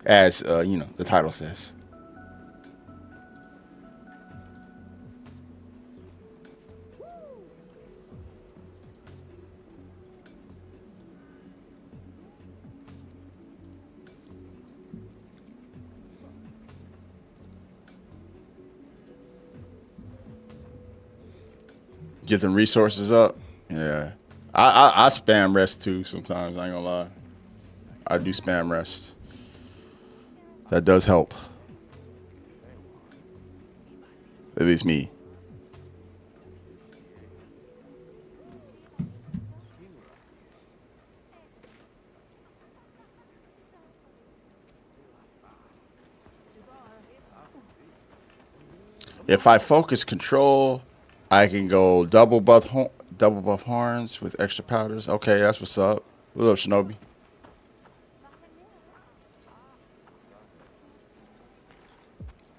as you know, the title says. Get them resources up. Yeah. I spam rest too sometimes. I ain't gonna lie. I do spam rest. That does help. At least me. If I focus control, I can go double buff horns with extra powders. Okay, that's what's up. What up, Shinobi?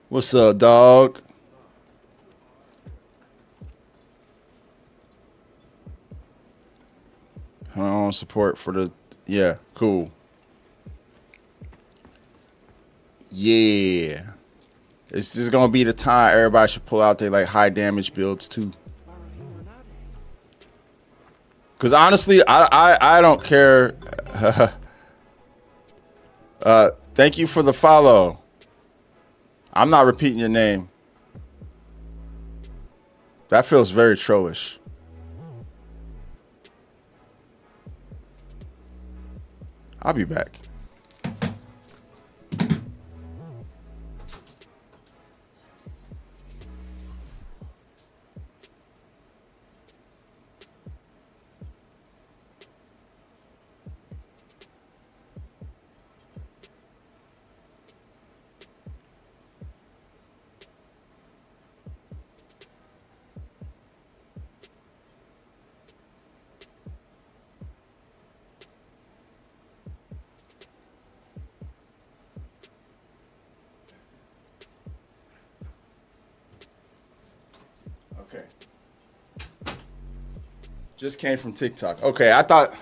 What's up, dog? Support for the yeah, cool. Yeah. It's just gonna be the time everybody should pull out their like high damage builds too. Cause honestly, I don't care. Thank you for the follow. I'm not repeating your name. That feels very trollish. I'll be back. Okay. Just came from TikTok. Okay, I thought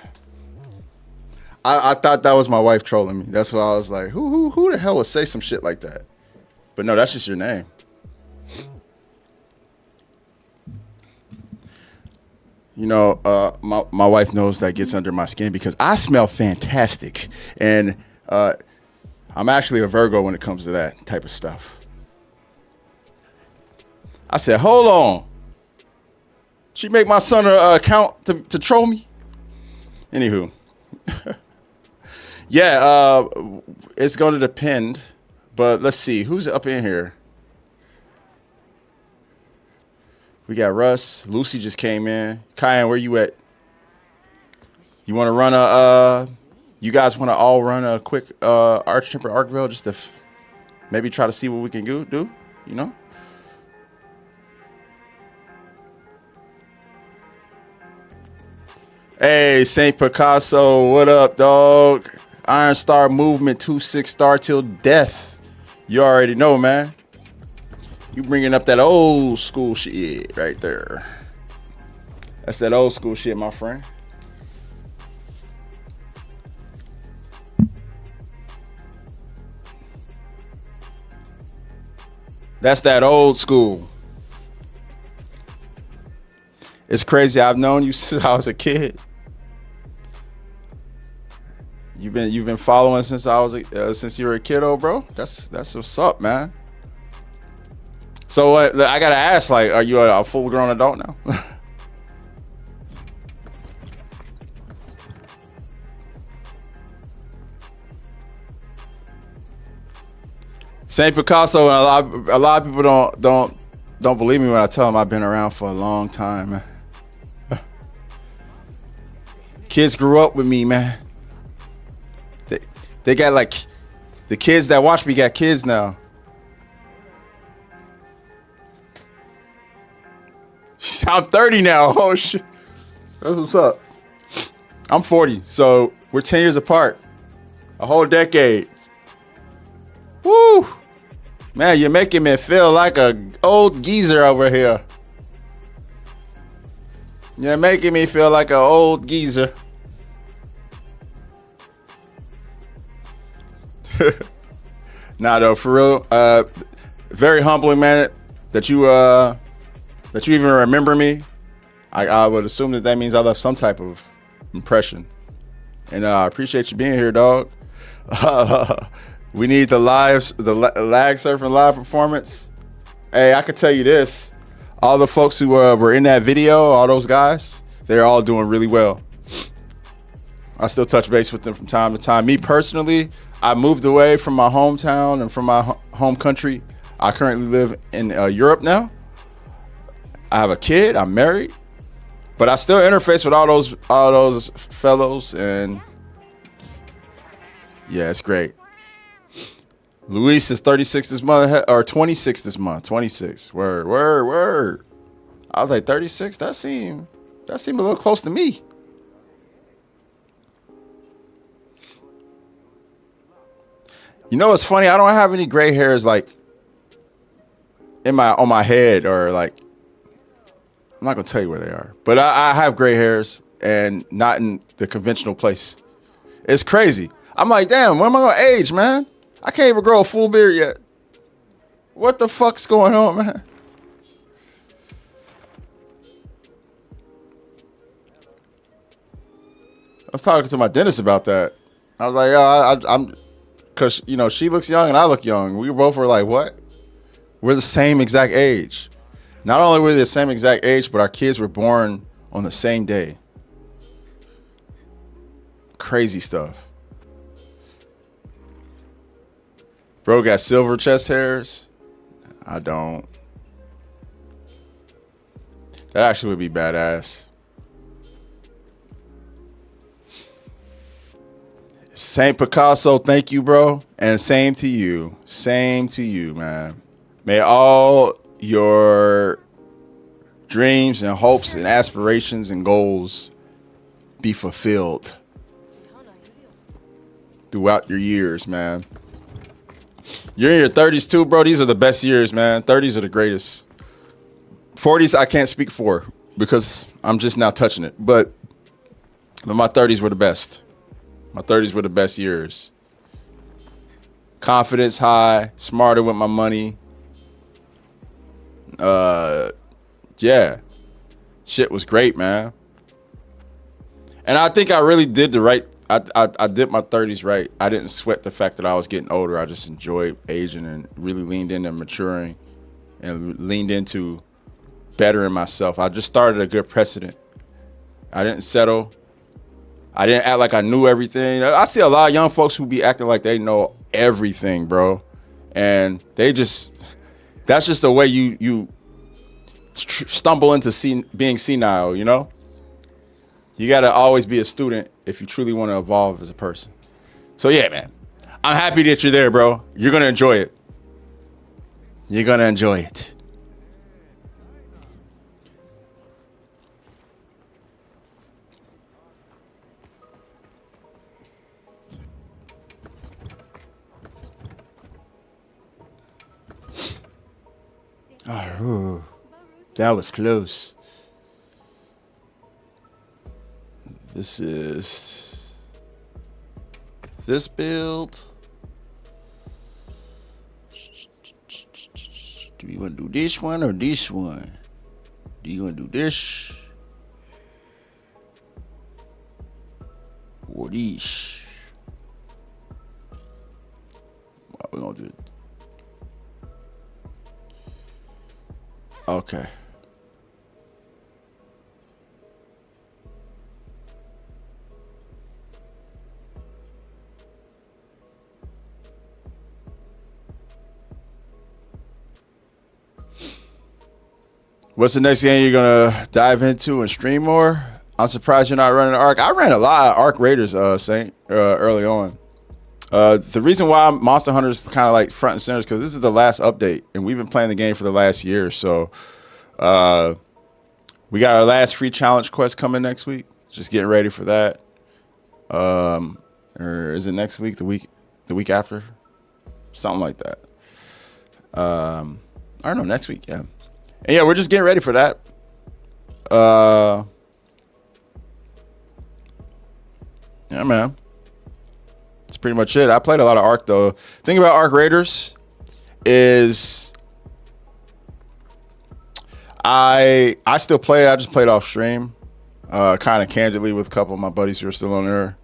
that was my wife trolling me. That's why I was like, who the hell would say some shit like that? But no, that's just your name. You know, my wife knows that gets under my skin because I smell fantastic. And I'm actually a Virgo when it comes to that type of stuff. I said, hold on. She make my son an account to troll me? Anywho. Yeah, it's going to depend. But let's see. Who's up in here? We got Russ. Lucy just came in. Kyan, where you at? You want to run you guys want to all run a quick Arch Temper Arc Bell just to maybe try to see what we can do? You know? Hey, Saint Picasso, what up, dog? Iron Star Movement, 2-6 star till death. You already know, man. You bringing up that old school shit right there. That's that old school shit, my friend. That's that old school. It's crazy. I've known you since I was a kid. You've been following since since you were a kiddo, bro. That's what's up, man. So I gotta ask, like, are you a full grown adult now? Saint Picasso, and a lot of people don't believe me when I tell them I've been around for a long time, man. Kids grew up with me, man. They got like the kids that watch me got kids now. I'm 30 now. Oh shit. That's what's up. I'm 40, so we're 10 years apart. A whole decade. Woo! Man, you're making me feel like a old geezer over here. You're making me feel like an old geezer. Nah, though, for real. Very humbling, man, that you even remember me. I would assume that means I left some type of impression. And I appreciate you being here, dog. We need the lag surfing live performance. Hey, I could tell you this. All the folks who were in that video, all those guys, they're all doing really well. I still touch base with them from time to time. Me personally, I moved away from my hometown and from my home country. I currently live in Europe now. I have a kid. I'm married. But I still interface with all those fellows, and yeah, it's great. Luis is 36 this month, or 26 this month. 26. Word. I was like 36. That seemed a little close to me. You know what's funny? I don't have any gray hairs like on my head, or like, I'm not gonna tell you where they are, but I have gray hairs, and not in the conventional place. It's crazy. I'm like, damn, when am I gonna age, man? I can't even grow a full beard yet. What the fuck's going on, man? I was talking to my dentist about that. I was like, yo, I'm, because, you know, she looks young and I look young. We both were like, what? We're the same exact age. Not only were we the same exact age, but our kids were born on the same day. Crazy stuff. Bro got silver chest hairs. I don't. That actually would be badass. Saint Picasso, thank you, bro. And same to you. Same to you, man. May all your dreams and hopes and aspirations and goals be fulfilled throughout your years, man. You're in your 30s too, bro. These are the best years, man. 30s are the greatest. 40s I can't speak for because I'm just now touching it. But my 30s were the best. My 30s were the best years. Confidence high, smarter with my money. Yeah. Shit was great, man. And I think I really did the right. I did my 30s right. I didn't sweat the fact that I was getting older. I just enjoyed aging and really leaned into maturing and leaned into bettering myself. I just started a good precedent. I didn't settle. I didn't act like I knew everything. I see a lot of young folks who be acting like they know everything, bro. And they just, that's just the way you stumble into being senile, you know? You got to always be a student if you truly want to evolve as a person. So yeah, man, I'm happy that you're there, bro. You're going to enjoy it. You're going to enjoy it. Oh, that was close. This is this build. Do you want to do this one or this one? Do you want to do this or this? What we're gonna do? Okay. What's the next game you're gonna dive into and stream more? I'm surprised you're not running Arc. I ran a lot of Arc Raiders, Saint, early on. The reason why Monster Hunter is kind of like front and center is because this is the last update, and we've been playing the game for the last year. So we got our last free challenge quest coming next week. Just getting ready for that. Or is it next week? The week after? Something like that. I don't know. Next week, yeah. And yeah, we're just getting ready for that. Yeah, man. It's pretty much it. I played a lot of Arc though. Thing about Arc Raiders is I still play. I just played off stream, kind of candidly with a couple of my buddies who are still on there.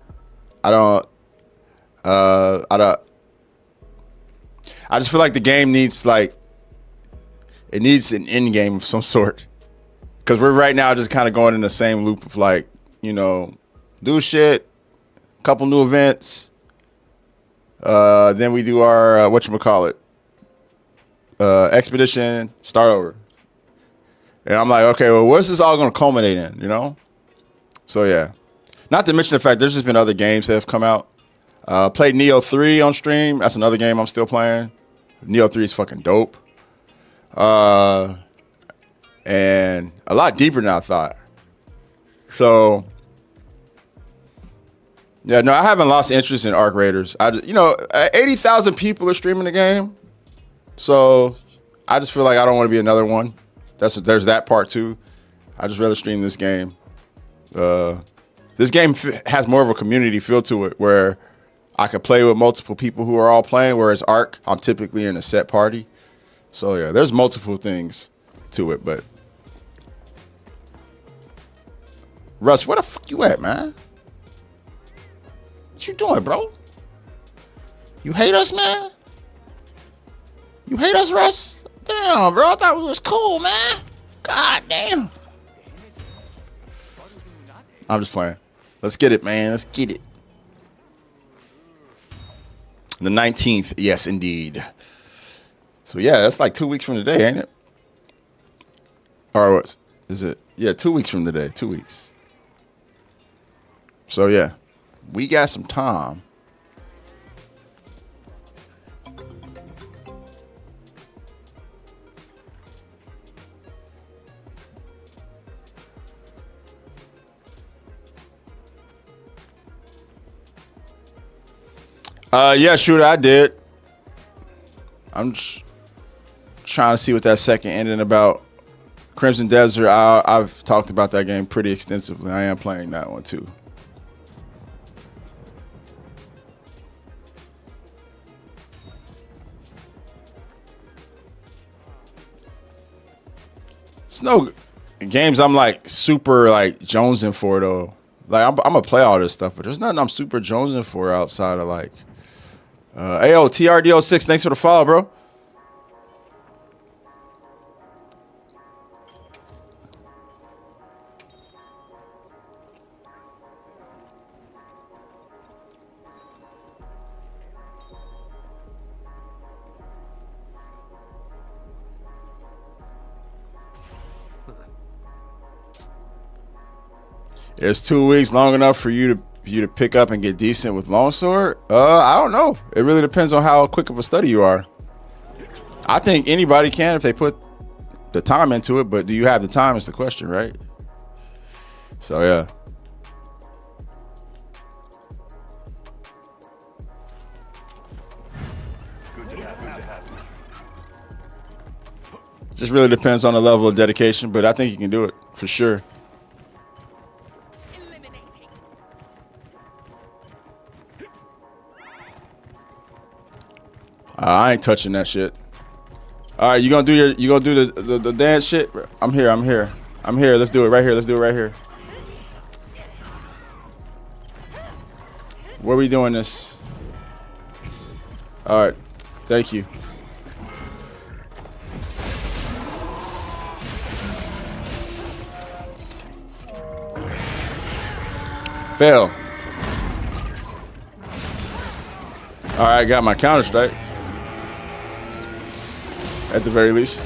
I just feel like the game needs it needs an end game of some sort. Because we're right now just kind of going in the same loop of like, you know, do shit, couple new events. Then we do our, whatchamacallit, expedition, start over. And I'm like, okay, well, what's this all going to culminate in, you know? So, yeah. Not to mention the fact there's just been other games that have come out. Played Neo 3 on stream. That's another game I'm still playing. Neo 3 is fucking dope. And a lot deeper than I thought. So, yeah, no, I haven't lost interest in Arc Raiders. 80,000 people are streaming the game. So, I just feel like I don't want to be another one. There's that part too. I just rather stream this game. This game has more of a community feel to it where I could play with multiple people who are all playing, whereas Arc, I'm typically in a set party. So, yeah, there's multiple things to it, but Russ, where the fuck you at, man? What you doing, bro? You hate us, man? You hate us, Russ? Damn, bro. I thought we was cool, man. God damn. I'm just playing. Let's get it, man. Let's get it. The 19th. Yes, indeed. So, yeah, that's like 2 weeks from today, ain't it? Or what is it? Yeah, 2 weeks from today. 2 weeks. So, yeah, we got some time. Yeah, shooter, I did. I'm just trying to see what that second ending about. Crimson Desert, I've talked about that game pretty extensively. I am playing that one too. It's no games I'm like super like jonesing for though. Like I'm gonna play all this stuff, but there's nothing I'm super jonesing for outside of like AO TRDO6, thanks for the follow, bro. Is 2 weeks long enough for you to pick up and get decent with longsword? I don't know. It really depends on how quick of a study you are. I think anybody can if they put the time into it, but do you have the time is the question, right? So yeah. Just really depends on the level of dedication, but I think you can do it for sure. I ain't touching that shit. All right, you gonna do the dance shit? I'm here. Let's do it right here. Where we doing this? All right, thank you. Fail. All right, I got my counter strike. At the very least.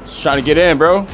Just trying to get in, bro.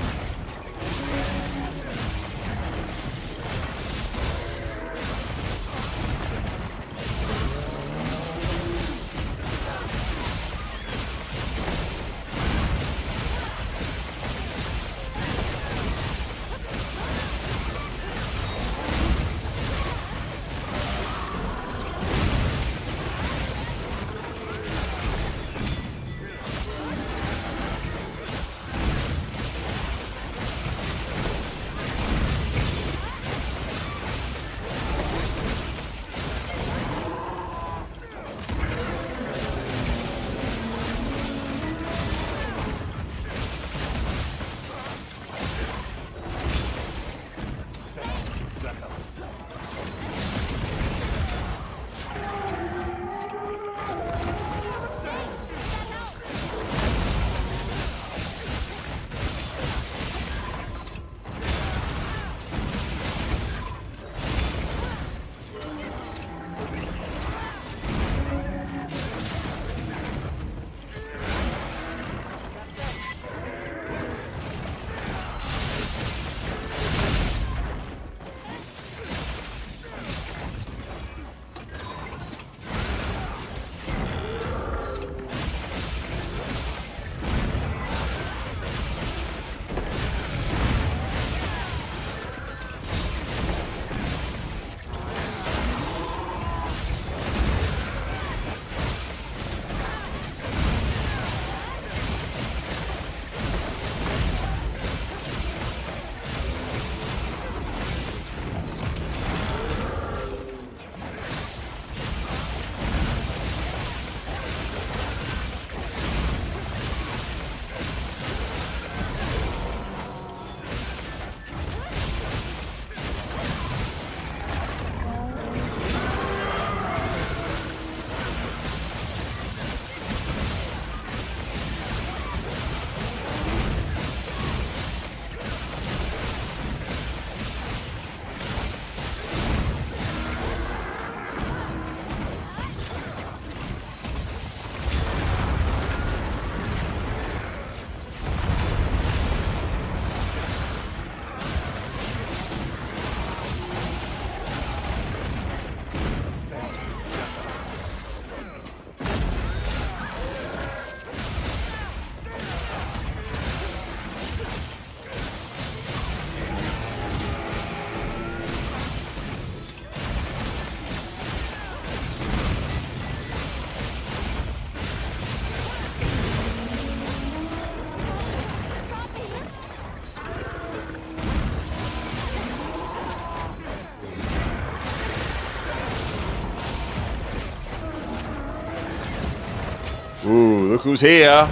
Ooh, look who's here.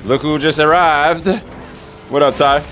Look who just arrived. What up, Ty?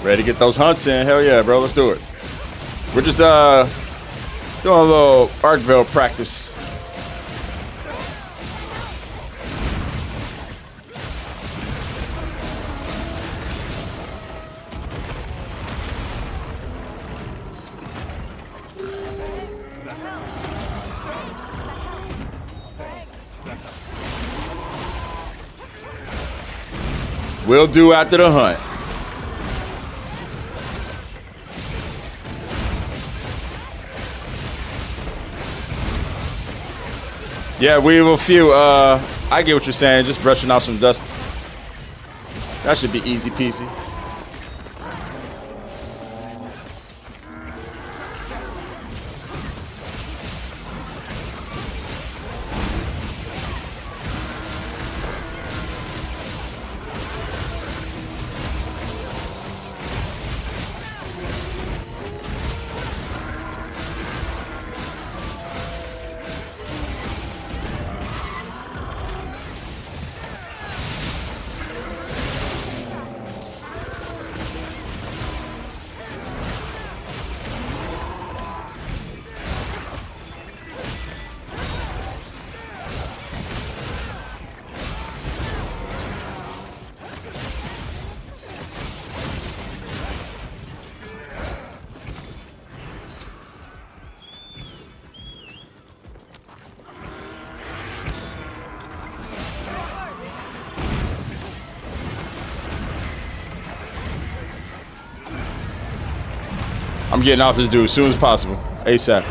Ready to get those hunts in. Hell yeah, bro. Let's do it. We're just doing a little Arkville practice. We'll do after the hunt. Yeah, we have a few. I get what you're saying. Just brushing off some dust. That should be easy peasy. I'm getting off this dude as soon as possible. ASAP.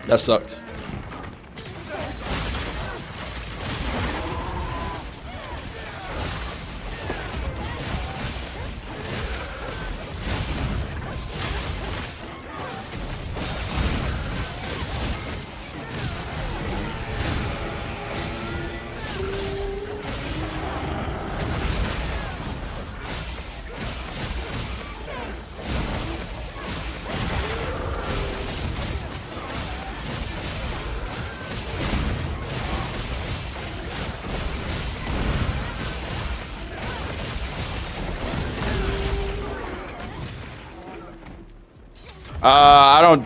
That sucked.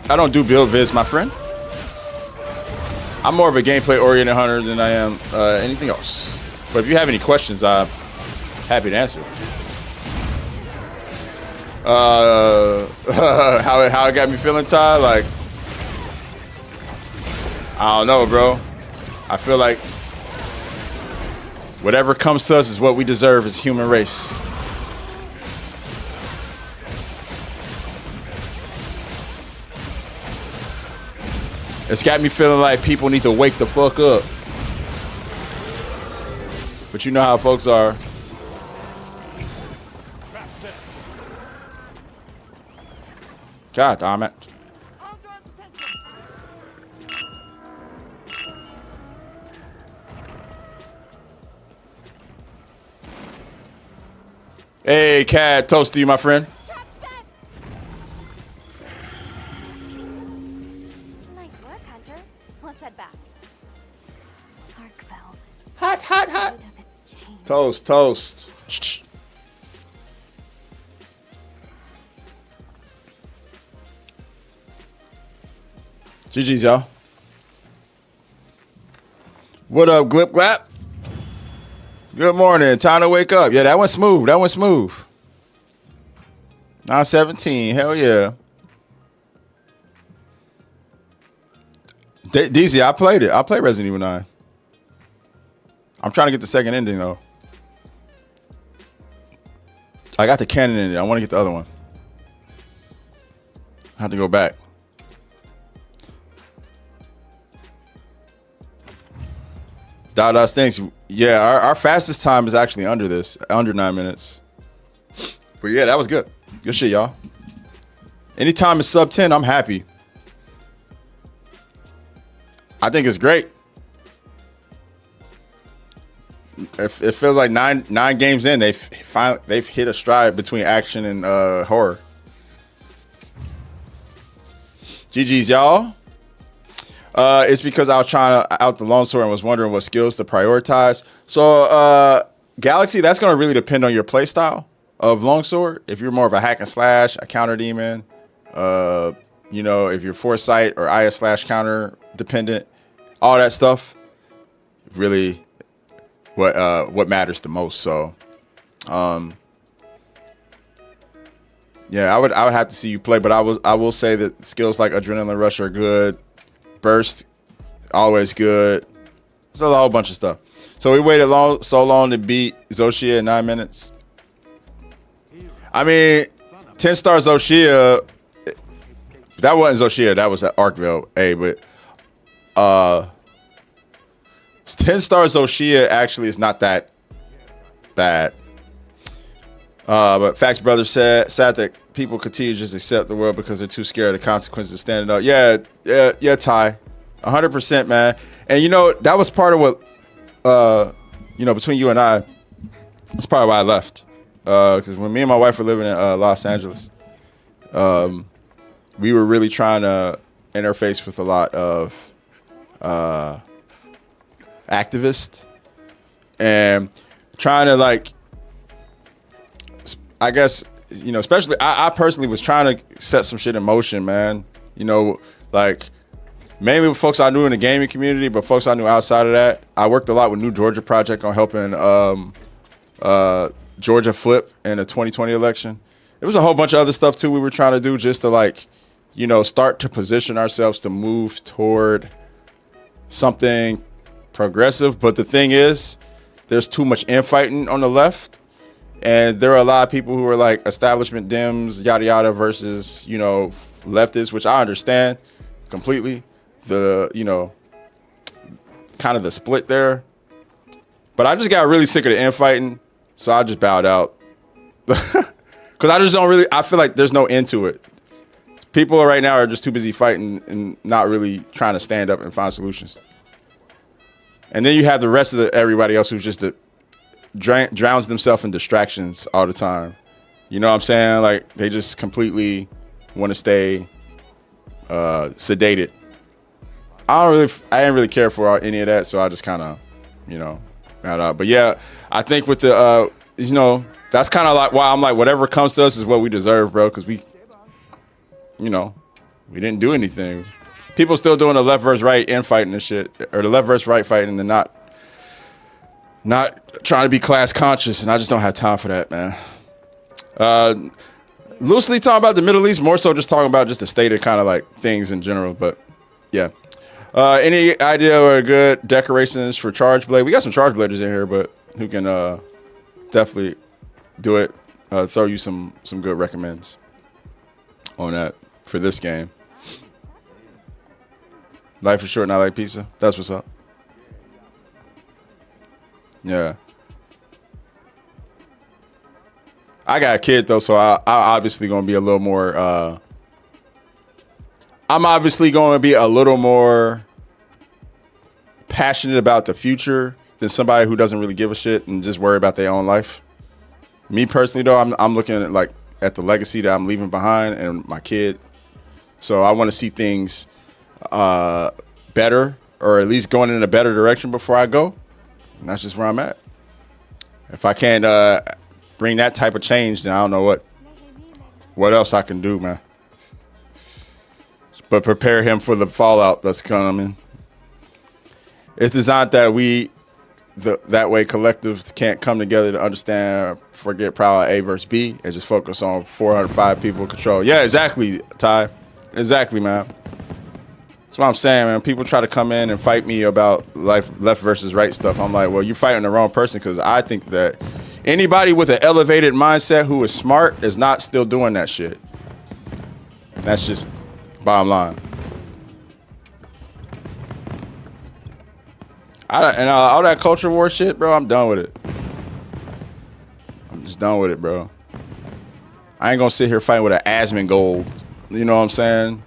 I don't do build vids, my friend. I'm more of a gameplay oriented hunter than I am anything else. But if you have any questions, I'm happy to answer. How it got me feeling, Ty? Like, I don't know, bro. I feel like whatever comes to us is what we deserve as a human race. It's got me feeling like people need to wake the fuck up. But you know how folks are. God damn it. Hey, Cad, toast to you, my friend. Toast. GG's, y'all. What up, Glip Glap? Good morning. Time to wake up. Yeah, that went smooth. 9:17. Hell yeah. DZ, I played it. I played Resident Evil 9. I'm trying to get the second ending, though. I got the canon ending. I want to get the other one. I have to go back. Dada stinks. Yeah, our fastest time is actually under 9 minutes. But yeah, that was good. Good shit, y'all. Anytime it's sub 10, I'm happy. I think it's great. It feels like nine games in, they've hit a stride between action and horror. GG's, y'all. It's because I was trying to out the longsword and was wondering what skills to prioritize. So Galaxy, that's going to really depend on your play style of longsword. If you're more of a hack and slash, a counter demon, if you're foresight or IS slash counter dependent, all that stuff, really what matters the most. So, yeah, I would have to see you play, but I will say that skills like Adrenaline Rush are good. Burst, always good. There's a whole bunch of stuff. So we waited so long to beat Zoshia in 9 minutes. I mean, 10-star Zoshia, that wasn't Zoshia, that was at Arkville A, but 10-star Zoshia actually is not that bad. But Fax Brother said, sad that people continue to just accept the world because they're too scared of the consequences of standing up. Yeah, Ty. 100%, man. And, that was part of what, between you and I, that's part of why I left. Because when me and my wife were living in Los Angeles, we were really trying to interface with a lot of activists and trying to, I guess, especially I personally was trying to set some shit in motion, man. Mainly with folks I knew in the gaming community, but folks I knew outside of that. I worked a lot with New Georgia Project on helping Georgia flip in the 2020 election. There was a whole bunch of other stuff too we were trying to do just to start to position ourselves to move toward something progressive. But the thing is, there's too much infighting on the left. And there are a lot of people who are establishment Dems, yada yada, versus, leftists, which I understand completely. The, kind of the split there. But I just got really sick of the infighting, so I just bowed out. Because I feel like there's no end to it. People right now are just too busy fighting and not really trying to stand up and find solutions. And then you have the rest of everybody else who's just drowns themselves in distractions all the time. You know what I'm saying? They just completely want to stay sedated. I didn't really care for any of that, so I just kind of, got out. But yeah, I think with the, that's kind of why I'm whatever comes to us is what we deserve, bro, because we didn't do anything. People still doing the left versus right infighting and shit, or the left versus right fighting and not trying to be class conscious, and I just don't have time for that, man. Loosely talking about the Middle East, more so just talking about just the state of kind of things in general, but yeah. Any idea or good decorations for Charge Blade? We got some Charge Bladers in here, but who can definitely do it. Throw you some good recommends on that for this game. Life is short, not like pizza. That's what's up. Yeah. I got a kid though, so I obviously gonna be a little more. I'm obviously going to be a little more passionate about the future than somebody who doesn't really give a shit and just worry about their own life. Me personally, though, I'm looking at the legacy that I'm leaving behind and my kid. So I want to see things better, or at least going in a better direction before I go. And that's just where I'm at. If I can't bring that type of change, then I don't know what else I can do, man. But prepare him for the fallout that's coming. It's designed that that way collective can't come together to understand, forget problem A versus B, and just focus on 405 people control. Yeah, exactly, Ty. Exactly, man. That's what I'm saying, man. People try to come in and fight me about left versus right stuff. I'm like, well, you're fighting the wrong person, because I think that anybody with an elevated mindset who is smart is not still doing that shit. That's just bottom line. All that culture war shit, bro, I'm done with it. I'm just done with it, bro. I ain't gonna sit here fighting with an Asmongold. You know what I'm saying?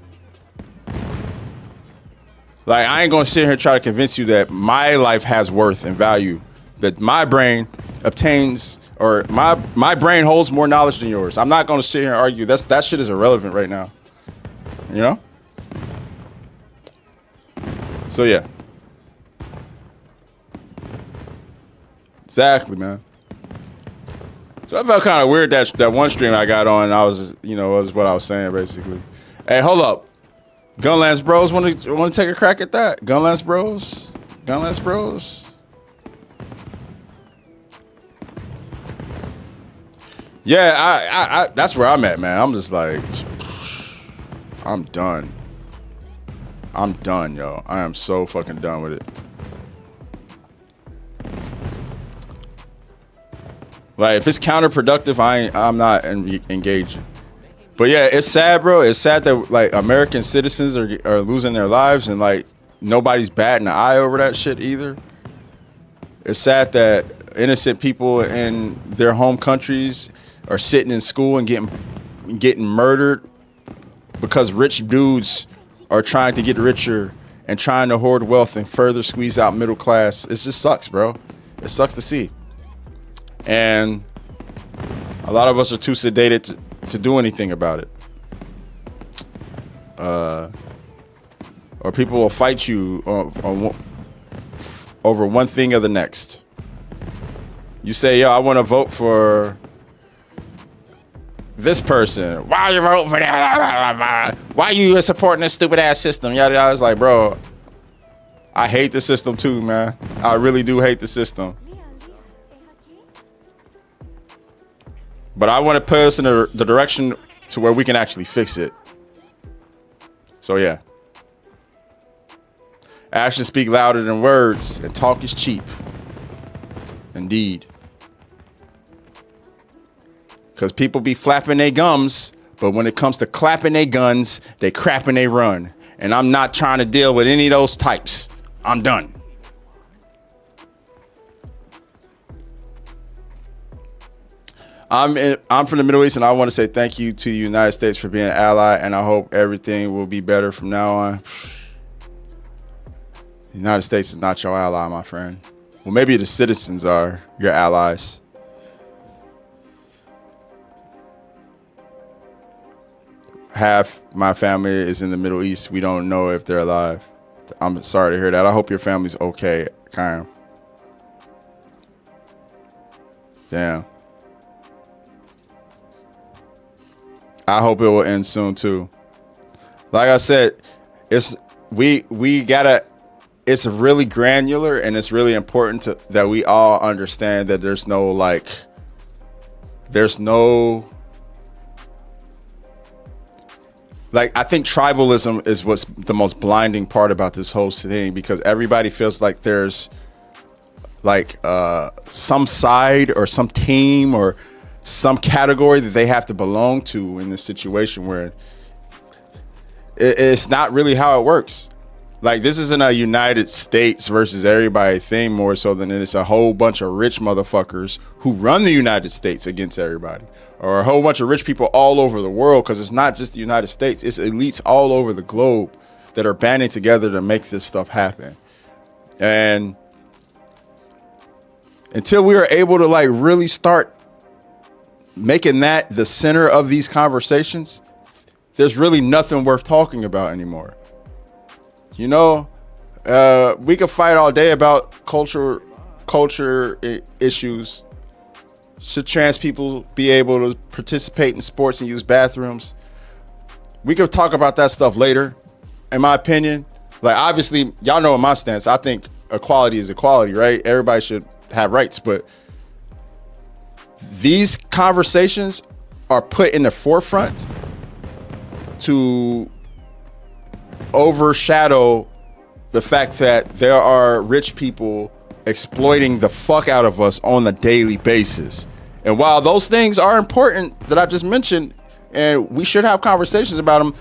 Like, I ain't gonna sit here and try to convince you that my life has worth and value, that my brain obtains, or my brain holds more knowledge than yours. I'm not gonna sit here and argue. That shit is irrelevant right now. You know? So yeah. Exactly, man. So I felt kind of weird that one stream I got on, I was, was what I was saying basically. Hey, hold up. Gunlance Bros, want to take a crack at that? Gunlance Bros? Gunlance Bros? Yeah, I that's where I'm at, man. I'm just like, I'm done. I'm done, yo. I am so fucking done with it. Like, if it's counterproductive, I'm not engaging. But yeah, it's sad, bro. It's sad that like American citizens are losing their lives, and like nobody's batting an eye over that shit either. It's sad that innocent people in their home countries are sitting in school and getting murdered because rich dudes are trying to get richer and trying to hoard wealth and further squeeze out middle class. It just sucks, bro. It sucks to see. And a lot of us are too sedated to do anything about it. Or people will fight you over one thing or the next. You say, yo, I want to vote for this person. Why you voting for that? Why you supporting this stupid ass system? Yada yada. I was like, bro, I hate the system too, man. I really do hate the system. But I want to put us in the direction to where we can actually fix it. So yeah. Actions speak louder than words, and talk is cheap. Indeed. Because people be flapping their gums, but when it comes to clapping their guns, they crap and they run. And I'm not trying to deal with any of those types. I'm done. I'm from the Middle East, and I want to say thank you to the United States for being an ally, and I hope everything will be better from now on. The United States is not your ally, my friend. Well, maybe the citizens are your allies. Half my family is in the Middle East. We don't know if they're alive. I'm sorry to hear that. I hope your family's okay, Kyle. Damn. I hope it will end soon too. Like I said, it's really granular, and it's really important that we all understand that there's no I think tribalism is what's the most blinding part about this whole thing, because everybody feels like there's some side or some team or some category that they have to belong to in this situation, where it's not really how it works. Like, this isn't a United States versus everybody thing, more so than it's a whole bunch of rich motherfuckers who run the United States against everybody, or a whole bunch of rich people all over the world, because it's not just the United States, it's elites all over the globe that are banding together to make this stuff happen. And until we are able to really start making that the center of these conversations, there's really nothing worth talking about anymore. You know, we could fight all day about culture issues, Should trans people be able to participate in sports and use bathrooms? We could talk about that stuff later. In my opinion, like obviously, y'all know my stance. I think equality is equality, right? Everybody should have rights, but these conversations are put in the forefront to overshadow the fact that there are rich people exploiting the fuck out of us on a daily basis. And while those things are important that I just mentioned, and we should have conversations about them,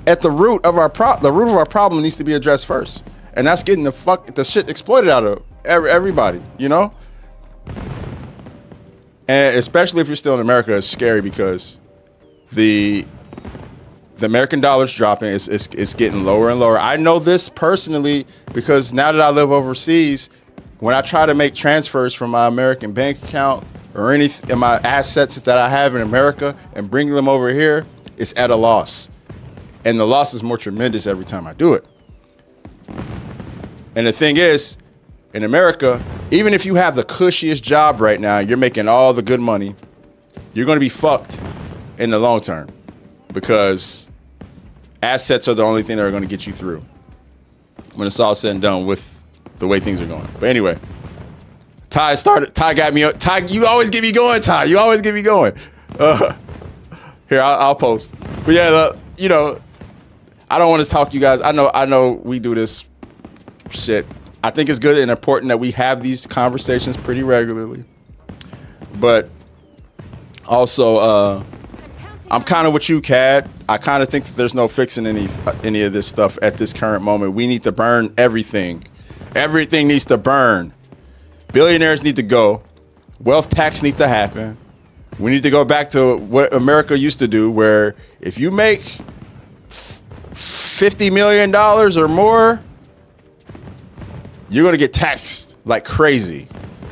at the root of our problem needs to be addressed first, and that's getting the shit exploited out of everybody, you know. And especially if you're still in America, it's scary because the American dollar's dropping. It's getting lower and lower. I know this personally because now that I live overseas, when I try to make transfers from my American bank account or any of my assets that I have in America and bring them over here, it's at a loss. And the loss is more tremendous every time I do it. And the thing is, in America, even if you have the cushiest job right now, you're making all the good money, you're going to be fucked in the long term because assets are the only thing that are going to get you through when it's all said and done with the way things are going. But anyway, Ty got me. Ty, you always get me going, Ty. You always get me going. Here, I'll post. But yeah, you know, I don't want to talk to you guys. I know we do this shit. I think it's good and important that we have these conversations pretty regularly. But also, I'm kind of with you, Cad. I kind of think that there's no fixing any of this stuff at this current moment. We need to burn everything. Everything needs to burn. Billionaires need to go. Wealth tax needs to happen. We need to go back to what America used to do, where if you make $50 million or more, you're going to get taxed like crazy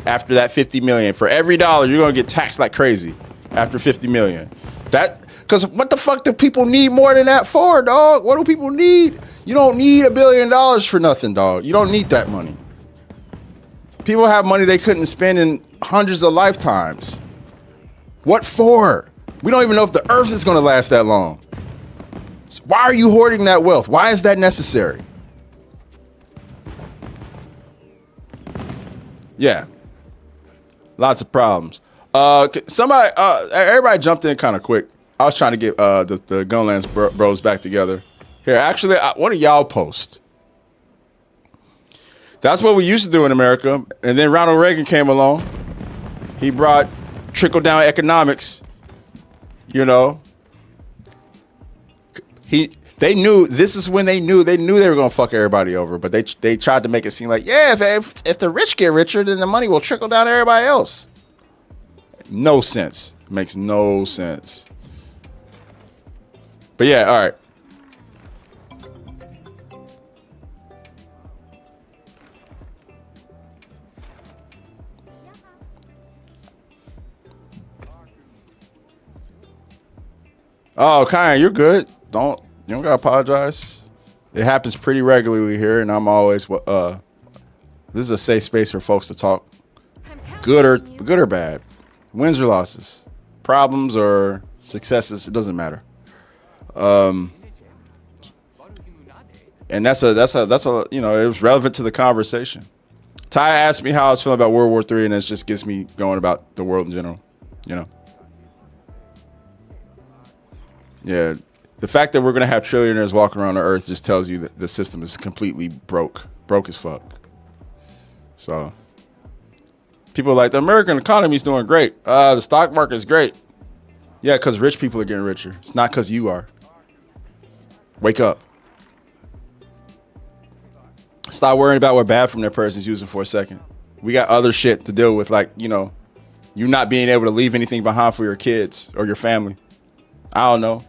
after that 50 million. For every dollar, you're going to get taxed like crazy after 50 million. Because what the fuck do people need more than that for, dog? What do people need? You don't need $1 billion for nothing, dog. You don't need that money. People have money they couldn't spend in hundreds of lifetimes. What for? We don't even know if the earth is going to last that long. So why are you hoarding that wealth? Why is that necessary? Yeah. Lots of problems. Everybody jumped in kind of quick. I was trying to get the Gunlands bros back together. Here, actually, one of y'all post. That's what we used to do in America. And then Ronald Reagan came along. He brought trickle-down economics. You know. They knew, this is when they knew they were going to fuck everybody over. But they tried to make it seem like, yeah, if the rich get richer, then the money will trickle down to everybody else. No sense. Makes no sense. But yeah, all right. Oh, Kyan, you're good. You don't gotta apologize. It happens pretty regularly here, and I'm always this is a safe space for folks to talk. Good or bad. Wins or losses. Problems or successes, it doesn't matter. And that's a you know, it was relevant to the conversation. Ty asked me how I was feeling about World War III, and it just gets me going about the world in general, you know. Yeah, the fact that we're gonna have trillionaires walking around the earth just tells you that the system is completely broke as fuck. So people are like, the American economy is doing great. The stock market is great. Yeah, because rich people are getting richer. It's not because you are. Wake up. Stop worrying about what bathroom that person's using for a second. We got other shit to deal with, like, you know, you not being able to leave anything behind for your kids or your family. I don't know.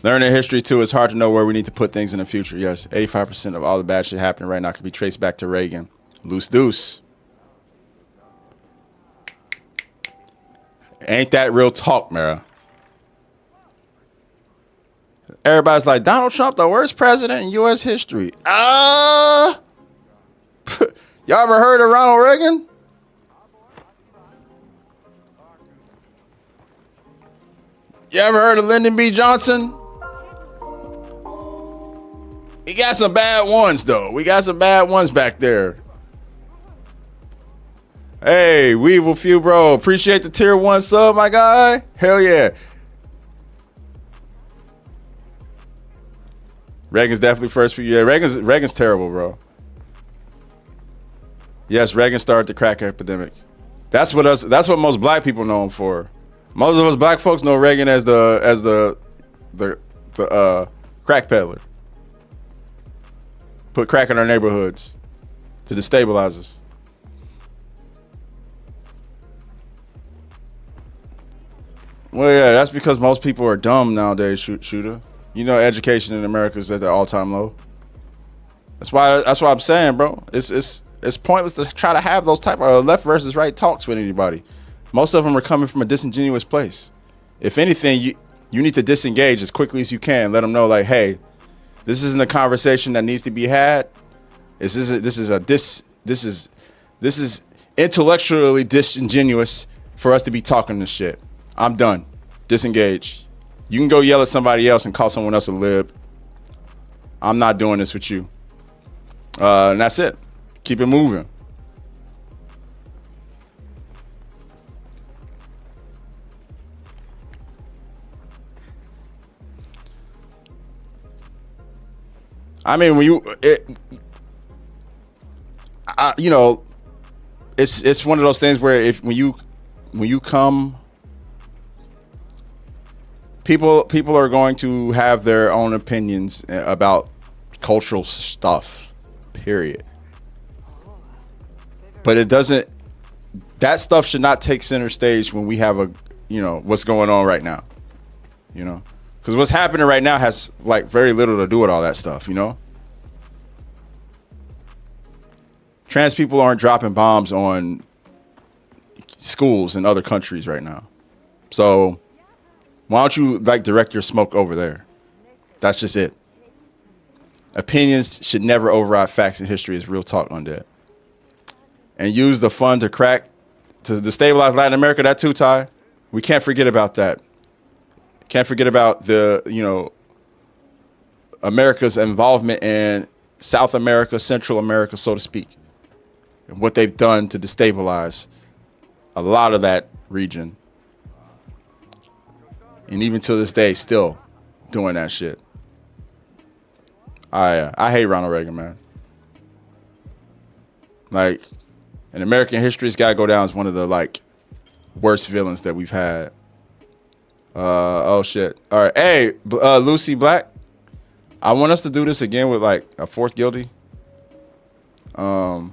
Learning history, too, it's hard to know where we need to put things in the future. Yes, 85% of all the bad shit happening right now can be traced back to Reagan. Loose deuce. Ain't that real talk, Mara? Everybody's like, Donald Trump, the worst president in U.S. history. Y'all ever heard of Ronald Reagan? You ever heard of Lyndon B. Johnson? He got some bad ones, though. We got some bad ones back there. Hey, Weevil Few, bro. Appreciate the tier 1 sub, my guy. Hell yeah. Reagan's definitely first for you. Yeah, Reagan's terrible, bro. Yes, Reagan started the crack epidemic. That's what most black people know him for. Most of us black folks know Reagan as the crack peddler. Put crack in our neighborhoods to destabilize us. Well, yeah, that's because most people are dumb nowadays, shooter. You know, education in America is at their all-time low. That's why I'm saying, bro. It's pointless to try to have those type of left versus right talks with anybody. Most of them are coming from a disingenuous place. If anything, you need to disengage as quickly as you can. Let them know, like, hey, this isn't a conversation that needs to be had. This is intellectually disingenuous for us to be talking this shit. I'm done. Disengage. You can go yell at somebody else and call someone else a lib. I'm not doing this with you. And that's it. Keep it moving. I mean, it's one of those things where when you come, people are going to have their own opinions about cultural stuff, period. But that stuff should not take center stage when we have what's going on right now, because what's happening right now has like very little to do with all that stuff, Trans people aren't dropping bombs on schools in other countries right now. So why don't you direct your smoke over there? That's just it. Opinions should never override facts, and history is real talk on that. And use the fund to destabilize Latin America, that too, Ty. We can't forget about that. Can't forget about America's involvement in South America, Central America, so to speak, and what they've done to destabilize a lot of that region. And even to this day, still doing that shit. I hate Ronald Reagan, man. In American history, it's got to go down as one of the worst villains that we've had. Oh shit. All right. Hey, Lucy Black. I want us to do this again with a fourth guilty. But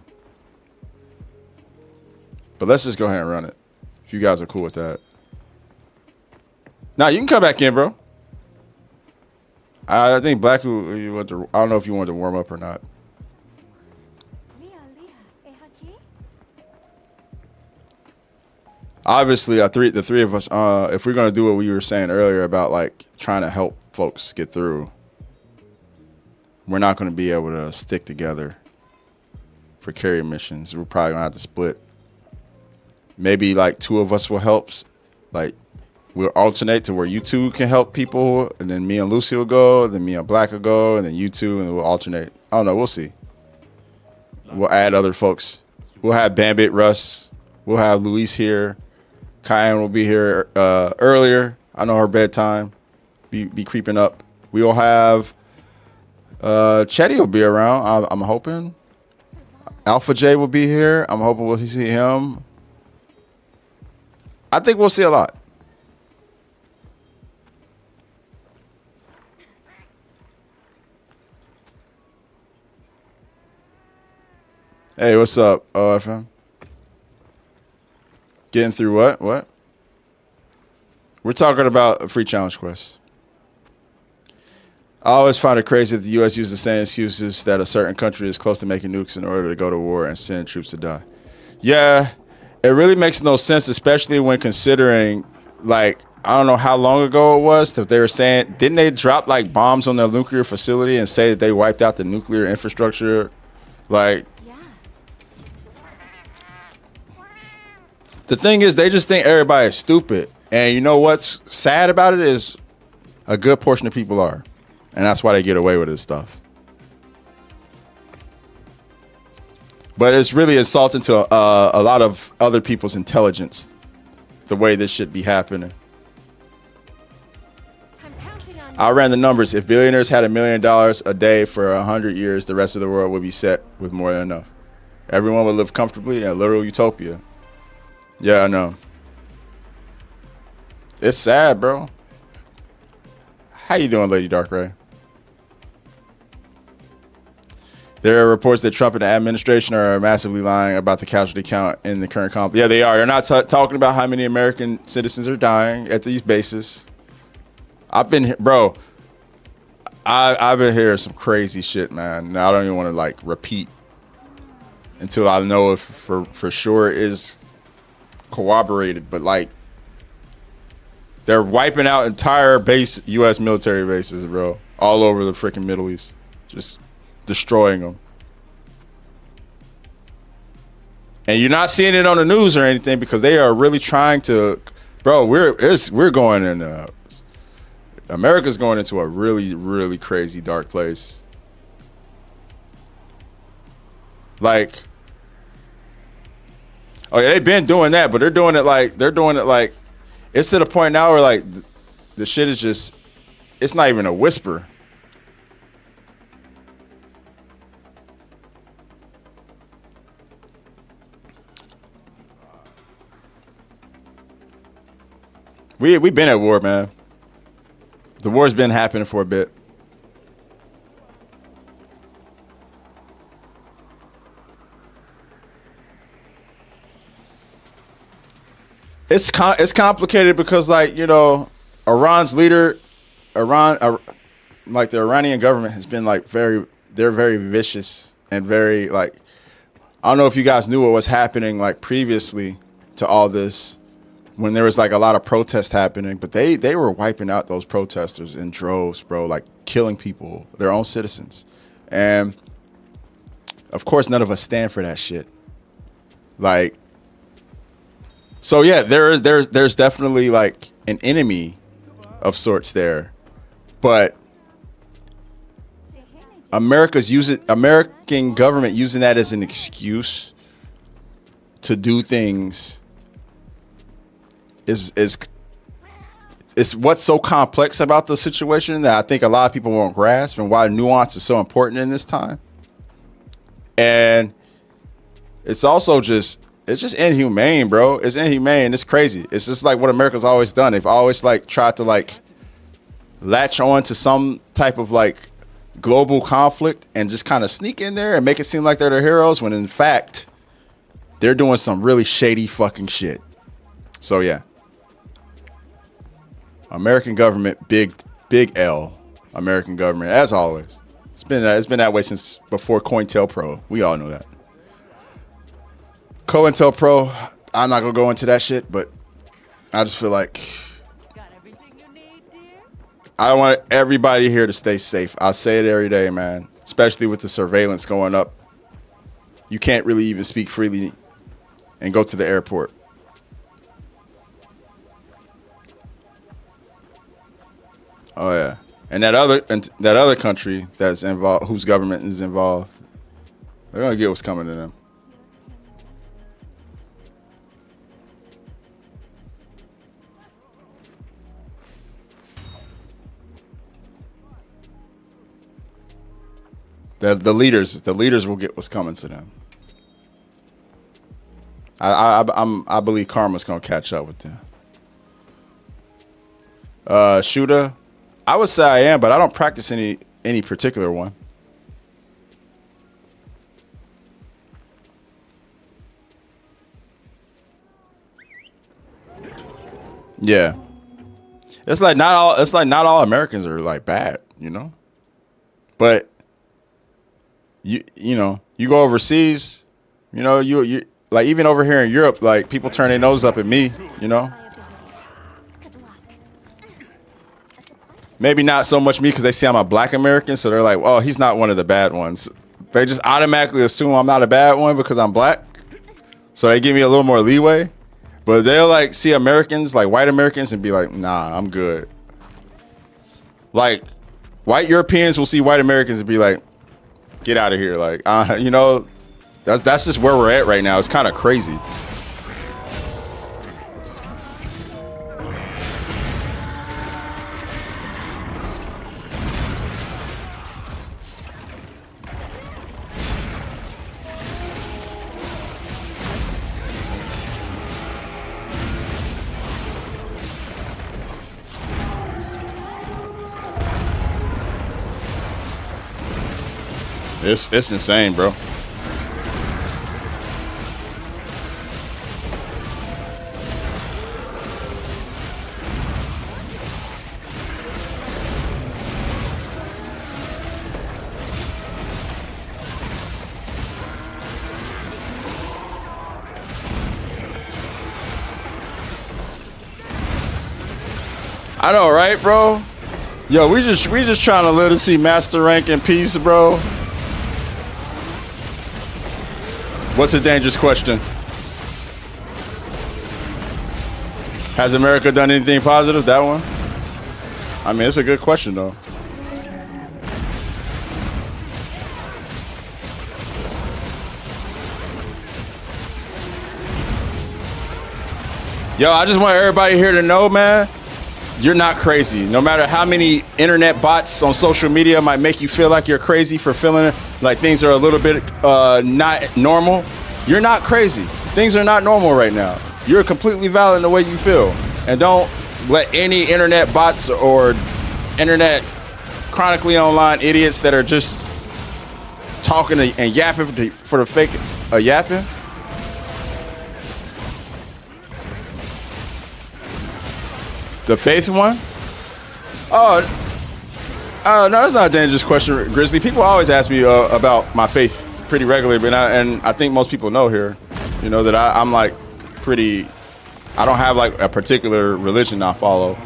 let's just go ahead and run it. If you guys are cool with that. Now you can come back in, bro. I think Black, I don't know if you wanted to warm up or not. Obviously, the three of us, if we're gonna do what we were saying earlier about trying to help folks get through, we're not gonna be able to stick together for carrier missions. We're probably gonna have to split. Maybe two of us will help. We'll alternate to where you two can help people, and then me and Lucy will go, then me and Black will go, and then you two, and we'll alternate. I don't know. We'll see. We'll add other folks. We'll have Bambit, Russ. We'll have Luis here. Cayenne will be here earlier. I know her bedtime be creeping up. We'll have Chetty will be around. I'm hoping. Alpha J will be here. I'm hoping we'll see him. I think we'll see a lot. Hey, what's up, OFM? Getting through what? What? We're talking about a free challenge quest. I always find it crazy that the U.S. uses the same excuses that a certain country is close to making nukes in order to go to war and send troops to die. Yeah, it really makes no sense, especially when considering I don't know how long ago it was that they were saying, didn't they drop like bombs on their nuclear facility and say that they wiped out the nuclear infrastructure? Like, the thing is, they just think everybody is stupid. And you know what's sad about it is a good portion of people are. And that's why they get away with this stuff. But it's really insulting to a lot of other people's intelligence, the way this should be happening. I ran the numbers. If billionaires had $1 million a day for 100 years, the rest of the world would be set with more than enough. Everyone would live comfortably in a literal utopia. Yeah, I know. It's sad, bro. How you doing, Lady Darkrai? There are reports that Trump and the administration are massively lying about the casualty count in the current conflict. Yeah, they are. They're not talking about how many American citizens are dying at these bases. I've been, bro. I've been hearing some crazy shit, man. Now I don't even want to like repeat until I know if for sure it is corroborated. But like, they're wiping out entire U.S. military bases, bro, all over the freaking Middle East, just destroying them. And you're not seeing it on the news or anything because they are really trying to, bro. We're going in. America's going into a really, really crazy dark place. Like, oh yeah, they've been doing that, but they're doing it like it's to the point now where like the shit is just, it's not even a whisper. We've been at war, man. The war's been happening for a bit. It's complicated because, like, you know, Iran's leader, like the Iranian government has been like they're very vicious and very like, I don't know if you guys knew what was happening like previously to all this, when there was like a lot of protests happening, but they were wiping out those protesters in droves, bro, like killing people, their own citizens. And of course, none of us stand for that shit. Like, so yeah, there's definitely like an enemy of sorts there, but American government using that as an excuse to do things is what's so complex about the situation that I think a lot of people won't grasp, and why nuance is so important in this time. And it's also just inhumane, bro. It's inhumane. It's crazy. It's just like what America's always done. They've always like tried to like latch on to some type of like global conflict and just kind of sneak in there and make it seem like they're the heroes, when in fact they're doing some really shady fucking shit. So yeah, American government, big L. American government, as always. It's been that way since before COINTELPRO. We all know that. COINTELPRO, I'm not gonna go into that shit, but I just feel like I want everybody here to stay safe. I say it every day, man. Especially with the surveillance going up. You can't really even speak freely and go to the airport. Oh yeah, and that other country that's involved, whose government is involved, they're gonna get what's coming to them. The leaders will get what's coming to them. I believe karma's gonna catch up with them. Shooter, I would say I am, but I don't practice any particular one. Yeah, it's like not all Americans are like bad, you know. But you know, you go overseas, you know, you like even over here in Europe, like people turn their nose up at me, you know. maybe not so much me because they see I'm a black American, so they're like, oh, he's not one of the bad ones. They just automatically assume I'm not a bad one because I'm black. So they give me a little more leeway. But they'll like see Americans, like white Americans, and be like, nah, I'm good. Like white Europeans will see white Americans and be like, get out of here. Like, you know, that's just where we're at right now. It's kind of crazy. It's insane, bro. I know, right, bro? Yo, we just trying to live to see master rank in peace, bro. What's a dangerous question? Has America done anything positive? That one? I mean, it's a good question, though. Yo, I just want everybody here to know, man, you're not crazy. No matter how many internet bots on social media might make you feel like you're crazy for feeling like things are a little bit not normal, you're not crazy. Things are not normal right now. You're completely valid in the way you feel. And don't let any internet bots or internet chronically online idiots that are just talking and yapping for the fake yapping. The faith one? Oh, no, that's not a dangerous question, Grizzly. People always ask me about my faith pretty regularly, but I think most people know here, you know, that I'm like pretty. I don't have like a particular religion I follow.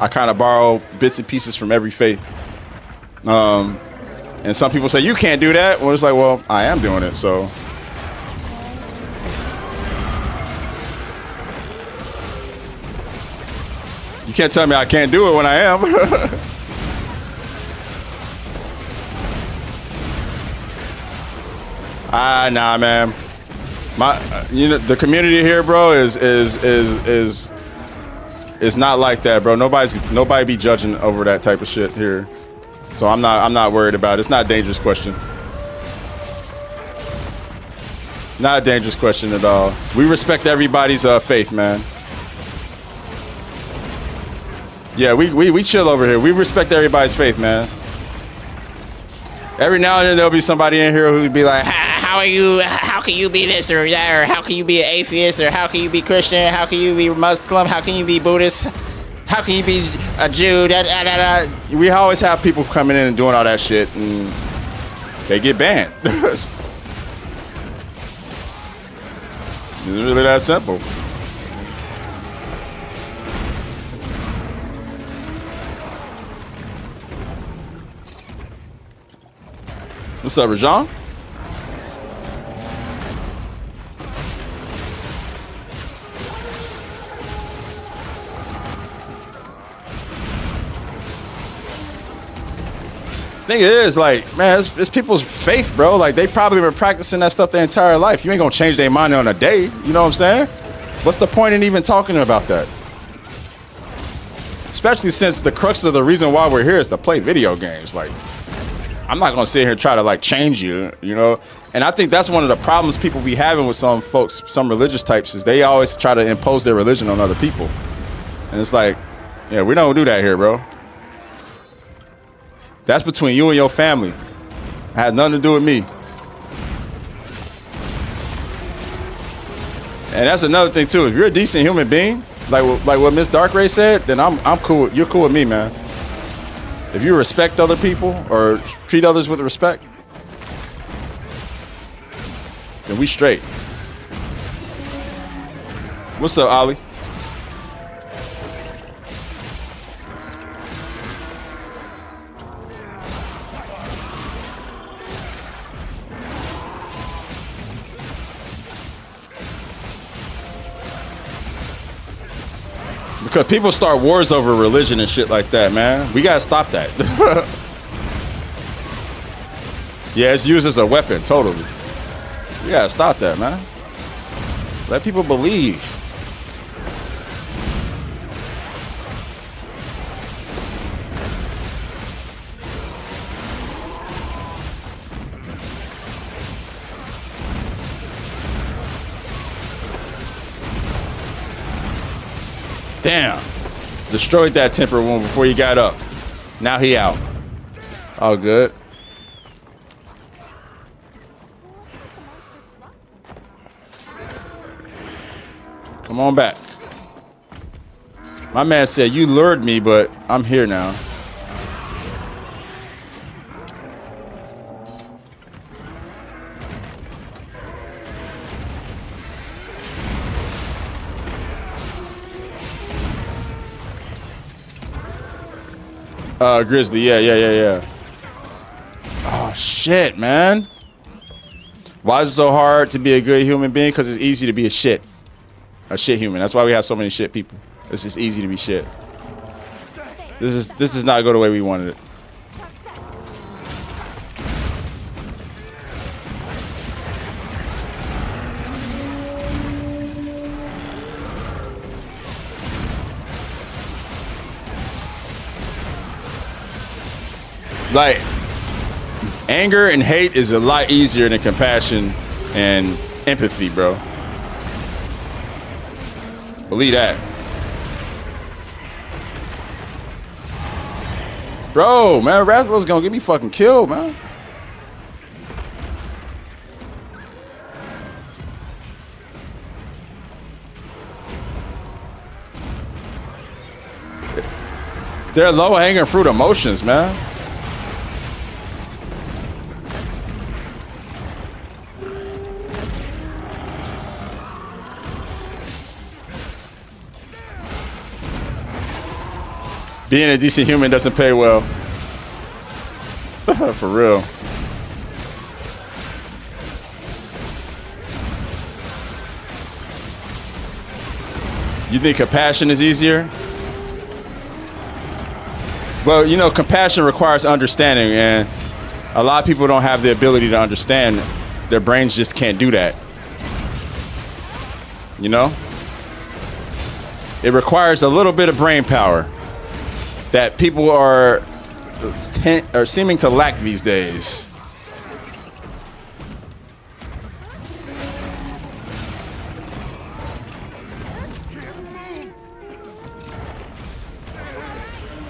I kind of borrow bits and pieces from every faith. And some people say you can't do that. Well, it's like, well, I am doing it, so. You can't tell me I can't do it when I am. Nah, man. The community here, bro, is not like that, bro. Nobody be judging over that type of shit here. So I'm not worried about it. It's not a dangerous question. Not a dangerous question at all. We respect everybody's faith, man. Yeah, we chill over here. We respect everybody's faith, man. Every now and then there'll be somebody in here who'd be like, how can you be this or that, or how can you be an atheist, or how can you be Christian, how can you be Muslim, how can you be Buddhist, how can you be a Jew, We always have people coming in and doing all that shit, and they get banned. It's really that simple. What's up, Rajon? Thing is, like, man, it's people's faith, bro. Like, they probably been practicing that stuff their entire life. You ain't gonna change their mind on a day. You know what I'm saying? What's the point in even talking about that? Especially since the crux of the reason why we're here is to play video games. Like, I'm not gonna sit here and try to like change you, you know? And I think that's one of the problems people be having with some folks, some religious types, is they always try to impose their religion on other people. And it's like, yeah, we don't do that here, bro. That's between you and your family. It had nothing to do with me. And that's another thing too. If you're a decent human being, like what Miss Darkray said, then I'm cool. You're cool with me, man. If you respect other people or treat others with respect, then we straight. What's up, Ollie? Because people start wars over religion and shit like that, man. We gotta stop that. Yeah, it's used as a weapon, totally. We gotta stop that, man. Let people believe. Damn. Destroyed that temper wound before he got up. Now he out. All good. Come on back. My man said, you lured me, but I'm here now. Grizzly, yeah. Oh, shit, man. Why is it so hard to be a good human being? Because it's easy to be a shit human. That's why we have so many shit people. It's just easy to be shit. This is not go the way we wanted it. Like, anger and hate is a lot easier than compassion and empathy, bro. Believe that. Bro, man, Rathlo's gonna get me fucking killed, man. They're low-hanging fruit emotions, man. Being a decent human doesn't pay well. For real. You think compassion is easier? Well, you know, compassion requires understanding, and a lot of people don't have the ability to understand. Their brains just can't do that. You know? It requires a little bit of brain power that people are seeming to lack these days.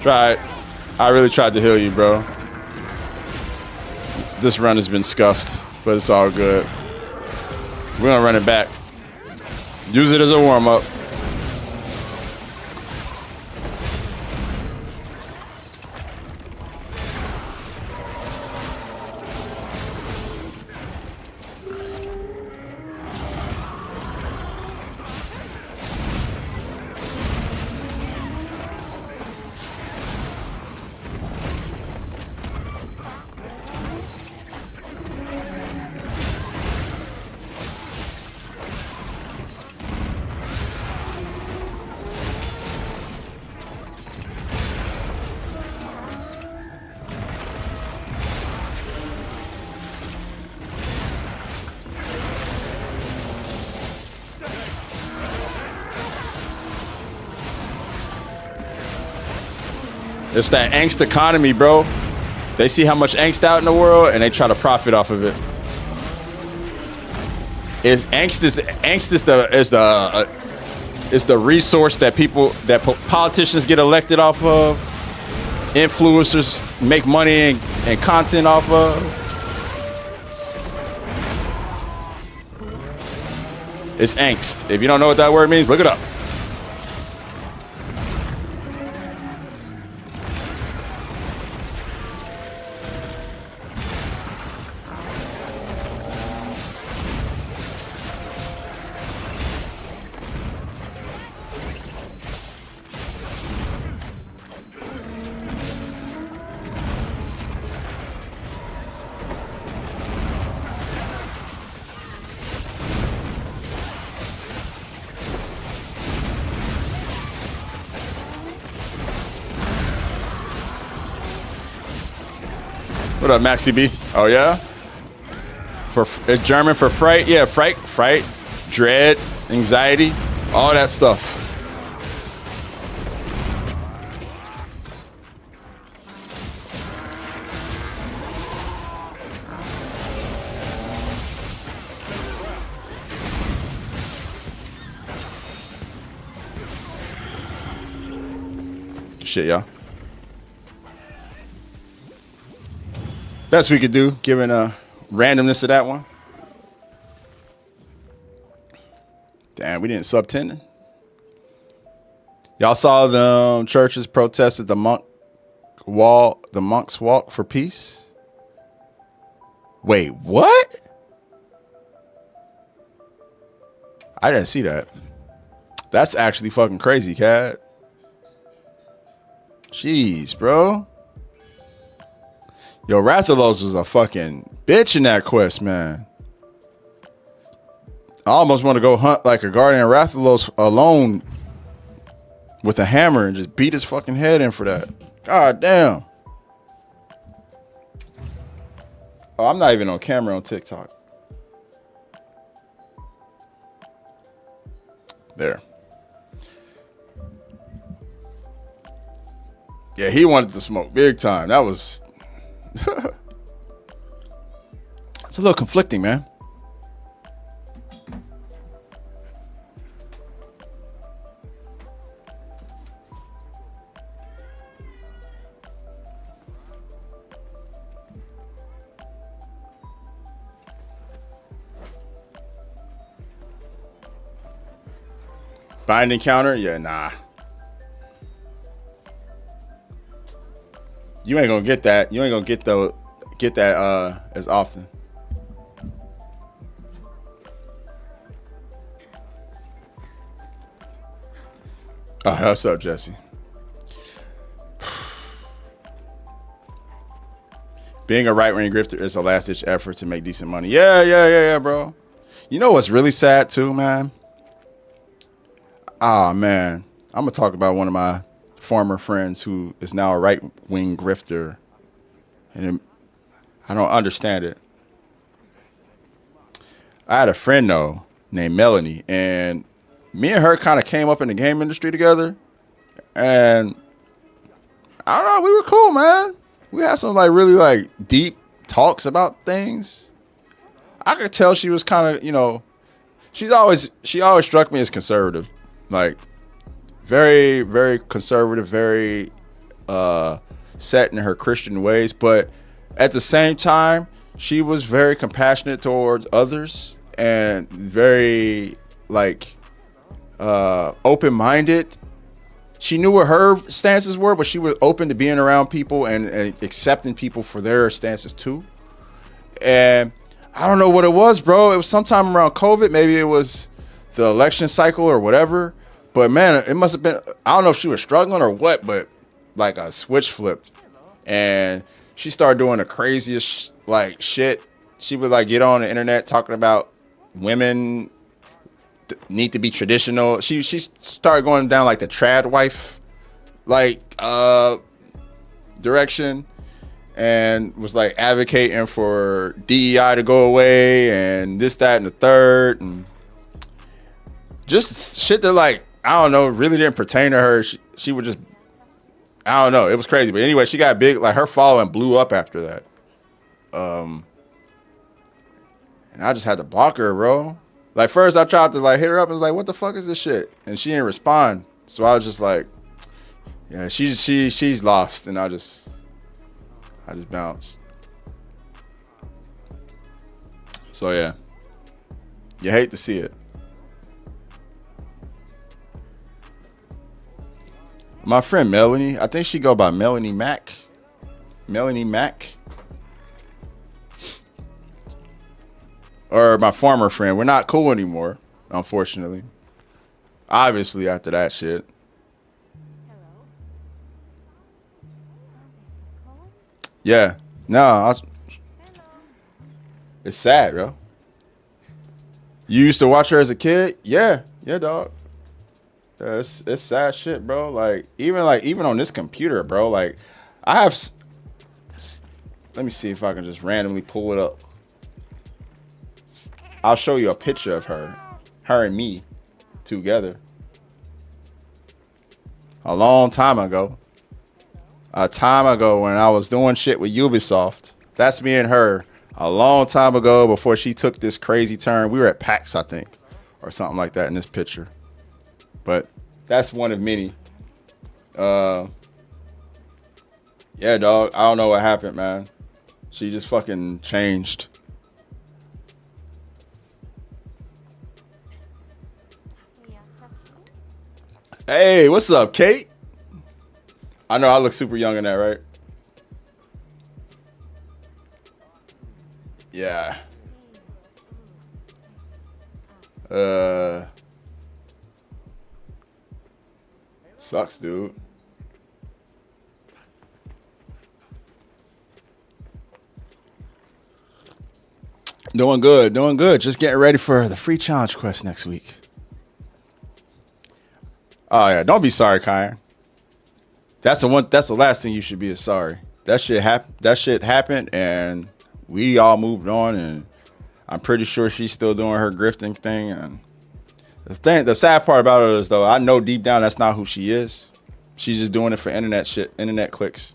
Tried. I really tried to heal you, bro. This run has been scuffed, but it's all good. We're gonna run it back. Use it as a warm-up. It's that angst economy, bro. They see how much angst out in the world and they try to profit off of it. Is the resource that politicians get elected off of, influencers make money and content off of. It's angst. If you don't know what that word means, look it up. What up, Maxi B? Oh yeah. It's German for fright. Yeah, fright, dread, anxiety, all that stuff. Shit, y'all. Best we could do, given randomness of that one. Damn, we didn't sub 10. Y'all saw the churches protested the monks walk for peace. Wait, what? I didn't see that. That's actually fucking crazy, cat. Jeez, bro. Yo, Rathalos was a fucking bitch in that quest, man. I almost want to go hunt like a guardian Rathalos alone with a hammer and just beat his fucking head in for that. God damn. Oh, I'm not even on camera on TikTok. There. Yeah, he wanted to smoke big time. That was... It's a little conflicting, man. Binding counter? Yeah, nah. You ain't gonna get that. You ain't gonna get that as often. Oh, what's up, Jesse? Being a right-wing grifter is a last-ditch effort to make decent money. Yeah, bro. You know what's really sad too, man? Ah, man. I'm gonna talk about one of my former friends who is now a right-wing grifter, and I don't understand it. I had a friend though named Melanie, and me and her kind of came up in the game industry together, and I don't know, we were cool, man. We had some like really like deep talks about things. I could tell she was kind of, you know, she always struck me as conservative, like very, very conservative, very set in her Christian ways, but at the same time, she was very compassionate towards others and very like open-minded. She knew what her stances were, but she was open to being around people and accepting people for their stances too. And I don't know what it was, bro. It was sometime around COVID. Maybe it was the election cycle or whatever. But man, it must have been, I don't know if she was struggling or what, but like a switch flipped. And she started doing the craziest like shit. She would like get on the internet talking about women need to be traditional. She started going down like the trad wife like direction, and was like advocating for DEI to go away and this, that, and the third, and just shit that like, I don't know, really didn't pertain to her. She would just, I don't know, it was crazy. But anyway, she got big, like her following blew up after that. And I just had to block her, bro. Like first I tried to like hit her up and was like, what the fuck is this shit? And she didn't respond. So I was just like, yeah, she's lost. And I just bounced. So yeah, you hate to see it. My friend Melanie, I think she go by Melanie Mac. Melanie Mac. Or my former friend. We're not cool anymore, unfortunately. Obviously, after that shit. Yeah. No. It's sad, bro. You used to watch her as a kid? Yeah. Yeah, dog. Yeah, it's sad shit, bro. Like even on this computer, bro. Like I have Let me see if I can just randomly pull it up. I'll show you a picture of her and me together. A long time ago. A time ago when I was doing shit with Ubisoft. That's me and her. A long time ago before she took this crazy turn. We were at PAX, I think. Or something like that in this picture. But that's one of many. Yeah, dog. I don't know what happened, man. She just fucking changed. Hey, what's up, Kate? I know I look super young in that, right? Yeah. Sucks, dude. Doing good, doing good. Just getting ready for the free challenge quest next week. Oh yeah, don't be sorry, Kyan. That's the last thing you should be is sorry. That shit happened, and we all moved on, and I'm pretty sure she's still doing her grifting thing. And the sad part about it is, though, I know deep down that's not who she is. She's just doing it for internet clicks.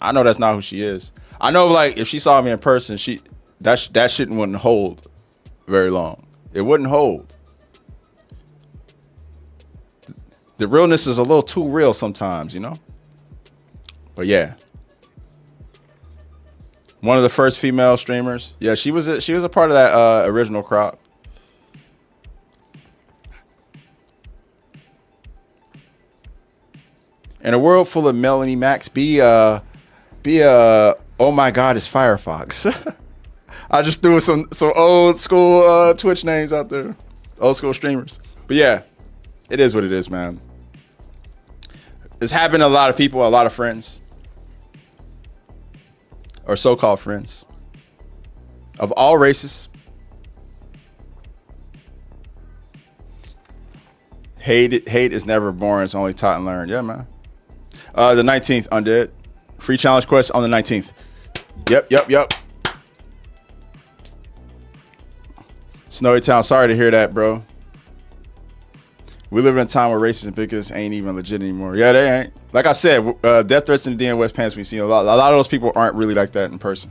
I know that's not who she is. I know, like, if she saw me in person, that shit wouldn't hold very long. It wouldn't hold. The realness is a little too real sometimes, you know? But yeah. One of the first female streamers. Yeah, she was a part of that original crop. In a world full of Melanie Max, be oh my God, it's Firefox. I just threw some old school Twitch names out there. Old school streamers. But yeah, it is what it is, man. It's happened to a lot of people, a lot of friends. Or so-called friends. Of all races. Hate is never boring. It's only taught and learned. Yeah, man. The 19th, Undead. Free challenge quest on the 19th. Yep. Snowy Town, sorry to hear that, bro. We live in a time where racists and bigots ain't even legit anymore. Yeah, they ain't. Like I said, death threats in the DN West Pants, we see a lot of those people aren't really like that in person.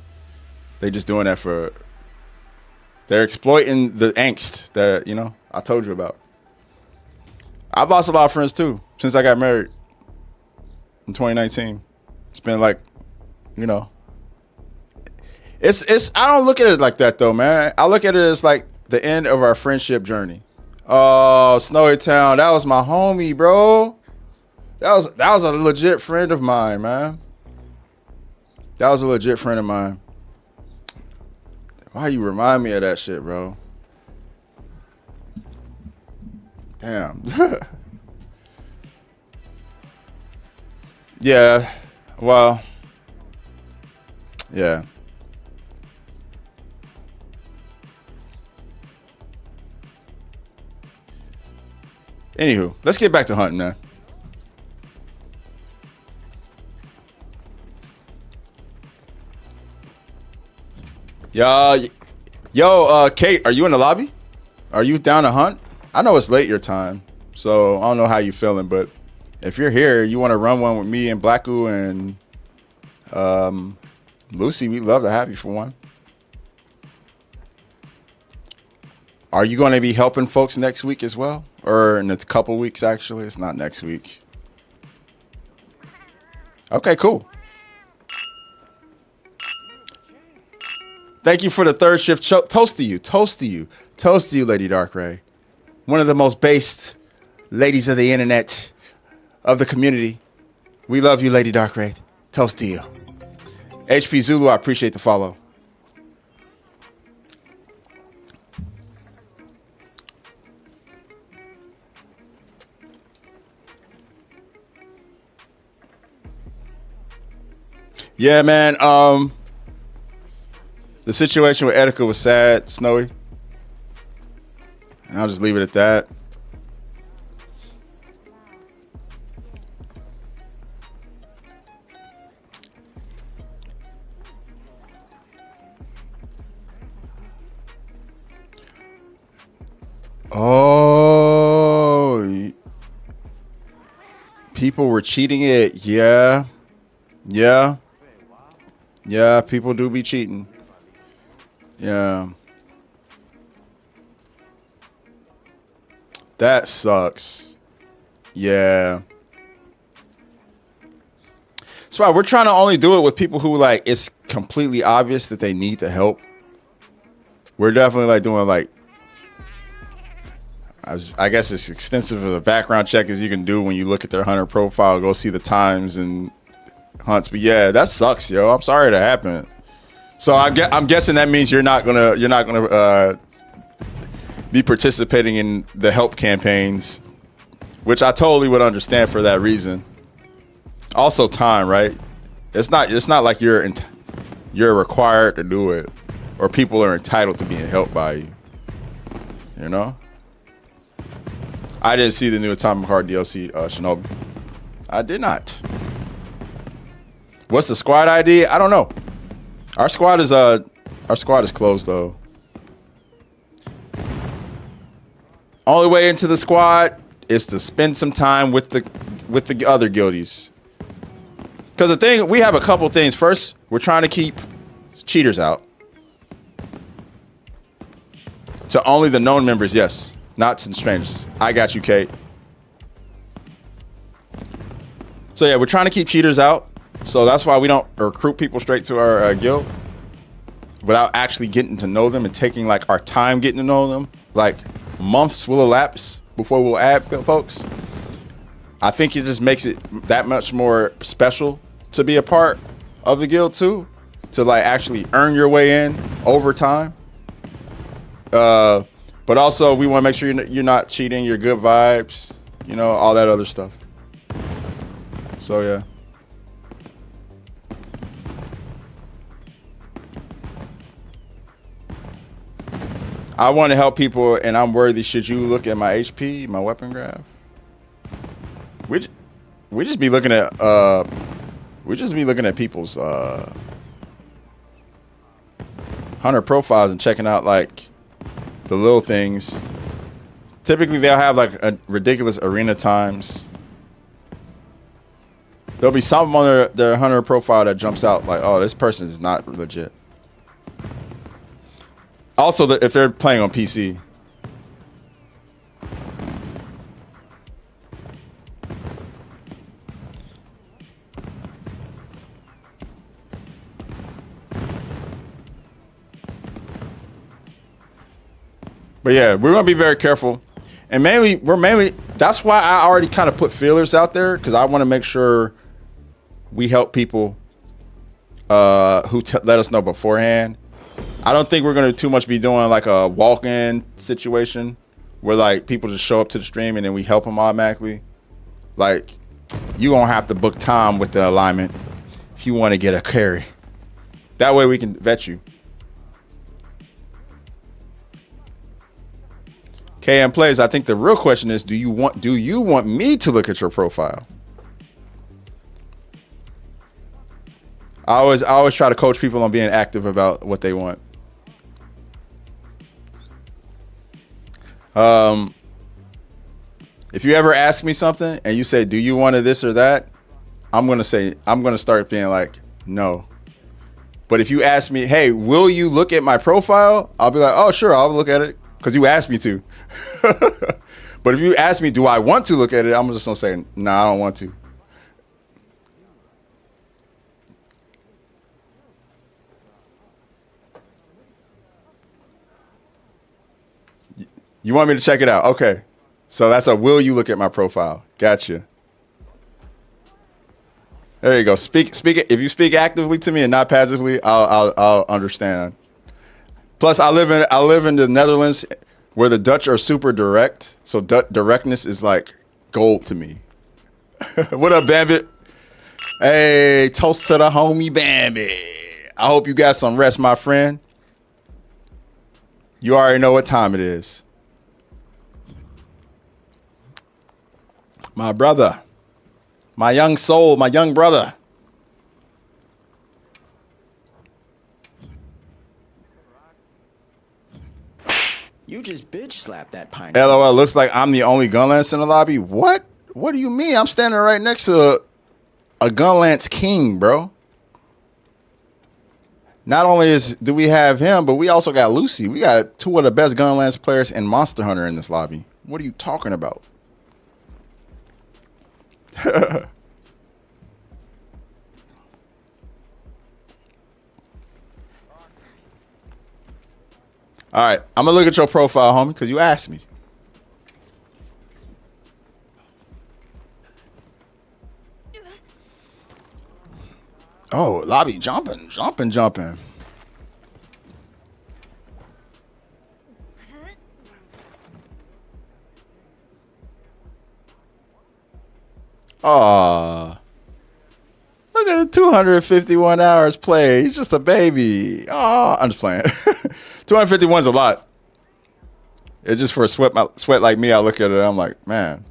They just doing that they're exploiting the angst that, I told you about. I've lost a lot of friends too since I got married in 2019. It's been like, it's I don't look at it like that though, man. I look at it as like the end of our friendship journey. Oh, Snowy Town, that was my homie, bro. That was a legit friend of mine, man. That was a legit friend of mine. Why you remind me of that shit, bro? Damn. Yeah. Well. Yeah. Anywho, let's get back to hunting, man. Yo, Kate, are you in the lobby? Are you down to hunt? I know it's late your time, so I don't know how you feeling, but if you're here, you want to run one with me and Blacku and Lucy, we'd love to have you for one. Are you going to be helping folks next week as well? Or in a couple weeks, actually? It's not next week. Okay, cool. Thank you for the third shift. Toast to you. Toast to you. Toast to you, Lady Darkrai. One of the most based ladies of the internet, of the community. We love you, Lady Darkrai. Toast to you. HP Zulu, I appreciate the follow. Yeah, man. The situation with Etika was sad, Snowy. And I'll just leave it at that. Oh, people were cheating it. Yeah. Yeah. Yeah, people do be cheating. Yeah. That sucks. Yeah. That's why we're trying to only do it with people who like it's completely obvious that they need the help. We're definitely like doing like I guess it's extensive as a background check as you can do when you look at their hunter profile, go see the times and hunts. But yeah, that sucks, yo. I'm sorry that happened. So I'm guessing that means you're not gonna be participating in the help campaigns, which I totally would understand for that reason. Also, time, right? It's not like you're required to do it, or people are entitled to being helped by you. You know. I didn't see the new Atomic Heart DLC, Shinobi. I did not. What's the squad ID? I don't know. Our squad is closed though. Only way into the squad is to spend some time with the other guildies. Because the thing, we have a couple things. First, we're trying to keep cheaters out. To only the known members, yes. Not to strangers. I got you, Kate. So yeah, we're trying to keep cheaters out. So that's why we don't recruit people straight to our guild without actually getting to know them and taking like our time getting to know them. Like months will elapse before we'll add folks. I think it just makes it that much more special to be a part of the guild too, to like actually earn your way in over time. But also we want to make sure you're not cheating, you're good vibes, you know, all that other stuff. So yeah. I want to help people and I'm worthy. Should you look at my HP, my weapon graph? We just be looking at people's hunter profiles and checking out like the little things. Typically they'll have like a ridiculous arena times. There'll be something on their hunter profile that jumps out like, oh, this person is not legit. Also, if they're playing on PC. But yeah, we're gonna be very careful, and that's why I already kind of put feelers out there, because I want to make sure we help people who let us know beforehand. I don't think we're gonna too much be doing like a walk-in situation where like people just show up to the stream and then we help them automatically. Like you gonna have to book time with the alignment if you want to get a carry. That way we can vet you. KM Plays, I think the real question is, do you want me to look at your profile? I always try to coach people on being active about what they want. If you ever ask me something and you say, do you want this or that? I'm going to start being like, no. But if you ask me, hey, will you look at my profile? I'll be like, oh, sure, I'll look at it because you asked me to. But if you ask me, do I want to look at it? I'm just going to say, no, I don't want to. You want me to check it out? Okay. So that's a will you look at my profile? Gotcha. There you go. Speak. If you speak actively to me and not passively, I'll understand. Plus, I live in the Netherlands where the Dutch are super direct. So directness is like gold to me. What up, Bambit? Hey, toast to the homie Bambit. I hope you got some rest, my friend. You already know what time it is. My brother, my young soul, my young brother. You just bitch slapped that pine. LOL, looks like I'm the only gun lance in the lobby. What? What do you mean? I'm standing right next to a gun lance king, bro. Not only do we have him, but we also got Lucy. We got two of the best gun lance players in Monster Hunter in this lobby. What are you talking about? All right, I'm gonna look at your profile, homie, because you asked me. Oh, lobby jumping. Aw. Look at the 251 hours played. He's just a baby. Oh, I'm just playing. 251 is a lot. It's just for a sweat like me. I look at it. I'm like, man,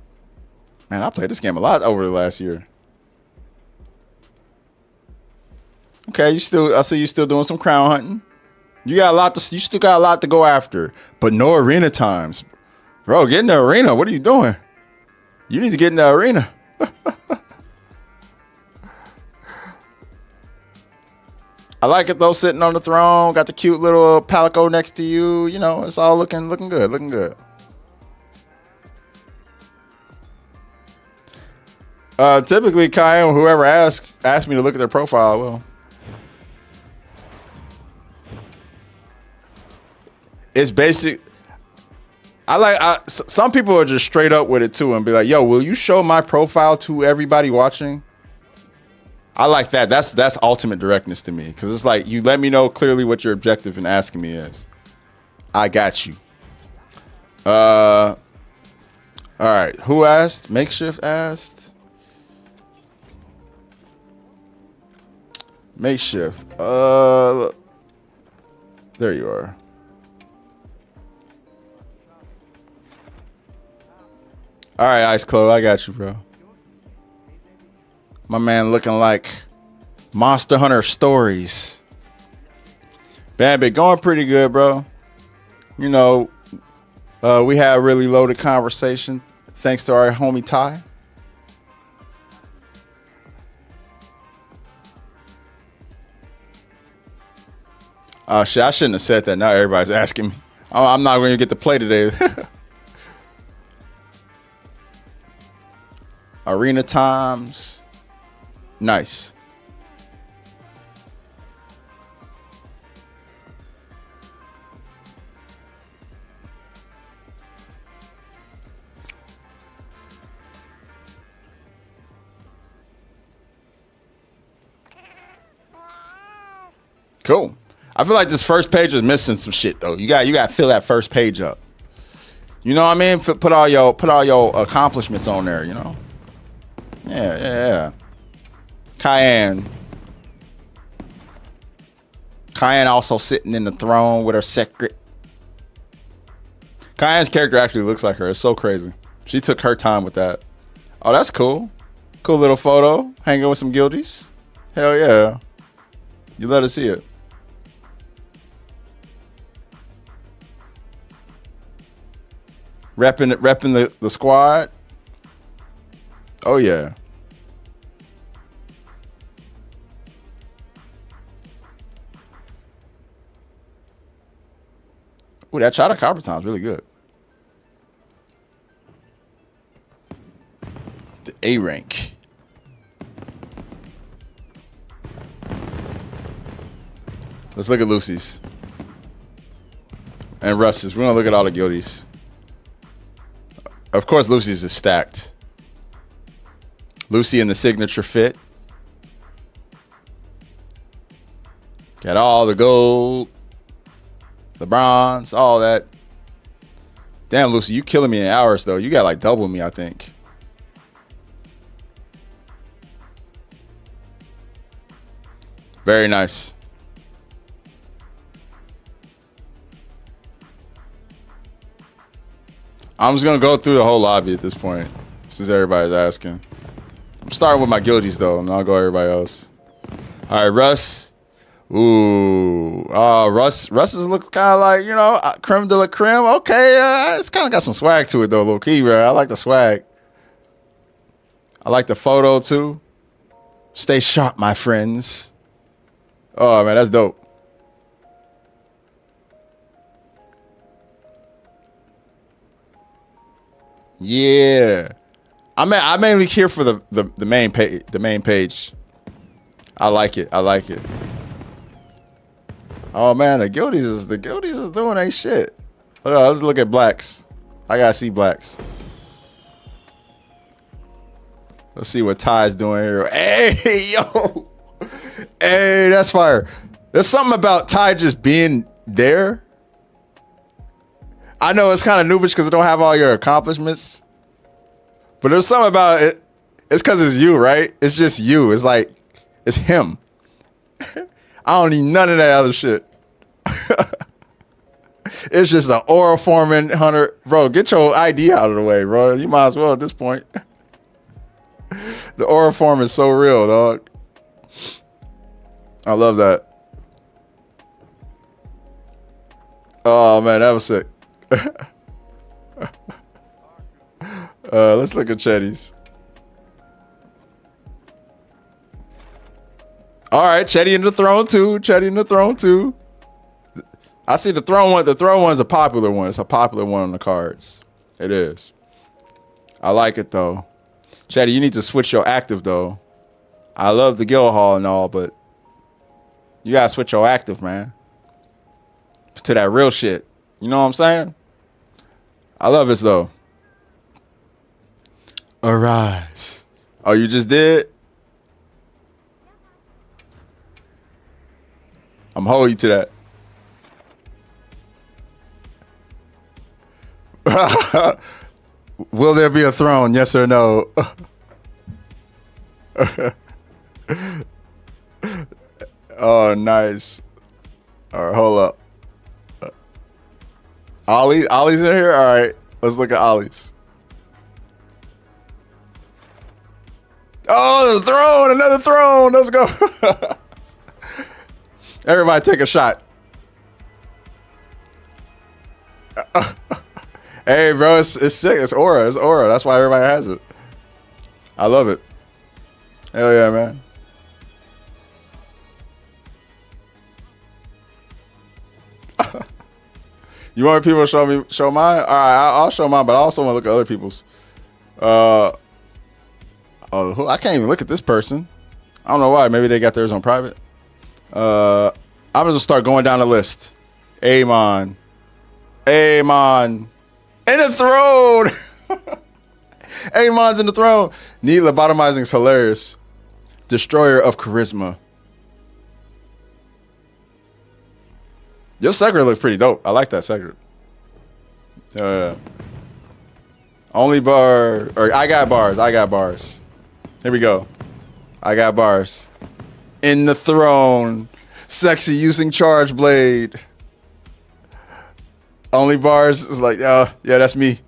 I played this game a lot over the last year. Okay, I see you still doing some crown hunting. You still got a lot to go after, but no arena times, bro. Get in the arena. What are you doing? You need to get in the arena. I like it though, sitting on the throne, got the cute little palico next to you. You know, it's all looking good. Typically, Kyle, whoever asked me to look at their profile, I will. It's basic. Some people are just straight up with it too and be like, yo, will you show my profile to everybody watching? I like that. That's ultimate directness to me, because it's like, you let me know clearly what your objective in asking me is. I got you. All right. Who asked? Makeshift asked. Makeshift. There you are. All right, Ice Clo, I got you, bro. My man looking like Monster Hunter Stories. Bambit going pretty good, bro. You know, we had a really loaded conversation thanks to our homie Ty. Oh, shit, I shouldn't have said that. Now everybody's asking me. I'm not going to get to play today. Arena times. Nice. Cool. I feel like this first page is missing some shit though. You got to fill that first page up. You know what I mean? Put all your accomplishments on there, you know? Yeah. Cayenne also sitting in the throne with her secret. Cayenne's character actually looks like her. It's so crazy. She took her time with that. Oh, that's cool. Cool little photo. Hanging with some guildies. Hell yeah. You let us see it. Repping the squad. Oh yeah. Ooh, that Chata Copper Time's really good. The A rank. Let's look at Lucy's. And Russ's. We're going to look at all the guildies. Of course, Lucy's is stacked. Lucy in the signature fit. Got all the gold, the bronze, all that. Damn, Lucy, you killing me in hours, though. You got like double me, I think. Very nice. I'm just going to go through the whole lobby at this point, since everybody's asking. I'm starting with my guildies, though, and I'll go everybody else. All right, Russ. Ooh. Russ's looks kind of like, creme de la creme. Okay. It's kind of got some swag to it, though, low key, bro. I like the swag. I like the photo, too. Stay sharp, my friends. Oh, man, that's dope. Yeah. I mainly care for the main page. The main page. I like it. Oh man, the guilties is doing their shit. Let's look at blacks. I gotta see blacks. Let's see what Ty's doing here. Hey, yo. Hey, that's fire. There's something about Ty just being there. I know it's kind of noobish because it don't have all your accomplishments. But there's something about it. It's because it's you, right? It's just you. It's like, it's him. I don't need none of that other shit. It's just an oral forming hunter. Bro, get your ID out of the way, bro. You might as well at this point. The oral form is so real, dog. I love that. Oh, man, that was sick. Let's look at Chetty's. All right, Chetty in the throne too. I see the throne one. The throne one's a popular one. It's a popular one on the cards. It is. I like it though. Chetty, you need to switch your active though. I love the guild hall and all, but you gotta switch your active, man, to that real shit. You know what I'm saying? I love this though. Arise. Oh, you just did? I'm holding you to that. Will there be a throne? Yes or no? Oh, nice. All right, hold up. Ollie's in here? All right, let's look at Ollie's. Oh, the throne, another throne. Let's go. Everybody take a shot. Hey, bro, it's sick. It's aura. That's why everybody has it. I love it. Hell yeah, man. You want people to show mine? All right, I'll show mine, but I also want to look at other people's. I can't even look at this person. I don't know why. Maybe they got theirs on private. I'm gonna start going down the list. Amon. In the throne. Amon's in the throne. Need lobotomizing is hilarious. Destroyer of charisma. Your secret looks pretty dope. I like that secret. Only bar, or I got bars. Here we go. I got bars. In the throne. Sexy using charge blade. Only bars is like, yeah, that's me.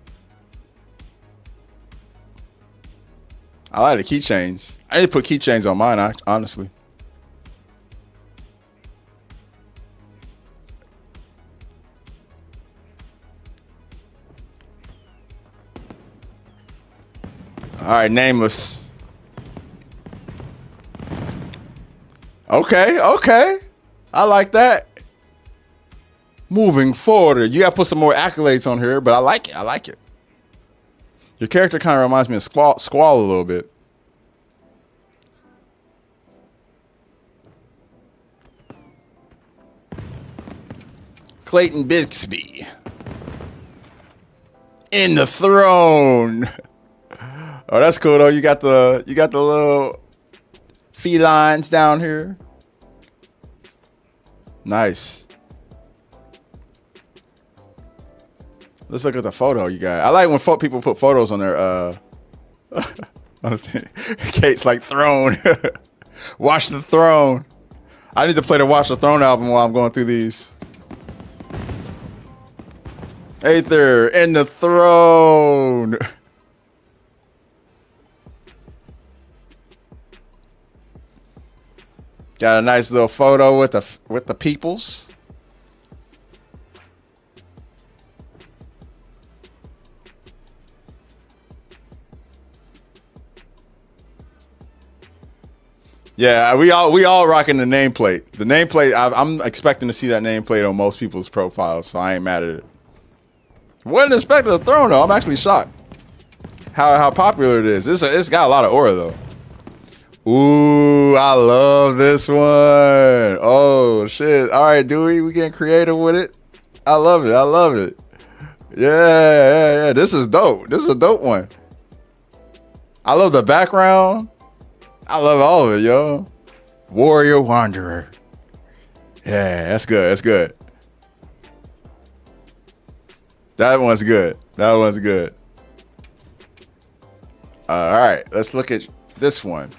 I like the keychains. I need to put keychains on mine, honestly. All right, nameless. Okay. I like that. Moving forward, you gotta put some more accolades on here, but I like it. Your character kind of reminds me of Squall a little bit. Clayton Bixby. In the throne. Oh, that's cool though. You got the little felines down here. Nice. Let's look at the photo you got. I like when people put photos on their on the thing. Kate's like throne. Watch the Throne. I need to play the Watch the Throne album while I'm going through these. Aether in the throne. Got a nice little photo with the peoples. Yeah, we all rocking the nameplate. The nameplate, I'm expecting to see that nameplate on most people's profiles, so I ain't mad at it. Wasn't expecting the throne though. I'm actually shocked how popular it is. It's got a lot of aura though. Ooh, I love this one. Oh shit! All right, Dewey, we getting creative with it. I love it. I love it. Yeah. This is dope. This is a dope one. I love the background. I love all of it, yo. Warrior Wanderer. Yeah, that's good. That's good. That one's good. That one's good. All right, let's look at this one.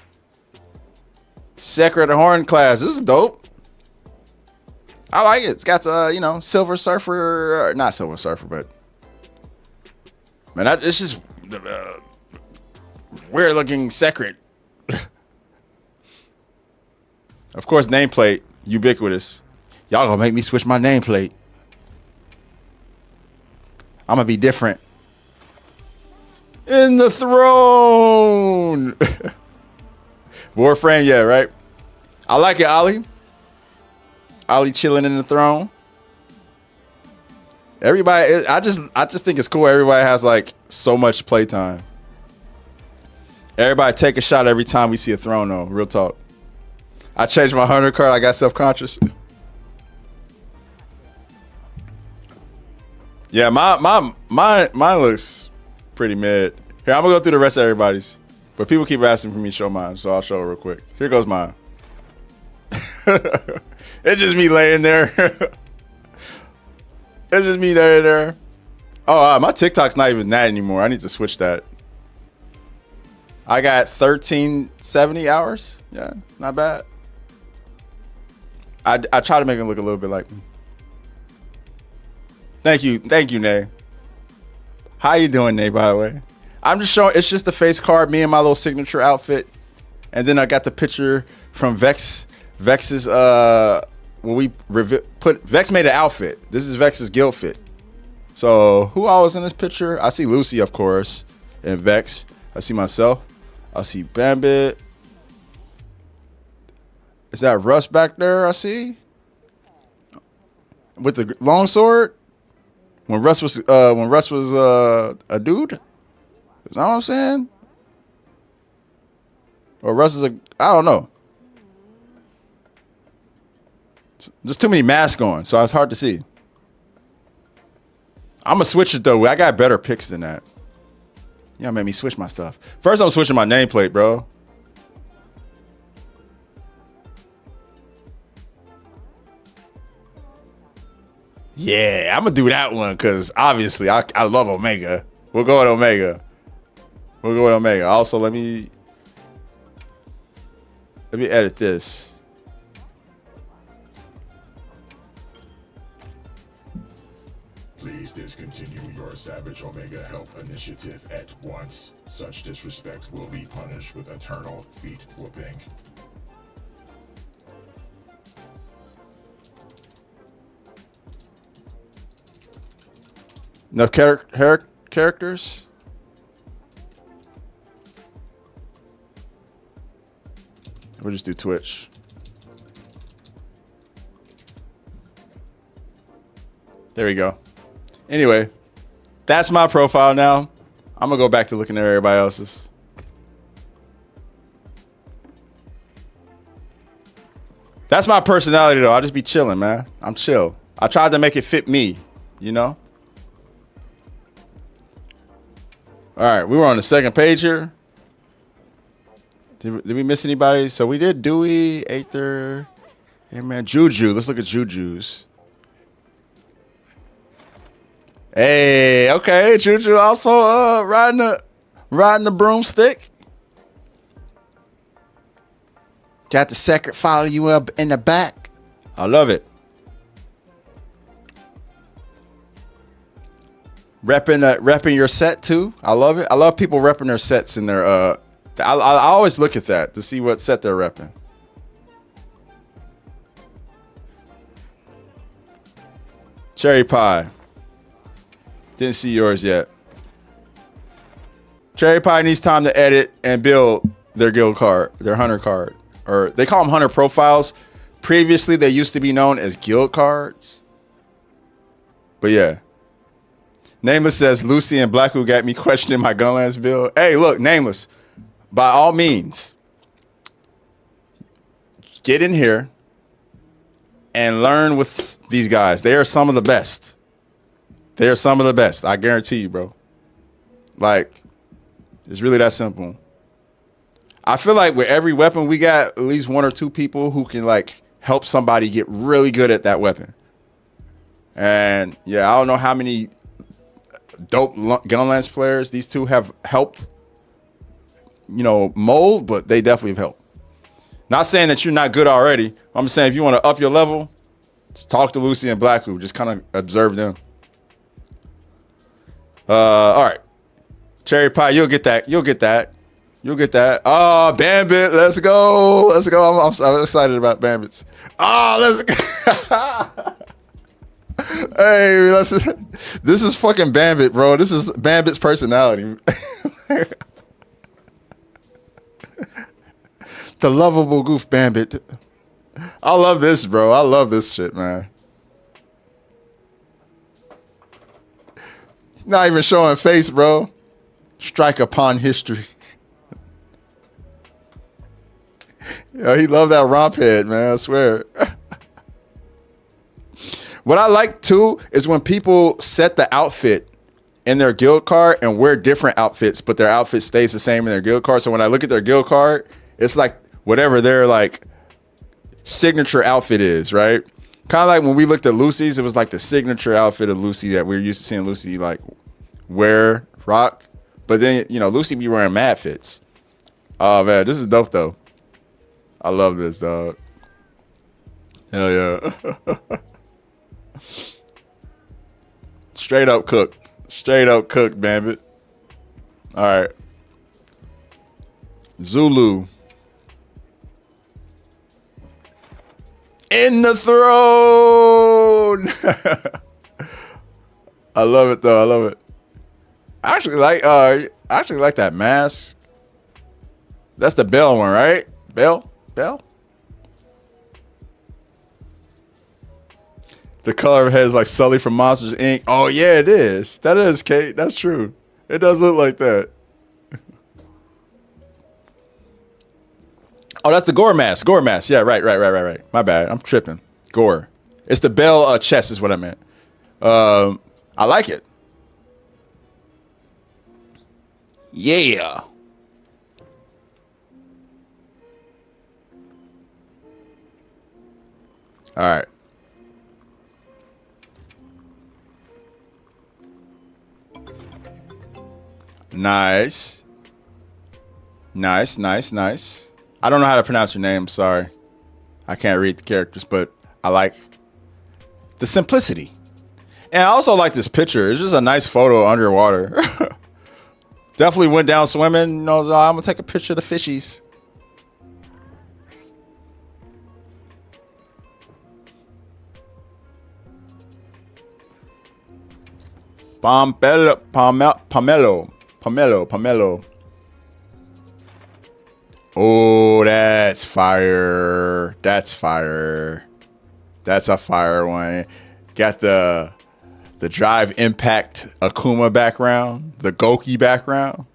Sacred Horn class. This is dope. I like it. It's got Silver Surfer, not Silver Surfer, but man, it's just weird looking sacred. Of course, nameplate, ubiquitous. Y'all gonna make me switch my nameplate. I'm gonna be different. In the throne. Warframe, yeah, right? I like it, Ollie. Ollie chilling in the throne. Everybody, I just think it's cool. Everybody has like so much playtime. Everybody take a shot every time we see a throne though. Real talk. I changed my hunter card. I got self-conscious. Yeah, mine looks pretty mid. Here, I'm gonna go through the rest of everybody's. But people keep asking for me to show mine, so I'll show it real quick. Here goes mine. It's just me laying there. It's just me there. Oh, my TikTok's not even that anymore. I need to switch that. I got 1370 hours. Yeah, not bad. I try to make it look a little bit like me. Thank you, Nay. How you doing, Nay, by the way? I'm just showing, it's just the face card, me and my little signature outfit. And then I got the picture from Vex. Vex's, when we Vex made an outfit. This is Vex's guild fit. So who all was in this picture? I see Lucy, of course, and Vex. I see myself. I see Bambit. Is that Russ back there? I see with the long sword. When Russ was a dude. Is that what I'm saying? Or Russ is I don't know. Just too many masks on, so it's hard to see. I'm gonna switch it though. I got better picks than that. Y'all made me switch my stuff. First, I'm switching my nameplate, bro. Yeah, I'm gonna do that one because obviously I love Omega. We'll go with Omega. Also, let me edit this. Please discontinue your Savage Omega Help initiative at once. Such disrespect will be punished with eternal feet whooping. No characters? We'll just do Twitch. There we go. Anyway, that's my profile now. I'm going to go back to looking at everybody else's. That's my personality, though. I'll just be chilling, man. I'm chill. I tried to make it fit me, you know? All right, we were on the second page here. Did we miss anybody? So we did Dewey, Aether, hey man, Juju. Let's look at Juju's. Hey, okay, Juju also riding the broomstick. Got the second follow you up in the back. I love it. Repping your set too. I love it. I love people repping their sets in their I always look at that to see what set they're repping. Cherry Pie. Didn't see yours yet. Cherry Pie needs time to edit and build their guild card, their hunter card. Or they call them hunter profiles. Previously, they used to be known as guild cards. But yeah. Nameless says, Lucy and Blacku got me questioning my Gunlands build. Hey, look, Nameless. By all means, get in here and learn with these guys. They are some of the best. They are some of the best. I guarantee you, bro. Like, it's really that simple. I feel like with every weapon, we got at least one or two people who can, like, help somebody get really good at that weapon. And, yeah, I don't know how many dope Gunlands players these two have helped, you know, mold, but they definitely have helped. Not saying that you're not good already. I'm just saying if you want to up your level, just talk to Lucy and Blacku. Just kind of observe them. All right. Cherry Pie, you'll get that. You'll get that. You'll get that. Oh, Bambit, let's go. Let's go. I'm excited about Bambits. Oh, let's go. Hey, this is fucking Bambit, bro. This is Bambit's personality. The lovable goof Bambit. I love this, bro. I love this shit, man. Not even showing face, bro. Strike upon history. Yo, he loved that romp head, man. I swear. What I like too is when people set the outfit in their guild card and wear different outfits, but their outfit stays the same in their guild card. So when I look at their guild card, it's like whatever their like signature outfit is, right? Kind of like when we looked at Lucy's, it was like the signature outfit of Lucy that we were used to seeing Lucy like wear, rock. But then, you know, Lucy be wearing mad fits. Oh man, this is dope though. I love this, dog. Hell yeah. Straight up cook. Straight up cook, Bambit. All right. Zulu. In the throne. I love it though. I love it. I actually like that mask. That's the Bell one, right? Bell? The color of head is like Sully from Monsters Inc. Oh yeah, it is. That is, Kate. That's true. It does look like that. Oh, that's the Gore mask. Gore mask. Yeah, right. My bad. I'm tripping. Gore. It's the Bell chest is what I meant. I like it. Yeah. All right. Nice. I don't know how to pronounce your name. Sorry. I can't read the characters, but I like the simplicity. And I also like this picture. It's just a nice photo underwater. Definitely went down swimming. You know, I'm going to take a picture of the fishies. Pomelo. Oh, that's fire. That's a fire one. Got the Drive Impact Akuma background, the Goki background.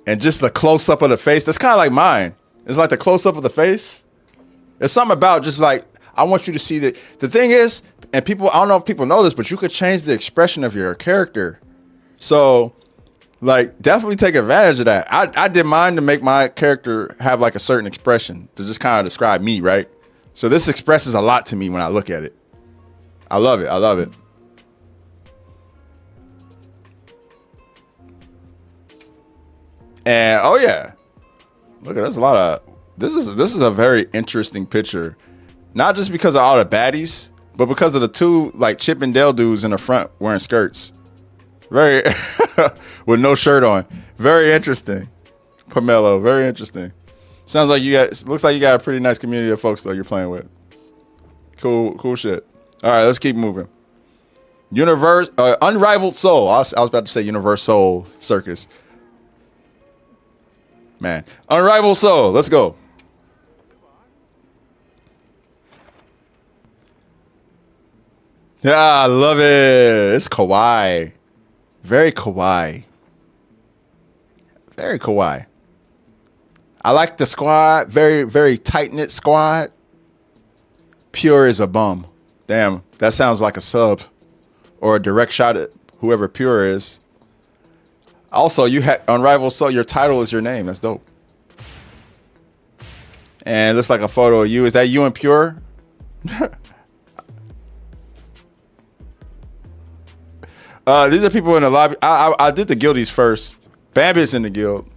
And just the close up of the face. That's kind of like mine. It's like the close up of the face. There's something about just like, I want you to see that. The thing is, and people, I don't know if people know this, but you could change the expression of your character. So, like, definitely take advantage of that. I did mine to make my character have like a certain expression to just kind of describe me, right? So this expresses a lot to me when I look at it. I love it. And oh yeah, look at this. This is a very interesting picture. Not just because of all the baddies, but because of the two like Chip and Dale dudes in the front wearing skirts. Very with no shirt on. Very interesting. Pomelo, very interesting. Sounds like looks like you got a pretty nice community of folks though you're playing with. Cool shit. All right, let's keep moving. Unrivaled Soul. I was about to say Universal Circus. Man, Unrivaled Soul. Let's go. Yeah, I love it. It's kawaii. Very kawaii. Very kawaii. I like the squad. Very, very tight-knit squad. Pure is a bum. Damn, that sounds like a sub or a direct shot at whoever Pure is. Also, you had Unrivaled Soul. Your title is your name. That's dope. And it looks like a photo of you. Is that you and Pure? These are people in the lobby. I did the guildies first. Bambit's in the guild.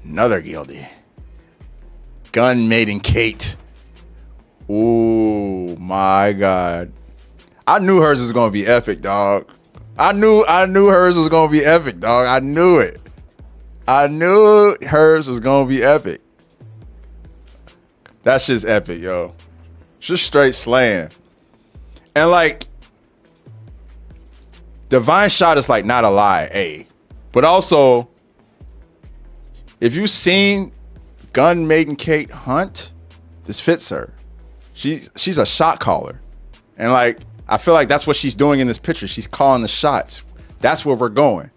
Another guildie. Gun Maiden Kate. Oh my God. I knew hers was gonna be epic, dog. I knew hers was gonna be epic, dog. I knew it. I knew hers was gonna be epic. That shit's epic, yo. Just straight slaying. And like, Divine Shot is like not a lie, A. But also, if you've seen Gun Maiden Kate hunt, this fits her. She's a shot caller. And like, I feel like that's what she's doing in this picture. She's calling the shots. That's where we're going.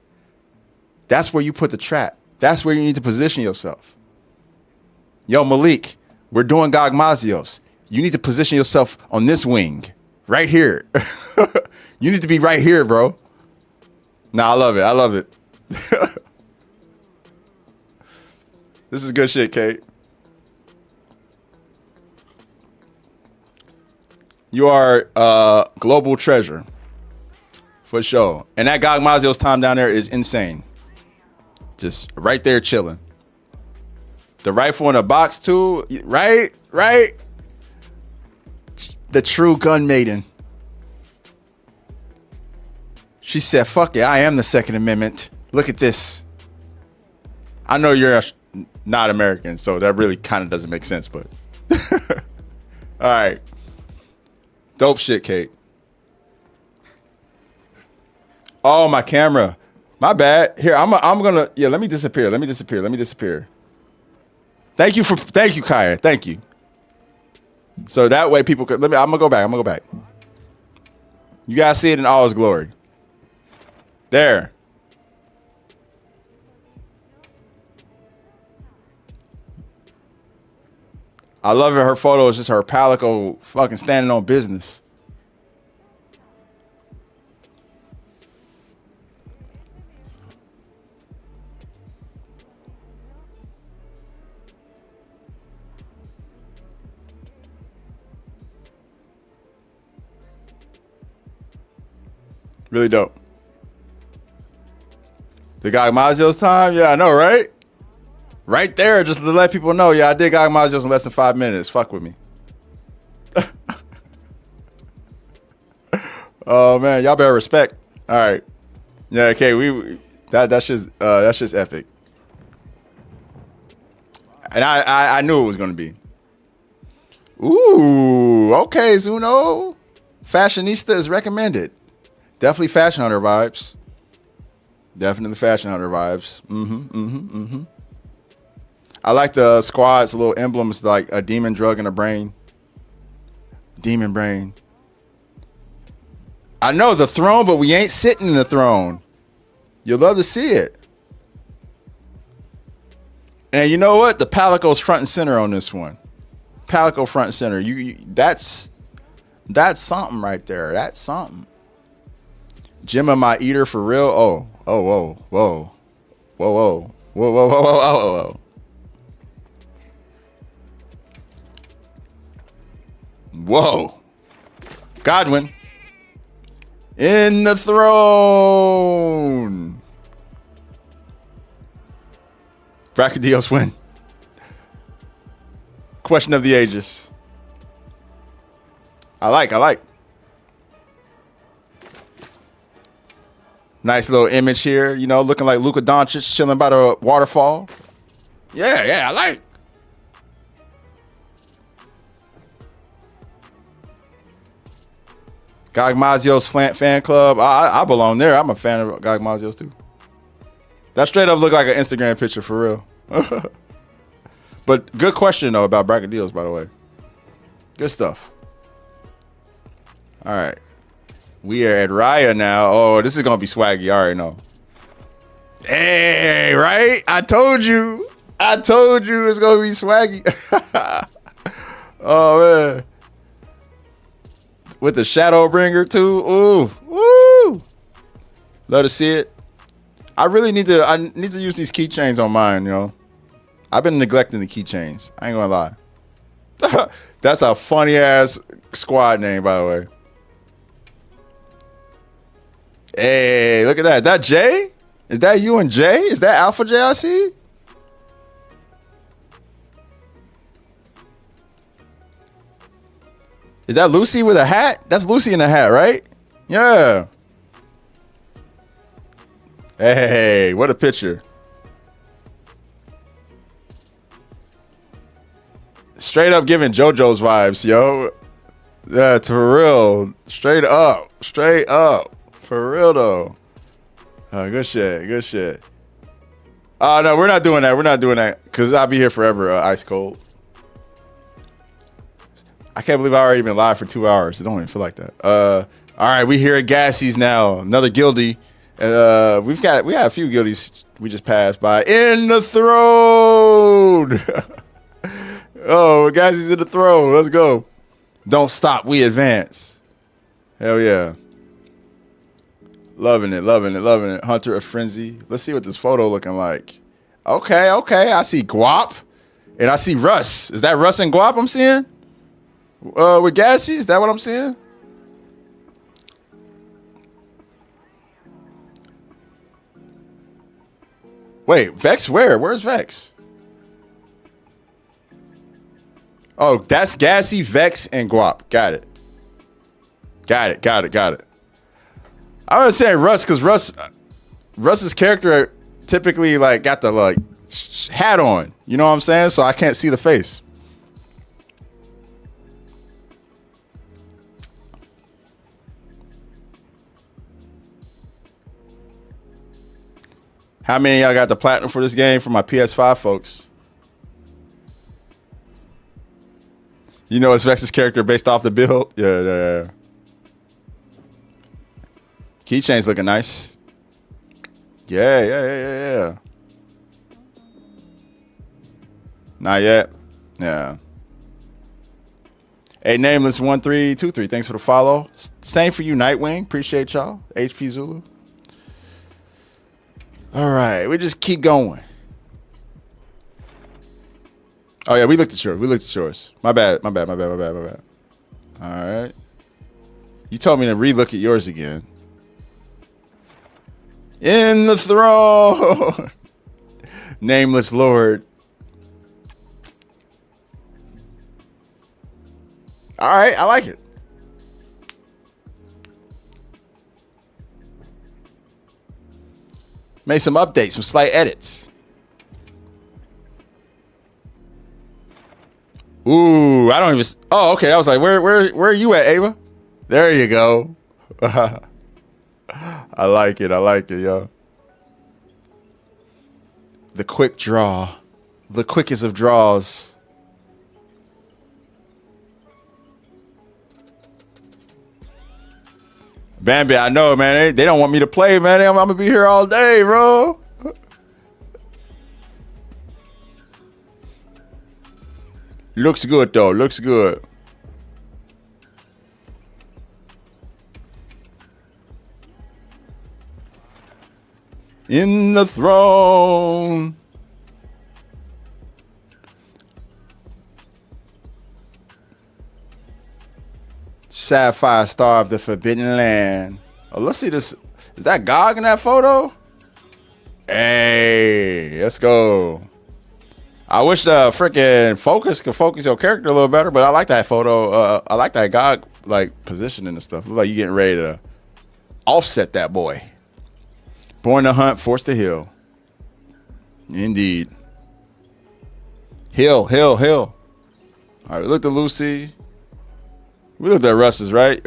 That's where you put the trap. That's where you need to position yourself. Yo, Malik, we're doing Gagmazios. You need to position yourself on this wing. Right here. You need to be right here, bro. Nah, I love it. I love it. This is good shit, Kate. You are a global treasure. For sure. And that Gagmazios time down there is insane. Just right there chilling. The rifle in a box too. Right? The true gun maiden. She said, fuck it, I am the Second Amendment. Look at this. I know you're not American, so that really kind of doesn't make sense, but. All right. Dope shit, Kate. Oh, my camera. My bad. Here, I'm gonna, yeah, let me disappear. Thank you, Kaya. Thank you. So that way people could, I'm gonna go back. You guys see it in all its glory. There. I love it. Her photo is just her Palico fucking standing on business. Really dope. The Gagmazios time? Yeah, I know, right? Right there, just to let people know. Yeah, I did Gagmazios in less than 5 minutes. Fuck with me. Oh man, y'all better respect. All right. Yeah, okay, that's just epic. And I knew it was gonna be. Ooh, okay, Zuno. Fashionista is recommended. Definitely Fashion Hunter vibes. Definitely Fashion Hunter vibes. I like the squad's little emblems, like a demon drug in a brain. Demon brain. I know the throne, but we ain't sitting in the throne. You'll love to see it. And you know what? The Palico's front and center on this one. Palico front and center. That's something right there. That's something. Gemma, my eater for real. Whoa. Whoa. Godwin. In the throne. Bracadios win. Question of the ages. I like. Nice little image here, you know, looking like Luka Doncic chilling by the waterfall. Yeah, I like. Gog Mazio's fan club. I belong there. I'm a fan of Gog Mazio's too. That straight up look like an Instagram picture for real. But good question though about bracket deals, by the way. Good stuff. All right. We are at Raya now. Oh, this is gonna be swaggy. I already know. Hey, right? I told you it's gonna be swaggy. Oh man. With the Shadow Bringer too. Ooh. Woo. Love to see it. I need to use these keychains on mine, you know. I've been neglecting the keychains. I ain't gonna lie. That's a funny ass squad name, by the way. Hey, look at that. That Jay? Is that you and Jay? Is that Alpha J I see? Is that Lucy with a hat? That's Lucy in a hat, right? Yeah. Hey, what a picture. Straight up giving JoJo's vibes, yo. Yeah, for real. Straight up. For real, though. Good shit. Oh, no, we're not doing that. Because I'll be here forever, ice cold. I can't believe I already been live for 2 hours. It don't even feel like that. All right, we here at Gassie's now. Another guildie. We had a few guildies we just passed by. In the throne. Oh, Gassie's in the throne. Let's go. Don't stop. We advance. Hell yeah. Loving it. Hunter of Frenzy. Let's see what this photo looking like. Okay. I see Guap. And I see Russ. Is that Russ and Guap I'm seeing? With Gassie? Is that what I'm seeing? Wait, Vex where? Where's Vex? Oh, that's Gassie, Vex, and Guap. Got it. I was saying Russ because Russ's character typically like got the like hat on. You know what I'm saying? So I can't see the face. How many of y'all got the platinum for this game for my PS5 folks? You know it's Vex's character based off the build? Yeah. Keychain's looking nice. Yeah. Not yet. Yeah. Hey, Nameless1323. Thanks for the follow. Same for you, Nightwing. Appreciate y'all. HP Zulu. All right, we just keep going. Oh yeah, we looked at yours. My bad. All right. You told me to re-look at yours again. In the throne. Nameless Lord. All right, I like it. Made some updates, some slight edits. Ooh, I don't even. Oh, okay. I was like, where are you at, Ava? There you go. I like it, yo. The quick draw, the quickest of draws. Bambi, I know, man. They don't want me to play, man. I'm gonna be here all day, bro. Looks good, though. Looks good. In the throne. Sapphire Star of the Forbidden Land. Oh, let's see this. Is that Gog in that photo? Hey, let's go. I wish the freaking focus could focus your character a little better, but I like that photo. I like that Gog like positioning and stuff. Look like you getting ready to offset that boy. Born to hunt, forced to heal. Indeed. Heal. All right, look at Lucy. We looked at Russ's, right?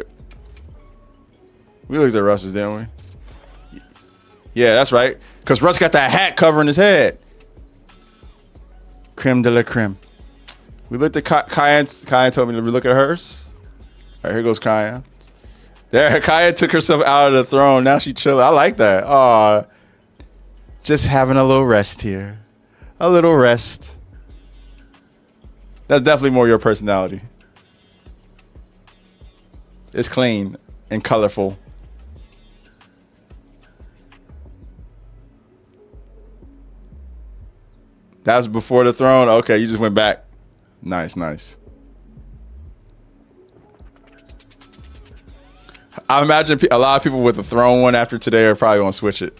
We looked at Russ's, didn't we? Yeah, that's right. Because Russ got that hat covering his head. Creme de la creme. We looked at Cayenne. Cayenne told me to look at hers. All right, here goes Cayenne. There, Cayenne took herself out of the throne. Now she chilling. I like that. Oh, just having a little rest here. A little rest. That's definitely more your personality. It's clean and colorful. That was before the throne. Okay, you just went back. Nice, nice. I imagine a lot of people with the throne one after today are probably going to switch it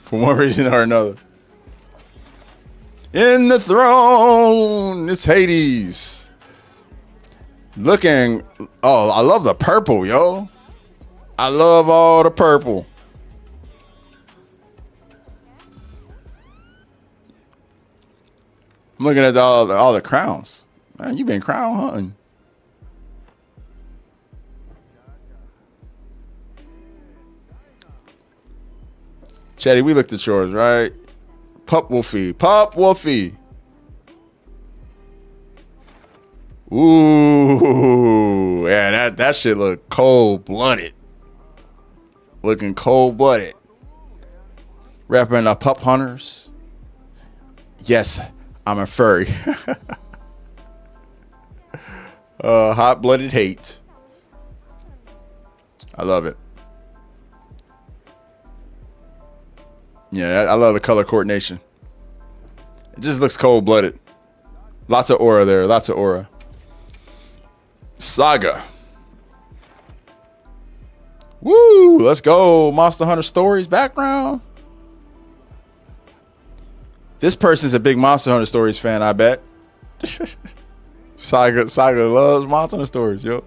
for one reason or another. In the throne, it's Hades. Looking, oh, I love the purple, yo. I love all the purple. I'm looking at all the crowns. Man, you been crown hunting. Chatty, we looked at yours, right? Pup Wolfie. Pup Wolfie. Ooh. Yeah, that shit look cold-blooded. Looking cold-blooded. Rapping the pup hunters. Yes, I'm a furry. Hot-blooded hate. I love it. Yeah, I love the color coordination. It just looks cold-blooded. Lots of aura there. Lots of aura. Saga. Woo! Let's go. Monster Hunter Stories background. This person's a big Monster Hunter Stories fan, I bet. Saga loves Monster Hunter Stories, yo.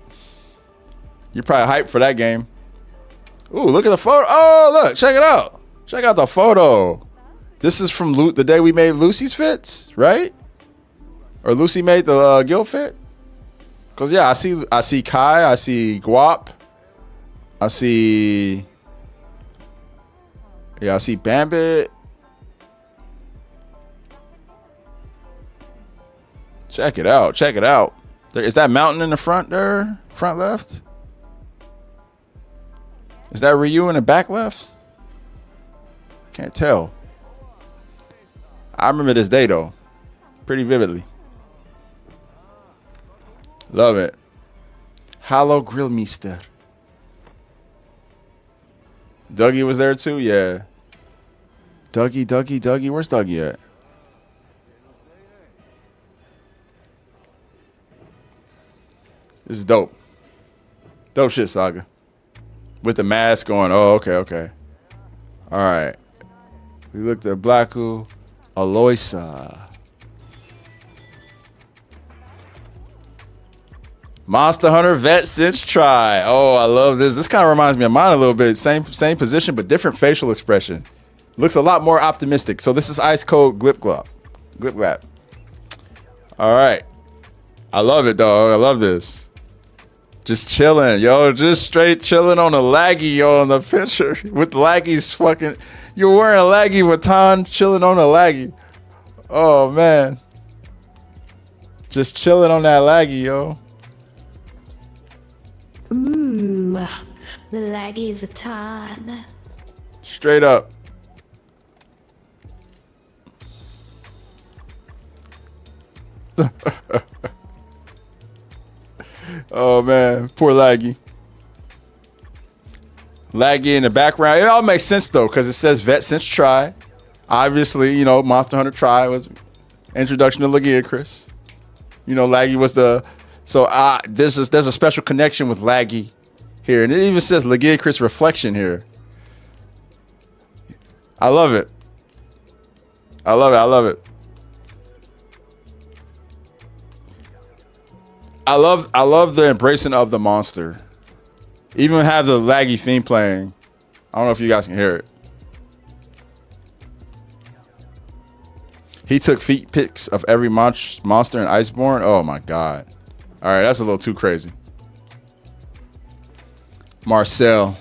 You're probably hyped for that game. Ooh, look at the photo. Oh, look. Check it out. Check out the photo. This is from the day we made Lucy's fits, right? Or Lucy made the guild fit. Cause yeah, I see Kai, I see Guap, I see Bambit. Check it out. Check it out. Is that mountain in the front there? Front left? Is that Ryu in the back left? Can't tell. I remember this day though, pretty vividly. Love it. Hollow Grillmeister. Dougie was there too? Yeah. Dougie. Where's Dougie at? This is dope. Dope shit, Saga. With the mask on. Oh, okay. All right. We looked at Blacku, Aloysa. Monster Hunter vet since try. Oh, I love this. This kind of reminds me of mine a little bit. Same position, but different facial expression. Looks a lot more optimistic. So this is Ice Cold Glip Glap. All right. I love it, dog. I love this. Just chilling, yo. Just straight chilling on a laggy, yo, on the picture. With laggy's fucking... You're wearing a laggy baton, chilling on a laggy. Oh, man. Just chilling on that laggy, yo. The laggy baton. Straight up. Oh, man. Poor laggy. Laggy in the background. It all makes sense, though, because it says vet since try. Obviously, you know, Monster Hunter Try was introduction to Lagiacrus. You know, Laggy was the... So there's a special connection with Laggy here. And it even says Lagiacrus Reflection here. I love it. I love it. I love the embracing of the monster. Even have the Laggy theme playing. I don't know if you guys can hear it. He took feet pics of every monster in Iceborne. Oh my god. All right, that's a little too crazy. Marcel.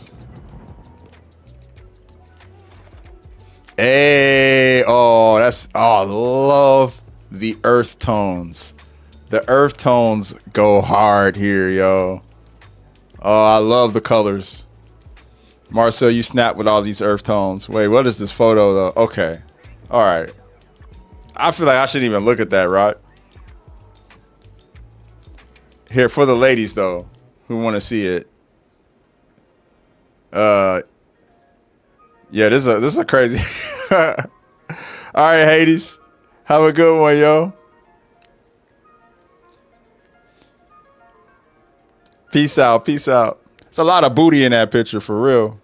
Hey, oh, I love the earth tones. The earth tones go hard here, yo. Oh, I love the colors. Marcel, you snap with all these earth tones. Wait, what is this photo, though? Okay. All right. I feel like I shouldn't even look at that, right? Here, for the ladies, though, who want to see it. Yeah, this is a crazy. All right, Hades. Have a good one, yo. Peace out. Peace out. It's a lot of booty in that picture, for real.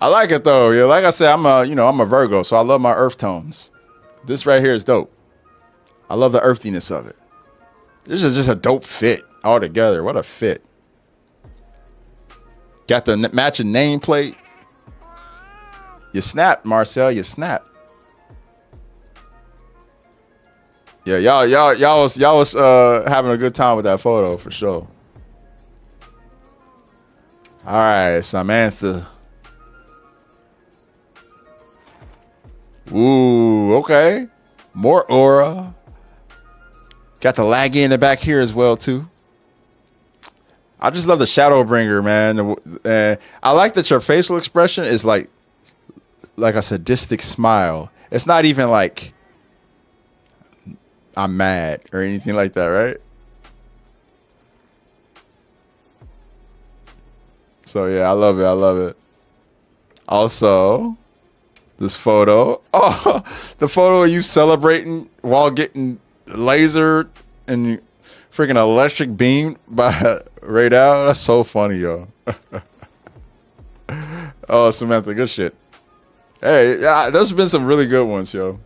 I like it though. Yeah, like I said, I'm a Virgo, so I love my earth tones. This right here is dope. I love the earthiness of it. This is just a dope fit altogether. What a fit. Got the matching nameplate. You snapped, Marcel. You snapped. Yeah, y'all was having a good time with that photo for sure. All right, Samantha. Ooh, okay. More aura. Got the laggy in the back here as well too. I just love the Shadowbringer, man. I like that your facial expression is like a sadistic smile. It's not even like I'm mad or anything like that, right? So yeah, I love it. I love it. Also, this photo. Oh, the photo of you celebrating while getting lasered and freaking electric beamed by radar. That's so funny, yo. Oh, Samantha, good shit. Hey, yeah, there's been some really good ones, yo.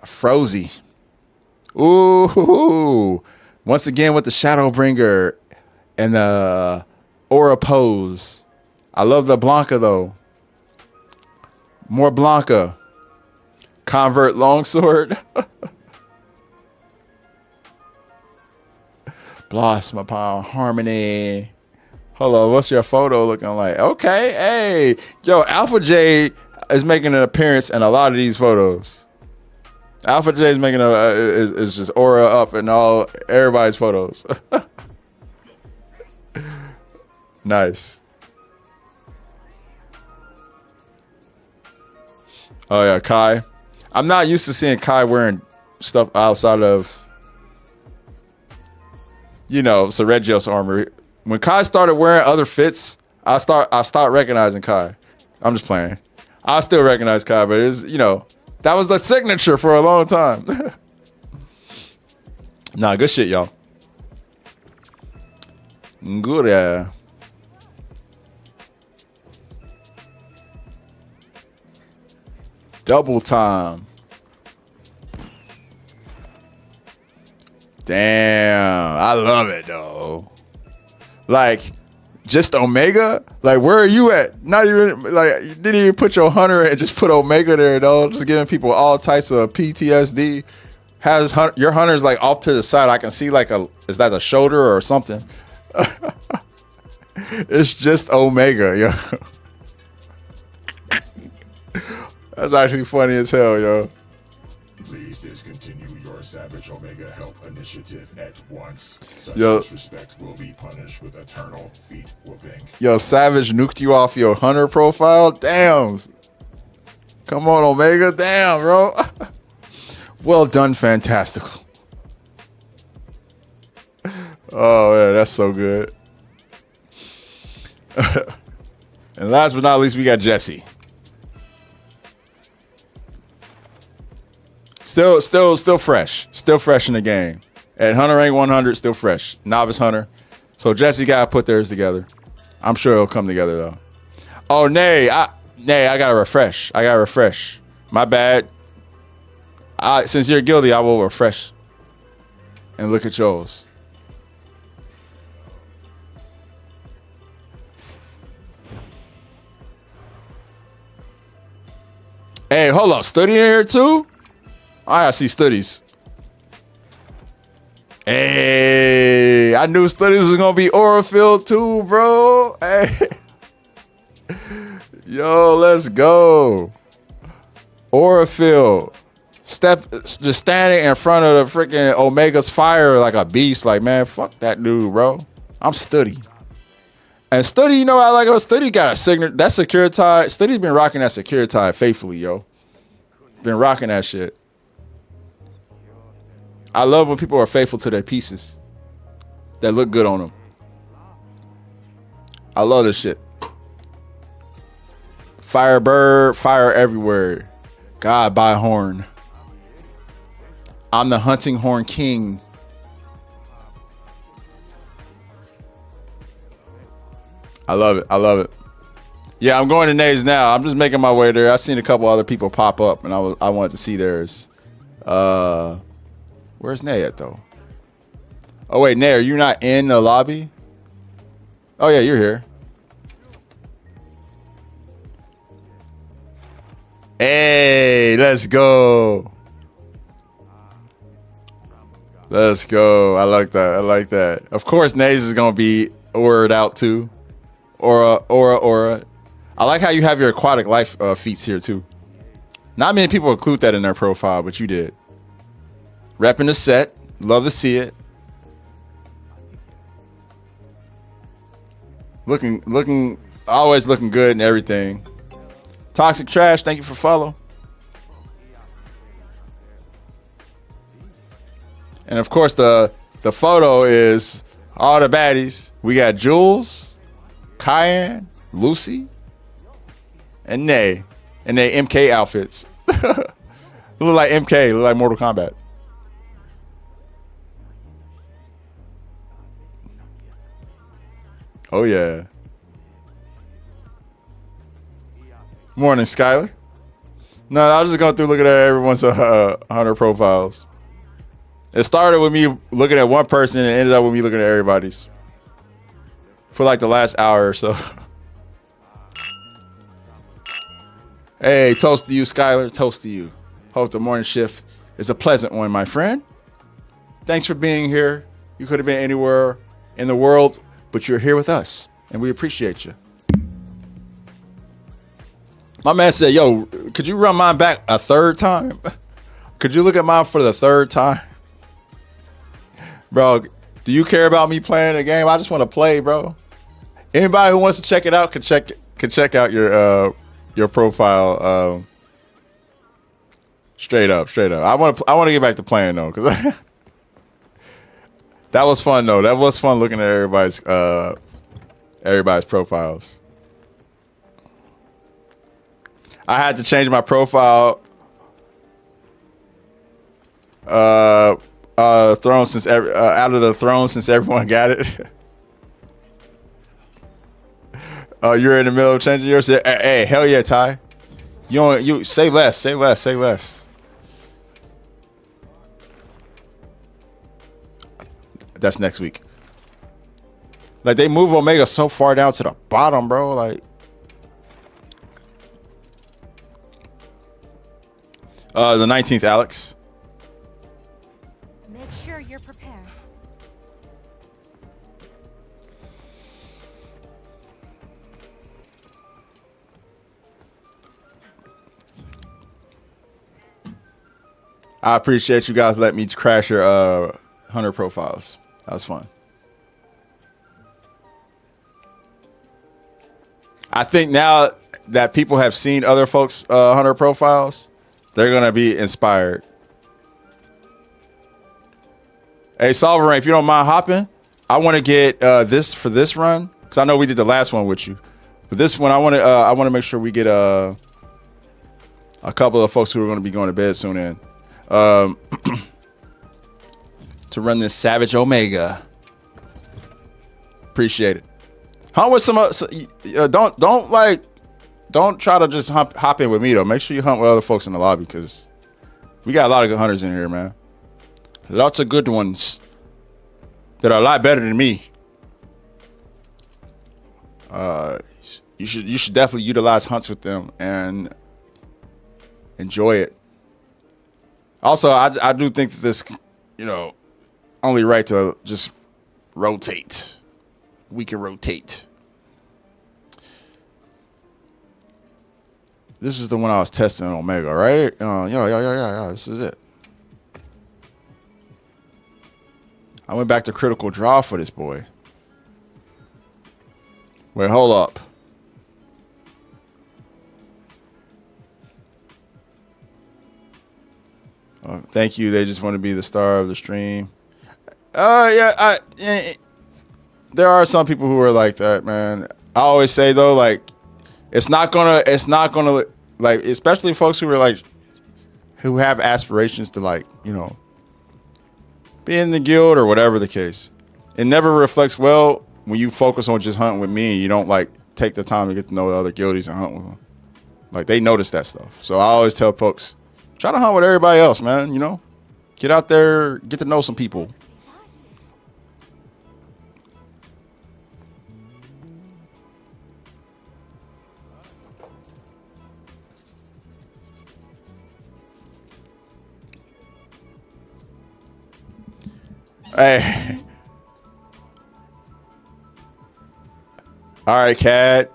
Frozy. Ooh. Once again with the Shadowbringer and the aura pose. I love the Blanca though. More Blanca. Convert longsword. Blossom upon harmony. Hold on, what's your photo looking like? Okay, hey. Yo, Alpha J is making an appearance in a lot of these photos. Alpha J is making is just aura up in everybody's photos. Nice. Oh yeah, Kai. I'm not used to seeing Kai wearing stuff outside of, Seregios armor. When Kai started wearing other fits, I start recognizing Kai. I'm just playing. I still recognize Kai, but it's that was the signature for a long time. Nah, good shit, y'all. Good, yeah. Double time. Damn, I love it though. Like, just Omega? Like, where are you at? Not even, like, you didn't even put your hunter and just put Omega there, though. Just giving people all types of PTSD. Has your hunter's like off to the side. I can see like is that a shoulder or something? It's just Omega, yo. That's actually funny as hell, yo. Please discontinue your Savage Omega Help initiative at once. Such Yo. disrespect will be punished with eternal feet whooping. Yo, Savage nuked you off your hunter profile? Damn. Come on, Omega. Damn, bro. Well done, Fantastical. Oh, yeah, that's so good. And last but not least, we got Jesse. Still fresh. Still fresh in the game. At Hunter rank 100, still fresh. Novice Hunter. So Jesse gotta put theirs together. I'm sure it'll come together though. Oh, Nay, I gotta refresh. My bad. Since you're guilty, I will refresh and look at yours. Hey, hold up. Study in here too? I see studies. Hey, I I knew studies was gonna be aura filled too, bro. Hey. Yo, let's go. Aura filled. Just standing in front of the freaking Omega's fire like a beast. Like, man, fuck that dude, bro. I'm Study. And Study, you know, I like Study got a signature. That Securitide. Study's been rocking that Securitide faithfully, yo. Been rocking that shit. I love when people are faithful to their pieces that look good on them. I love this shit. Firebird, fire everywhere. God by horn. I'm the hunting horn king. I love it. I love it. Yeah, I'm going to Nays now. I'm just making my way there. I've seen a couple other people pop up, and I wanted to see theirs. Where's Nay at, though? Oh, wait, Nay, are you not in the lobby? Oh, yeah, you're here. Hey, let's go. Let's go. I like that. I like that. Of course, Nays is going to be aura'd out, too. Aura. I like how you have your aquatic life feats here, too. Not many people include that in their profile, but you did. Repping the set. Love to see it. Always looking good and everything. Toxic Trash, thank you for follow. And of course, the photo is all the baddies. We got Jules, Cayenne, Lucy, and Nay. And they MK outfits. Look like MK, look like Mortal Kombat. Oh, yeah. Morning, Skylar. No, I was just going through looking at everyone's 100 profiles. It started with me looking at one person and ended up with me looking at everybody's. For like the last hour or so. Hey, toast to you, Skylar. Toast to you. Hope the morning shift is a pleasant one, my friend. Thanks for being here. You could have been anywhere in the world, but you're here with us, and we appreciate you. My man said, yo, could you run mine back a third time? Could you look at mine for the third time? Bro, do you care about me playing a game? I just want to play, bro. Anybody who wants to check it out can check out your profile. Straight up. I want to get back to playing though, because that was fun though. That was fun looking at everybody's profiles. I had to change my profile. Throne since out of the throne since everyone got it. You're in the middle of changing yours. Hey, hell yeah, Ty. You say less. That's next week. Like they move Omega so far down to the bottom, bro. Like. The 19th, Alex. Make sure you're prepared. I appreciate you guys letting me crash your 100 profiles. That was fun. I think now that people have seen other folks' 100 profiles, they're going to be inspired. Hey, Solverain, if you don't mind hopping, I want to get this for this run, because I know we did the last one with you. But this one, I want to make sure we get a couple of folks who are going to be going to bed soon in to run this Savage Omega. Appreciate it. Hunt with some. Don't try to just hop in with me though. Make sure you hunt with other folks in the lobby, because we got a lot of good hunters in here, man. Lots of good ones that are a lot better than me. You should definitely utilize hunts with them and enjoy it. Also, I do think that this, only right to just rotate. We can rotate. This is the one I was testing on Omega, right? Yeah. This is it. I went back to critical draw for this boy. Wait, hold up. Thank you. They just want to be the star of the stream. Yeah. There are some people who are like that, man. I always say though, like, it's not gonna, like, especially folks who are like, who have aspirations to, like, you know, be in the guild or whatever the case. It never reflects well when you focus on just hunting with me and you don't, like, take the time to get to know the other guildies and hunt with them. Like, they notice that stuff. So I always tell folks, try to hunt with everybody else, man. You know, get out there, get to know some people. Hey. All right, Cad.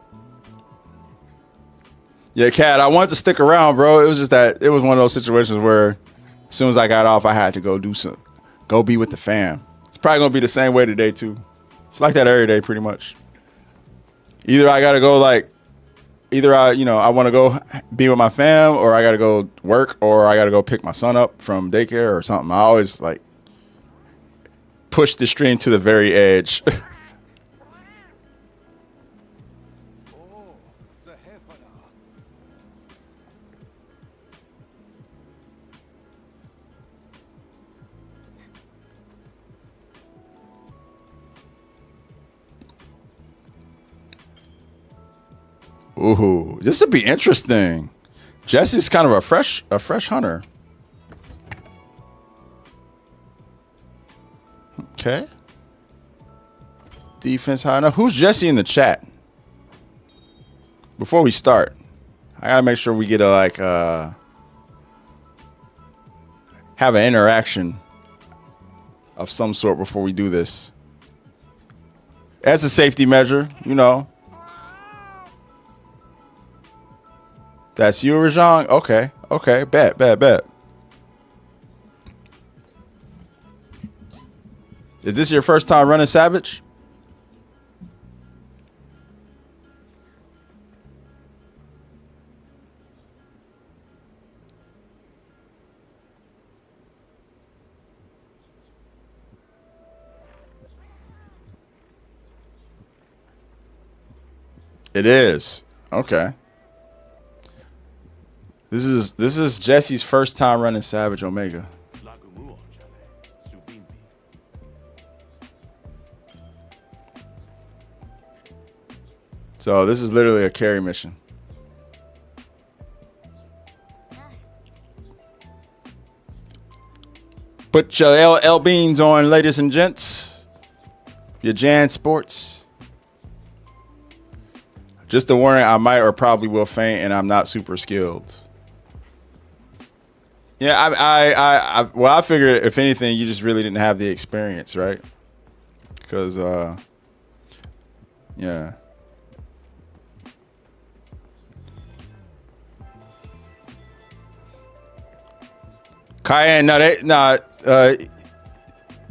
Yeah, Cad, I wanted to stick around, bro. It was just that it was one of those situations where as soon as I got off, I had to go go be with the fam. It's probably going to be the same way today, too. It's like that every day, pretty much. Either I got to go, like, I want to go be with my fam, or I got to go work, or I got to go pick my son up from daycare or something. I always, like, push the stream to the very edge. Ooh, this would be interesting. Jesse's kind of a fresh hunter. Okay. Defense high enough. Who's Jesse in the chat? Before we start, I gotta make sure we get a have an interaction of some sort before we do this. As a safety measure, you know. That's you, Rajon? Okay. Bet. Is this your first time running Savage? It is. Okay. This is Jesse's first time running Savage Omega. So this is literally a carry mission. Put your LL beans on, ladies and gents. Your Jan Sports. Just a warning, I might or probably will faint, and I'm not super skilled. Yeah, I figured if anything, you just really didn't have the experience, right? Because, yeah. Cayenne,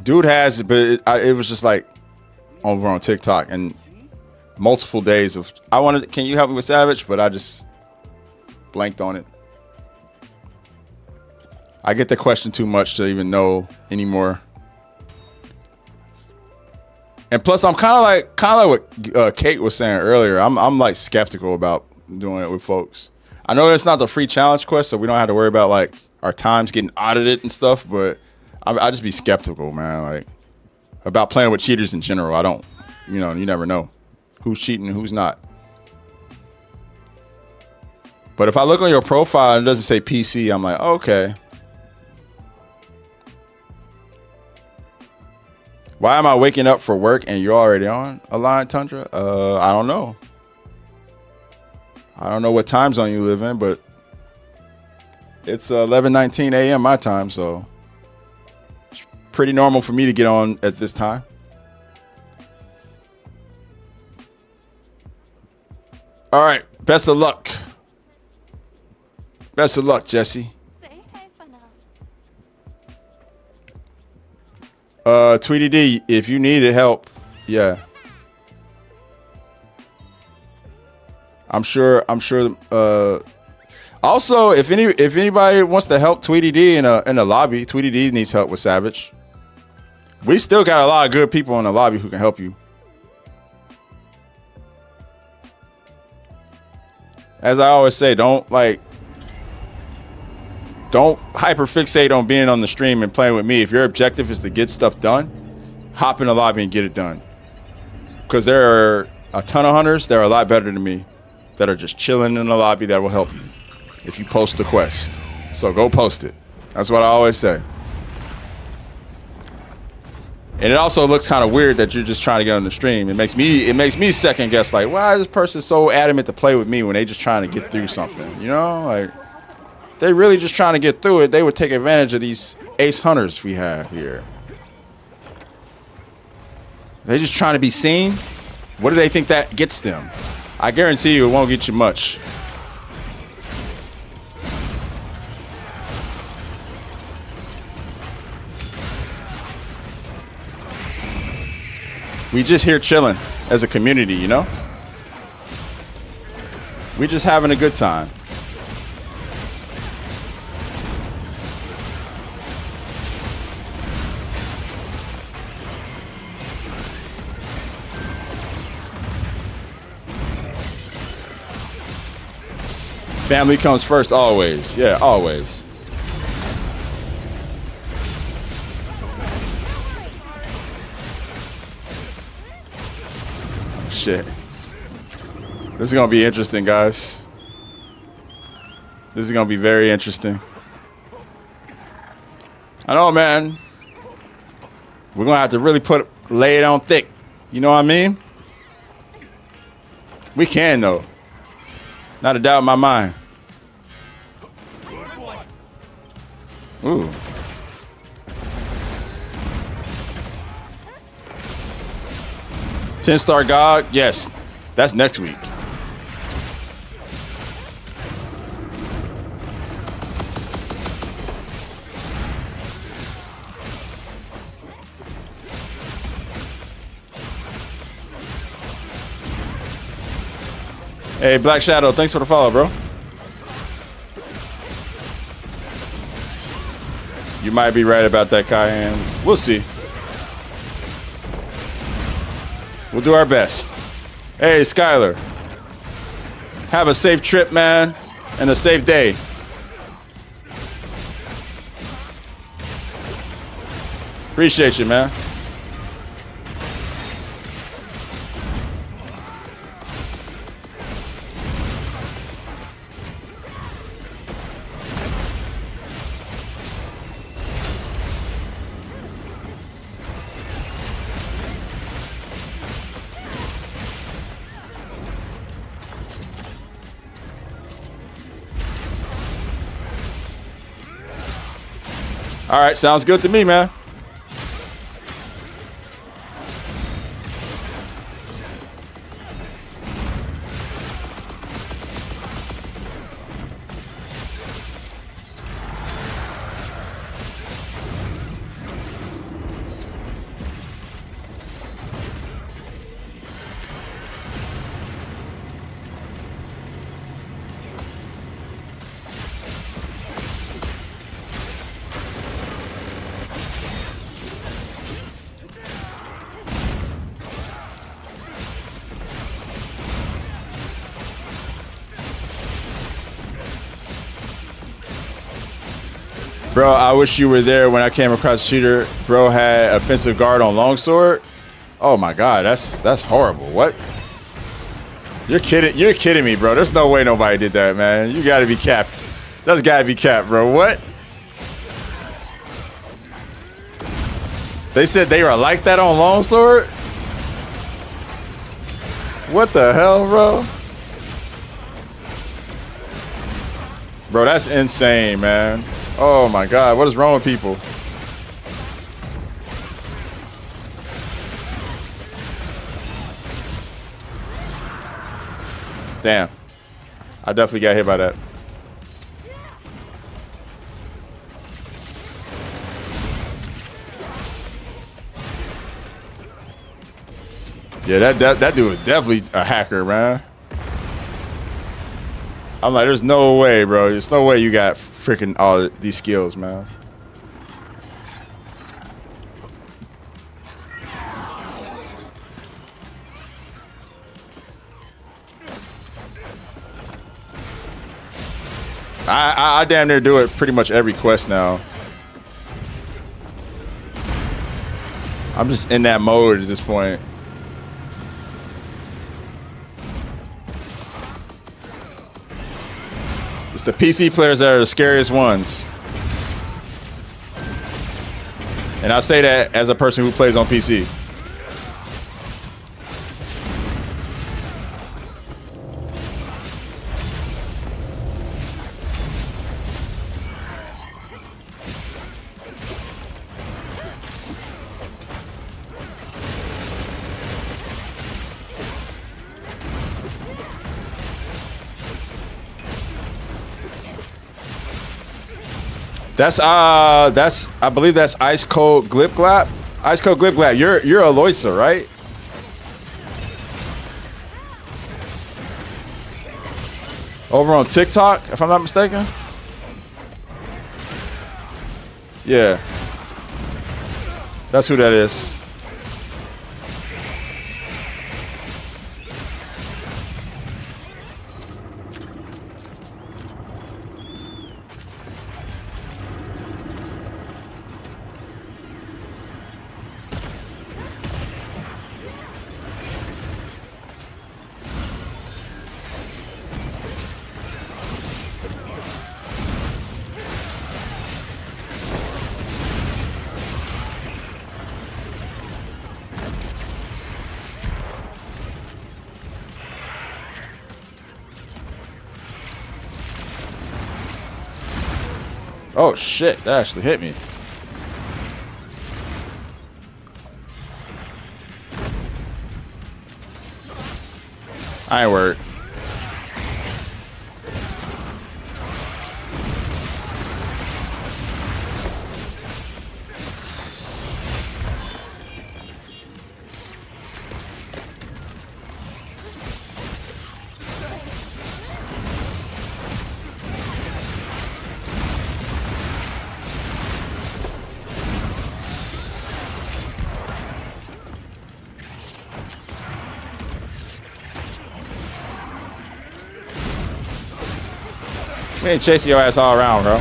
dude has, but it was just like over on TikTok and multiple days of, can you help me with Savage? But I just blanked on it. I get the question too much to even know anymore. And plus, I'm kind of like what Kate was saying earlier. I'm like skeptical about doing it with folks. I know it's not the free challenge quest, so we don't have to worry about like our times getting audited and stuff. But I just be skeptical, man. Like about playing with cheaters in general. I don't, you never know who's cheating and who's not. But if I look on your profile and it doesn't say PC, I'm like, okay. Why am I waking up for work and you're already on Aligned Tundra? I don't know. I don't know what time zone you live in, but it's 11:19 a.m. my time, so it's pretty normal for me to get on at this time. All right. Best of luck. Best of luck, Jesse. Tweety D, if you needed help, yeah. I'm sure. Also, if anybody wants to help Tweety D in the lobby, Tweety D needs help with Savage. We still got a lot of good people in the lobby who can help you. As I always say, don't hyperfixate on being on the stream and playing with me. If your objective is to get stuff done, hop in the lobby and get it done. Because there are a ton of hunters that are a lot better than me that are just chilling in the lobby that will help you if you post the quest. So go post it. That's what I always say. And it also looks kind of weird that you're just trying to get on the stream. It makes me second guess, like, why is this person so adamant to play with me when they just trying to get through something? You know, like, they really just trying to get through it. They would take advantage of these ace hunters we have here. They just trying to be seen. What do they think that gets them? I guarantee you it won't get you much. We just here chilling as a community, you know? We just having a good time. Family comes first, always. Yeah, always. Shit. This is gonna be interesting, guys. This is gonna be very interesting. I know, man. We're gonna have to really lay it on thick. You know what I mean? We can, though. Not a doubt in my mind. Ooh. Ten-star God? Yes. That's next week. Hey, Black Shadow, thanks for the follow, bro. You might be right about that, Cayenne. We'll see. We'll do our best. Hey, Skylar. Have a safe trip, man, and a safe day. Appreciate you, man. All right, sounds good to me, man. Bro, I wish you were there when I came across the shooter. Bro had offensive guard on longsword. Oh my God, that's horrible. What? You're kidding me, bro. There's no way nobody did that, man. You gotta be capped. That's gotta be capped, bro. What? They said they were like that on longsword? What the hell, bro? Bro, that's insane, man. Oh my God, what is wrong with people? Damn. I definitely got hit by that. Yeah, that dude is definitely a hacker, man. I'm like, there's no way, bro. There's no way you got freaking all these skills, man. I damn near do it pretty much every quest now. I'm just in that mode at this point. It's the PC players that are the scariest ones. And I say that as a person who plays on PC. That's I believe that's Ice Cold Glip Glap. Ice Cold Glip Glap. You're Aloysia, right? Over on TikTok, if I'm not mistaken. Yeah. That's who that is. Oh shit, that actually hit me. I ain't worried. We ain't chasing your ass all around, bro.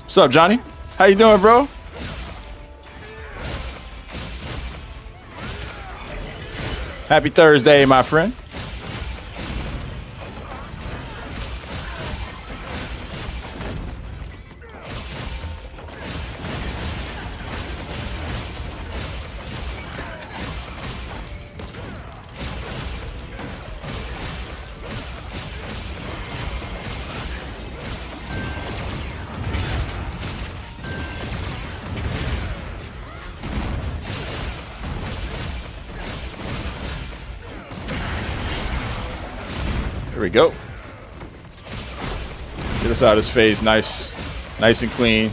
What's up, Johnny? How you doing, bro? Happy Thursday, my friend. There we go. Get us out of this phase, nice and clean.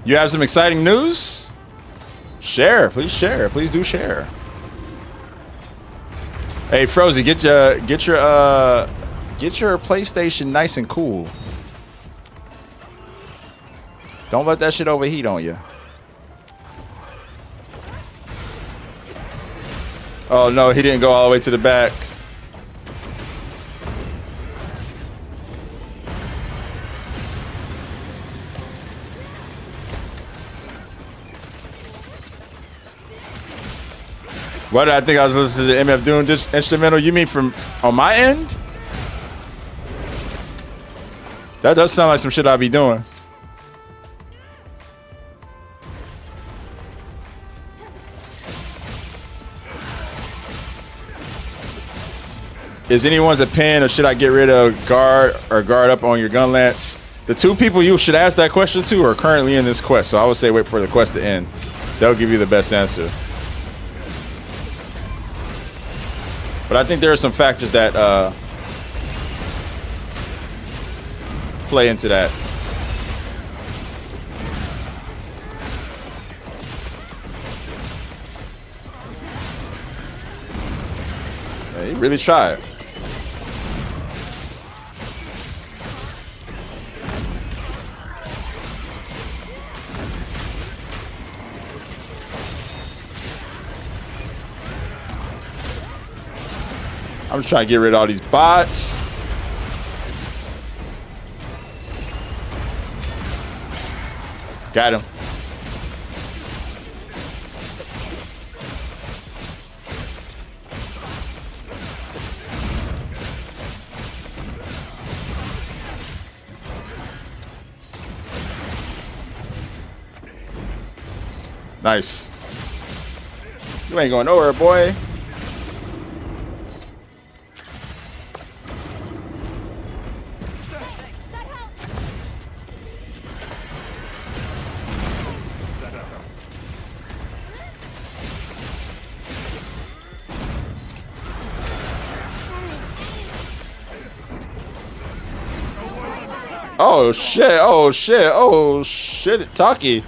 You have some exciting news? Share, please share. Please do share. Hey, Frozy, get your PlayStation nice and cool. Don't let that shit overheat on you. Oh no, he didn't go all the way to the back. What did I think I was listening to the MF Doom instrumental? You mean from on my end? That does sound like some shit I'd be doing. Is anyone's a pen, or should I get rid of guard or guard up on your gun lance? The two people you should ask that question to are currently in this quest, so I would say wait for the quest to end. They'll give you the best answer. But I think there are some factors that play into that. Yeah, he really tried. I'm just trying to get rid of all these bots. Got him. Nice. You ain't going nowhere, boy. Oh shit, oh shit, oh shit, Taki.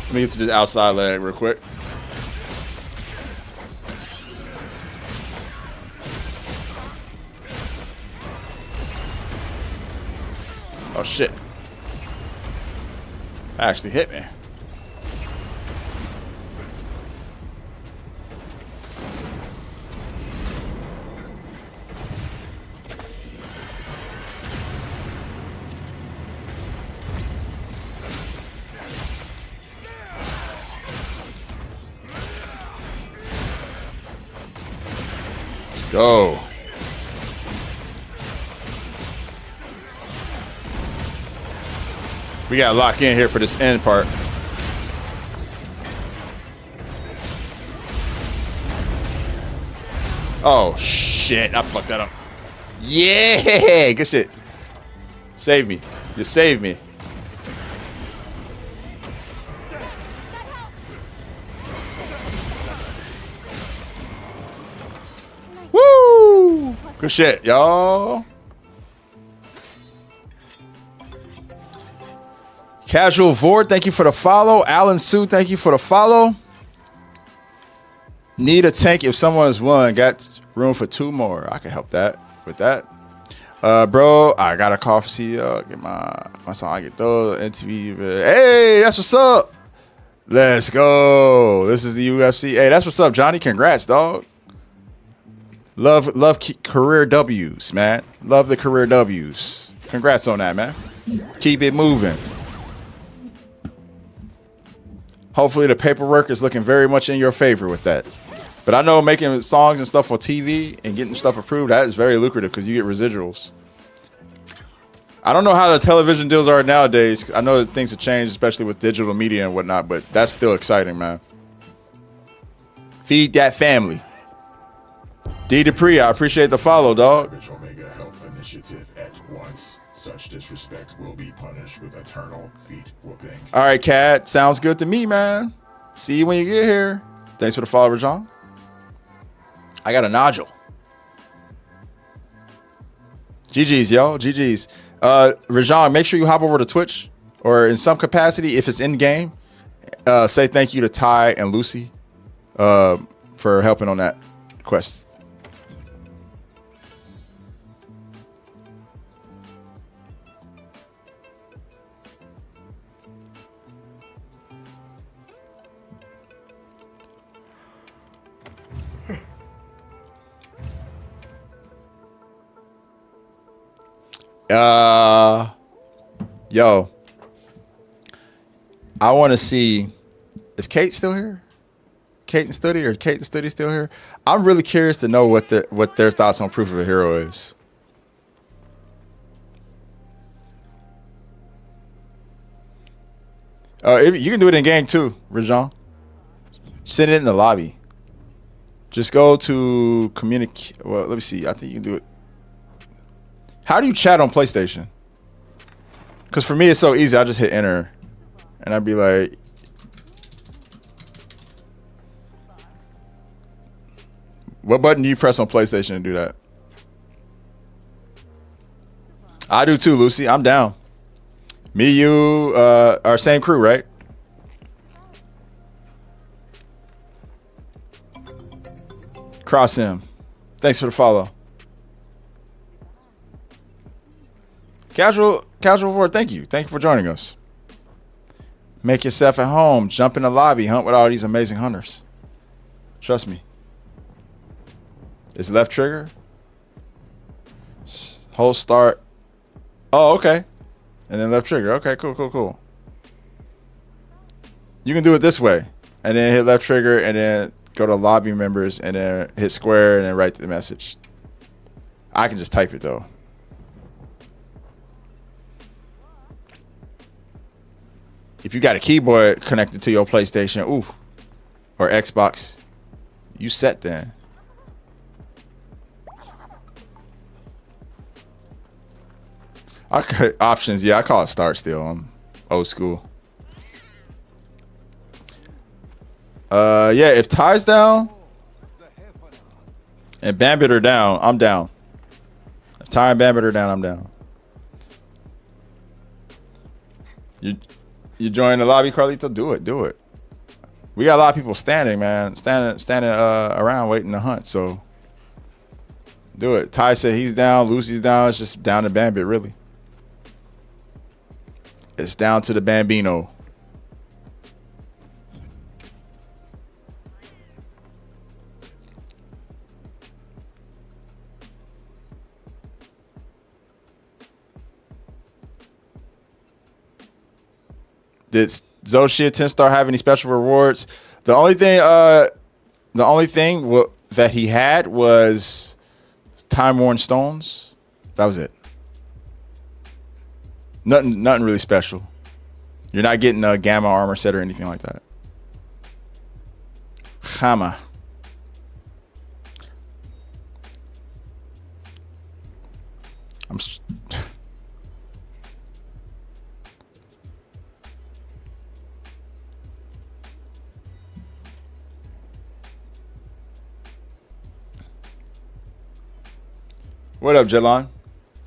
Let me get to the outside leg real quick. Oh shit. That actually hit me. Go. We gotta lock in here for this end part. Oh shit, I fucked that up. Yeah, good shit. Save me. You saved me. Woo! Good shit, y'all. Casual Vord, thank you for the follow. Alan Sue, thank you for the follow. Need a tank if someone is willing. Got room for 2 more. I can help that with that. Bro, I got a call for CEO. Get my song. I get those NTV. Hey, that's what's up. Let's go. This is the UFC. Hey, that's what's up, Johnny. Congrats, dog. Love career W's, man. Love the career W's. Congrats on that, man. Keep it moving. Hopefully the paperwork is looking very much in your favor with that. But I know making songs and stuff for TV and getting stuff approved, that is very lucrative because you get residuals. I don't know how the television deals are nowadays. I know that things have changed, especially with digital media and whatnot, but that's still exciting, man. Feed that family. D. Dupree, I appreciate the follow, dog. Savage Omega help initiative at once. Such disrespect will be punished with eternal feet whooping. All right, Cat. Sounds good to me, man. See you when you get here. Thanks for the follow, Rajon. I got a nodule. GG's, yo. GG's. Rajon, make sure you hop over to Twitch or in some capacity, if it's in game, say thank you to Ty and Lucy for helping on that quest. Yo, I want to see, is Kate still here? Kate and Studi, or Kate and Studi still here? I'm really curious to know what their thoughts on Proof of a Hero is. You can do it in game too, Rajon. Send it in the lobby. Just go to communicate. Well, let me see. I think you can do it. How do you chat on PlayStation? Because for me, it's so easy. I just hit enter. And I'd be like... What button do you press on PlayStation to do that? I do too, Lucy. I'm down. Me, you, our same crew, right? Cross him. Thanks for the follow. Casual Forward, thank you. Thank you for joining us. Make yourself at home. Jump in the lobby. Hunt with all these amazing hunters. Trust me. It's left trigger. Hold start. Oh, okay. And then left trigger. Okay, cool. You can do it this way. And then hit left trigger and then go to lobby members and then hit square and then write the message. I can just type it though. If you got a keyboard connected to your PlayStation, or Xbox, you set then. I cut options. Yeah, I call it start still. I'm old school. Yeah, if Ty's down and Bambit are down, I'm down. If Ty and Bambit are down, I'm down. You join the lobby, Carlito? Do it. We got a lot of people standing, man. Standing around waiting to hunt, so do it. Ty said he's down, Lucy's down. It's just down to Bambit, really. It's down to the Bambino. Did Zoshia 10-star have any special rewards? The only thing that he had was time-worn stones. That was it. Nothing really special. You're not getting a gamma armor set or anything like that. Hama. What up, Jelon?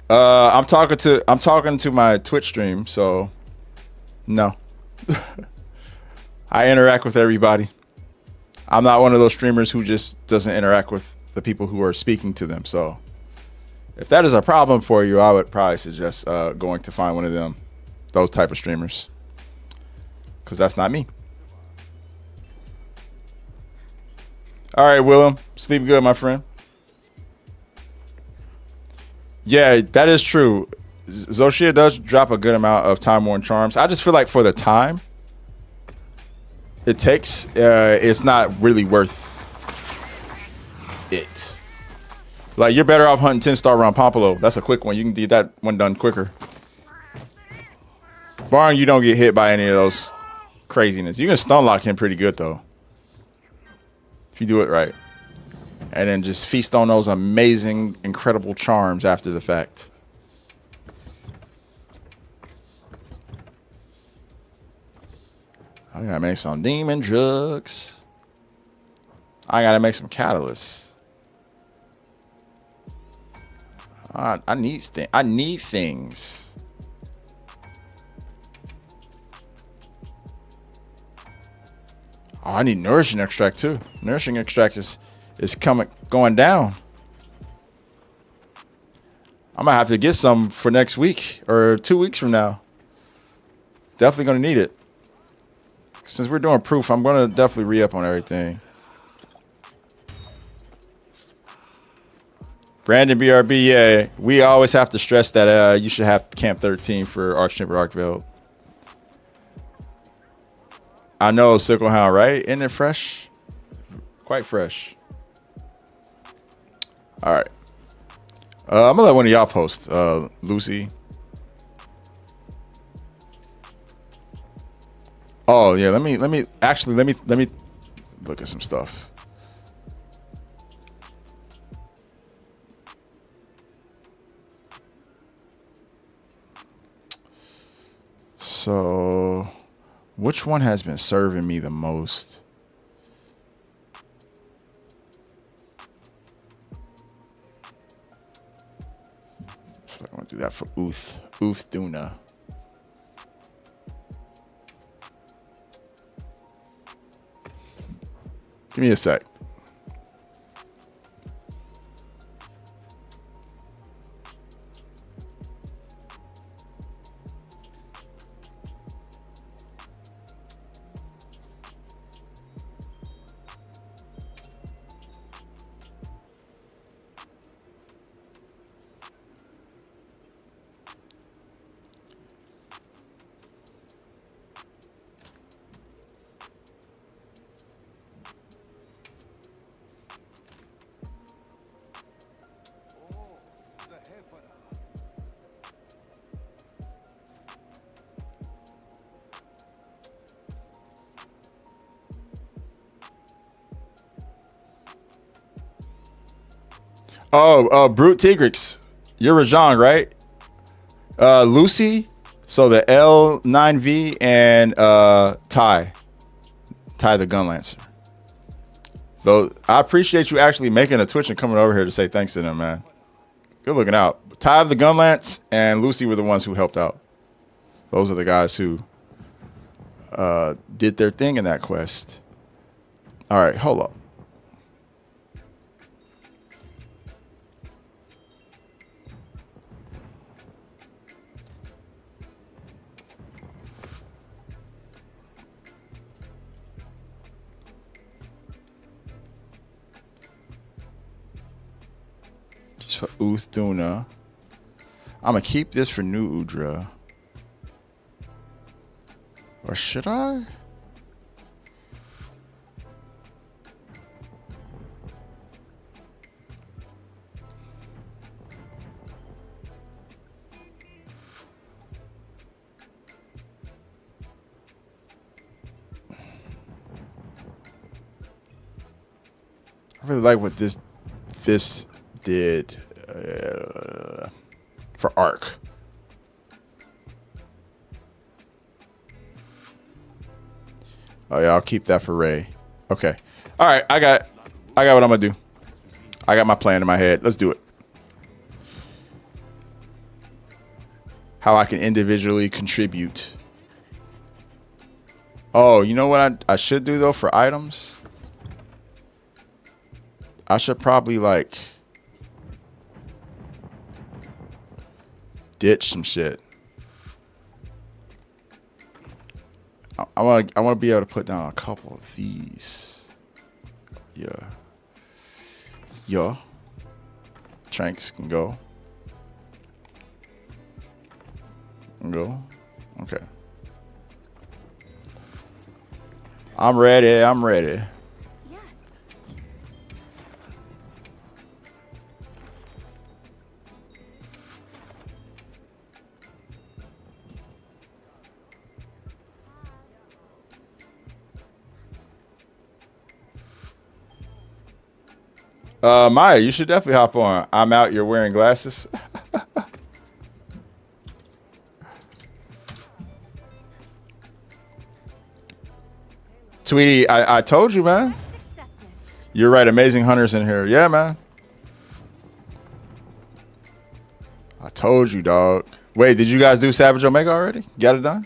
I'm talking to my Twitch stream, so no. I interact with everybody. I'm not one of those streamers who just doesn't interact with the people who are speaking to them. So if that is a problem for you, I would probably suggest going to find one of them, those type of streamers, because that's not me. All right, Willem, sleep good, my friend. Yeah, that is true. Zoshia does drop a good amount of time-worn charms. I just feel like for the time it takes, it's not really worth it. Like, you're better off hunting 10-star around Pompolo. That's a quick one. You can get that one done quicker. Barring you don't get hit by any of those craziness. You can stun lock him pretty good, though, if you do it right. And then just feast on those amazing, incredible charms after the fact. I gotta make some demon drugs. I gotta make some catalysts. I need things. Oh, I need nourishing extract too. Nourishing extract is going down. I might have to get some for next week or 2 weeks from now. Definitely gonna need it. Since we're doing proof, I'm gonna definitely re-up on everything. Brandon BRB, yeah, we always have to stress that you should have Camp 13 for Arch-Tempered Archveld. I know, Sickle Hound, right? Isn't it fresh? Quite fresh. All right. I'm gonna let one of y'all post, Lucy. Oh yeah, let me look at some stuff. So, which one has been serving me the most? So I want to do that for Uth Duna. Give me a sec. Oh, Brute Tigrix. You're Rajan, right? Lucy. So the L9V and Ty the Gunlancer. So I appreciate you actually making a Twitch and coming over here to say thanks to them, man. Good looking out. Ty the Gunlance and Lucy were the ones who helped out. Those are the guys who did their thing in that quest. All right, hold up. For Uth Duna. I'm gonna keep this for New Udra. Or should I? I really like what this did for Arc. Oh yeah, I'll keep that for Ray. Okay. All right, I got what I'm gonna do. I got my plan in my head. Let's do it. How I can individually contribute. Oh, you know what I should do though for items? I should probably like ditch some shit. I want to be able to put down a couple of these. Yeah. Tranks can go. Okay. I'm ready. Maya, you should definitely hop on. I'm out. You're wearing glasses. Tweety, I told you, man. You're right. Amazing hunters in here. Yeah, man. Told you, dog. Wait, did you guys do Savage Omega already? Got it done?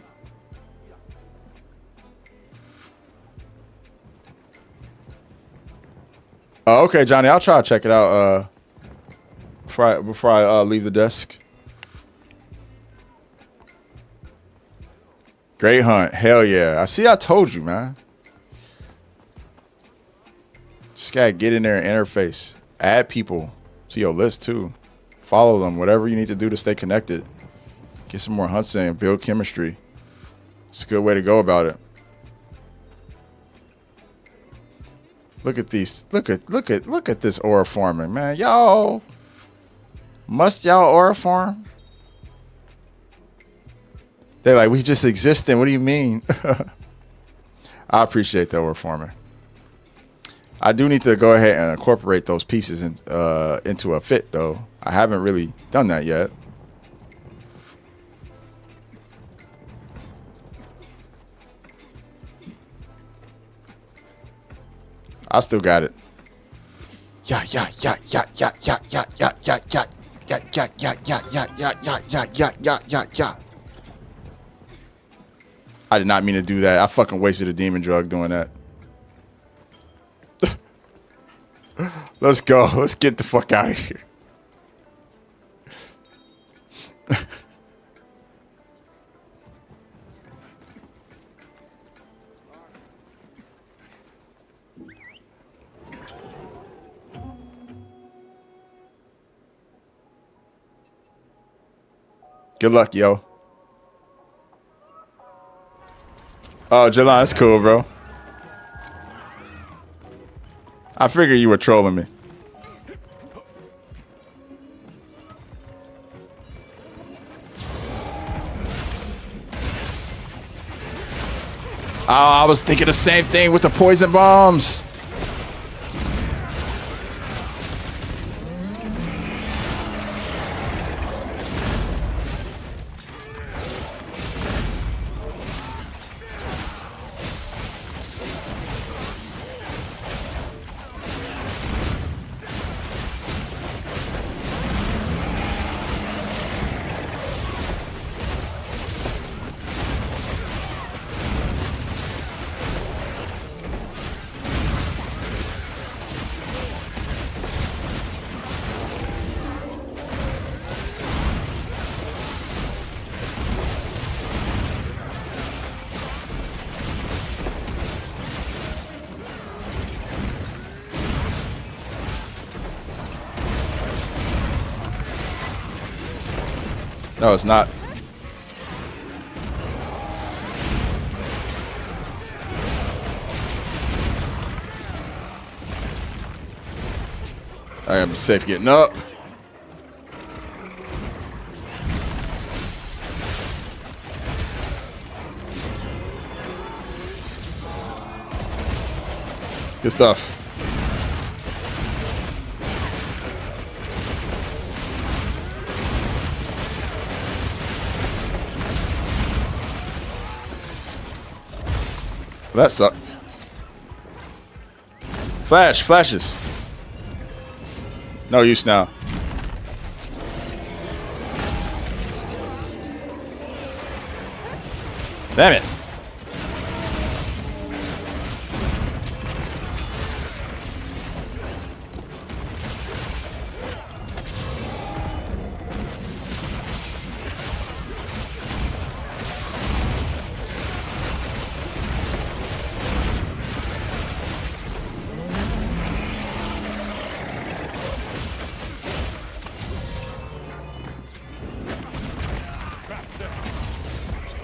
Oh, okay, Johnny. I'll try to check it out before I leave the desk. Great hunt. Hell yeah. I see. I told you, man. Just gotta get in there and interface. Add people to your list too. Follow them. Whatever you need to do to stay connected. Get some more hunts in. Build chemistry. It's a good way to go about it. Look at these. Look at this aura farming, man. Y'all. Must y'all aura farm? They're like, we just existing. What do you mean? I appreciate the aura farming. I do need to go ahead and incorporate those pieces into a fit, though. I haven't really done that yet. I still got it. Yeah. I did not mean to do that. I fucking wasted a demon drug doing that. Let's go. Let's get the fuck out of here. Good luck, yo. Oh, Jalon, that's cool, bro. I figured you were trolling me. Oh, I was thinking the same thing with the poison bombs. No, it's not. I am safe getting up. Good stuff. Well, that sucked. Flashes. No use now. Damn it.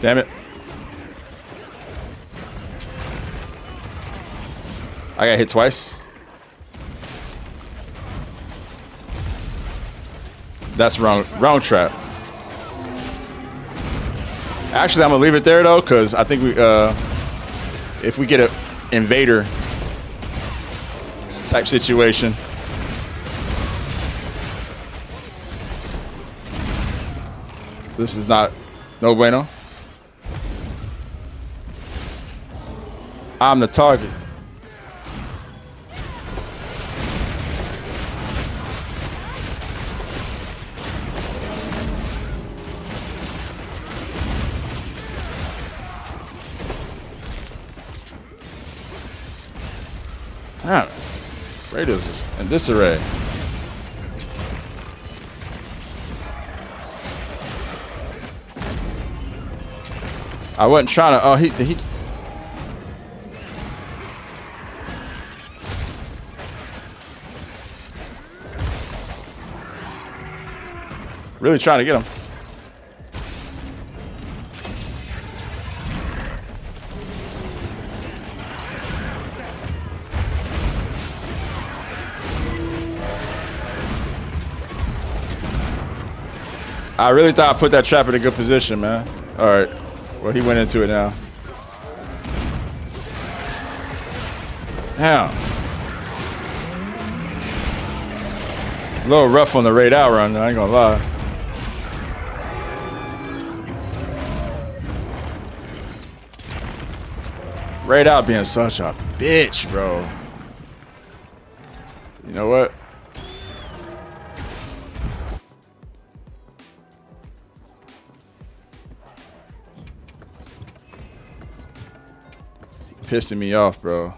Damn it. I got hit twice. That's wrong trap. Actually, I'm gonna leave it there though, because I think we if we get an invader type situation. This is not no bueno. I'm the target. Ah, Radio's is in disarray. I wasn't trying to. Oh, he. Really trying to get him. I really thought I put that trap in a good position, man. All right. Well, he went into it now. Damn. A little rough on the raid out run, I ain't gonna lie. Raid out being such a bitch, bro. You know what? Pissing me off, bro.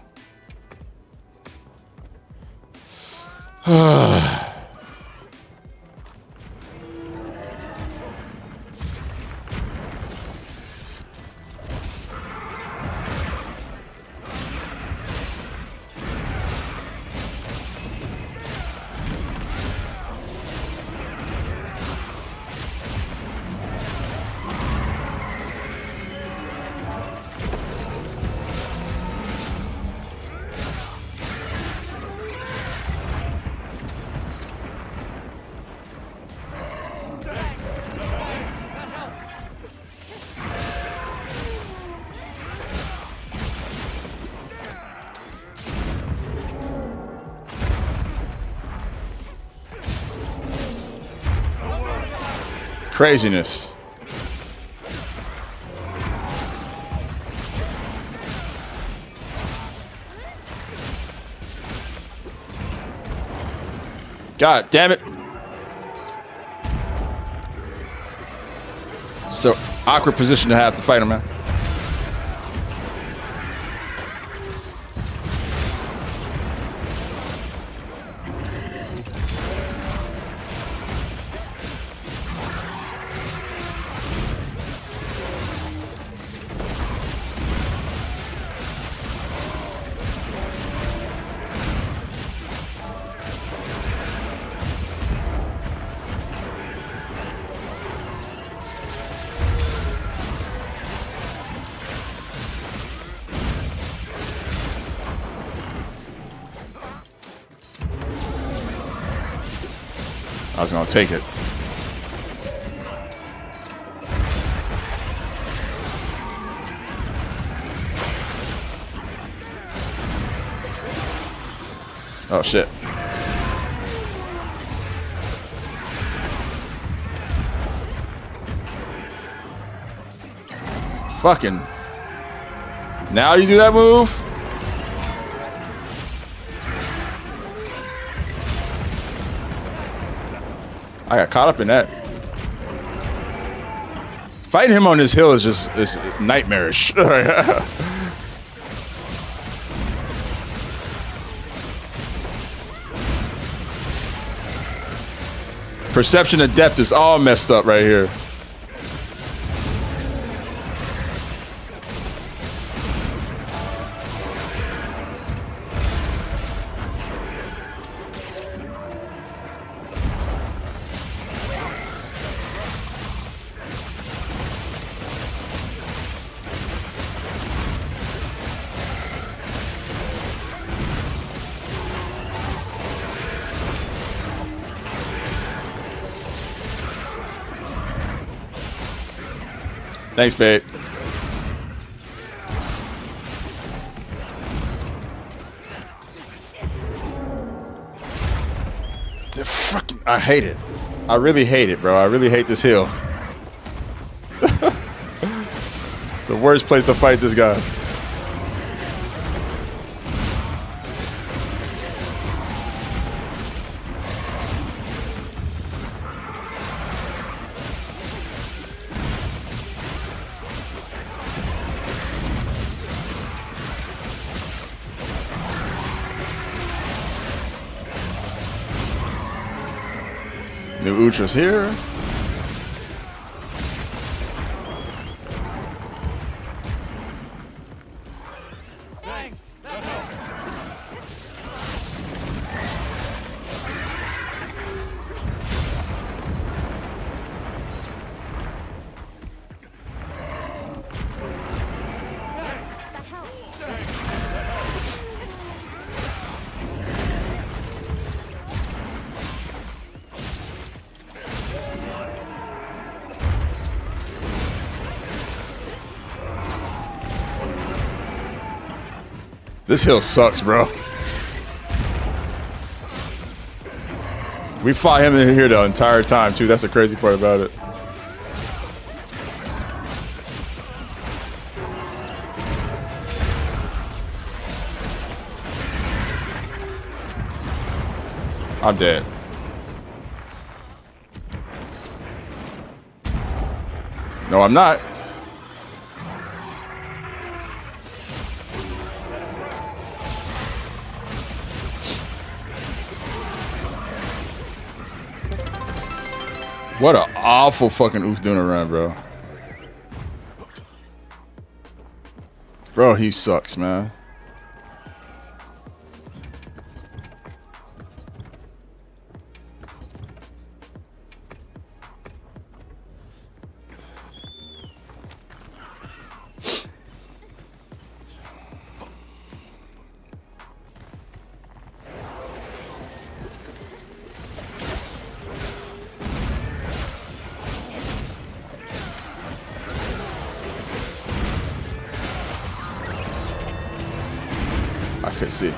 Craziness. God damn it. So awkward position to have to fight him, man. I was gonna take it. Oh shit. Fucking. Now you do that move? I got caught up in that. Fighting him on this hill is just nightmarish. Perception of depth is all messed up right here. Thanks, babe. The fucking, I hate it. I really hate it, bro. I really hate this hill. The worst place to fight this guy. New Ultra's here. This hill sucks, bro. We fought him in here the entire time, too. That's the crazy part about it. I'm dead. No, I'm not. What an awful fucking oof doing a run, bro. Bro, he sucks, man. I could see.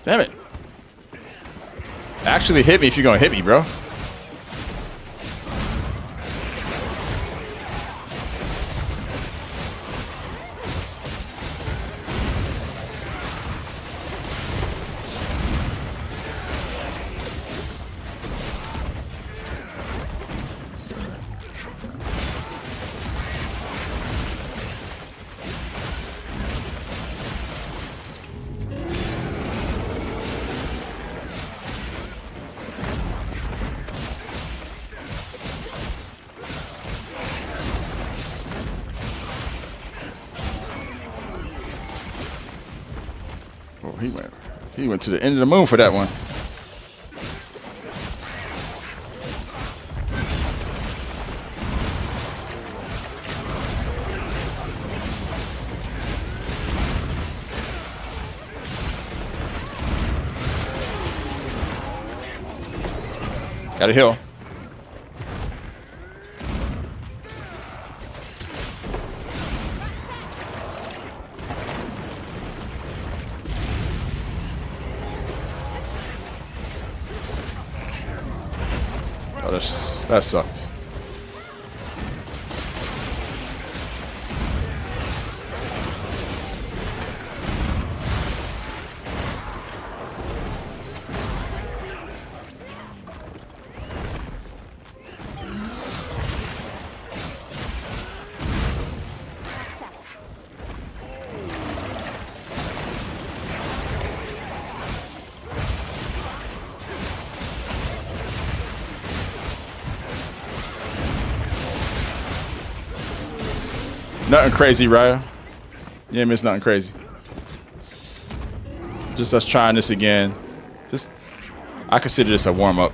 Damn it. Actually hit me if you're gonna hit me, bro. He went to the end of the moon for that one. Got a heal. Oh, that sucked. Nothing crazy, Raya. Yeah, miss nothing crazy. Just us trying this again. I consider this a warm-up.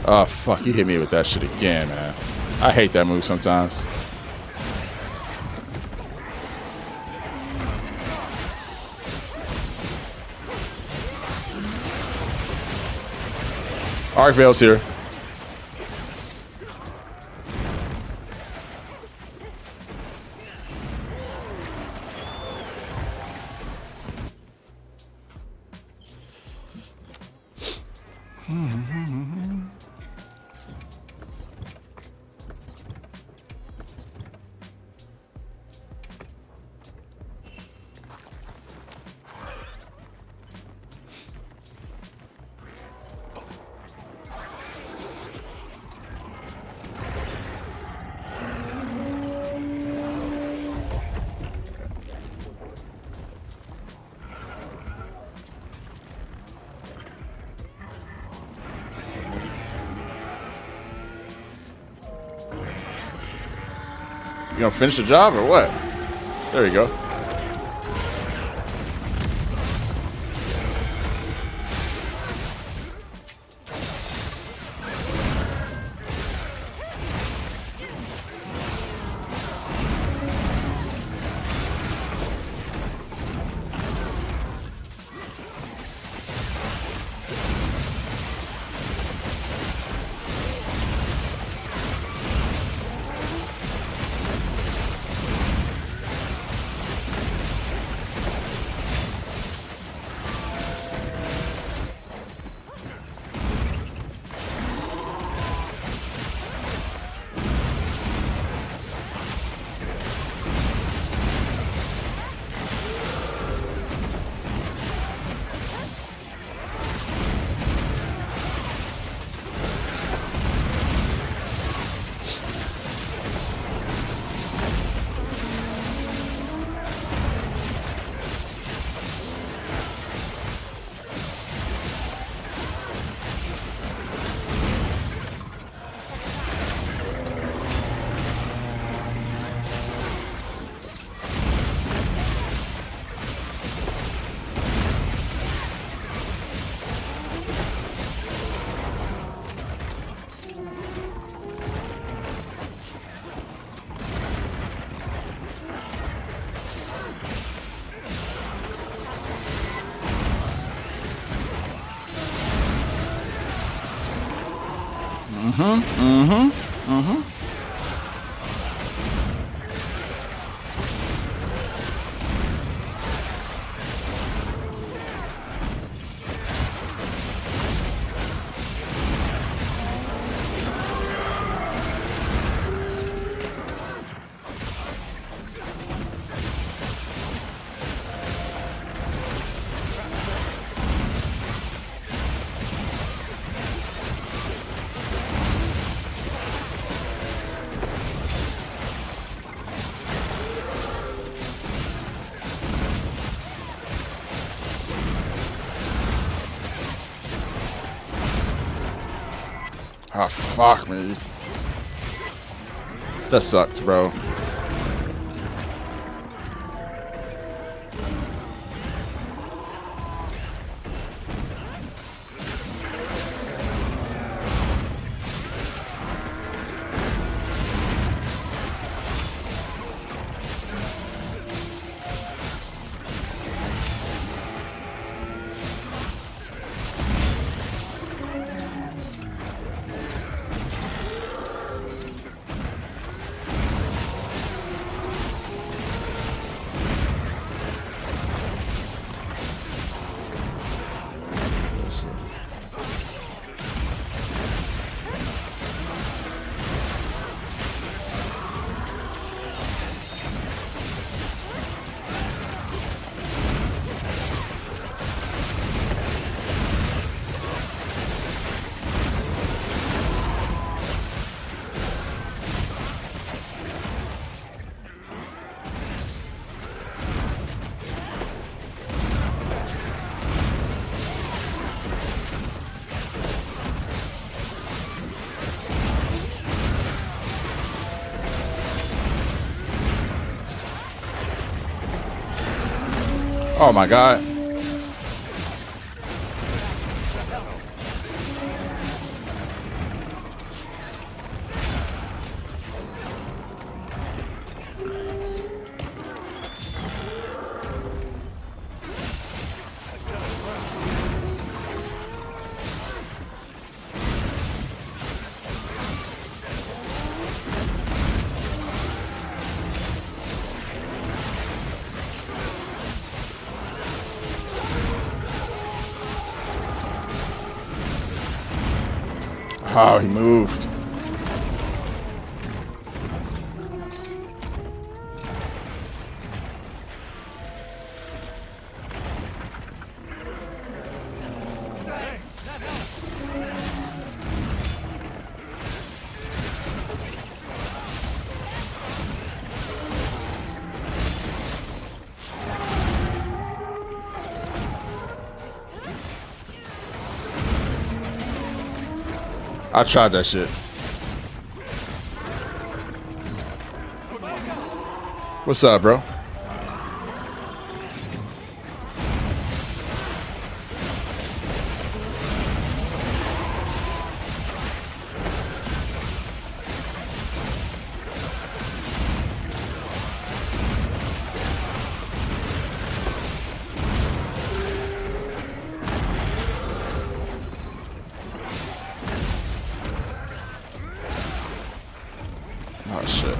Oh, fuck. He hit me with that shit again, man. I hate that move sometimes. Arc Veil's here. You gonna finish the job or what? There you go. Oh, fuck me. That sucked, bro. Oh my god. Oh, he moved. I tried that shit. What's up, bro? Oh, shit.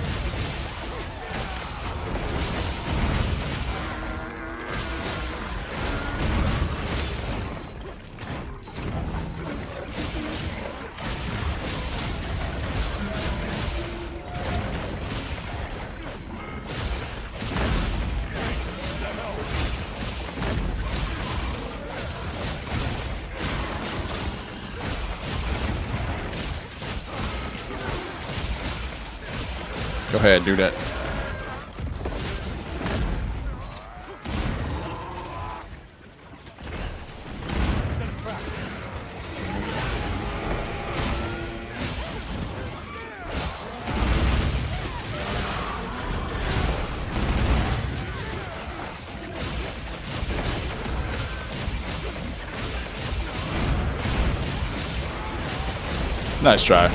Go ahead, do that. Nice try.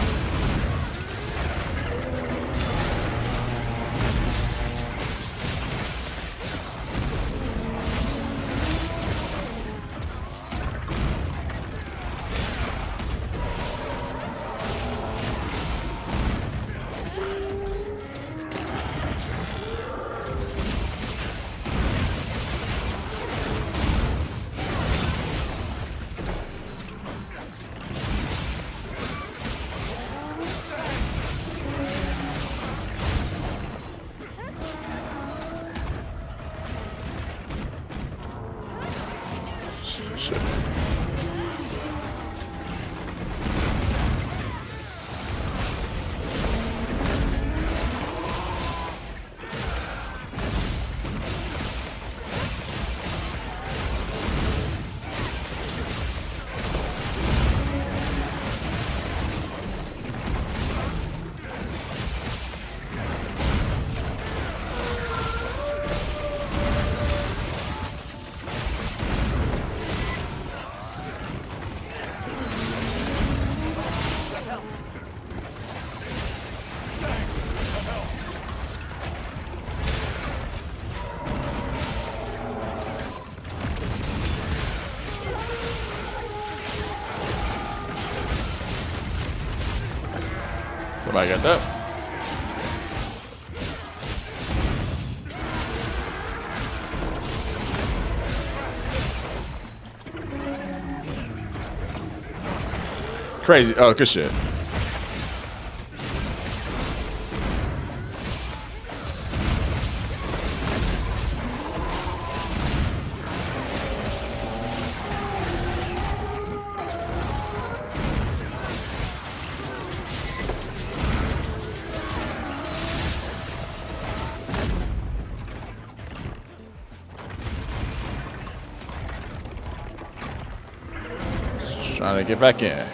Shit. Somebody got that. Crazy. Oh, good shit. Just trying to get back in.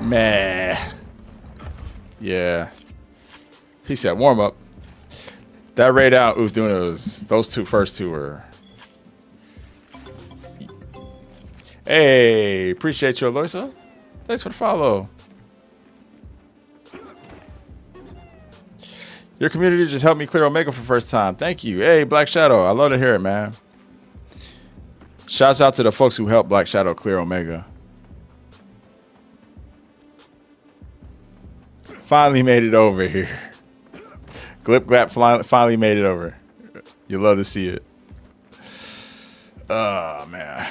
Meh. Yeah. He said warm up. That raid out who's doing those first two were. Hey, appreciate you, Aloysa. Thanks for the follow. Your community just helped me clear Omega for the first time. Thank you. Hey, Black Shadow. I love to hear it, man. Shouts out to the folks who helped Black Shadow clear Omega. Finally made it over here. Glip Glap finally made it over. You love to see it. Oh, man.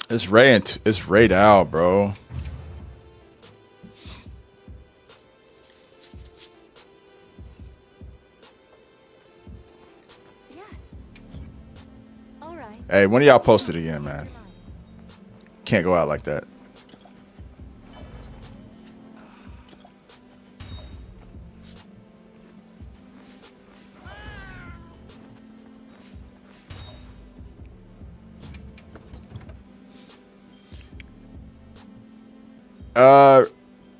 It's Raid out, bro. Yes. All right. Hey, when do y'all post it again, man? Can't go out like that.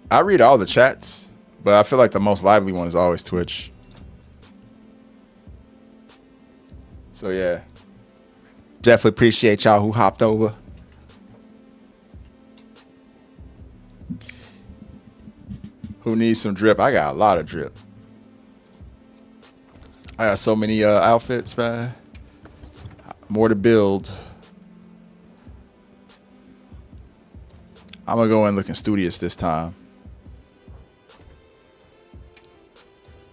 I read all the chats, but I feel like the most lively one is always Twitch. So yeah, definitely appreciate y'all who hopped over. Who needs some drip? I got a lot of drip. I got so many outfits, man. More to build. I'm gonna go in looking studious this time.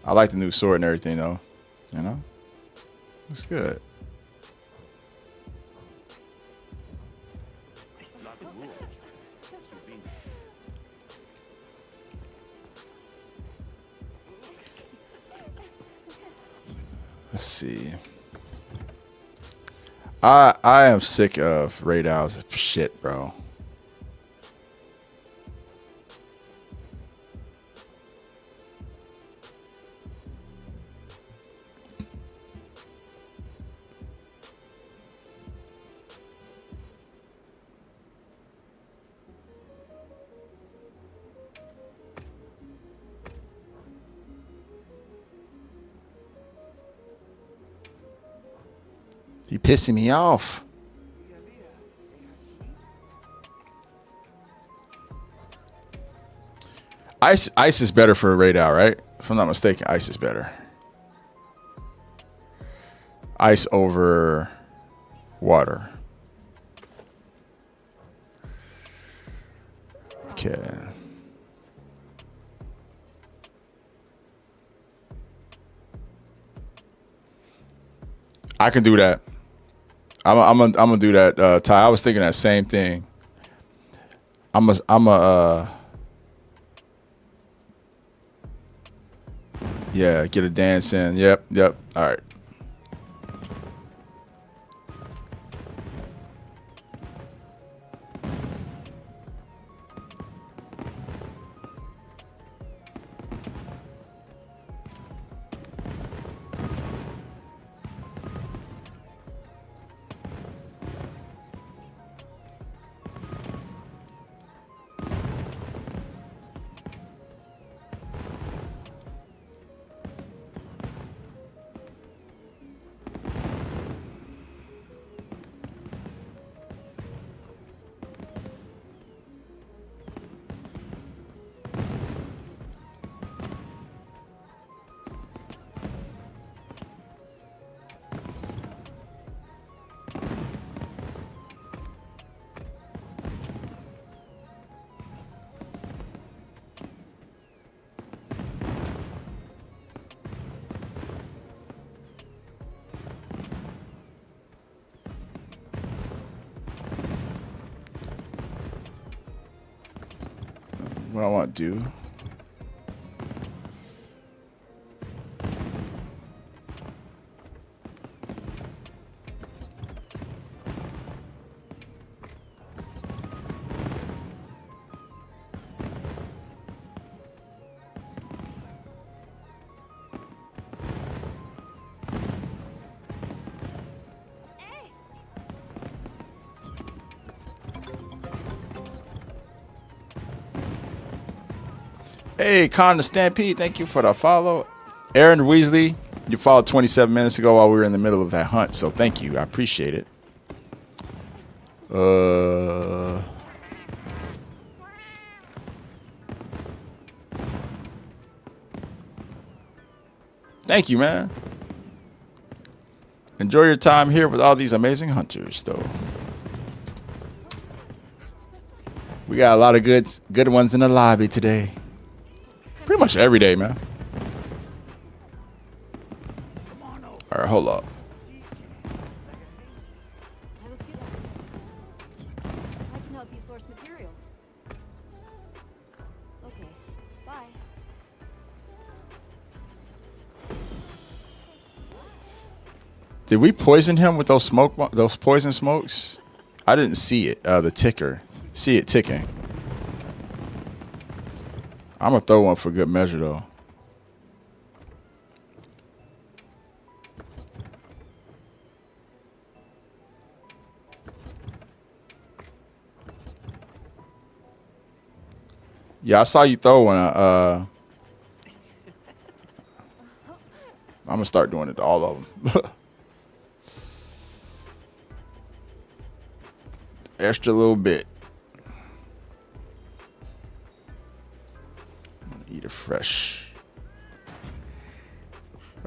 I like the new sword and everything, though. You know, looks good. Let's see. I am sick of raid outs. Shit, bro. You pissing me off. Ice is better for a raid out, right? If I'm not mistaken, ice is better. Ice over water. Okay. I can do that. I'm gonna do that, Ty. I was thinking that same thing. Yeah, get a dance in. Yep. All right. What I want to do. Hey, Con the Stampede, thank you for the follow. Aaron Weasley, you followed 27 minutes ago while we were in the middle of that hunt, so thank you. I appreciate it. Thank you, man. Enjoy your time here with all these amazing hunters, though. We got a lot of good ones in the lobby today. Pretty much every day, man. All right, hold up. I was good at this. I can help you source materials. Okay, bye. Did we poison him with those poison smokes? I didn't see it. The ticker. See it ticking. I'm gonna throw one for good measure, though. Yeah, I saw you throw one. I'm gonna start doing it to all of them. Extra little bit. I'm gonna eat it fresh.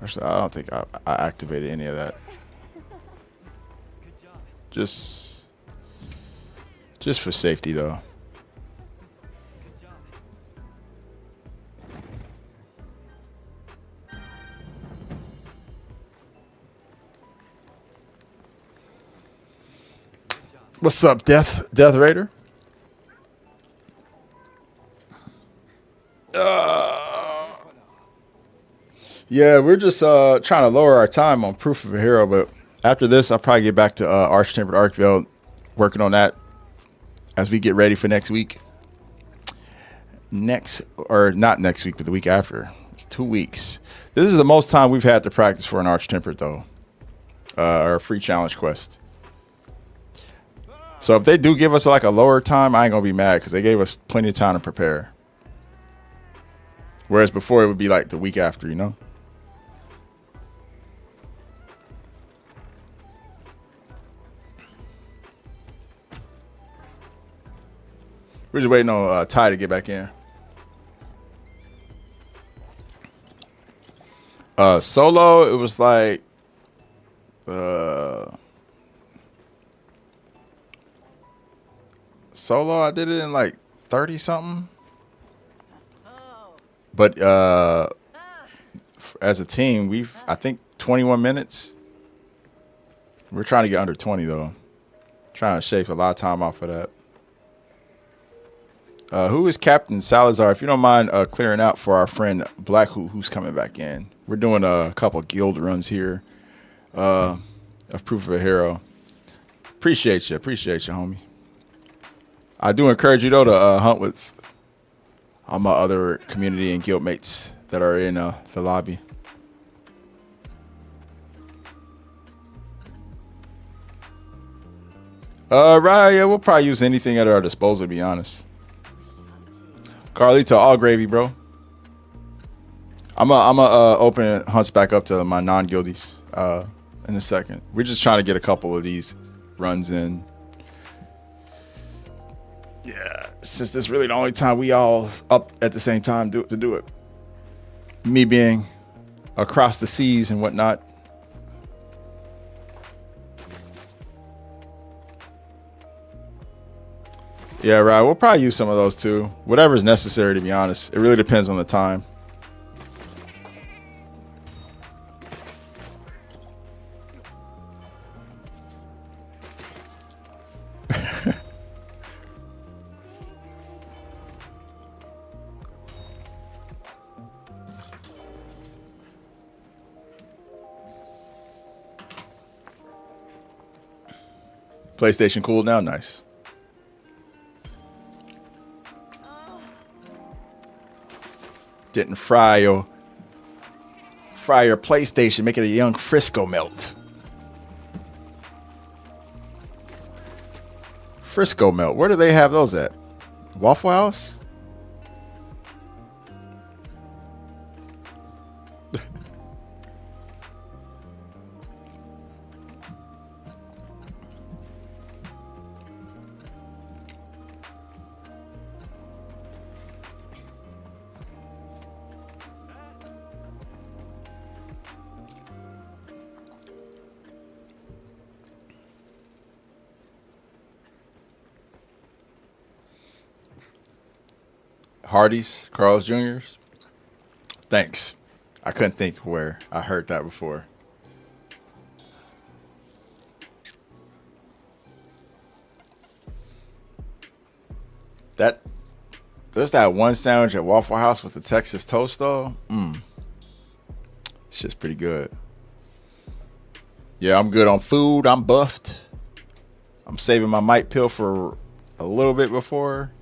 Actually, I don't think I activated any of that. Just for safety, though. What's up, Death Raider? Yeah, we're just trying to lower our time on Proof of a Hero, but after this, I'll probably get back to Arch-Tempered Archveld, working on that as we get ready for next week. Not next week, but the week after. It's 2 weeks. This is the most time we've had to practice for an Arch-Tempered, though. Our free challenge quest. So if they do give us like a lower time, I ain't gonna be mad because they gave us plenty of time to prepare. Whereas before it would be like the week after, you know? We're just waiting on Ty to get back in. Solo, it was like solo, I did it in like 30 something. But as a team, I think 21 minutes. We're trying to get under 20 though. Trying to shave a lot of time off of that. Who is Captain Salazar? If you don't mind clearing out for our friend Black who's coming back in. We're doing a couple guild runs here of Proof of a Hero. Appreciate you, homie. I do encourage you though to hunt with all my other community and guild mates that are in the lobby. Right, yeah, we'll probably use anything at our disposal, to be honest. Carlito, all gravy, bro. I'm open hunts back up to my non-guildies in a second. We're just trying to get a couple of these runs in. Yeah, since this is really the only time we all up at the same time to do it. Me being across the seas and whatnot. Yeah, right. We'll probably use some of those too. Whatever's necessary, to be honest. It really depends on the time. PlayStation cooled down, nice. Didn't fry your PlayStation, make it a young Frisco melt. Frisco melt, where do they have those at? Waffle House? Hardee's, Carl's Jr.'s. Thanks. I couldn't think where I heard that before. There's that one sandwich at Waffle House with the Texas toast though. Shit's pretty good. Yeah, I'm good on food. I'm buffed. I'm saving my mic pill for a little bit before.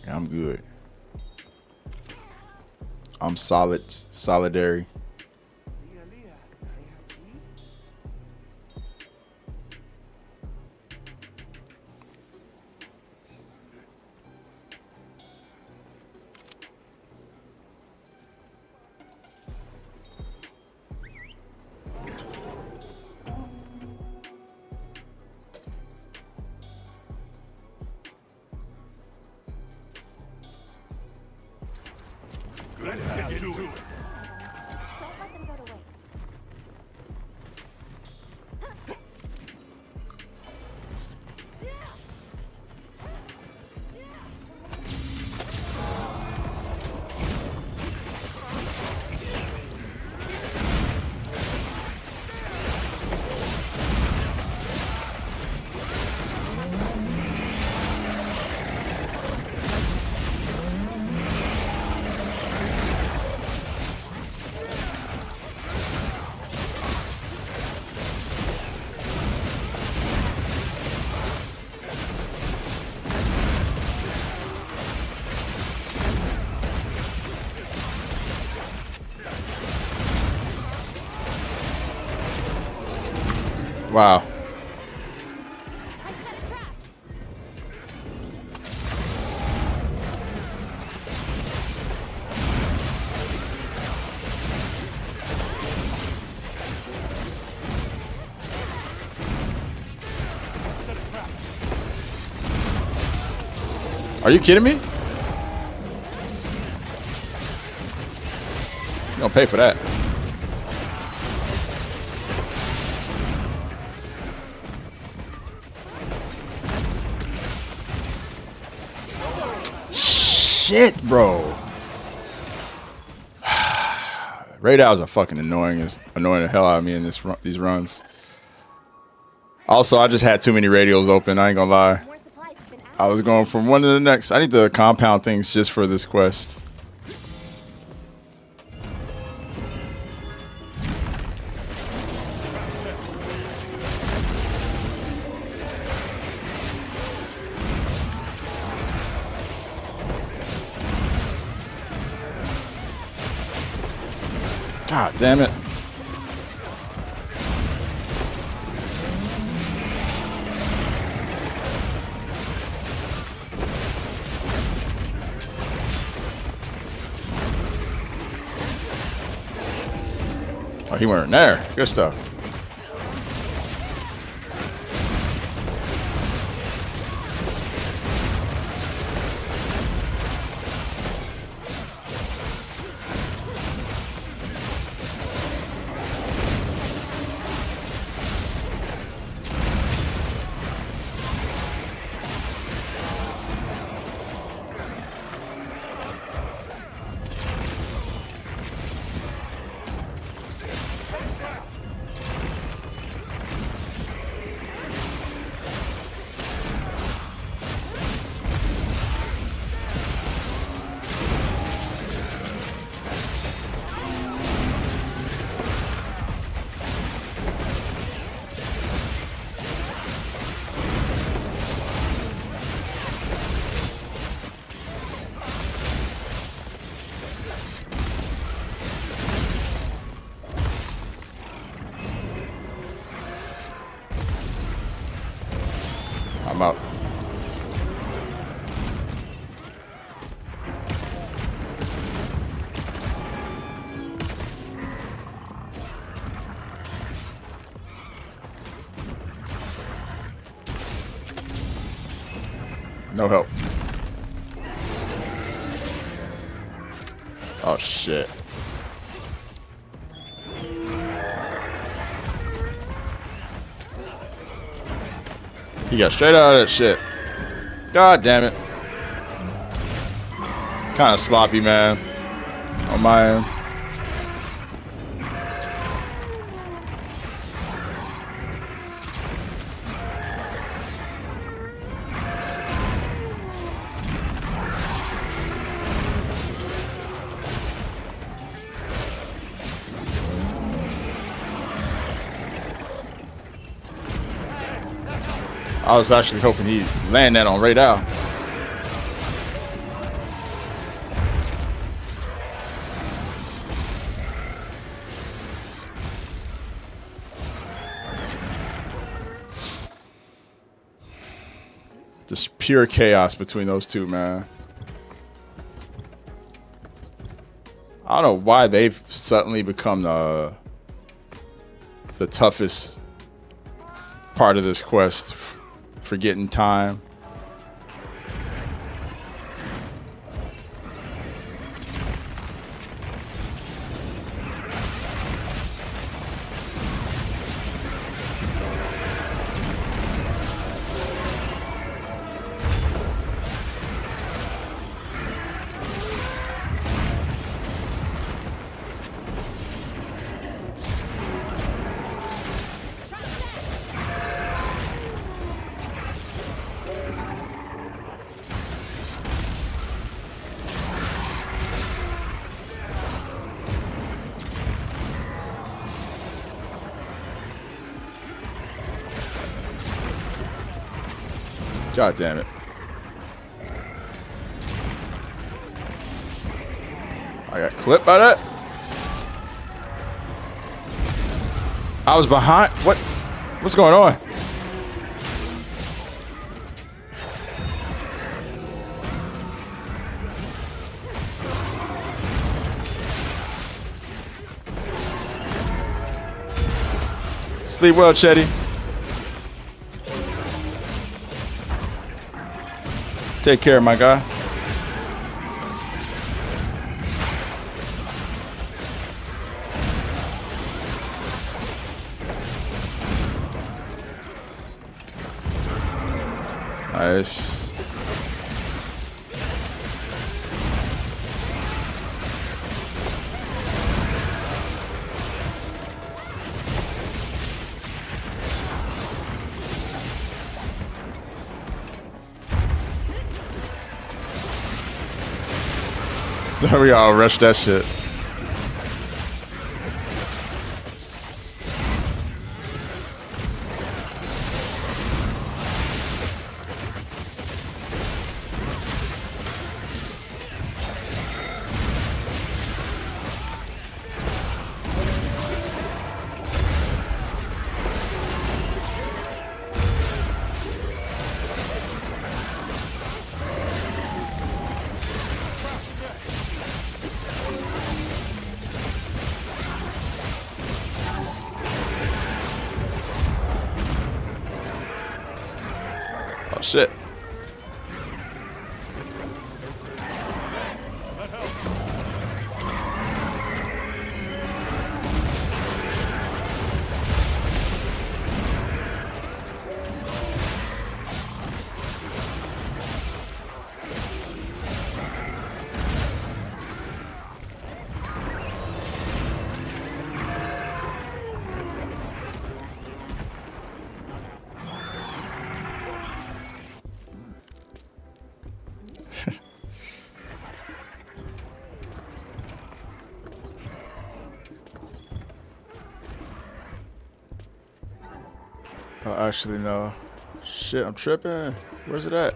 Yeah, I'm good. I'm solidary. Don't let them go to waste. Wow. I set a trap. Are you kidding me? You don't pay for that. Shit, bro. Radars are fucking annoying the hell out of me in these runs. Also, I just had too many radios open. I ain't gonna lie. More supplies have been added. I was going from one to the next. I need to compound things just for this quest. God damn it. Oh, he weren't there. Good stuff. I'm out. No help. Oh shit. He got straight out of that shit. God damn it. Kind of sloppy, man. On my end. I was actually hoping he'd land that on right out. Just pure chaos between those two, man. I don't know why they've suddenly become the toughest part of this quest for getting time. God damn it. I got clipped by that. I was behind. What's going on? Sleep well, Chetty. Take care, my guy. Nice. We all rushed that shit. Oh shit. Oh, actually, no. Shit, I'm tripping. Where's it at?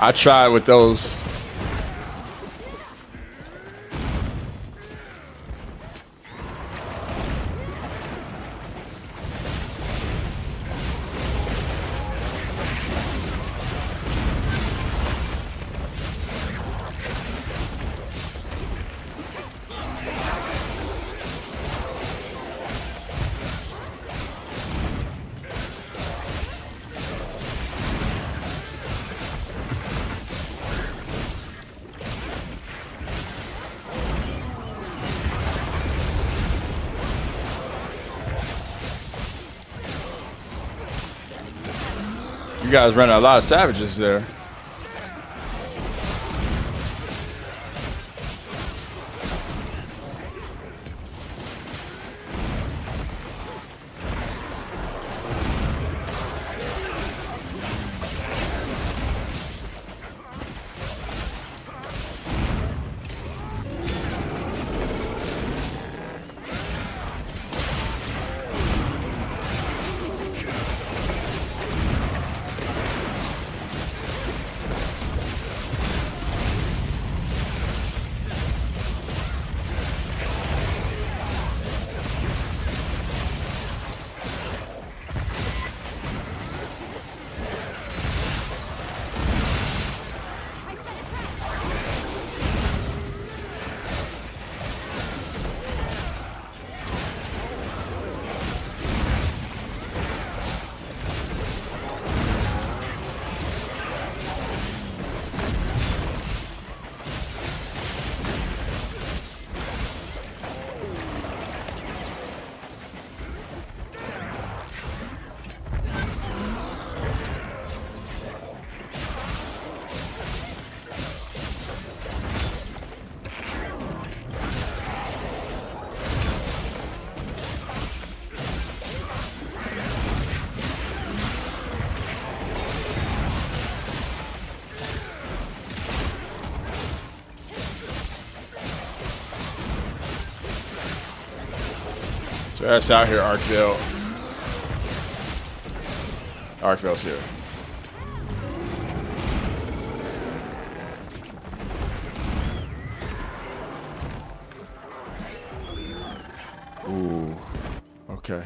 I tried with those. You guys running a lot of savages there. So that's out here, Arkvale. Arkvale's here. Ooh. Okay.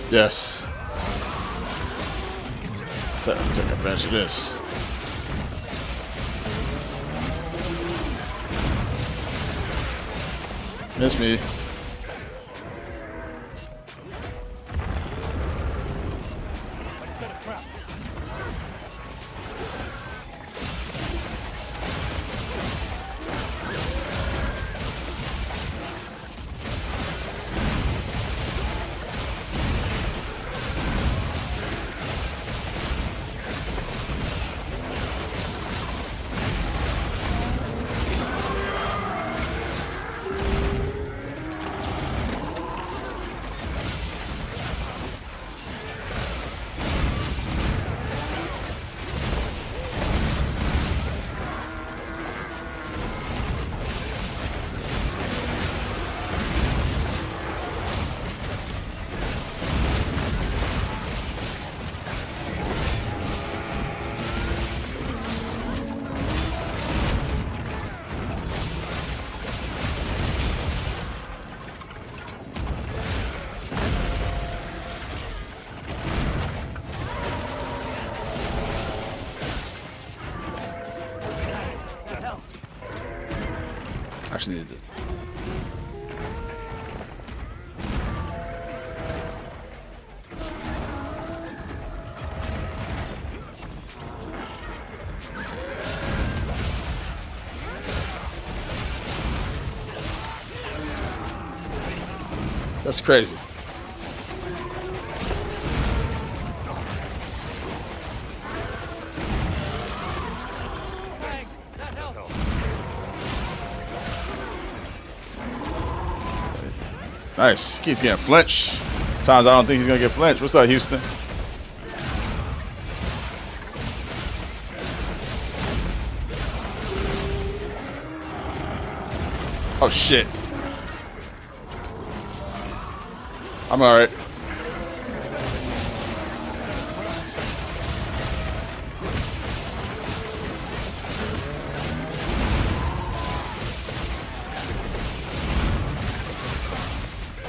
Yes. Take advantage of this. Miss me. Actually needed it. That's crazy. Nice. Keeps getting flinched. Times I don't think he's gonna get flinched. What's up, Houston? Oh shit. I'm alright.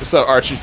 What's up, Archie?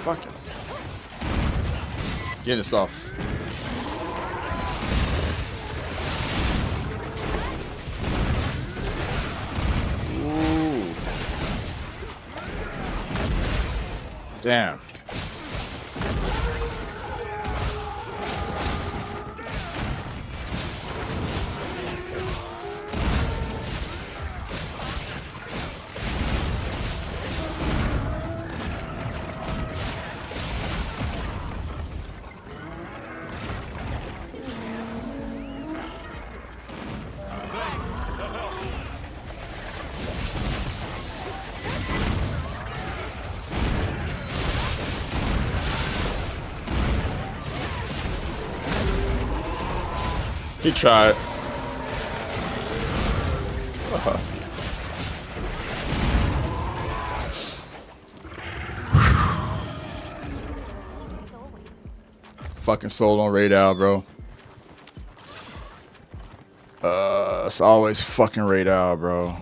Fucking. Get this off. Ooh. Damn. He tried. Fucking sold on Raid Al, bro. It's always fucking Raid Al, bro.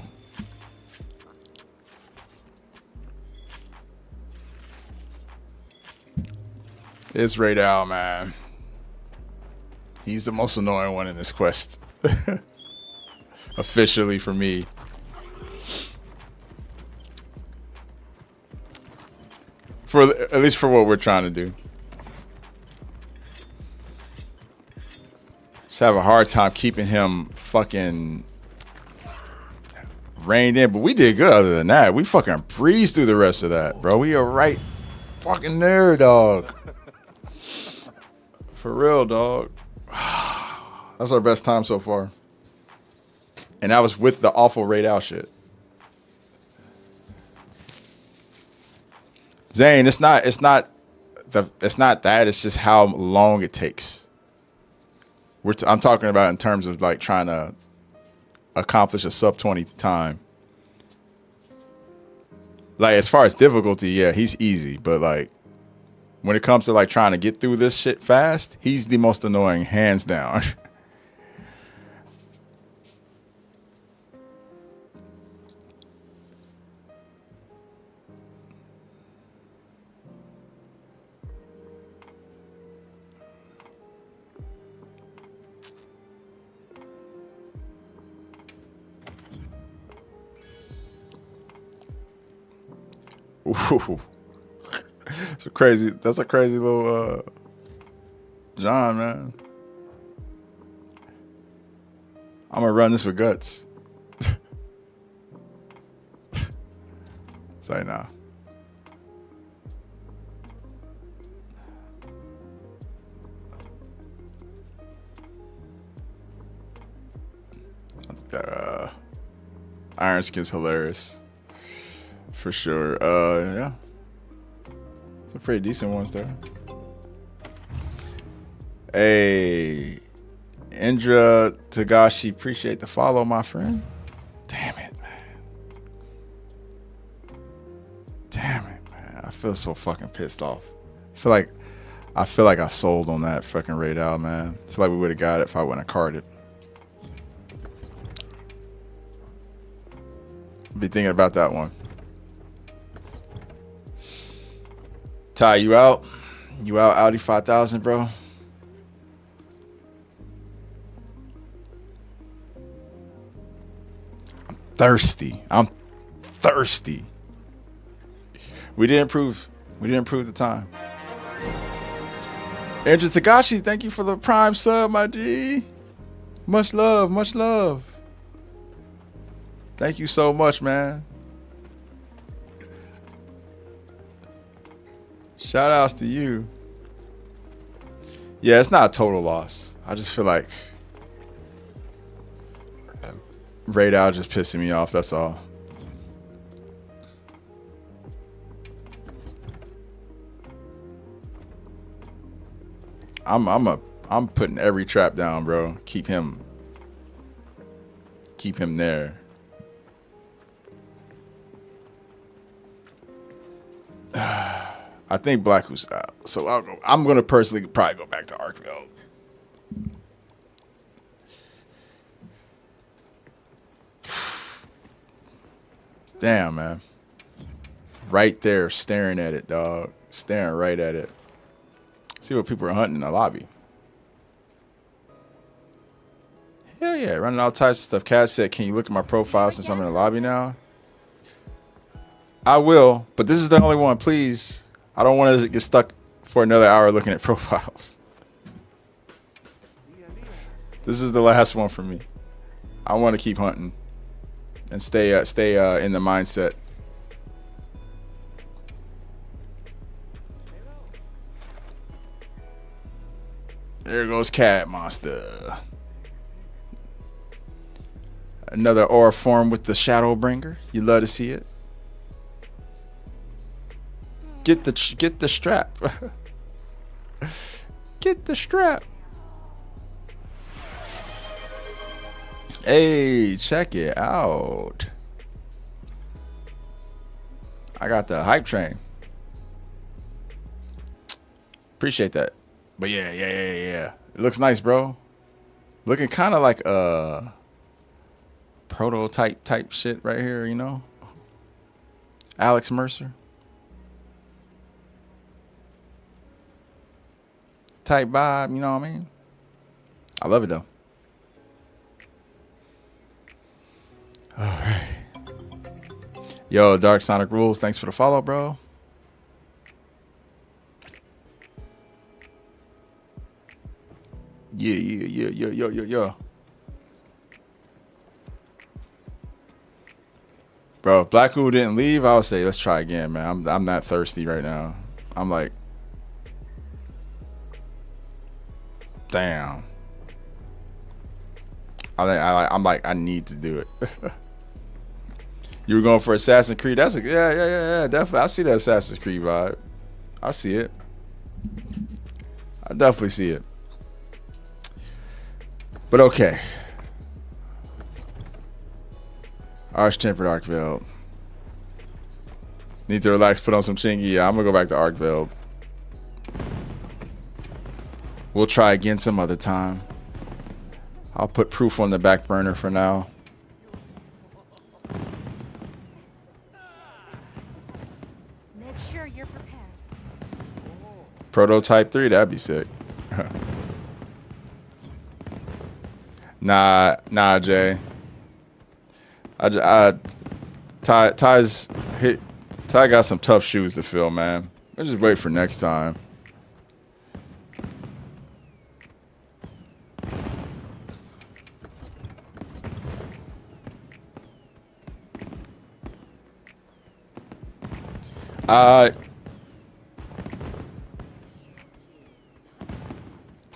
It's Raid Al, man. He's the most annoying one in this quest. Officially for me. At least for what we're trying to do. Just have a hard time keeping him fucking reined in. But we did good other than that. We fucking breezed through the rest of that, bro. We are right fucking there, dog. For real, dog. That's our best time so far. And that was with the awful Raid Out shit. Zane, it's not that, it's just how long it takes. I'm talking about in terms of like trying to accomplish a sub 20 time. Like as far as difficulty, yeah, he's easy, but like when it comes to like trying to get through this shit fast, he's the most annoying, hands down. Ooh. That's a crazy little John, man. I'm gonna run this with guts. Say nah. Iron Skin's hilarious. For sure. Yeah. Some pretty decent ones there. Hey, Indra Tagashi, appreciate the follow, my friend. Damn it, man. Damn it, man. I feel so fucking pissed off. I feel like I sold on that fucking Raid Out, man. I feel like we would have got it if I wouldn't have carded. Be thinking about that one. Ty, you out? You out, Audi 5000, bro? I'm thirsty. We didn't improve the time. Andrew Tagashi, thank you for the prime sub, my G. Much love, much love. Thank you so much, man. Shout outs to you. Yeah, it's not a total loss. I just feel like Raid Out just pissing me off, that's all. I'm putting every trap down, bro. Keep him there. I think Blacku's out, so I'm gonna personally probably go back to Arkville. Damn, man. Right there, staring at it, dog. Staring right at it. See what people are hunting in the lobby. Hell yeah, running all types of stuff. Cat said, can you look at my profile since I'm in the lobby now? I will, but this is the only one, please. I don't want to get stuck for another hour looking at profiles. This is the last one for me. I want to keep hunting and stay in the mindset. There goes Cat Monster. Another aura form with the Shadowbringer. You love to see it. Get the strap. Get the strap. Hey, check it out. I got the hype train. Appreciate that. But yeah. It looks nice, bro. Looking kind of like a prototype type shit right here, you know? Alex Mercer. Type vibe, you know what I mean? I love it though. All right. Yo, Dark Sonic Rules, thanks for the follow, bro. Yeah. Bro, if Black Hole didn't leave, I would say let's try again, man. I'm not thirsty right now. I'm like, damn. I'm like, I need to do it. You were going for Assassin's Creed. That's yeah, definitely. I see that Assassin's Creed vibe. I see it. I definitely see it. But okay. Arch-tempered Arkveld. Need to relax, put on some chingy. Yeah, I'm gonna go back to Arkveld. We'll try again some other time. I'll put proof on the back burner for now. Make sure you're prepared. Prototype 3, that'd be sick. Nah, Jay. Ty got some tough shoes to fill, man. We'll just wait for next time.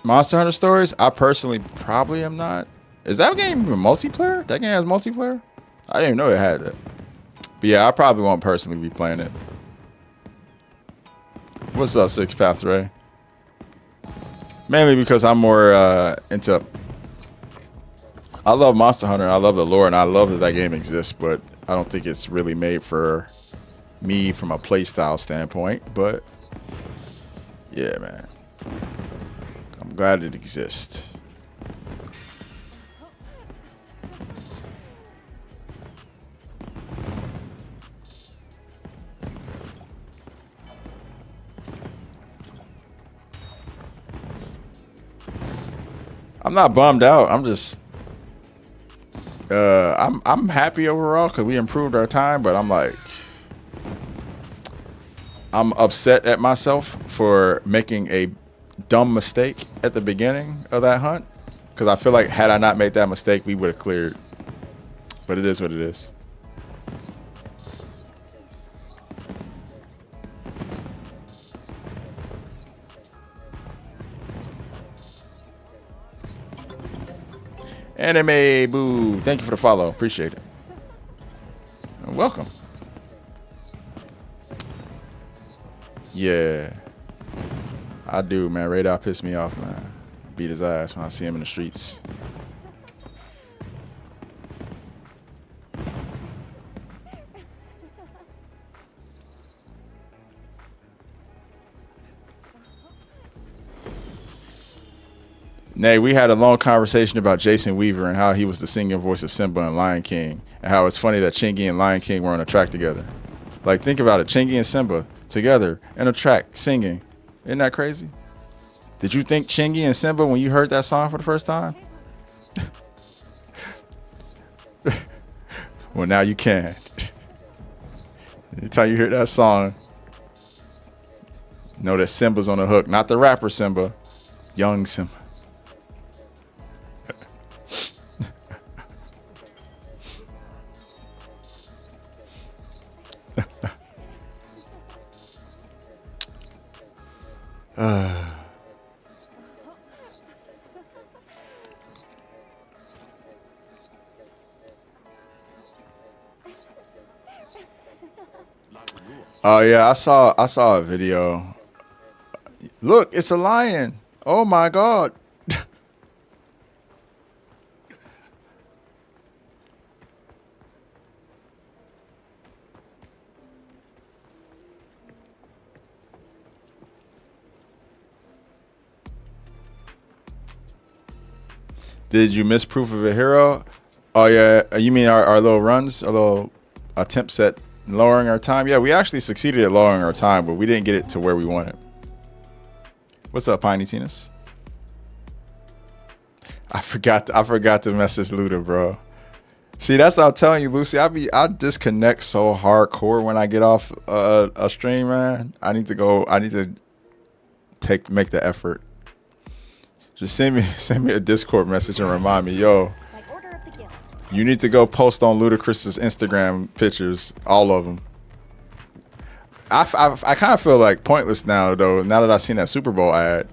Monster Hunter Stories, I personally probably am not. Is that game even multiplayer? That game has multiplayer? I didn't even know it had it. But yeah, I probably won't personally be playing it. What's up, Six Path Ray? Mainly because I'm more into... I love Monster Hunter, and I love the lore, and I love that that game exists, but I don't think it's really made for me from a playstyle standpoint. But yeah, man. I'm glad it exists. I'm not bummed out. I'm just I'm happy overall because we improved our time, but I'm like, I'm upset at myself for making a dumb mistake at the beginning of that hunt, because I feel like had I not made that mistake, we would have cleared. But it is what it is. Anime Boo, thank you for the follow. Appreciate it. And welcome. Yeah. I do, man. Radar pissed me off, man. Beat his ass when I see him in the streets. Nay, we had a long conversation about Jason Weaver and how he was the singing voice of Simba in Lion King, and how it's funny that Chingy and Lion King were on a track together. Like, think about it. Chingy and Simba together in a track singing. Isn't that crazy? Did you think Chingy and Simba when you heard that song for the first time? Well, now you can. Anytime you hear that song, know that Simba's on the hook. Not the rapper Simba, young Simba. Oh yeah, I saw a video. Look, it's a lion. Oh my God. Did you miss proof of a hero? Oh yeah, you mean our little runs, our little attempts at lowering our time? Yeah, we actually succeeded at lowering our time, but we didn't get it to where we wanted. What's up, Piney Tinas? I forgot to message Luda, bro. See, that's what I'm telling you, Lucy. I disconnect so hardcore when I get off a stream, man. I need to make the effort. Just send me a Discord message and remind me, yo, you need to go post on Ludacris's Instagram pictures, all of them. I kind of feel like pointless now, though. Now that I've seen that Super Bowl ad,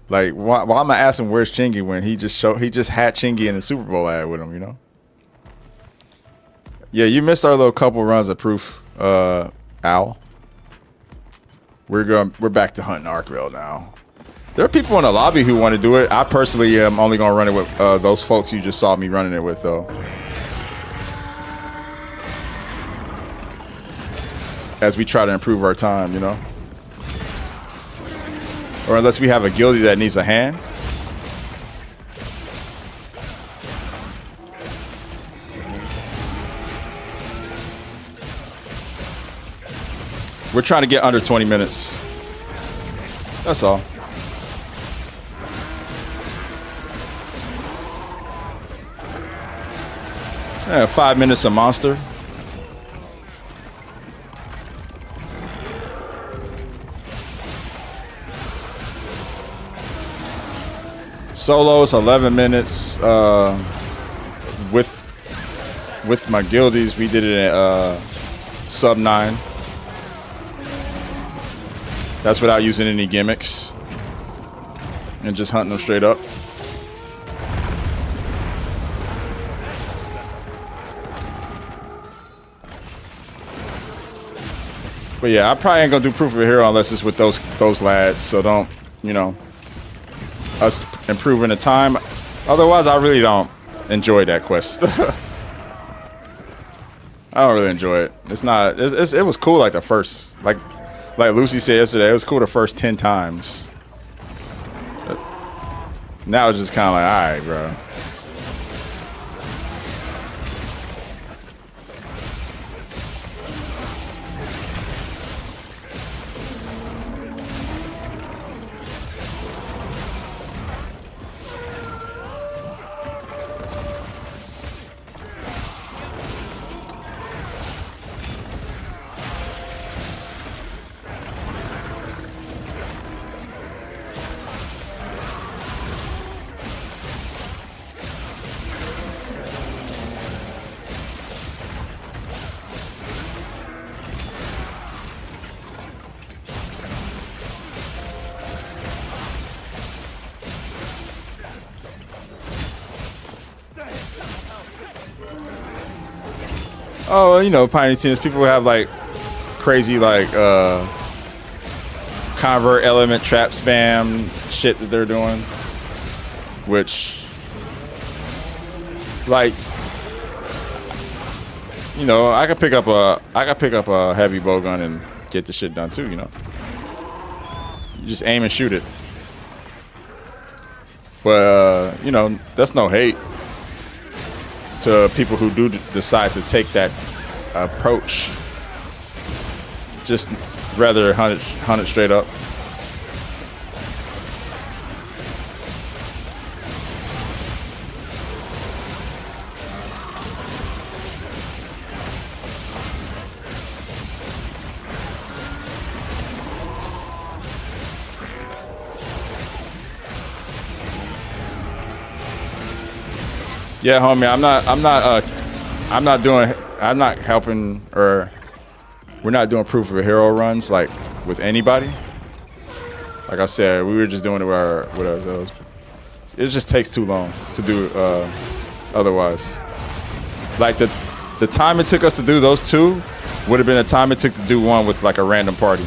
like why am I asking where's Chingy when he just had Chingy in the Super Bowl ad with him, you know? Yeah, you missed our little couple runs of proof, Al. We're back to hunting Arkville now. There are people in the lobby who want to do it. I personally am only going to run it with those folks you just saw me running it with, though. As we try to improve our time, you know? Or unless we have a guildie that needs a hand. We're trying to get under 20 minutes. That's all. Yeah, 5 minutes a monster. Solos 11 minutes. With my guildies, we did it at sub 9. That's without using any gimmicks and just hunting them straight up. But yeah, I probably ain't gonna do proof of a hero unless it's with those lads. So don't, you know, us improving the time. Otherwise, I really don't enjoy that quest. I don't really enjoy it. It's not. It was cool like the first, like Lucy said yesterday. It was cool the first 10 times. But now it's just kind of like, all right, bro. Oh, you know, Pioneer Teams, people have like crazy like convert element trap spam shit that they're doing, which like, you know, I could pick up a heavy bowgun and get the shit done too, you know. You just aim and shoot it. But you know, that's no hate to people who do decide to take that approach. just rather hunt it straight up. Yeah, homie, I'm not helping, or we're not doing proof of hero runs like with anybody. Like I said, we were just doing it with ourselves. It just takes too long to do otherwise. Like the time it took us to do those two would have been the time it took to do one with like a random party.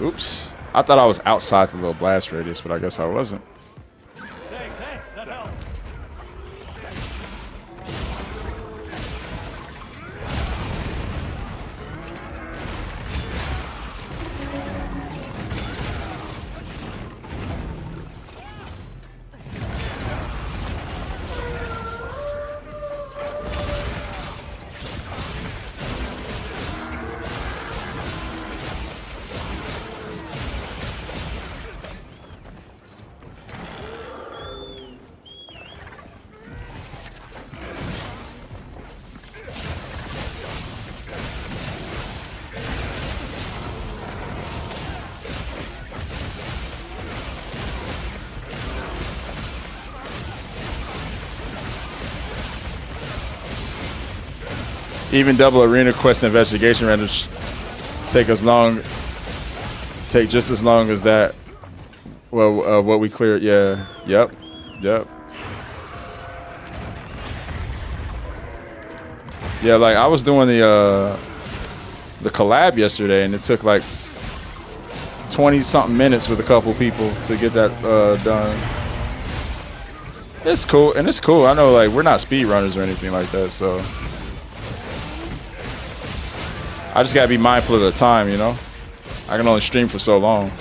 Oops. I thought I was outside the little blast radius, but I guess I wasn't. Even double arena quest investigation randoms take just as long as that. Well, what we cleared, yeah, yep. Yeah, like I was doing the collab yesterday, and it took like 20-something minutes with a couple people to get that done. It's cool, and it's cool. I know, like, we're not speedrunners or anything like that, so I just gotta be mindful of the time, you know? I can only stream for so long.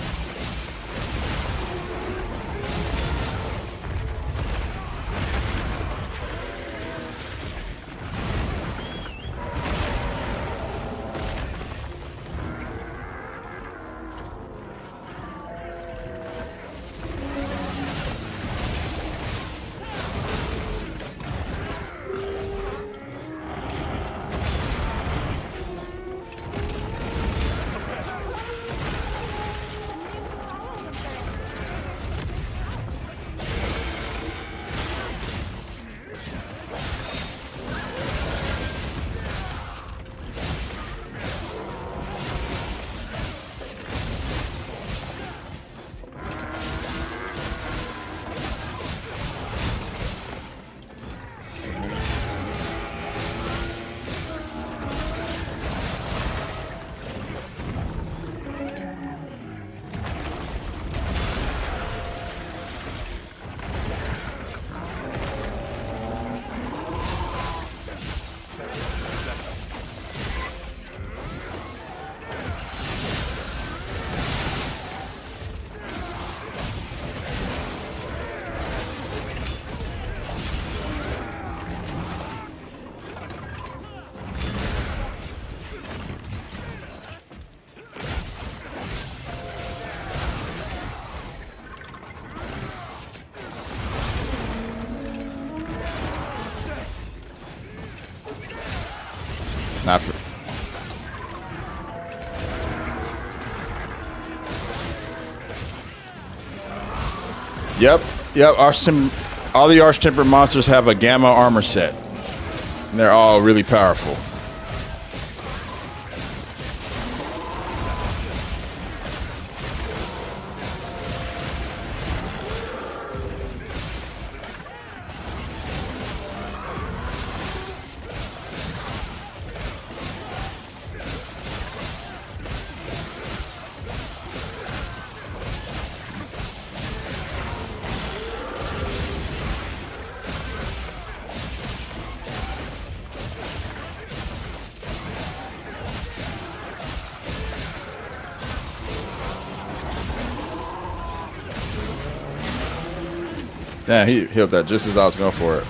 Not for Yep. All the Arch Temper monsters have a gamma armor set. And they're all really powerful. Damn, he healed that just as I was going for it.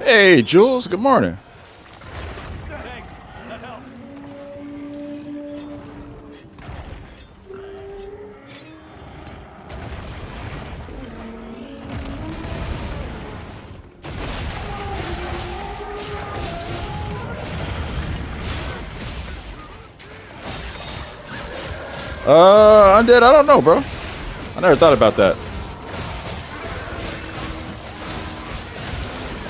Hey, Jules. Good morning. Undead, I don't know, bro. I never thought about that.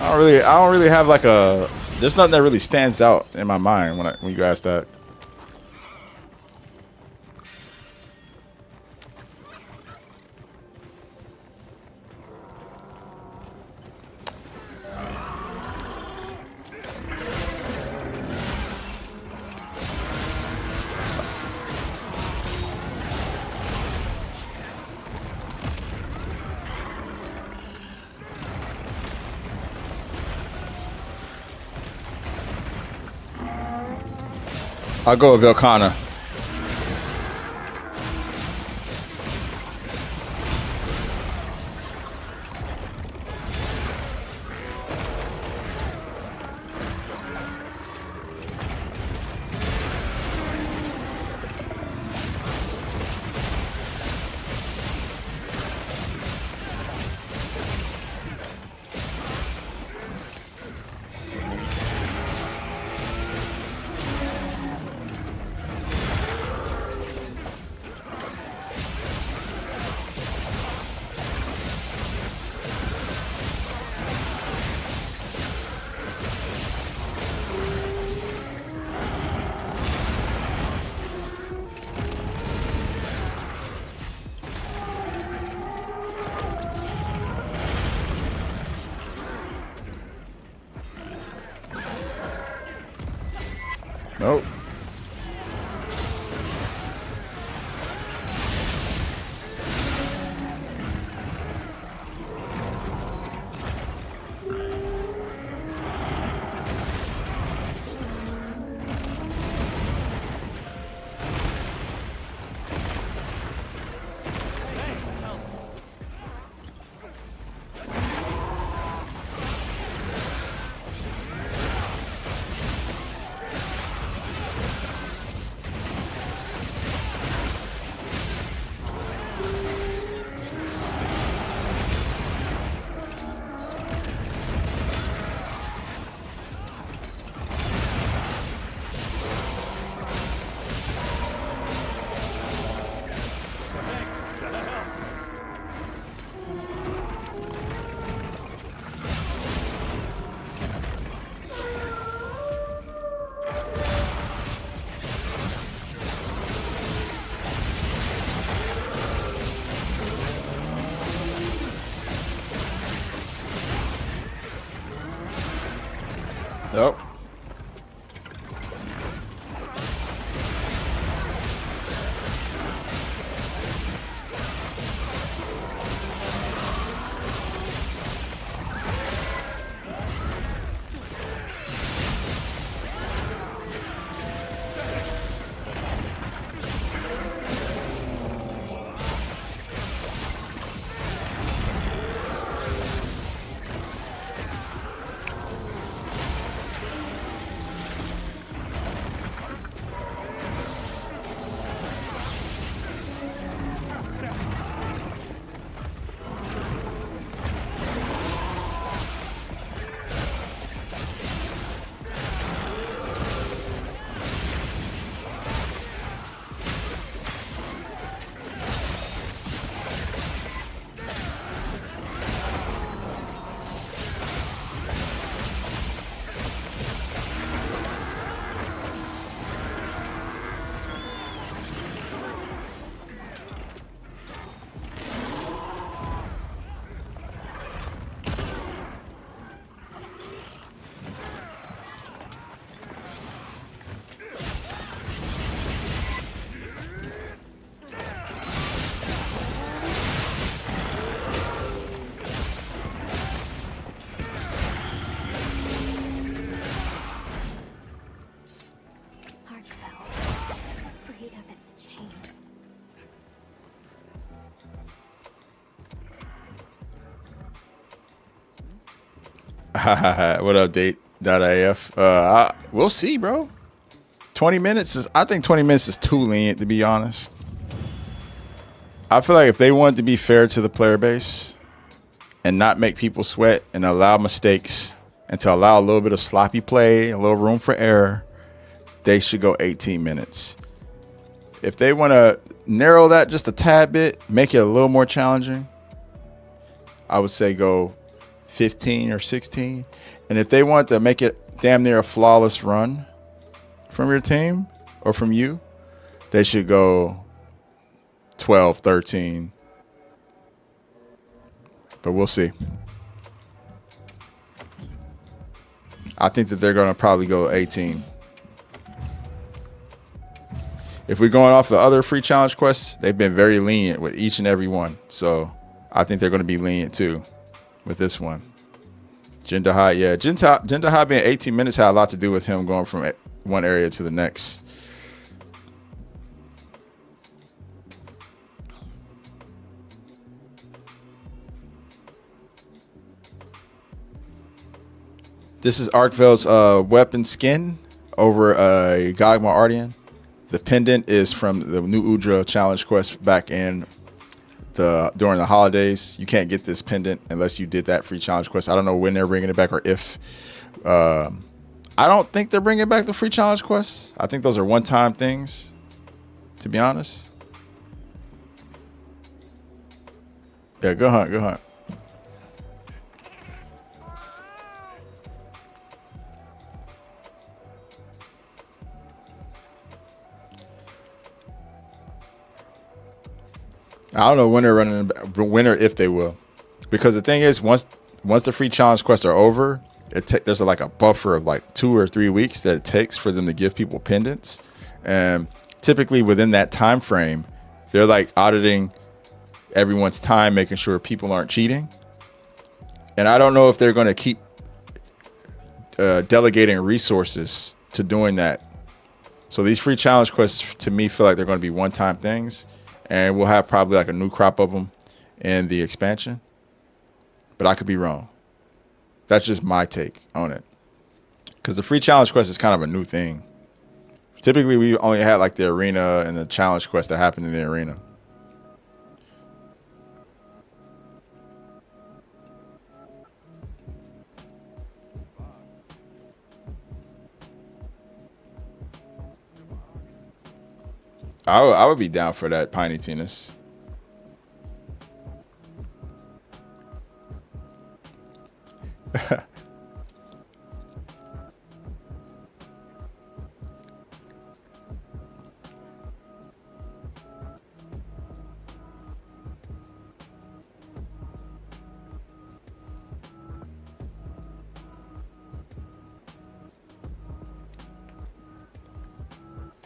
I don't really have like a. There's nothing that really stands out in my mind when you ask that. I'll go with Vilcana. Nope. Nope. What up, date.af? We'll see, bro. 20 minutes is, I think 20 minutes is too lenient, to be honest. I feel like if they wanted to be fair to the player base and not make people sweat and allow mistakes and to allow a little bit of sloppy play, a little room for error, they should go 18 minutes. If they want to narrow that just a tad bit, make it a little more challenging, I would say go 15 or 16. And if they want to make it damn near a flawless run from your team or from you, they should go 12, 13. But we'll see. I think that they're going to probably go 18. If we're going off the other free challenge quests, they've been very lenient with each and every one. So I think they're going to be lenient too with this one. Jinder High, yeah. Jinder High being 18 minutes had a lot to do with him going from one area to the next. This is Arkvel's weapon skin over a Gogma Ardian. The pendant is from the new Udra challenge quest back in during the holidays. You can't get this pendant unless you did that free challenge quest. I don't know when they're bringing it back or if. I don't think they're bringing back the free challenge quests. I think those are one-time things, to be honest. Yeah, go hunt, go hunt. I don't know when they're running, when or if they will, because the thing is, once the free challenge quests are over, there's like a buffer of like 2 or 3 weeks that it takes for them to give people pendants, and typically within that time frame, they're like auditing everyone's time, making sure people aren't cheating. And I don't know if they're going to keep delegating resources to doing that. So these free challenge quests, to me, feel like they're going to be one-time things. And we'll have probably like a new crop of them in the expansion. But I could be wrong. That's just my take on it. Because the free challenge quest is kind of a new thing. Typically, we only had like the arena and the challenge quest that happened in the arena. I would be down for that, Piney Tennis.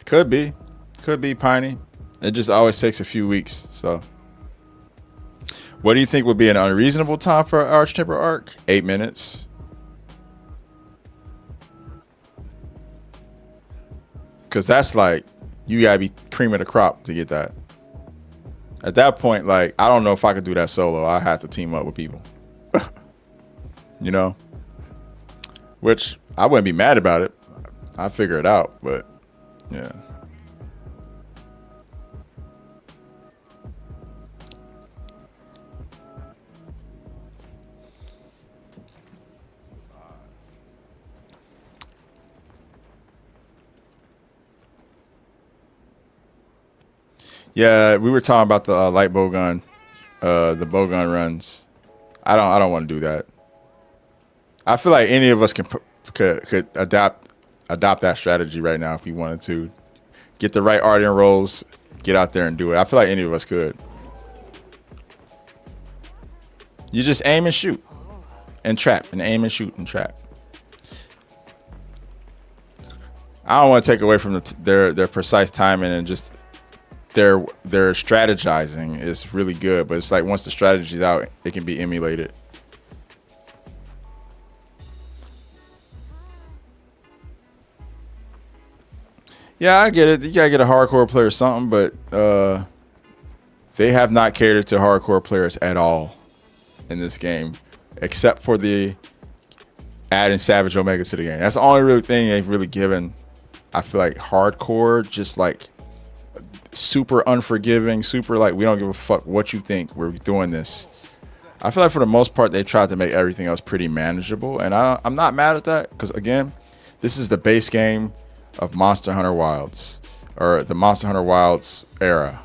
Could be Piney. It just always takes a few weeks. So what do you think would be an unreasonable time for an Arch Temper arc? 8 minutes. Because that's like, you gotta be cream of the crop to get that. At that point, like, I don't know if I could do that solo. I have to team up with people. You know? Which I wouldn't be mad about it. I'd figure it out, but yeah. Yeah, we were talking about the light bow gun, the bow gun runs. I don't want to do that. I feel like any of us could adopt that strategy right now if we wanted to. Get the right Ardian rolls, get out there and do it. I feel like any of us could. You just aim and shoot and trap, and aim and shoot and trap. I don't want to take away from their precise timing, and just their strategizing is really good, but it's like once the strategy's out, it can be emulated. Yeah, I get it. You gotta get a hardcore player or something, but they have not catered to hardcore players at all in this game, except for the adding Savage Omega to the game. That's the only really thing they've really given. I feel like hardcore, just like super unforgiving, super like we don't give a fuck what you think. We're doing this. I feel like for the most part they tried to make everything else pretty manageable, and I'm not mad at that because again, this is the base game of Monster Hunter Wilds or the Monster Hunter Wilds era,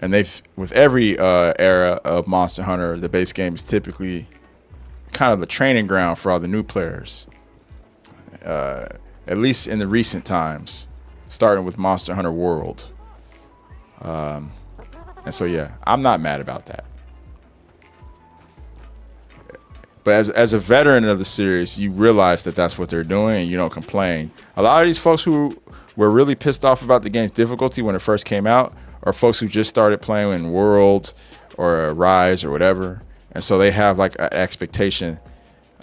and they've with every era of Monster Hunter, the base game is typically kind of the training ground for all the new players. At least in the recent times, starting with Monster Hunter World. And so yeah, I'm not mad about that. But as a veteran of the series, you realize that that's what they're doing and you don't complain. A lot of these folks who were really pissed off about the game's difficulty when it first came out are folks who just started playing in World or Rise or whatever. And so they have like an expectation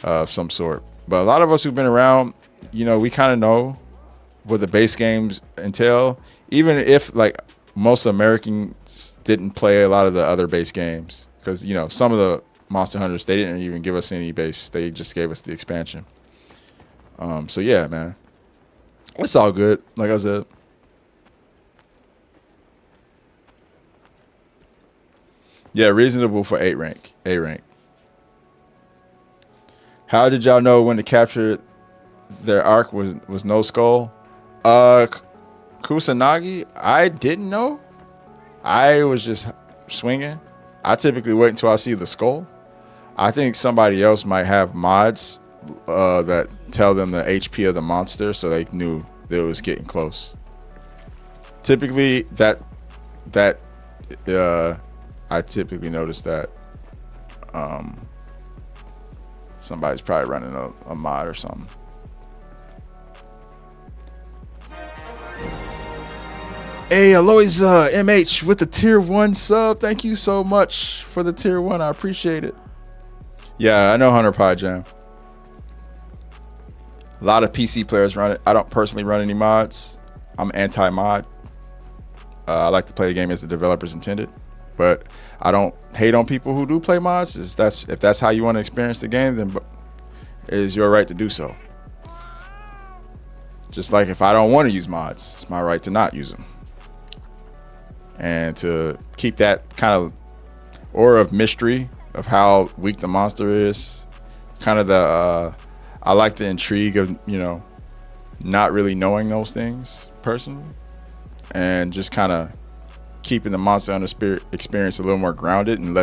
of some sort. But a lot of us who've been around, you know, we kind of know what the base games entail. Even if like most Americans didn't play a lot of the other base games. Because, you know, some of the Monster Hunters, they didn't even give us any base. They just gave us the expansion. So yeah, man. It's all good, like I said. Yeah, reasonable for 8 rank. A rank. How did y'all know when to capture their arc was no skull? Kusanagi, I didn't know. I was just swinging. I typically wait until I see the skull. I think somebody else might have mods that tell them the HP of the monster, so they knew that it was getting close. Typically, I typically notice that somebody's probably running a mod or something. Hey, Aloys MH with the tier 1 sub. Thank you so much for the tier 1. I appreciate it. Yeah, I know Hunter Pie Jam. A lot of PC players run it. I don't personally run any mods. I'm anti-mod. I like to play the game as the developers intended. But I don't hate on people who do play mods. If that's how you want to experience the game, then it is your right to do so. Just like if I don't want to use mods, it's my right to not use them. And to keep that kind of aura of mystery of how weak the monster is, kind of I like the intrigue of, you know, not really knowing those things personally, and just kind of keeping the Monster Hunter experience a little more grounded and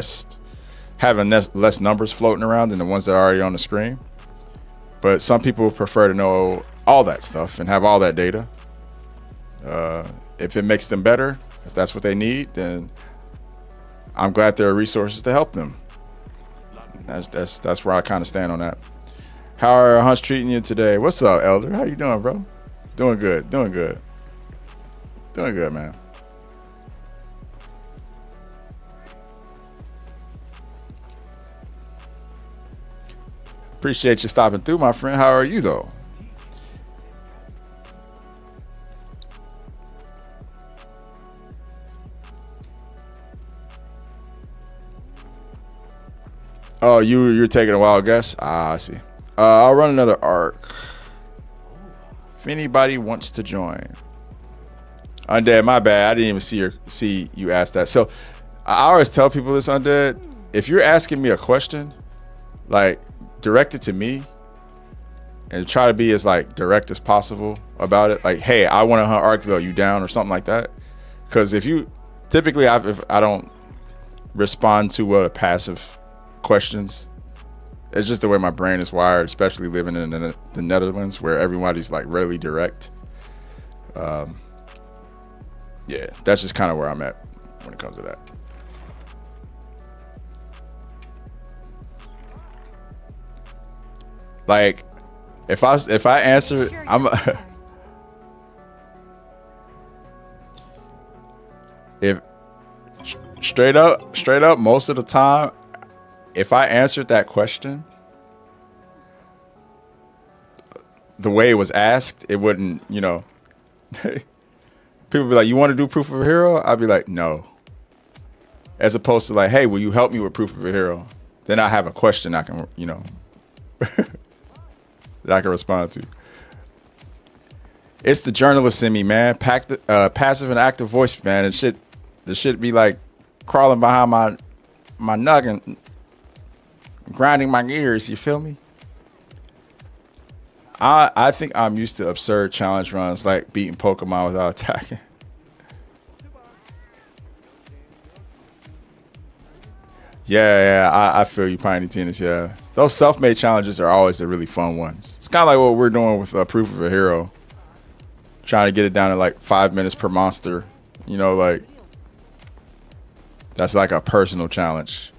having less numbers floating around than the ones that are already on the screen. But some people prefer to know all that stuff and have all that data. If it makes them better, if that's what they need, then I'm glad there are resources to help them. That's where I kind of stand on that. How are hunts treating you today? What's up, Elder? How you doing, bro? Doing good, man. Appreciate you stopping through, my friend. How are you, though? Oh, you're taking a wild guess? Ah, I see. I'll run another arc. If anybody wants to join. Undead, my bad. I didn't even see you ask that. So I always tell people this, Undead. If you're asking me a question, like, direct it to me and try to be as like direct as possible about it. Like, hey, I want to hunt Arkville, you down, or something like that? Because if I don't respond to passive questions, it's just the way my brain is wired, especially living in the Netherlands where everybody's like really direct. Yeah, that's just kind of where I'm at when it comes to that. Like, if I answer, I'm if straight up most of the time, if I answered that question the way it was asked, it wouldn't, you know, people be like, you want to do proof of a hero? I'd be like, no. As opposed to like, hey, will you help me with proof of a hero? Then I have a question I can, you know. that I can respond to. It's the journalist in me, man. Passive and active voice, man. The shit be like crawling behind my noggin, grinding my gears. You feel me? I think I'm used to absurd challenge runs like beating Pokemon without attacking. Yeah, I feel you, Piney Tennis. Yeah, those self-made challenges are always the really fun ones. It's kind of like what we're doing with Proof of a Hero, trying to get it down to like 5 minutes per monster. You know, like that's like a personal challenge.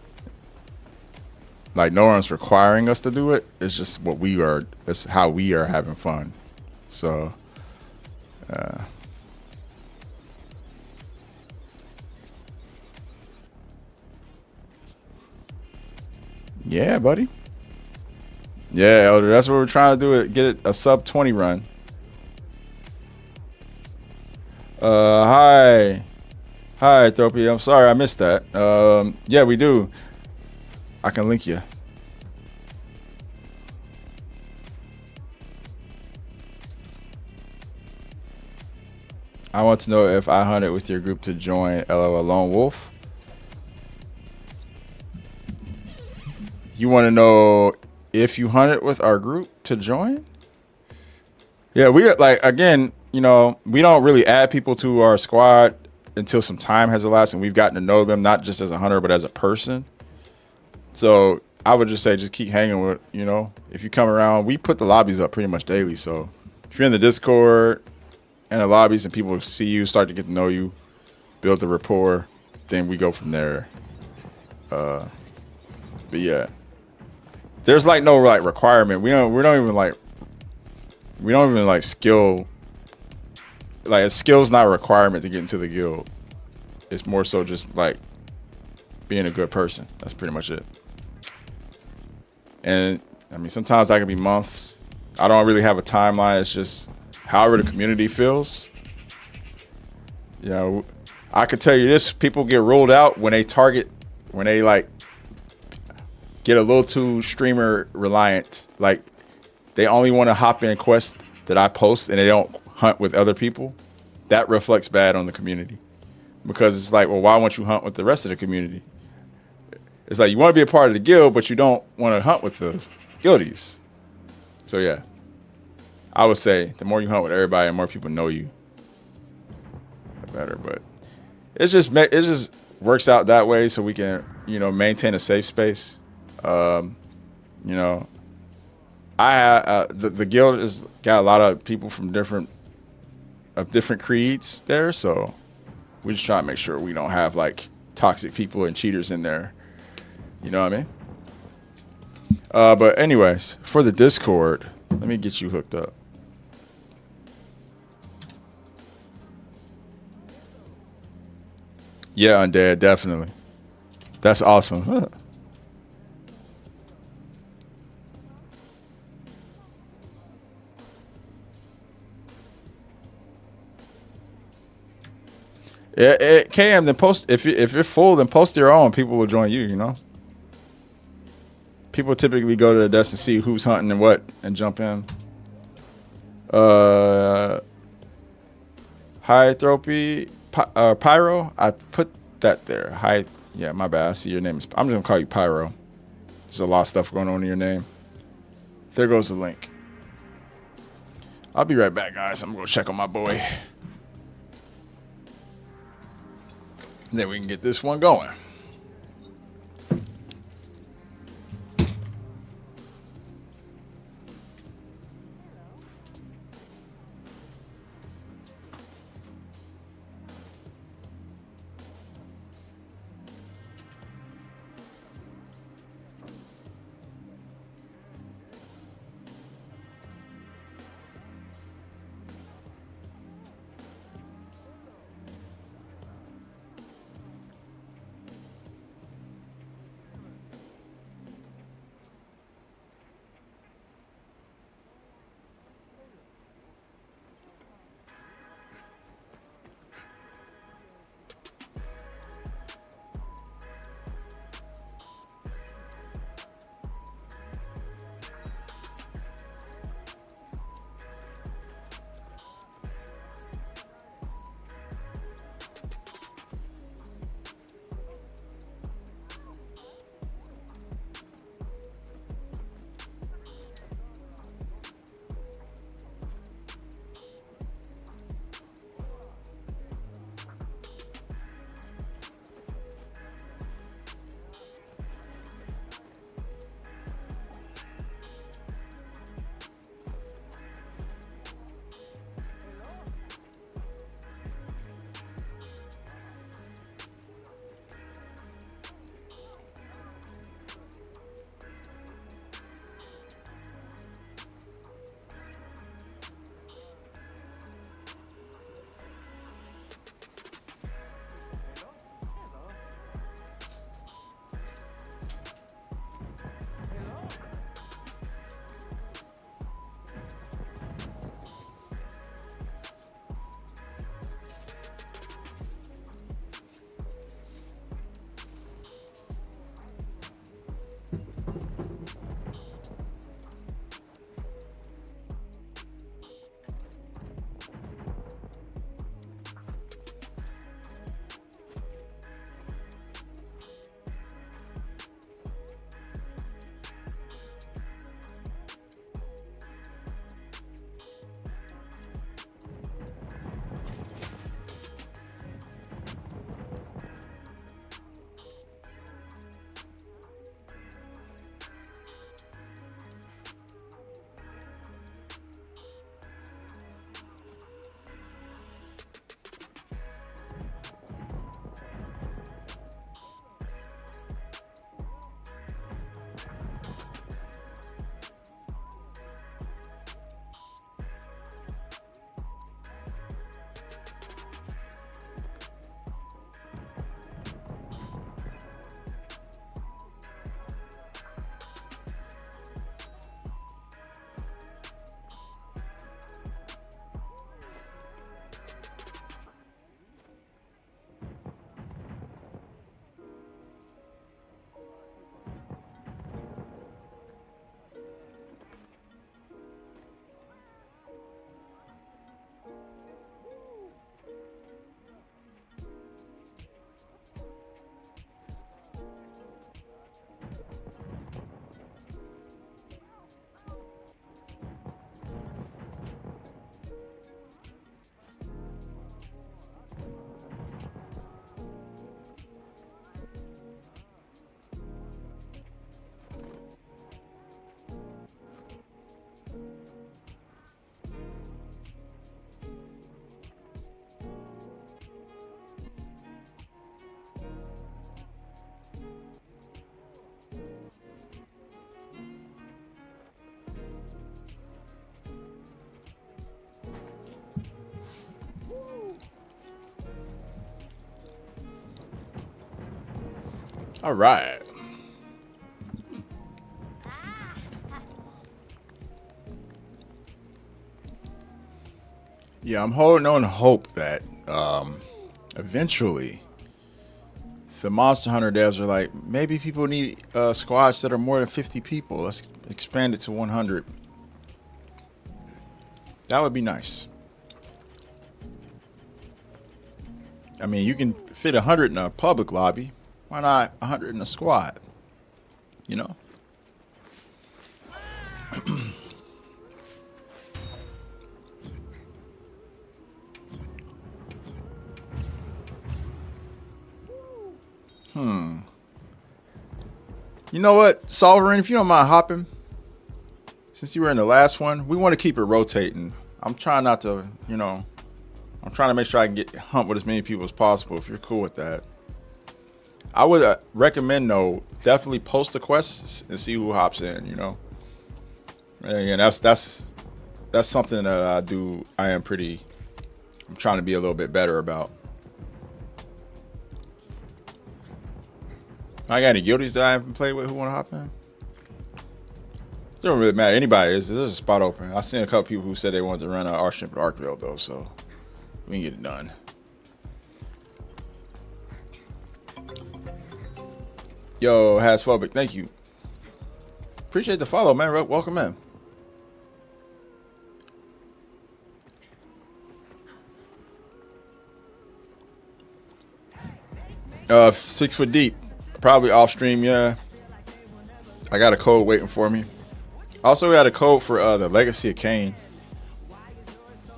Like no one's requiring us to do it. It's just what we are. It's how we are having fun. So, yeah, buddy. Yeah, Elder. That's what we're trying to do. Get it a sub 20 run. Hi, Thropy. I'm sorry I missed that. Yeah, we do. I can link you. I want to know if I hunted with your group to join LOL Lone Wolf. You want to know if you hunted with our group to join? Yeah, we like, again, you know, we don't really add people to our squad until some time has elapsed and we've gotten to know them, not just as a hunter, but as a person. So I would just say, just keep hanging with, you know, if you come around, we put the lobbies up pretty much daily. So if you're in the Discord and the lobbies and people see you, start to get to know you, build the rapport, then we go from there. But yeah, there's like no like requirement. We don't even like skill. Like a skill's not a requirement to get into the guild. It's more so just like being a good person. That's pretty much it. And I mean, sometimes that can be months. I don't really have a timeline. It's just however the community feels. You know, I could tell you this: people get ruled out when they like get a little too streamer reliant. Like they only want to hop in quests that I post, and they don't hunt with other people. That reflects bad on the community, because it's like, well, why won't you hunt with the rest of the community? It's like you want to be a part of the guild, but you don't want to hunt with the guildies. So yeah, I would say the more you hunt with everybody and more people know you, the better. But it just works out that way, so we can, you know, maintain a safe space. You know, the guild has got a lot of people from different creeds there, so we just try to make sure we don't have like toxic people and cheaters in there. You know what I mean? But anyways, for the Discord, let me get you hooked up. Yeah, Undead, definitely. That's awesome. Huh. KM, then post if you're full, then post your own. People will join you. You know, people typically go to the desk and see who's hunting and what, and jump in. Hi, Thropy, Pyro. I put that there. Hi, yeah, my bad. I see your name. I'm just gonna call you Pyro. There's a lot of stuff going on in your name. There goes the link. I'll be right back, guys. I'm gonna go check on my boy. Then we can get this one going. All right. Yeah, I'm holding on hope that eventually the Monster Hunter devs are like, maybe people need squads that are more than 50 people. Let's expand it to 100. That would be nice. I mean, you can fit 100 in a public lobby. Why not 100 in a squad? You know? You know what, Sovereign, if you don't mind hopping, since you were in the last one, we want to keep it rotating. I'm trying not to, you know, I'm trying to make sure I can get hunt with as many people as possible. If you're cool with that, I would recommend though, definitely post the quests and see who hops in. You know, and that's something that I do. I'm trying to be a little bit better about. I got any guilties that I haven't played with who want to hop in? It don't really matter. Anybody is. There's a spot open. I've seen a couple people who said they wanted to run an Archship at Arkville though, so we can get it done. Yo, Hasphobic, thank you. Appreciate the follow, man. Welcome in. 6 foot deep. Probably off stream, yeah. I got a code waiting for me. Also got a code for the Legacy of Kain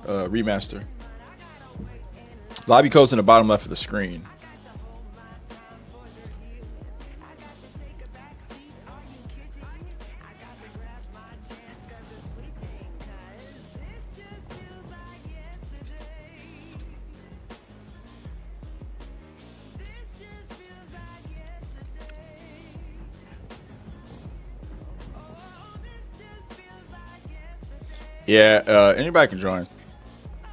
remaster. Lobby code's in the bottom left of the screen. Yeah, anybody can join.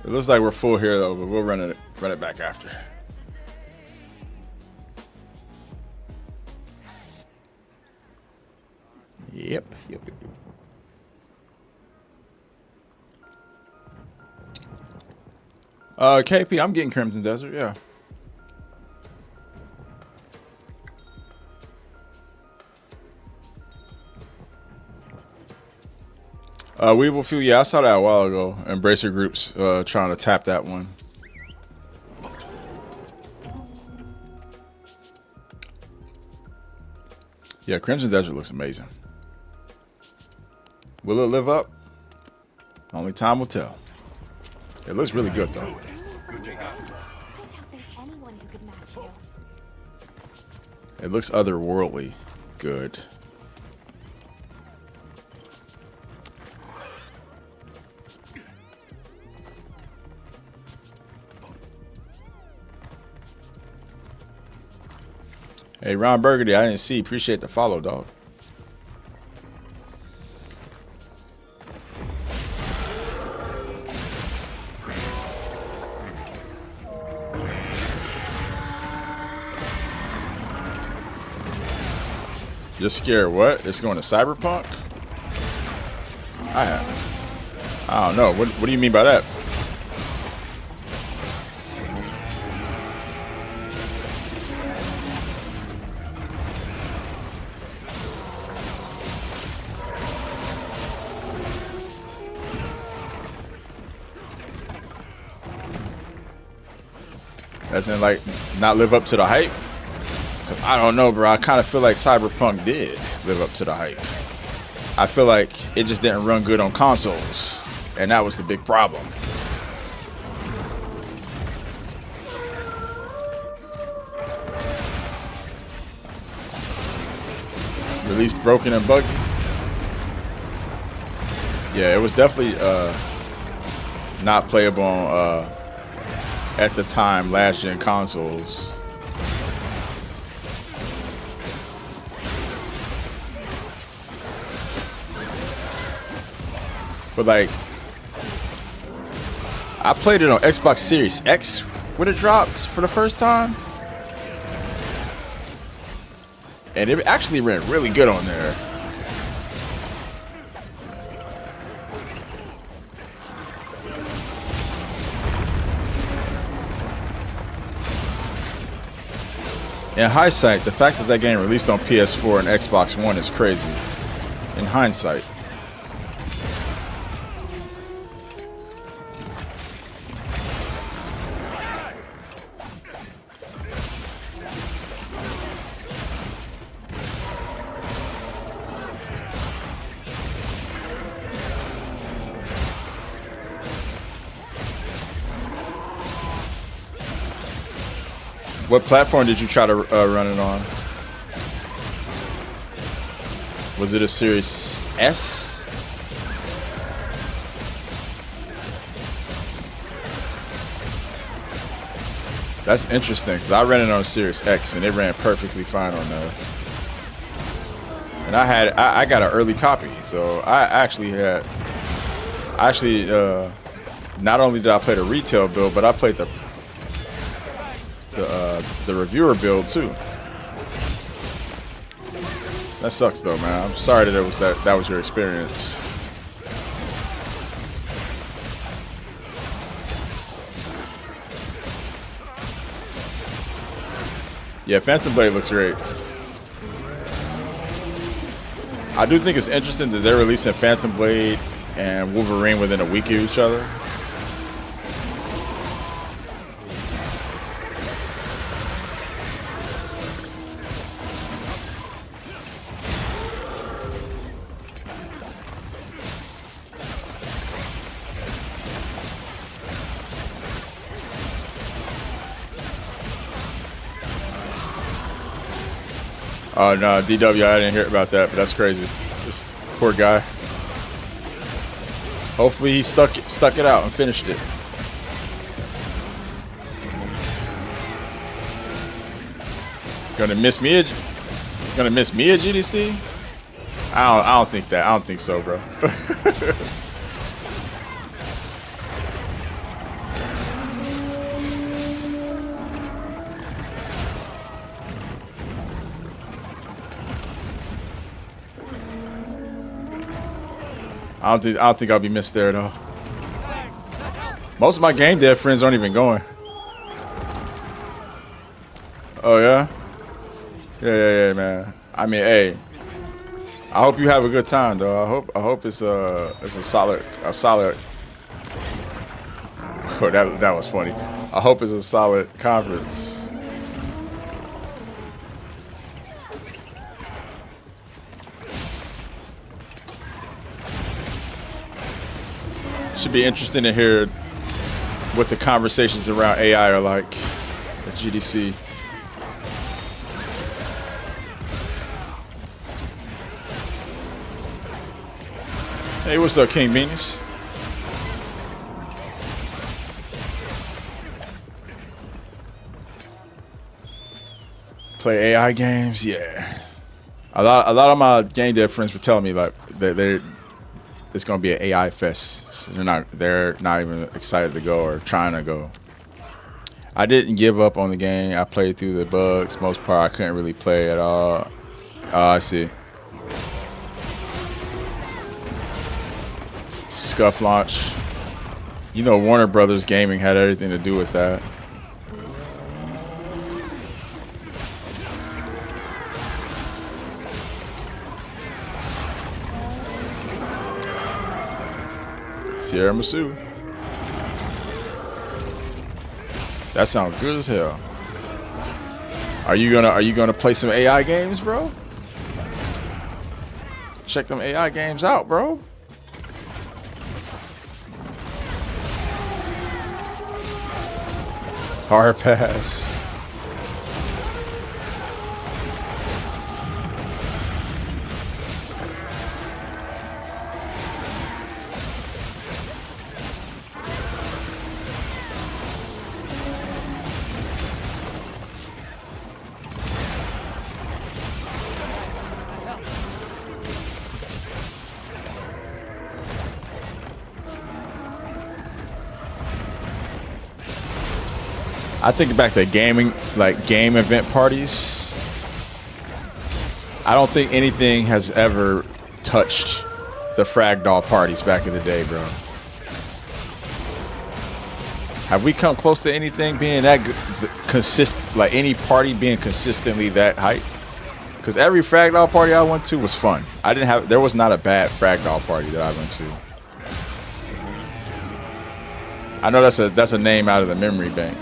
It looks like we're full here though, but we'll run it back after. Yep. KP, I'm getting Crimson Desert, yeah. Weevil Fuel, yeah, I saw that a while ago. Embracer Groups trying to tap that one. Yeah, Crimson Desert looks amazing. Will it live up? Only time will tell. It looks really good though. I doubt there's anyone who could match you. It looks otherworldly good. Hey, Ron Burgundy, I didn't see. Appreciate the follow, dog. You're scared what? It's going to Cyberpunk? I don't know. What do you mean by that? As in, like, not live up to the hype? 'Cause I don't know, bro. I kind of feel like Cyberpunk did live up to the hype. I feel like it just didn't run good on consoles, and that was the big problem. Released broken and buggy. Yeah, it was definitely not playable on at the time last gen consoles. But like, I played it on Xbox Series X when it dropped for the first time. and it actually ran really good on there. In hindsight, the fact that that game released on PS4 and Xbox One is crazy. In hindsight. What platform did you try to run it on? Was it a Series S? That's interesting because I ran it on a Series X and it ran perfectly fine on there. And I got an early copy, so not only did I play the retail build, but I played the reviewer build too. That sucks though, man. I'm sorry that was your experience. Yeah, Phantom Blade looks great. I do think it's interesting that they're releasing Phantom Blade and Wolverine within a week of each other. Oh no, DW, I didn't hear about that, but that's crazy. Poor guy. Hopefully he stuck it out and finished it. Gonna miss me at GDC? I don't think that. I don't think so, bro. I don't think I'll be missed there though. Most of my game dev friends aren't even going. Oh yeah? Yeah, man. I mean, hey. I hope you have a good time though. I hope it's a solid. Oh, that was funny. I hope it's a solid conference. Should be interesting to hear what the conversations around AI are like at GDC. Hey, what's up, King Venus? Play AI games, yeah. A lot of my game dev friends were telling me like it's gonna be an AI fest. They're not even excited to go or trying to go. I didn't give up on the game. I played through the bugs. Most part, I couldn't really play at all. Oh, I see. Scuff launch. You know, Warner Brothers Gaming had everything to do with that. Sierra Masu. That sounds good as hell. Are you gonna play some AI games, bro? Check them AI games out, bro. Hard pass. I think back to gaming, like game event parties. I don't think anything has ever touched the Fragdoll parties back in the day, bro. Have we come close to anything being that consistent, like any party being consistently that hype? Because every Fragdoll party I went to was fun. There was not a bad Fragdoll party that I went to. I know that's a name out of the memory bank.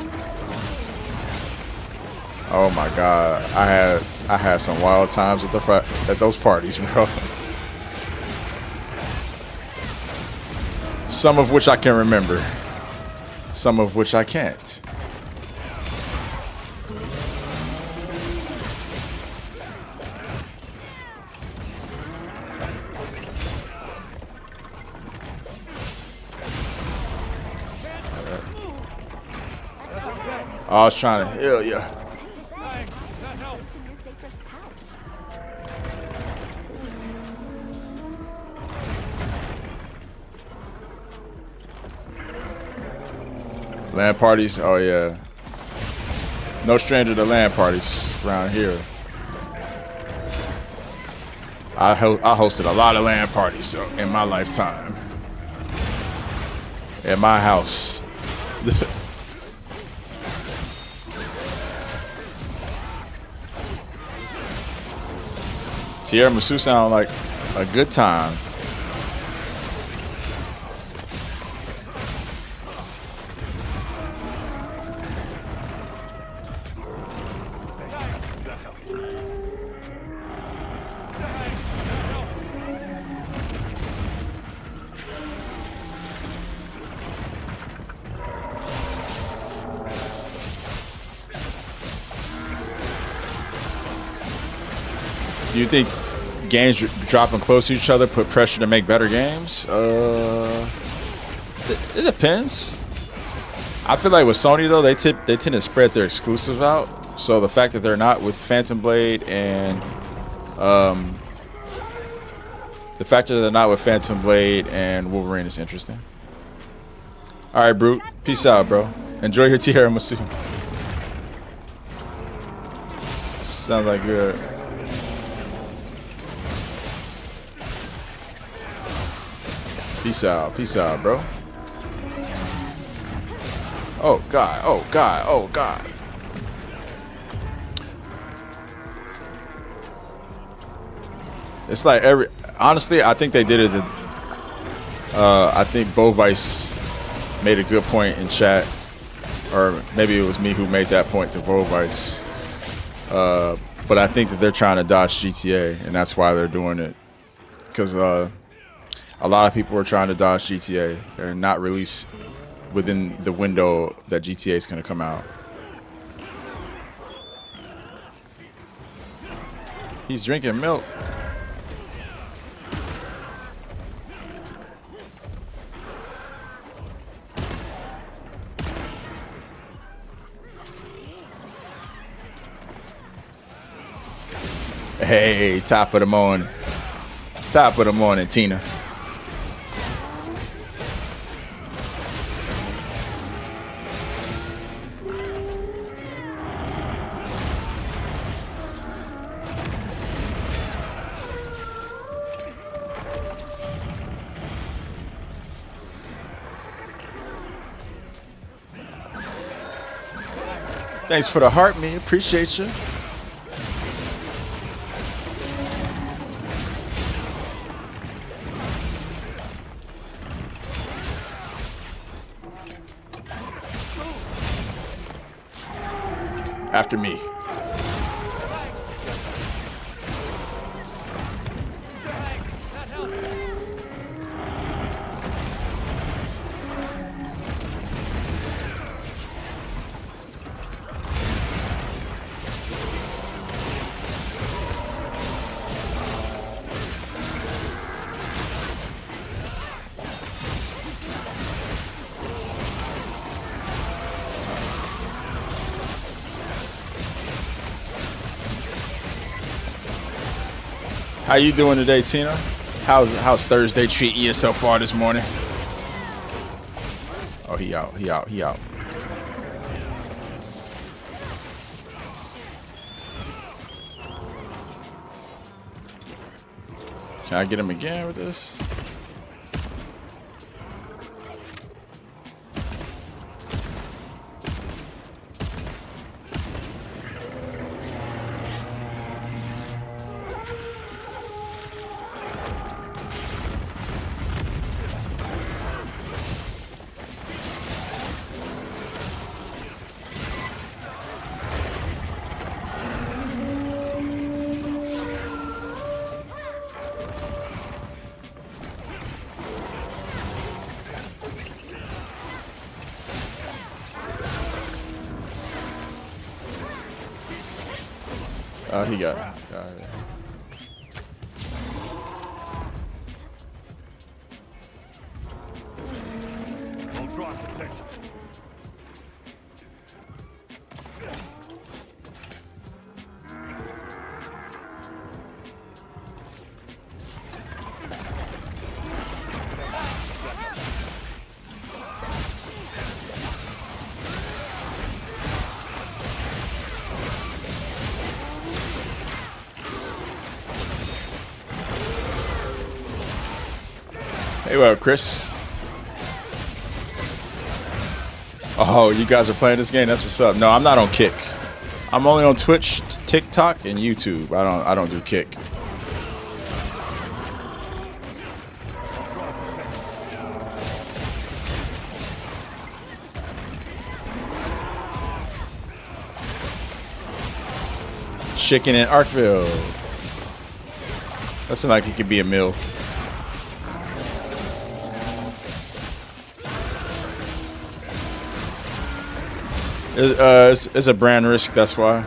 Oh my God, I had some wild times at those parties, bro. Some of which I can remember, some of which I can't. I was trying to heal you. LAN parties, oh yeah. No stranger to LAN parties around here. I hosted a lot of LAN parties in my lifetime. At my house. Tiramisu sound like a good time. Do you think games dropping close to each other put pressure to make better games? It depends. I feel like with Sony though, they tend to spread their exclusives out. So the fact that they're not with Phantom Blade and Wolverine is interesting. All right, Brute. Peace out, bro. Enjoy your tiramisu. Sounds like good. Peace out, bro. Oh God, oh God, oh God. It's like honestly, I think they did it. I think Bovice made a good point in chat, or maybe it was me who made that point to Bovice. But I think that they're trying to dodge GTA, and that's why they're doing it. Because a lot of people are trying to dodge GTA. They're not released within the window that GTA is going to come out. He's drinking milk. Hey, top of the morning. Top of the morning, Tina. Thanks for the heart, me. Appreciate you. After me. How you doing today, Tina? How's Thursday treating you so far this morning? Oh, he out. Can I get him again with this? Oh, he got it. I'll draw its attention. Hey, well, Chris. Oh, you guys are playing this game? That's what's up. No, I'm not on Kick. I'm only on Twitch, TikTok, and YouTube. I don't do Kick. Chicken in Arkville. That sounds like it could be a meal. It's a brand risk, that's why.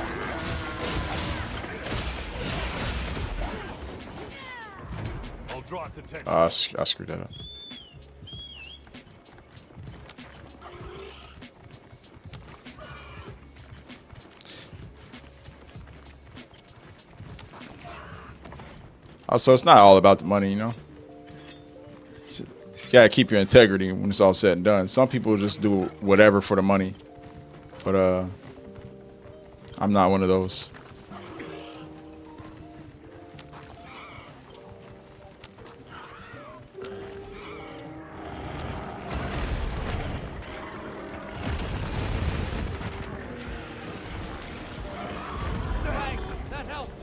I'll draw its attention. I screwed that up. Also, it's not all about the money, you know. You gotta keep your integrity when it's all said and done. Some people just do whatever for the money, but I'm not one of those. That helped.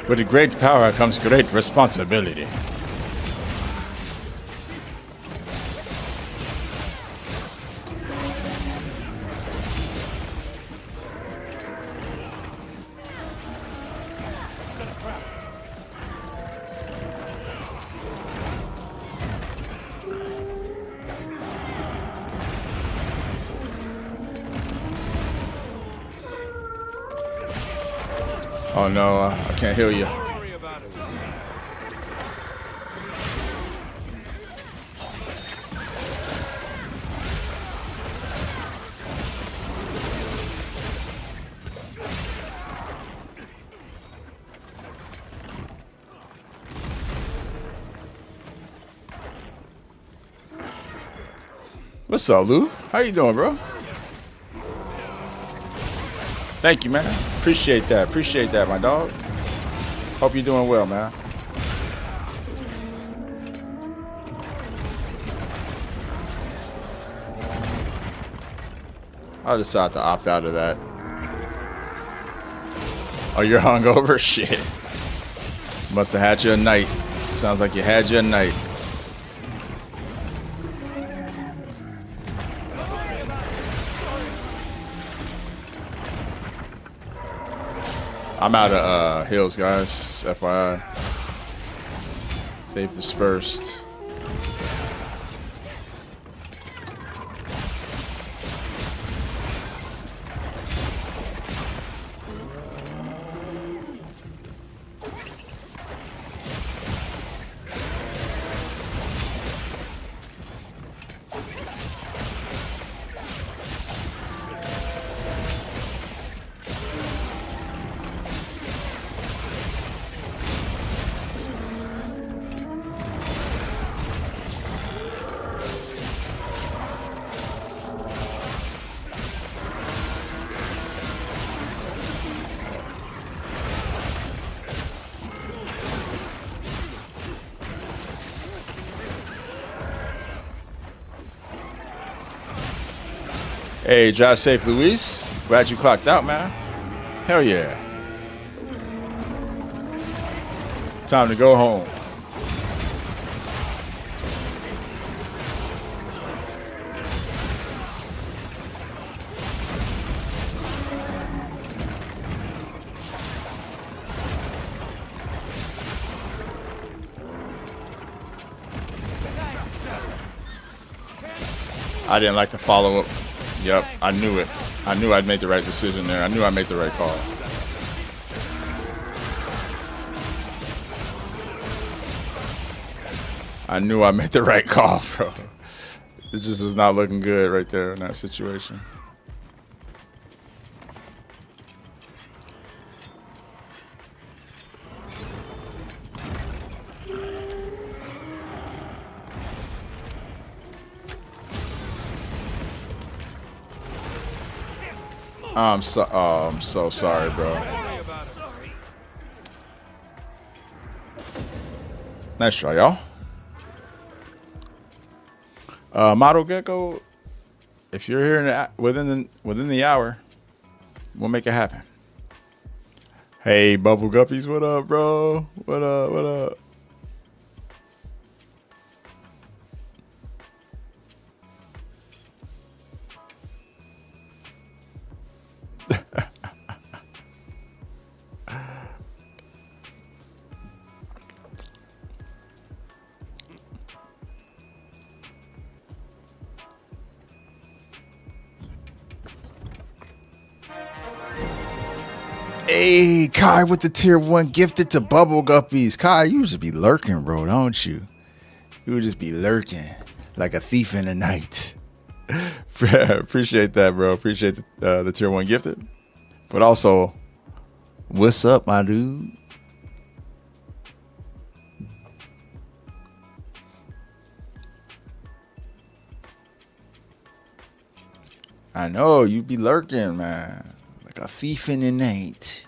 With great power comes great responsibility. Oh no, I can't heal you. Worry about it. What's up, Lou? How you doing, bro? Thank you, man. Appreciate that. Appreciate that, my dog. Hope you're doing well, man. I'll decide to opt out of that. Oh, you're hungover? Shit. Must have had you a night. Sounds like you had you a night. I'm out of heals, guys. FYI. They've dispersed. Hey, drive safe, Luis. Glad you clocked out, man. Hell yeah. Time to go home. I didn't like the follow-up. Yep, I knew it. I knew I'd make the right decision there. I knew I'd make the right call. I knew I made the right call, bro. It just was not looking good right there in that situation. I'm so sorry, bro. Nice try, y'all. Model Gecko, if you're here within the hour, we'll make it happen. Hey, Bubble Guppies, what up, bro? What up? What up? Hey, Kai with the tier 1 gifted to Bubble Guppies. Kai, you just be lurking, bro, don't you? You would just be lurking like a thief in the night. Appreciate that, bro. Appreciate the tier 1 gifted. But also, what's up, my dude? I know, you be lurking, man. Like a thief in the night.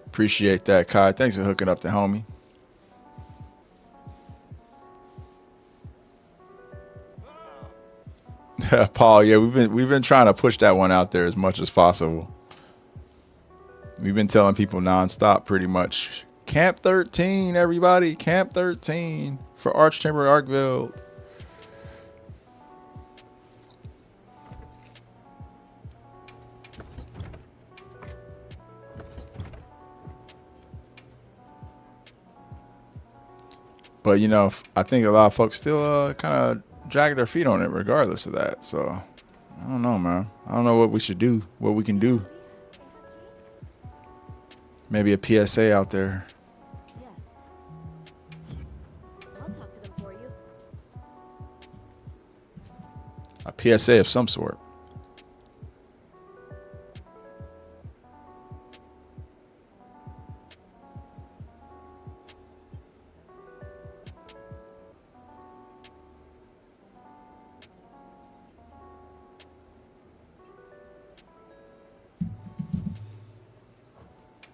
Appreciate that, Kai. Thanks for hooking up the homie. Paul, yeah, we've been trying to push that one out there as much as possible. We've been telling people nonstop, pretty much. Camp 13, everybody. Camp 13 for Archchamber Arkville. But, you know, I think a lot of folks still kind of drag their feet on it regardless of that. So, I don't know, man. I don't know what we should do, what we can do. Maybe a PSA out there. Yes. I'll talk to them for you. A PSA of some sort.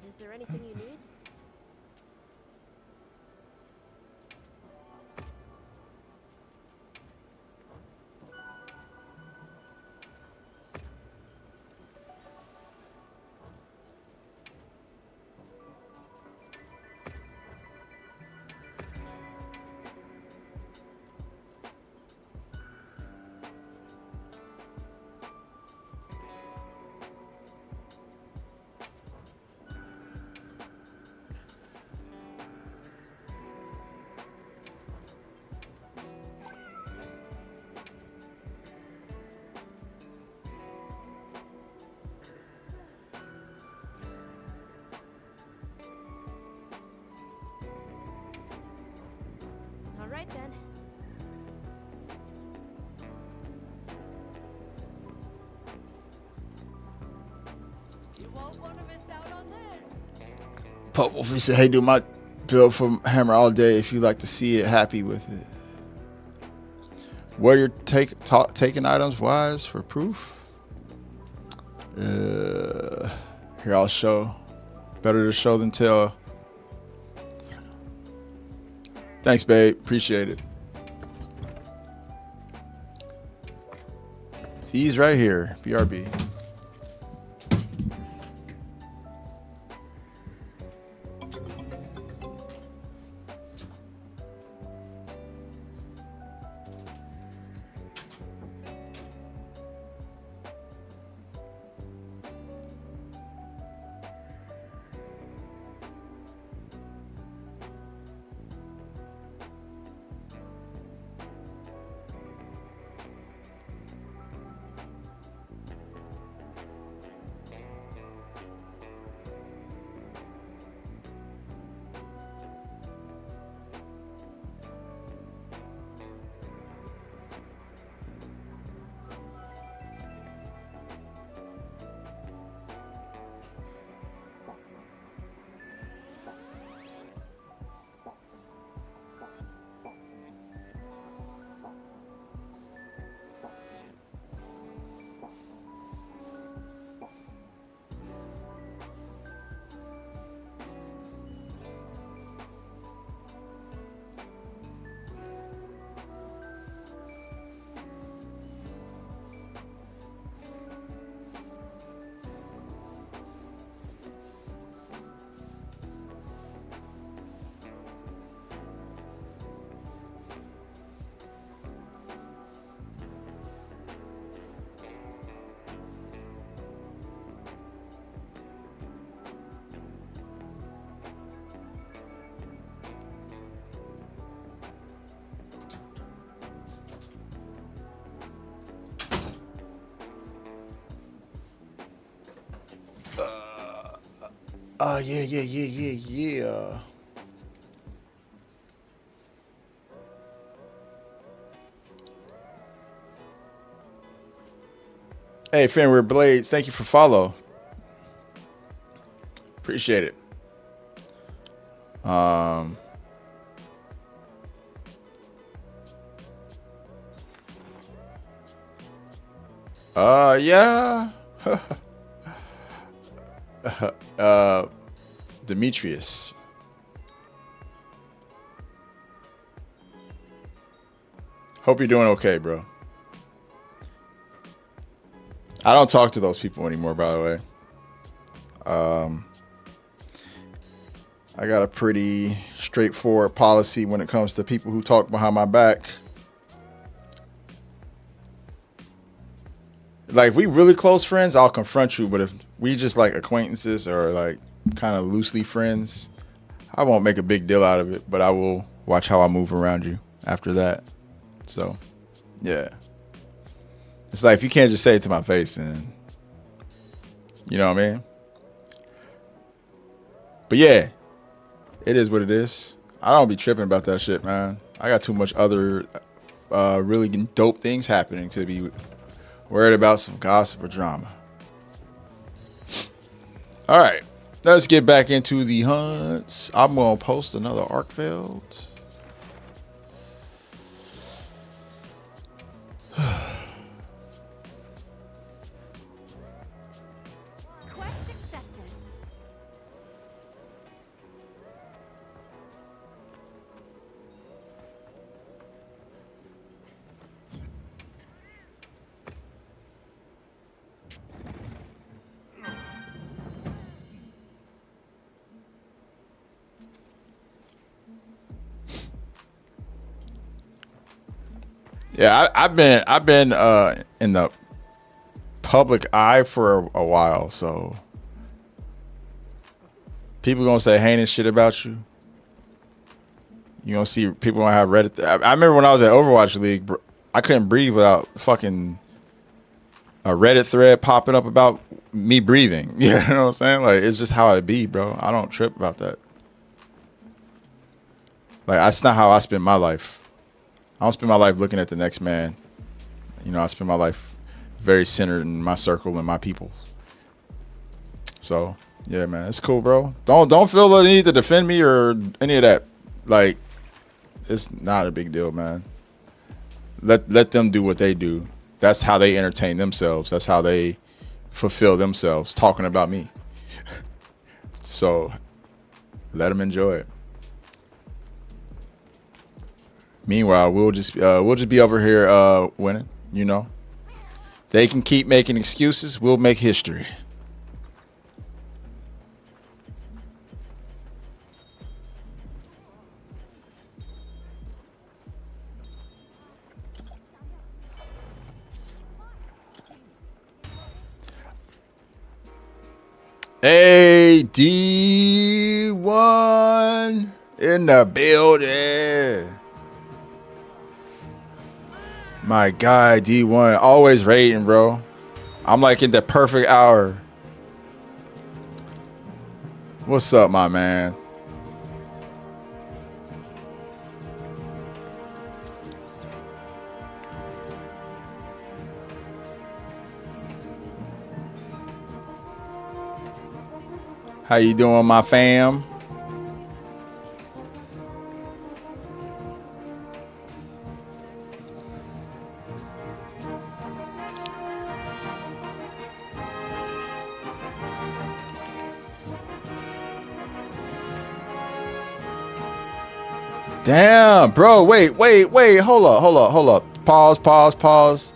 Is there anything you need? All right then. You won't want to miss out on this. Pop Wolfie said, hey, do my build from Hammer all day if you like to see it, happy with it. What are your taking items wise for proof? Here, I'll show. Better to show than tell. Thanks, babe. Appreciate it. He's right here. BRB. Yeah. Hey, Fenrir Blades, thank you for follow. Appreciate it. Yeah. Demetrius. Hope you're doing okay, bro. I don't talk to those people anymore, by the way. I got a pretty straightforward policy when it comes to people who talk behind my back. Like, if we really close friends, I'll confront you. But if we just like acquaintances or like kind of loosely friends, I won't make a big deal out of it. But I will watch how I move around you after that. So, yeah. It's like, if you can't just say it to my face, then, you know what I mean? But yeah, it is what it is. I don't be tripping about that shit, man. I got too much other really dope things happening to be worried about some gossip or drama. All right, let's get back into the hunts. I'm gonna post another Arkfeld. Quest accepted. Yeah, I've been in the public eye for a while, so people gonna say heinous shit about you. You gonna see people gonna have Reddit. I remember when I was at Overwatch League, I couldn't breathe without fucking a Reddit thread popping up about me breathing. You know what I'm saying? Like, it's just how it be, bro. I don't trip about that. Like, that's not how I spend my life. I don't spend my life looking at the next man. You know, I spend my life very centered in my circle and my people. So, yeah, man, it's cool, bro. Don't feel the need to defend me or any of that. Like, it's not a big deal, man. Let them do what they do. That's how they entertain themselves. That's how they fulfill themselves, talking about me. So, let them enjoy it. Meanwhile, we'll just be over here winning, you know. They can keep making excuses. We'll make history. AD1 in the building. My guy, D1, always rating, bro. I'm like in the perfect hour. What's up, my man? How you doing, my fam? Damn, bro. Wait. Hold up. Pause.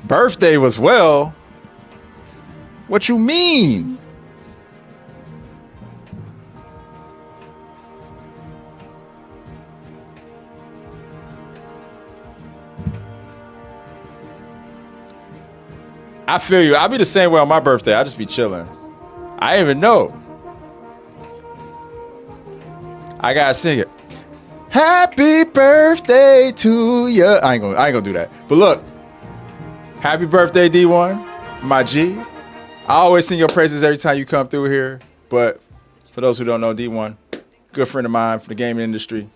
Birthday was well. What you mean? I feel you. I'll be the same way on my birthday. I just be chilling. I didn't even know. I gotta sing it. Happy birthday to you. I ain't gonna do that. But look, happy birthday, D1, my G. I always sing your praises every time you come through here. But for those who don't know, D1, good friend of mine from the gaming industry.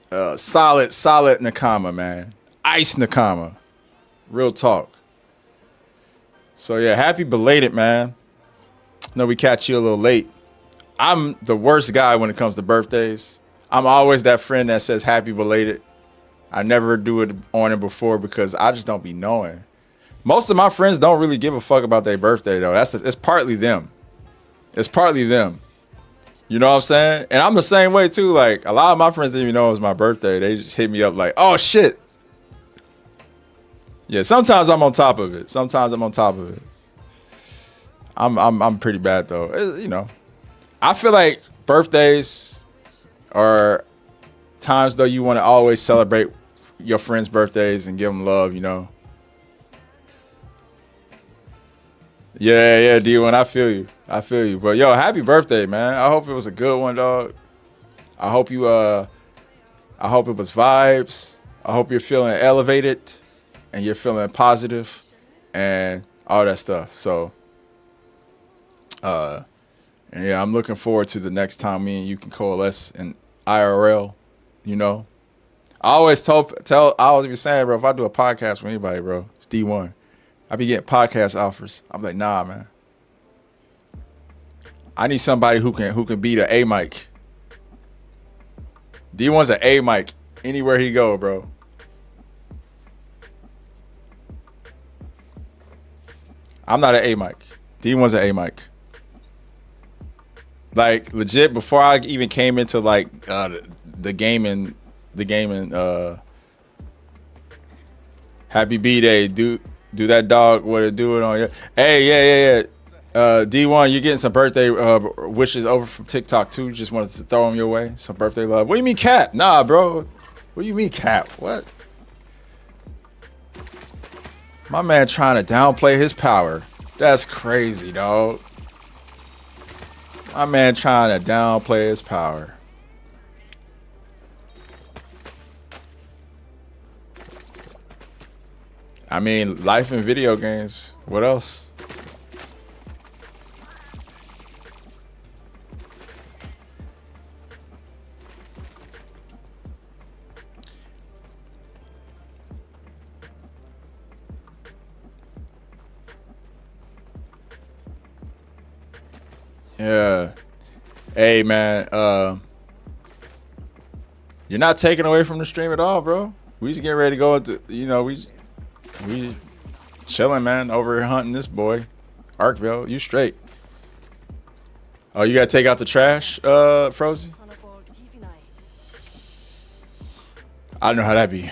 Solid Nakama, man. Ice Nakama. Real talk. So yeah, happy belated, man. Know we catch you a little late. I'm the worst guy when it comes to birthdays. I'm always that friend that says happy belated. I never do it on it before because I just don't be knowing. Most of my friends don't really give a fuck about their birthday though. It's partly them. It's partly them. You know what I'm saying? And I'm the same way too. Like, a lot of my friends didn't even know it was my birthday. They just hit me up like, oh shit. Yeah, sometimes I'm on top of it. I'm pretty bad though. You know. I feel like birthdays are times though you want to always celebrate your friends' birthdays and give them love, you know. Yeah, D1, I feel you. But yo, happy birthday, man. I hope it was a good one, dog. I hope it was vibes. I hope you're feeling elevated and you're feeling positive and all that stuff. So, and yeah, I'm looking forward to the next time me and you can coalesce in IRL, you know. I always I always be saying, bro, if I do a podcast with anybody, bro, it's D1. I be getting podcast offers. I'm like, nah, man. I need somebody who can be the A mic. D1's an A mic anywhere he go, bro. I'm not an A mic. D1's an A mic. Like legit, before I even came into like the gaming, happy B-Day, do that dog what it do it on you. Hey, yeah. D1, you're getting some birthday wishes over from TikTok too. Just wanted to throw them your way. Some birthday love. What do you mean cap? Nah, bro. What do you mean cap? What? My man trying to downplay his power. That's crazy, dog. My man trying to downplay his power. I mean, life in video games. What else? Yeah. Hey, man. You're not taking away from the stream at all, bro. We just getting ready to go into, we chilling, man, over here hunting this boy. Arkville, you straight. Oh, you gotta take out the trash, Frozy? I don't know how that be.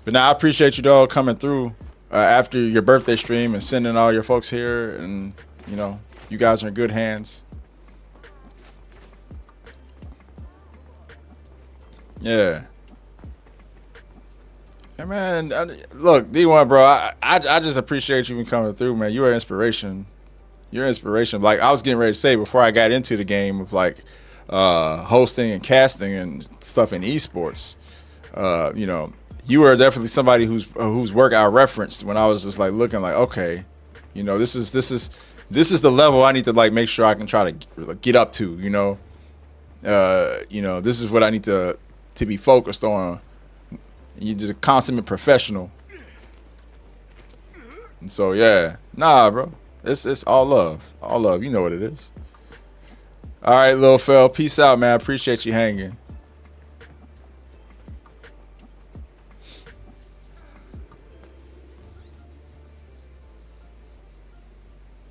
But now I appreciate you, dog, coming through after your birthday stream and sending all your folks here. And, you guys are in good hands. Yeah. Hey, man, look, D1, bro, I just appreciate you coming through, man. You're an inspiration. You're an inspiration. Like, I was getting ready to say before I got into the game of, like, hosting and casting and stuff in esports, you were definitely somebody whose work I referenced when I was just, like, looking like, okay, this is the level I need to, like, make sure I can try to get up to, this is what I need to be focused on. You're just a consummate professional. And so, yeah. Nah, bro. It's all love. All love. You know what it is. All right, Lil Fel. Peace out, man. I appreciate you hanging.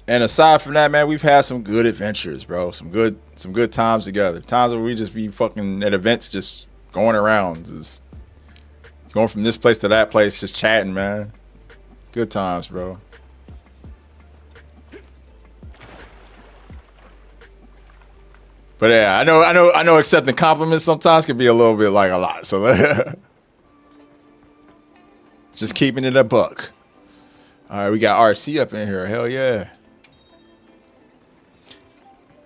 And aside from that, man, we've had some good adventures, bro. Some good times together. Times where we just be fucking at events, just going around, just going from this place to that place, just chatting, man. Good times, bro. But yeah, I know accepting compliments sometimes can be a little bit like a lot. So just keeping it a buck. All right, we got RC up in here. Hell yeah.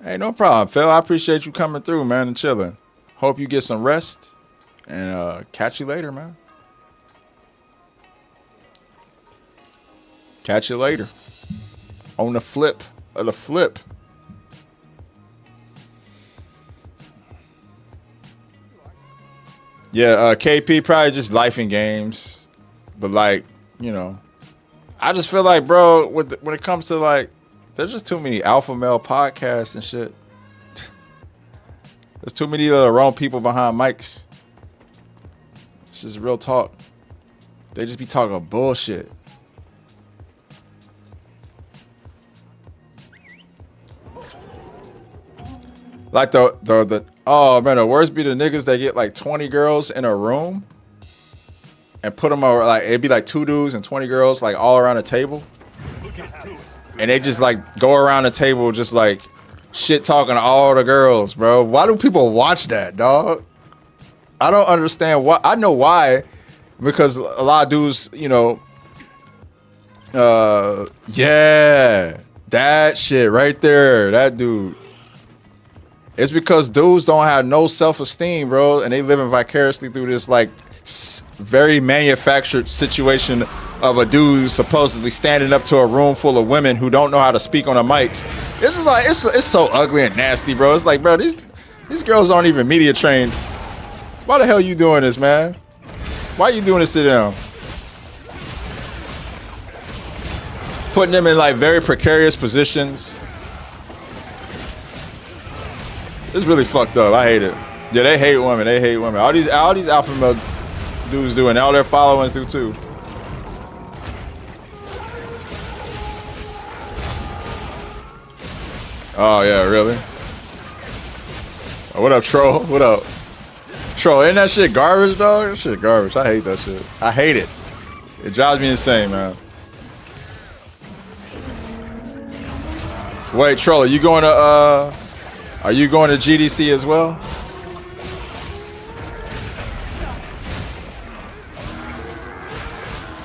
Hey, no problem, Phil. I appreciate you coming through, man, and chilling. Hope you get some rest, and catch you later, man. Catch you later. On the flip of the flip. Yeah, KP probably just life in games. But, like, I just feel like, bro, when it comes to, like, there's just too many alpha male podcasts and shit. There's too many of the wrong people behind mics. It's just real talk. They just be talking bullshit. Like oh man, the worst be the niggas that get like 20 girls in a room and put them over, like it'd be like 2 dudes and 20 girls like all around a table. And they just like go around the table just like shit talking to all the girls, bro. Why do people watch that, dog? I don't understand why. I know why. Because a lot of dudes, yeah, that shit right there, that dude. It's because dudes don't have no self-esteem, bro, and they living vicariously through this like very manufactured situation of a dude supposedly standing up to a room full of women who don't know how to speak on a mic. This is like it's so ugly and nasty, bro. It's like, bro, these girls aren't even media trained. Why the hell you doing this, man? Why are you doing this to them? Putting them in like very precarious positions. It's really fucked up. I hate it. Yeah, they hate women. They hate women. All these alpha male dudes do, and all their followers do too. Oh yeah, really? Oh, what up, troll? What up? Troll, ain't that shit garbage, dog? That shit garbage. I hate that shit. I hate it. It drives me insane, man. Wait, troll, are you going to GDC as well?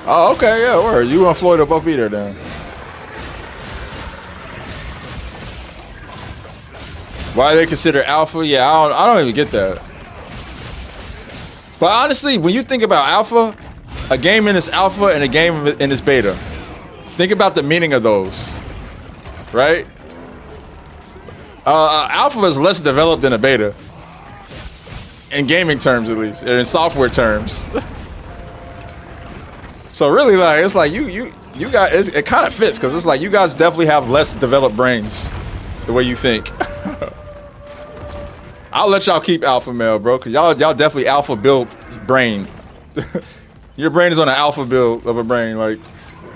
Oh, okay, yeah, word. You and Floyd will both be there then. Why they consider alpha? Yeah, I don't even get that. But honestly, when you think about alpha, a game in its alpha and a game in its beta, think about the meaning of those, right? Alpha is less developed than a beta, in gaming terms at least, or in software terms. So really, like, it's like you guys, it kind of fits because it's like you guys definitely have less developed brains, the way you think. I'll let y'all keep alpha male, bro, because y'all definitely alpha build brain. Your brain is on an alpha build of a brain, like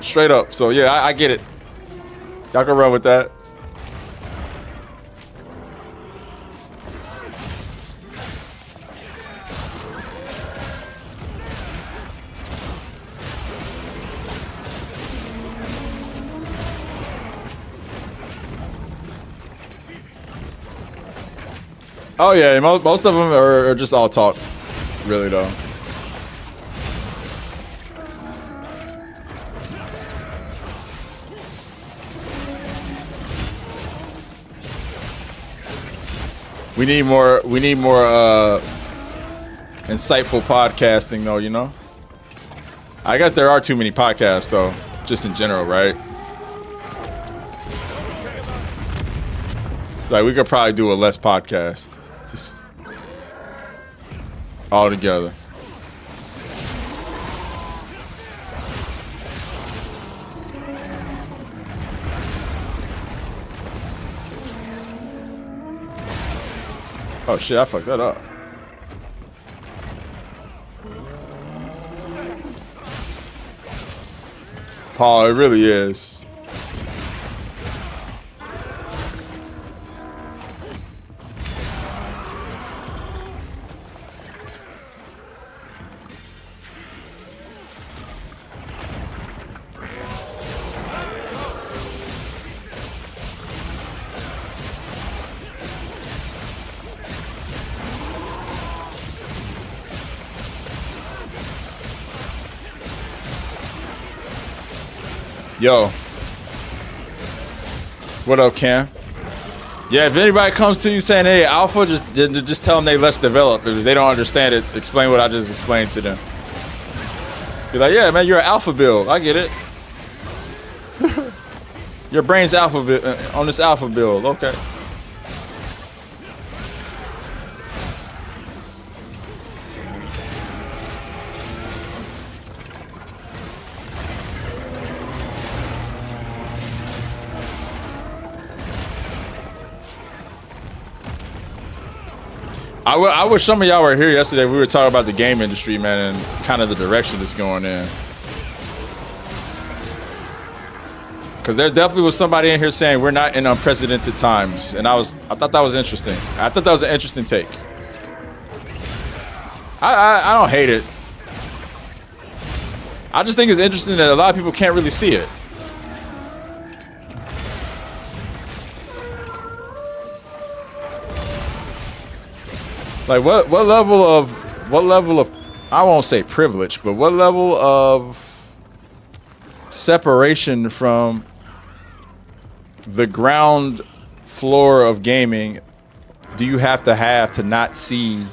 straight up. So yeah, I get it. Y'all can run with that. Oh yeah, most of them are just all talk, really though. We need more insightful podcasting though, you know? I guess there are too many podcasts though, just in general, right? It's like we could probably do a less podcast. Just all together. Oh shit, I fucked that up. Paul, it really is. Yo, what up, Cam? Yeah, if anybody comes to you saying, hey, alpha, just tell them they less developed. If they don't understand it, explain what I just explained to them. Be like, yeah, man, you're an alpha build. I get it. Your brain's alpha on this alpha build. Okay. I wish some of y'all were here yesterday. We were talking about the game industry, man, and kind of the direction it's going in. Because there definitely was somebody in here saying we're not in unprecedented times, and I thought that was interesting. I thought that was an interesting take. I don't hate it. I just think it's interesting that a lot of people can't really see it. Like what level of I won't say privilege, but what level of separation from the ground floor of gaming do you have to not see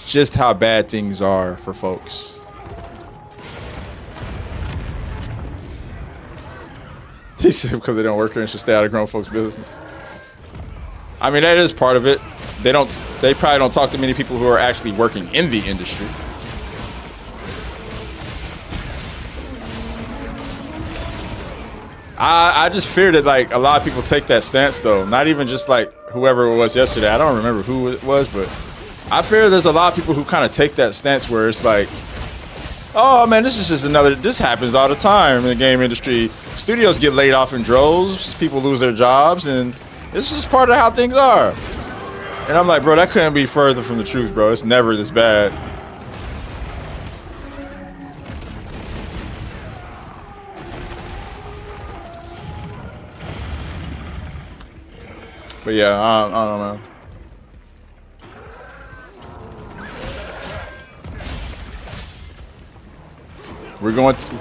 just how bad things are for folks? He said because they don't work here and should stay out of grown folks' business. I mean, that is part of it. They probably don't talk to many people who are actually working in the industry. I just fear that like a lot of people take that stance though. Not even just like whoever it was yesterday. I don't remember who it was, but I fear there's a lot of people who kind of take that stance where it's like, oh man, this is just another. This happens all the time in the game industry. Studios get laid off in droves. People lose their jobs, and it's just part of how things are. And I'm like, bro, that couldn't be further from the truth, bro. It's never this bad. But yeah, I don't know. We're going to.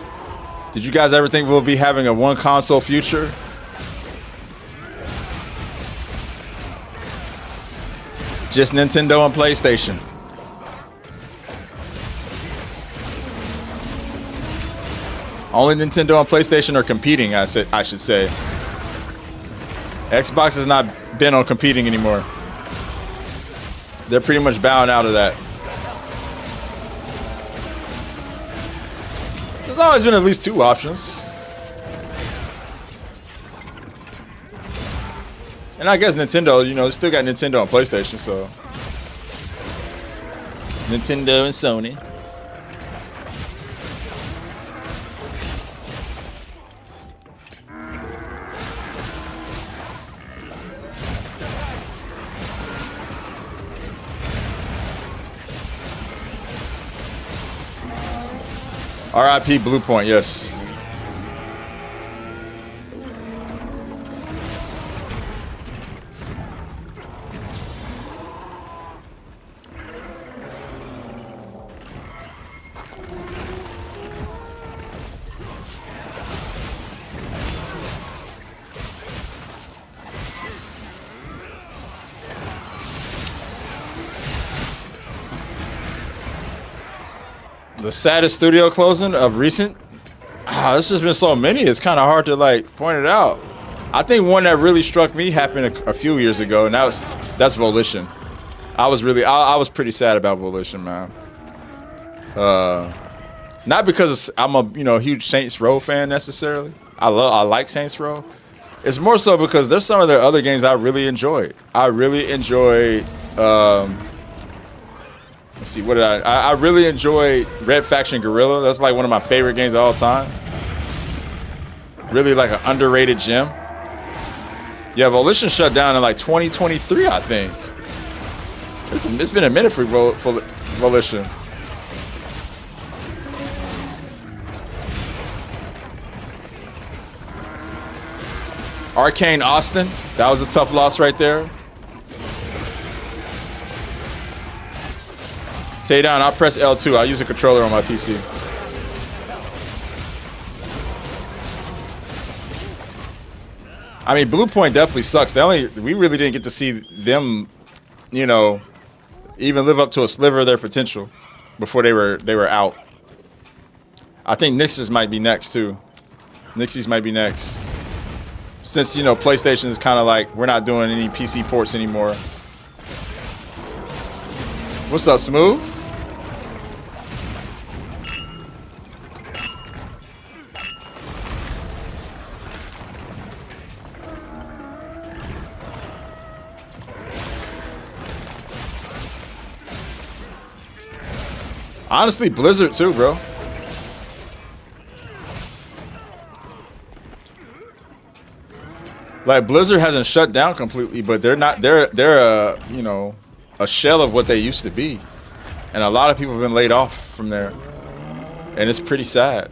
Did you guys ever think we'll be having a one console future? Just Nintendo and PlayStation. Only Nintendo and PlayStation are competing, I should say. Xbox has not been on competing anymore. They're pretty much bowing out of that. There's always been at least two options. And I guess Nintendo, you know, still got Nintendo and PlayStation, so. Nintendo and Sony. RIP Blue Point, yes. The saddest studio closing of recent. There's just been so many. It's kind of hard to like point it out. I think one that really struck me happened a few years ago, and that's Volition. I was pretty sad about Volition, man. Not because I'm a huge Saints Row fan necessarily. I like Saints Row. It's more so because there's some of their other games I really enjoyed. I really enjoyed. Let's see, what did I really enjoyed Red Faction Guerrilla. That's like one of my favorite games of all time. Really like an underrated gem. Yeah, Volition shut down in like 2023, I think. It's been a minute for Volition. Arcane Austin, that was a tough loss right there. Stay down, I'll press L2. I'll use a controller on my PC. I mean, Blue Point definitely sucks. We really didn't get to see them, even live up to a sliver of their potential before they were out. I think Nix's might be next too. Nixie's might be next. Since, PlayStation is kind of like, we're not doing any PC ports anymore. What's up, Smooth? Honestly, Blizzard too, bro. Like Blizzard hasn't shut down completely, but they're a shell of what they used to be. And a lot of people have been laid off from there. And it's pretty sad.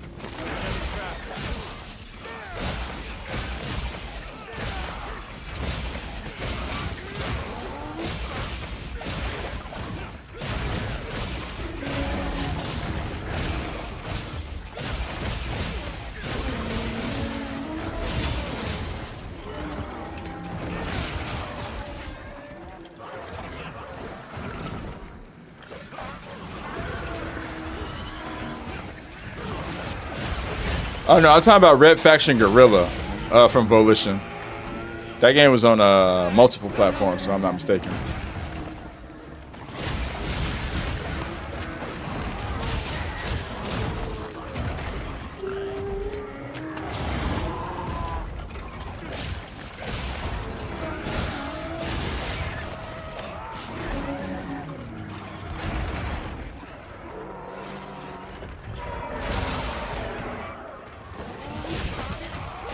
Oh no, I'm talking about Red Faction Guerrilla from Volition. That game was on multiple platforms, if I'm not mistaken.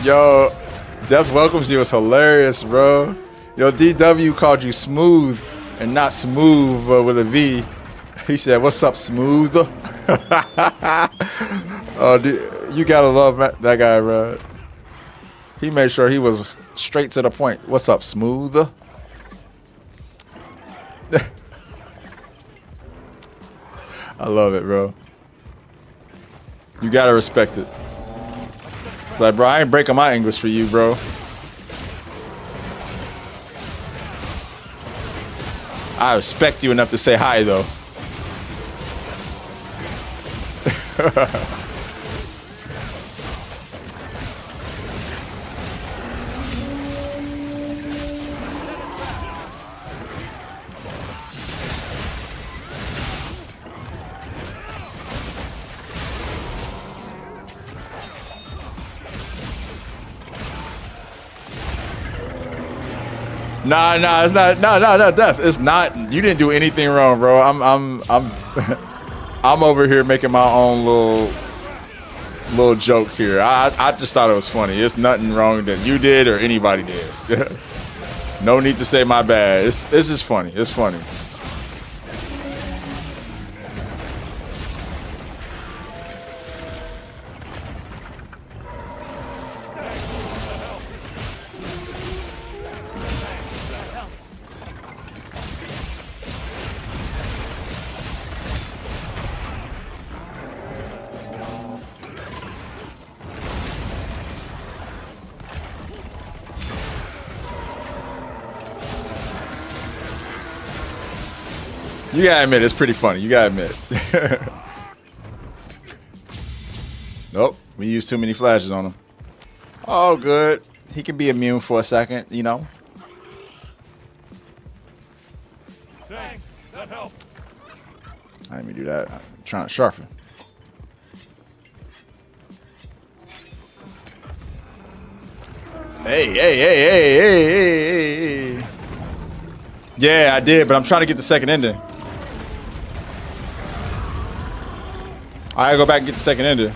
Yo, Death Welcomes You was hilarious, bro. Yo, DW called you smooth and not smooth with a V. He said, "What's up, smooth?" Oh, dude, you gotta love that guy, bro. He made sure he was straight to the point. What's up, smooth? I love it, bro. You gotta respect it. It's like, bro, I ain't breaking my English for you, bro. I respect you enough to say hi, though. Nah, it's not. No, Death. It's not. You didn't do anything wrong, bro. I'm I'm over here making my own little joke here. I just thought it was funny. It's nothing wrong that you did or anybody did. No need to say my bad. It's just funny. It's funny. You gotta admit, it's pretty funny. You gotta admit it. Nope, we used too many flashes on him. Oh, good. He can be immune for a second, you know. Thanks. That helped. Let me do that. I'm trying to sharpen. Hey. Yeah, I did, but I'm trying to get the second ending. I gotta go back and get the second ending.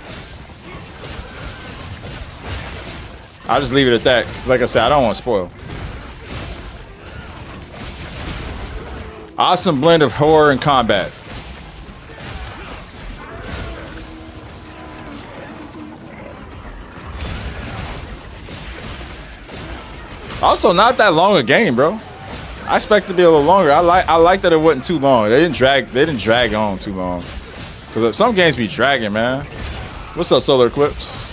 I'll just leave it at that. 'Cause like I said, I don't want to spoil. Awesome blend of horror and combat. Also, not that long a game, bro. I expect it to be a little longer. I like that it wasn't too long. They didn't drag on too long. Cause some games be dragging, man. What's up, Solar Eclipse?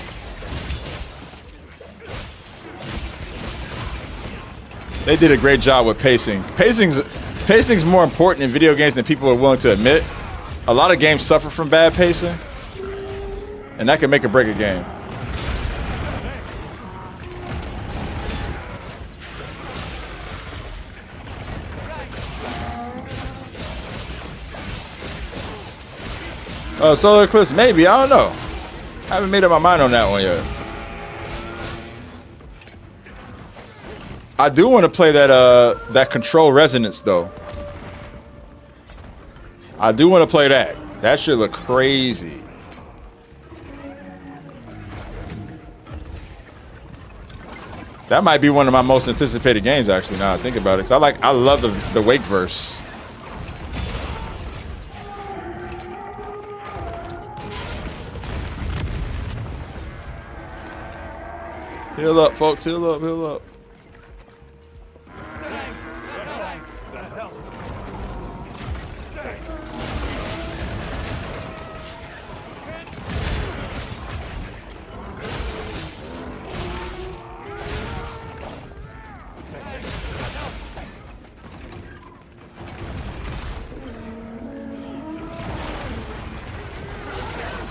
They did a great job with pacing. Pacing's more important in video games than people are willing to admit. A lot of games suffer from bad pacing, and that can make or break a game. Solar Eclipse, maybe. I don't know. I haven't made up my mind on that one yet. I do want to play that Control Resonance, though. I do want to play that. That should look crazy. That might be one of my most anticipated games, actually, now I think about it. 'Cause I love the Wake verse. Heal up, folks. Heal up. That helped.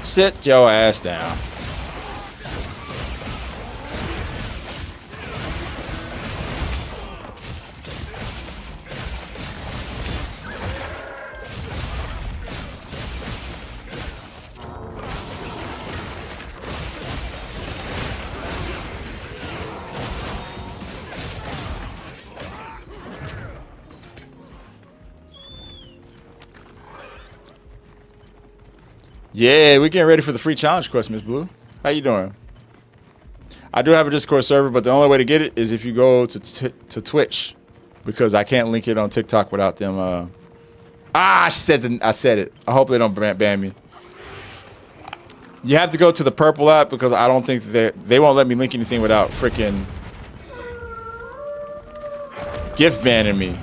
Sit your ass down. Yeah, we're getting ready for the free challenge quest, Miss Blue. How you doing? I do have a Discord server, but the only way to get it is if you go to Twitch, because I can't link it on TikTok without them. I said it. I hope they don't ban me. You have to go to the purple app because I don't think they won't let me link anything without freaking gift banning me.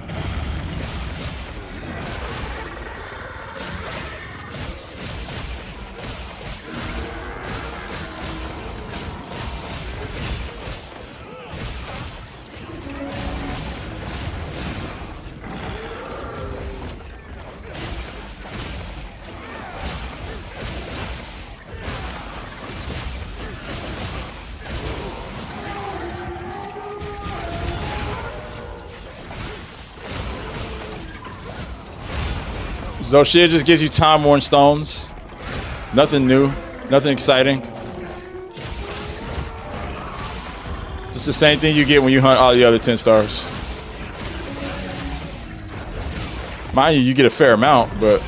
Zoshia just gives you time-worn stones. Nothing new. Nothing exciting. It's the same thing you get when you hunt all the other 10 stars. Mind you, you get a fair amount, but...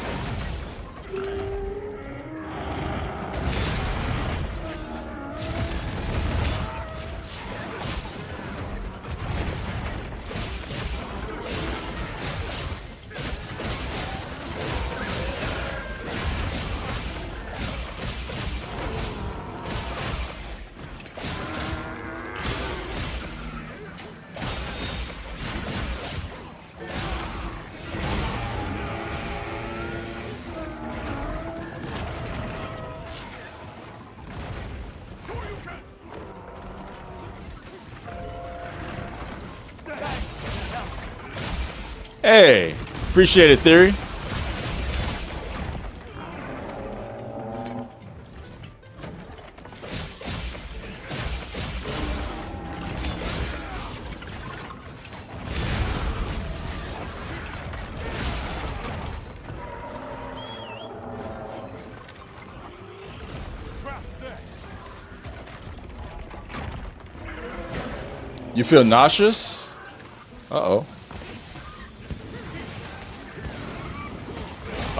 Hey, appreciate it, Theory. You feel nauseous? Uh-oh.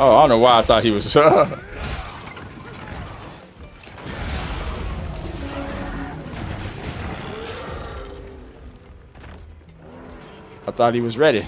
Oh, I don't know why I thought he was... I thought he was ready.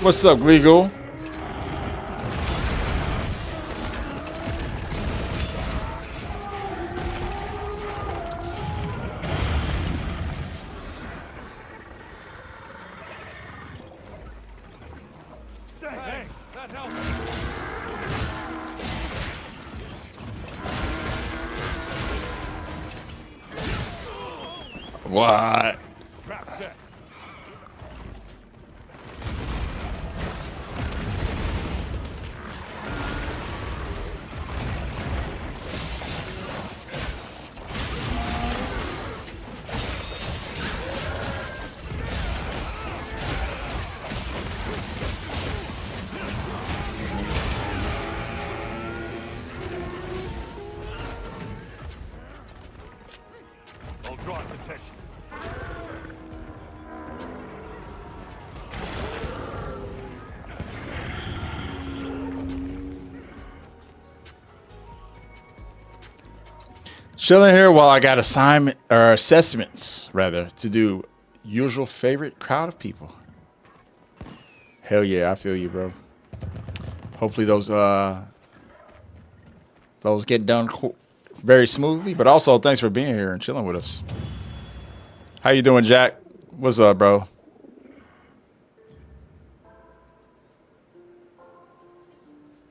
What's up, Legal? Thanks. That helps. What? Trap set. attention. Chilling here while I got assignment or assessments rather to do. Usual favorite crowd of people. Hell yeah, I feel you, bro. Hopefully those get done very smoothly. But also, thanks for being here and chilling with us. How you doing, Jack? What's up, bro?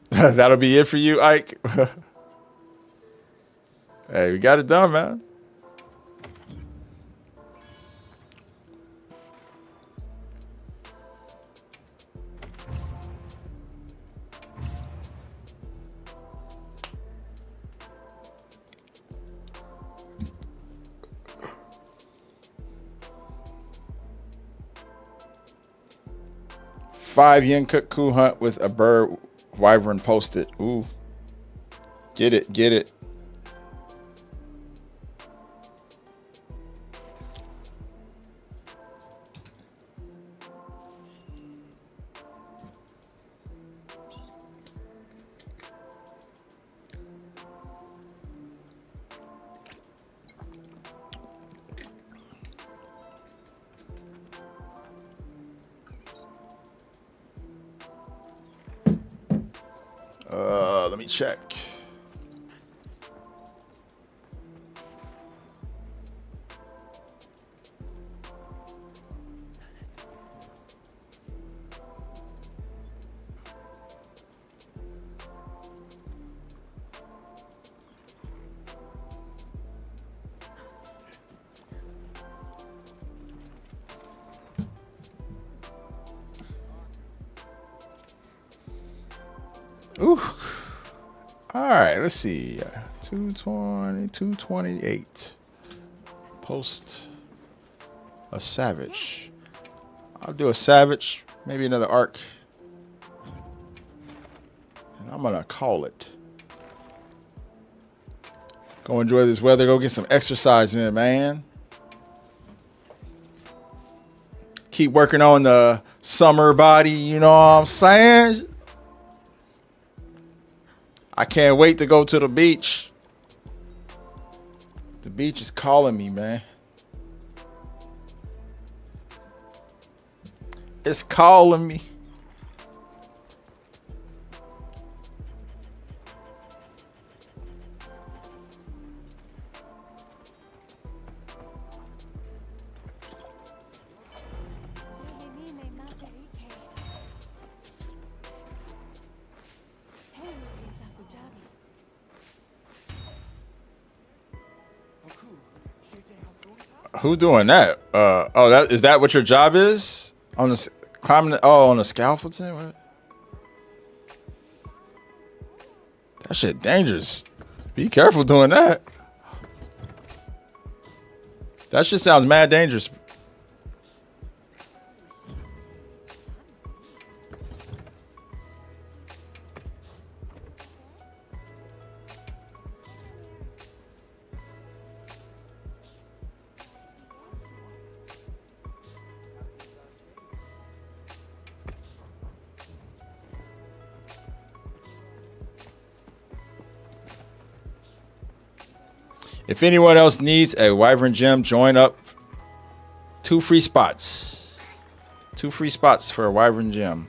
That'll be it for you, Ike. Hey, we got it done, man. Five yen cuckoo hunt with a bird wyvern posted. Ooh. Get it, get it. Let me check. Ooh. All right, let's see. 220, 228. Post a savage. I'll do a savage, maybe another arc. And I'm gonna call it. Go enjoy this weather. Go get some exercise in, man. Keep working on the summer body, you know what I'm saying? I can't wait to go to the beach. The beach is calling me, man. It's calling me. Who doing that? Oh, that is that what your job is? On the climbing? On the scaffolding? What? That shit dangerous. Be careful doing that. That shit sounds mad dangerous. If anyone else needs a Wyvern gym, join up. 2 free spots. 2 free spots for a Wyvern gym.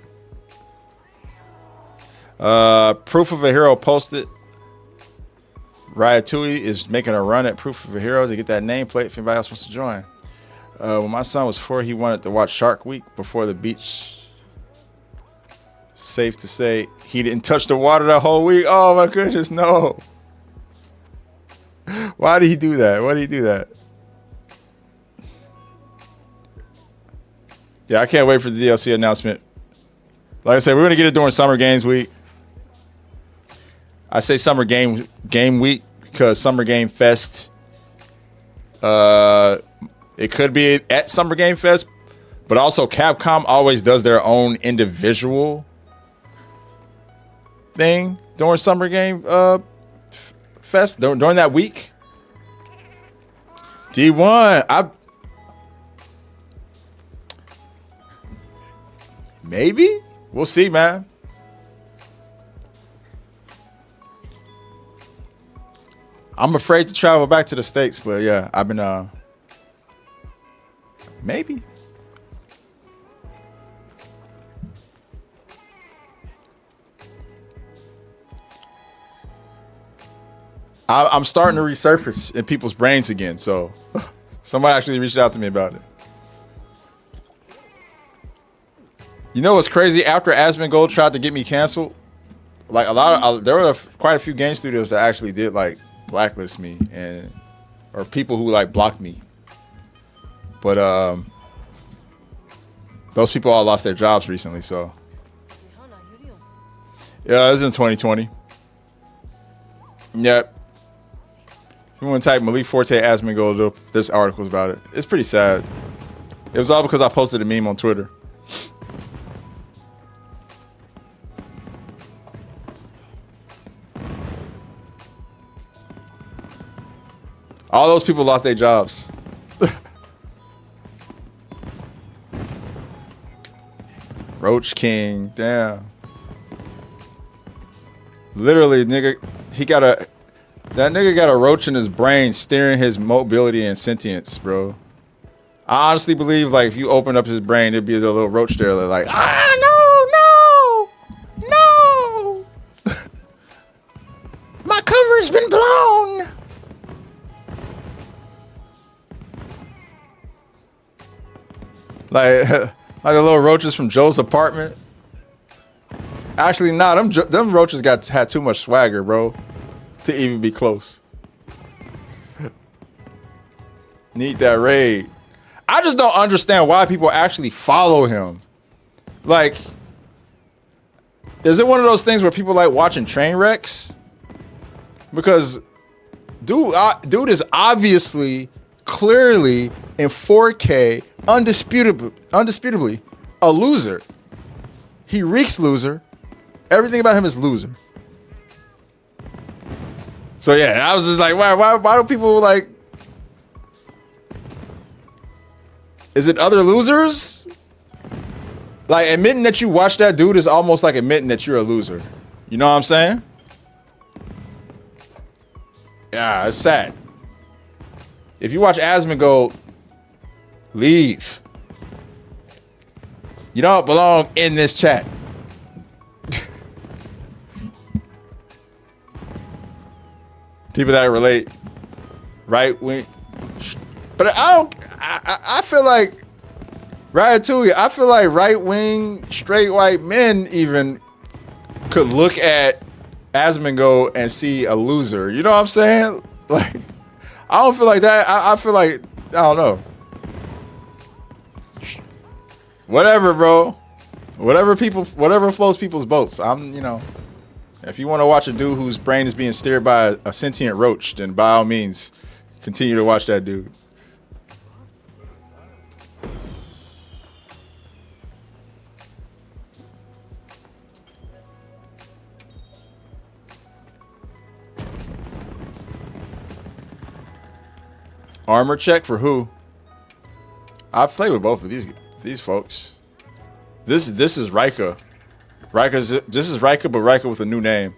Proof of a Hero posted. Ratatouille is making a run at Proof of a Hero to get that nameplate if anybody else wants to join. When my son was 4, he wanted to watch Shark Week before the beach. Safe to say he didn't touch the water the whole week. Oh my goodness, no. Why did he do that? Why did he do that? Yeah, I can't wait for the DLC announcement. Like I said, we're going to get it during Summer Games Week. I say Summer Game Week because Summer Game Fest, it could be at Summer Game Fest, but also Capcom always does their own individual thing during Summer Game Fest during that week. D1. Maybe. We'll see, man. I'm afraid to travel back to the States, but yeah, I've been maybe. I'm starting to resurface in people's brains again, so somebody actually reached out to me about it. You know what's crazy? After Asmongold tried to get me canceled, like there were quite a few game studios that actually did like blacklist me or people who like blocked me. But those people all lost their jobs recently, so yeah, it was in 2020. Yep. If you want to type Malik Forte Asmongold, there's articles about it. It's pretty sad. It was all because I posted a meme on Twitter. All those people lost their jobs. Roach King, damn. Literally, nigga, that nigga got a roach in his brain steering his mobility and sentience, bro. I honestly believe, like, if you open up his brain, there'd be a little roach there, like, no. My cover's been blown. Like the little roaches from Joe's apartment. Actually, nah, them roaches had too much swagger, bro, to even be close. Need that raid. I just don't understand why people actually follow him. Like, is it one of those things where people like watching train wrecks? Because dude is obviously, clearly in 4K, undisputably a loser. He reeks loser. Everything about him is loser. So yeah, I was just like, why do people like? Is it other losers? Like, admitting that you watch that dude is almost like admitting that you're a loser. You know what I'm saying? Yeah, it's sad. If you watch Asmongold, leave. You don't belong in this chat. People that relate, right wing, but I feel like Ratatouille. I feel like right wing straight white men even could look at Asmongold and see a loser. You know what I'm saying? Like, I don't feel like that. I feel like, I don't know. Whatever, bro. Whatever floats people's boats. If you want to watch a dude whose brain is being steered by a sentient roach, then by all means, continue to watch that dude. Armor check for who? I've played with both of these folks. This is Rika. This is Rika, but Rika with a new name.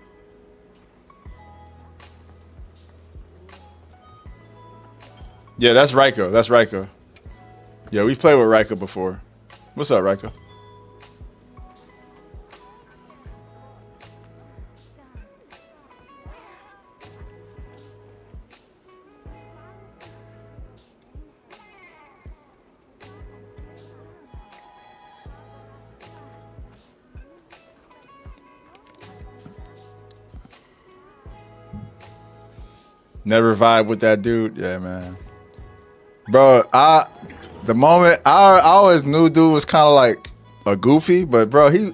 Yeah, that's Rika. That's Rika. Yeah, we've played with Rika before. What's up, Rika? Never vibe with that dude. Yeah, man. Bro, I always knew dude was kind of like a goofy, but bro,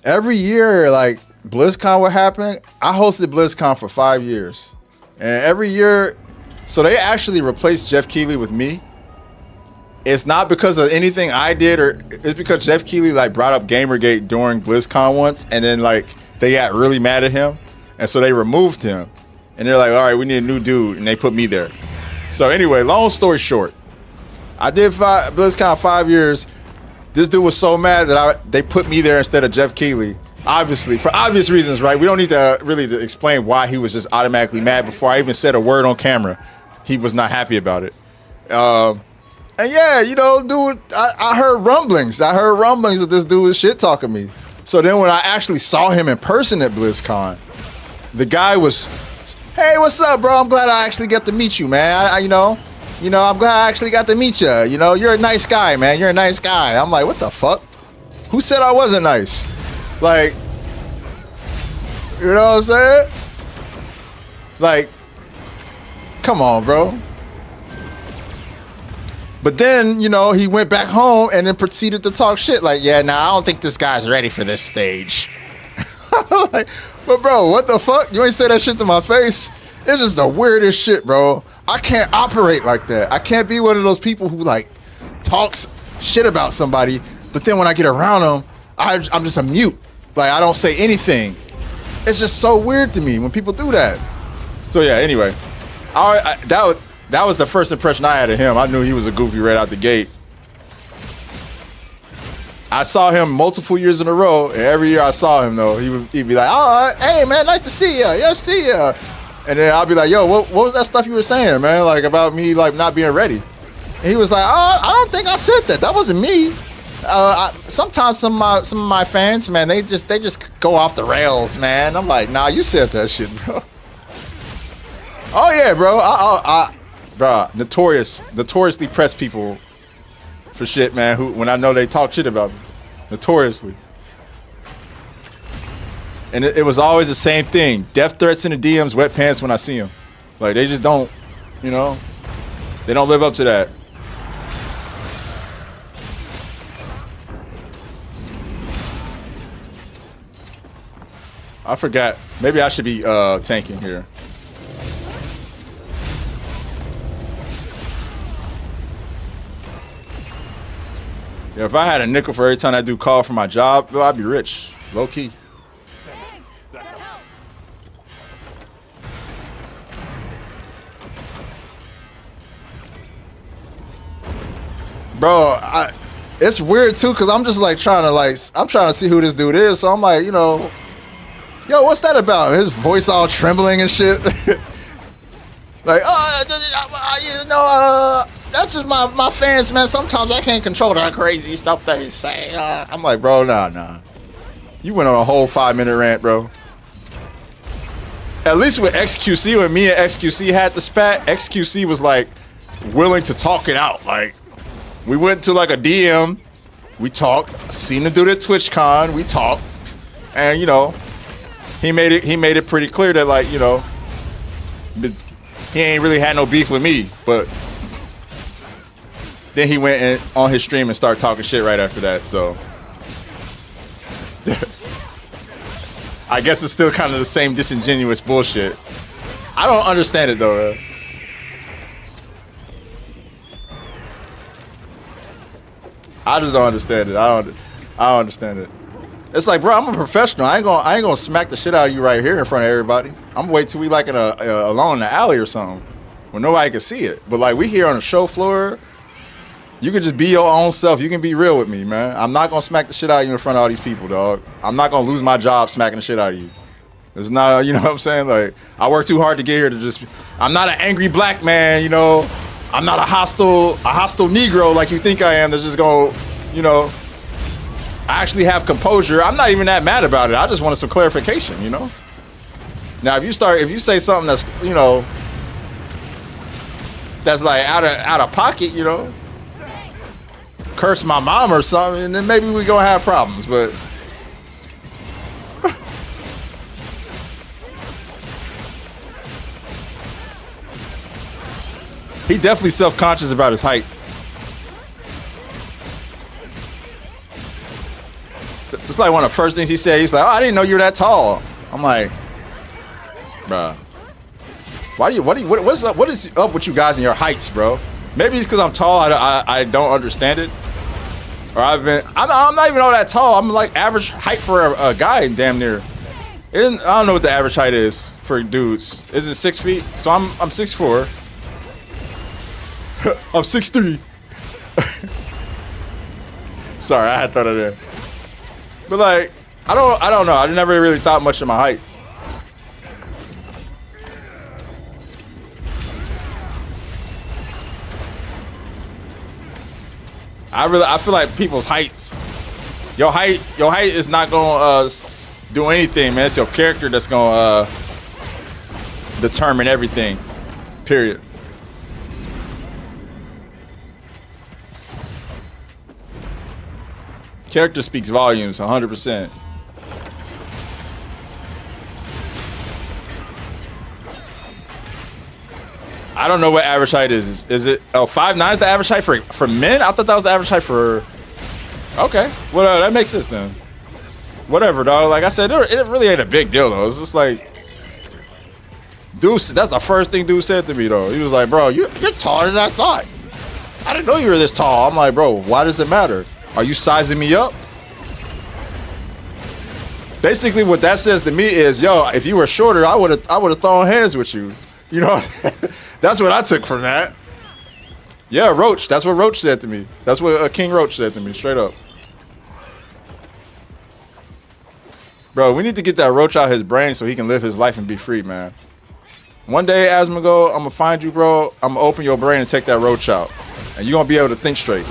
every year, like, BlizzCon would happen. I hosted BlizzCon for 5 years. And every year, so they actually replaced Jeff Keighley with me. It's not because of anything I did, or it's because Jeff Keighley like brought up Gamergate during BlizzCon once, and then like they got really mad at him, and so they removed him. And they're like, all right, we need a new dude. And they put me there. So anyway, long story short, I did BlizzCon 5 years. This dude was so mad that they put me there instead of Jeff Keighley. Obviously, for obvious reasons, right? We don't need to really explain why he was just automatically mad before I even said a word on camera. He was not happy about it. And yeah, you know, dude, I heard rumblings. I heard rumblings that this dude was shit talking me. So then when I actually saw him in person at BlizzCon, the guy was, hey, what's up, bro? I'm glad I actually got to meet you, man. You know, I'm glad I actually got to meet you. You know, you're a nice guy, man. You're a nice guy. I'm like, what the fuck? Who said I wasn't nice? Like, you know what I'm saying? Like, come on, bro. But then, you know, he went back home and then proceeded to talk shit. Like, yeah, nah, I don't think this guy's ready for this stage. Like, but bro, what the fuck? You ain't say that shit to my face. It's just the weirdest shit, bro. I can't operate like that. I can't be one of those people who like talks shit about somebody, but then when I get around them, I'm just a mute. Like, I don't say anything. It's just so weird to me when people do that. So yeah, anyway, that was the first impression I had of him. I knew he was a goofy right out the gate. I saw him multiple years in a row, and every year I saw him though, he'd be like, "Oh, hey man, nice to see you. Yeah, see ya." And then I'll be like, "Yo, what was that stuff you were saying, man? Like about me, like not being ready?" And he was like, "Oh, I don't think I said that. That wasn't me." Sometimes some of my fans, man, they just go off the rails, man. I'm like, "Nah, you said that shit, bro." Oh yeah, bro. Bro, notoriously press people for shit, man. Who, when I know they talk shit about me, notoriously. And it was always the same thing: death threats in the DMs, wet pants when I see them. Like they just don't, you know, they don't live up to that. I forgot. Maybe I should be tanking here. Yeah, if I had a nickel for every time I do call for my job, well, I'd be rich. Low key. Thanks. That helps. Bro, it's weird too, cause I'm just like trying to see who this dude is. So I'm like, you know, yo, what's that about? His voice all trembling and shit. Like, you know, that's just my fans, man. Sometimes I can't control that crazy stuff they say. I'm like, bro, nah. You went on a whole 5-minute rant, bro. At least with XQC, when me and XQC had the spat, XQC was like willing to talk it out. Like, we went to like a DM, we talked, seen the dude at TwitchCon, we talked, and you know, he made it pretty clear that, like, you know, he ain't really had no beef with me, but then he went on his stream and started talking shit right after that. So I guess it's still kind of the same disingenuous bullshit. I don't understand it though. I just don't understand it. I don't understand it. It's like, bro, I'm a professional. I ain't gonna smack the shit out of you right here in front of everybody. I'm gonna wait till we like alone in the alley or something where nobody can see it. But like we here on the show floor, you can just be your own self. You can be real with me, man. I'm not gonna smack the shit out of you in front of all these people, dog. I'm not gonna lose my job smacking the shit out of you. It's not, you know what I'm saying? Like, I work too hard to get here to just. I'm not an angry black man, you know. I'm not a hostile Negro like you think I am. That's just gonna, you know. I actually have composure. I'm not even that mad about it. I just wanted some clarification, you know. Now, if you say something that's, you know, that's like out of pocket, you know, curse my mom or something, and then maybe we gonna have problems. But he definitely self-conscious about his height. It's like one of the first things he said. He's like, "Oh, I didn't know you were that tall." I'm like, bruh, what is up with you guys and your heights, bro? Maybe it's because I'm tall. I don't understand it. Or I'm not even all that tall. I'm like average height for a guy, damn near. I don't know what the average height is for dudes. Is it 6 feet? So I'm 6'4". I'm 6'3". Sorry, I had to throw that in. But like, I don't know. I never really thought much of my height. I feel like people's heights. Your height is not gonna do anything, man. It's your character that's gonna determine everything. Period. Character speaks volumes, 100%. I don't know what average height is. Is it 5'9" is the average height for men? I thought that was the average height for. Okay, well that makes sense then. Whatever, dog. Like I said, it really ain't a big deal though. It's just like, dude. That's the first thing dude said to me though. He was like, "Bro, you're taller than I thought. I didn't know you were this tall." I'm like, "Bro, why does it matter? Are you sizing me up?" Basically, what that says to me is, yo, if you were shorter, I would have thrown hands with you. You know, that's what I took from that. Yeah, Roach. That's what Roach said to me. That's what King Roach said to me, straight up. Bro, we need to get that Roach out of his brain so he can live his life and be free, man. One day, Asmongold, I'm gonna find you, bro. I'm gonna open your brain and take that Roach out, and you're gonna be able to think straight.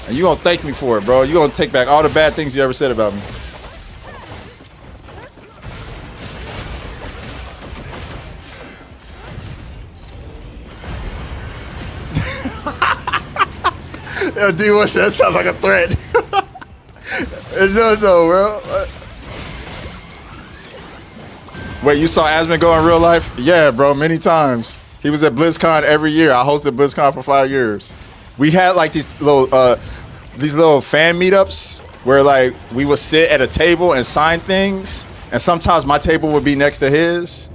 And you're gonna thank me for it, bro. You're gonna take back all the bad things you ever said about me. Yo, dude, what's that? Sounds like a threat. It does though, bro. Wait, you saw Asmongold in real life? Yeah, bro, many times. He was at BlizzCon every year. I hosted BlizzCon for 5 years. We had like these little fan meetups where like we would sit at a table and sign things, and sometimes my table would be next to his.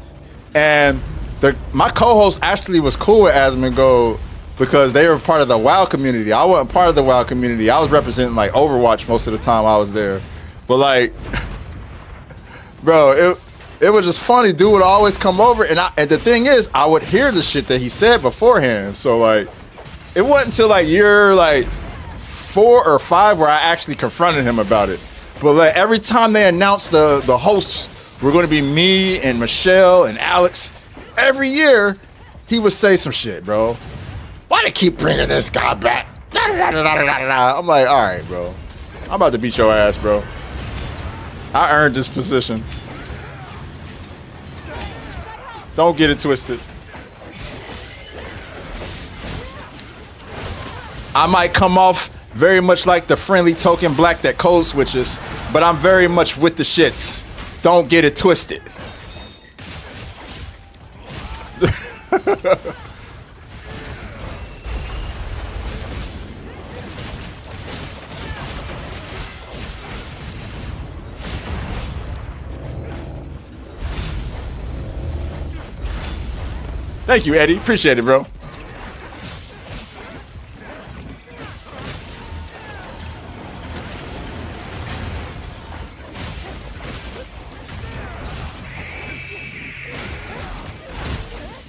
And my co-host actually was cool with Asmongold because they were part of the WoW community. I wasn't part of the WoW community. I was representing like Overwatch most of the time I was there. But like, bro, it was just funny. Dude would always come over, and the thing is, I would hear the shit that he said beforehand. So like, it wasn't until like year like 4 or 5 where I actually confronted him about it. But like every time they announced the hosts were going to be me and Michelle and Alex, every year he would say some shit, bro. Why they keep bringing this guy back? I'm like, all right, bro. I'm about to beat your ass, bro. I earned this position. Don't get it twisted. I might come off very much like the friendly token black that code switches, but I'm very much with the shits. Don't get it twisted. Thank you, Eddie. Appreciate it, bro.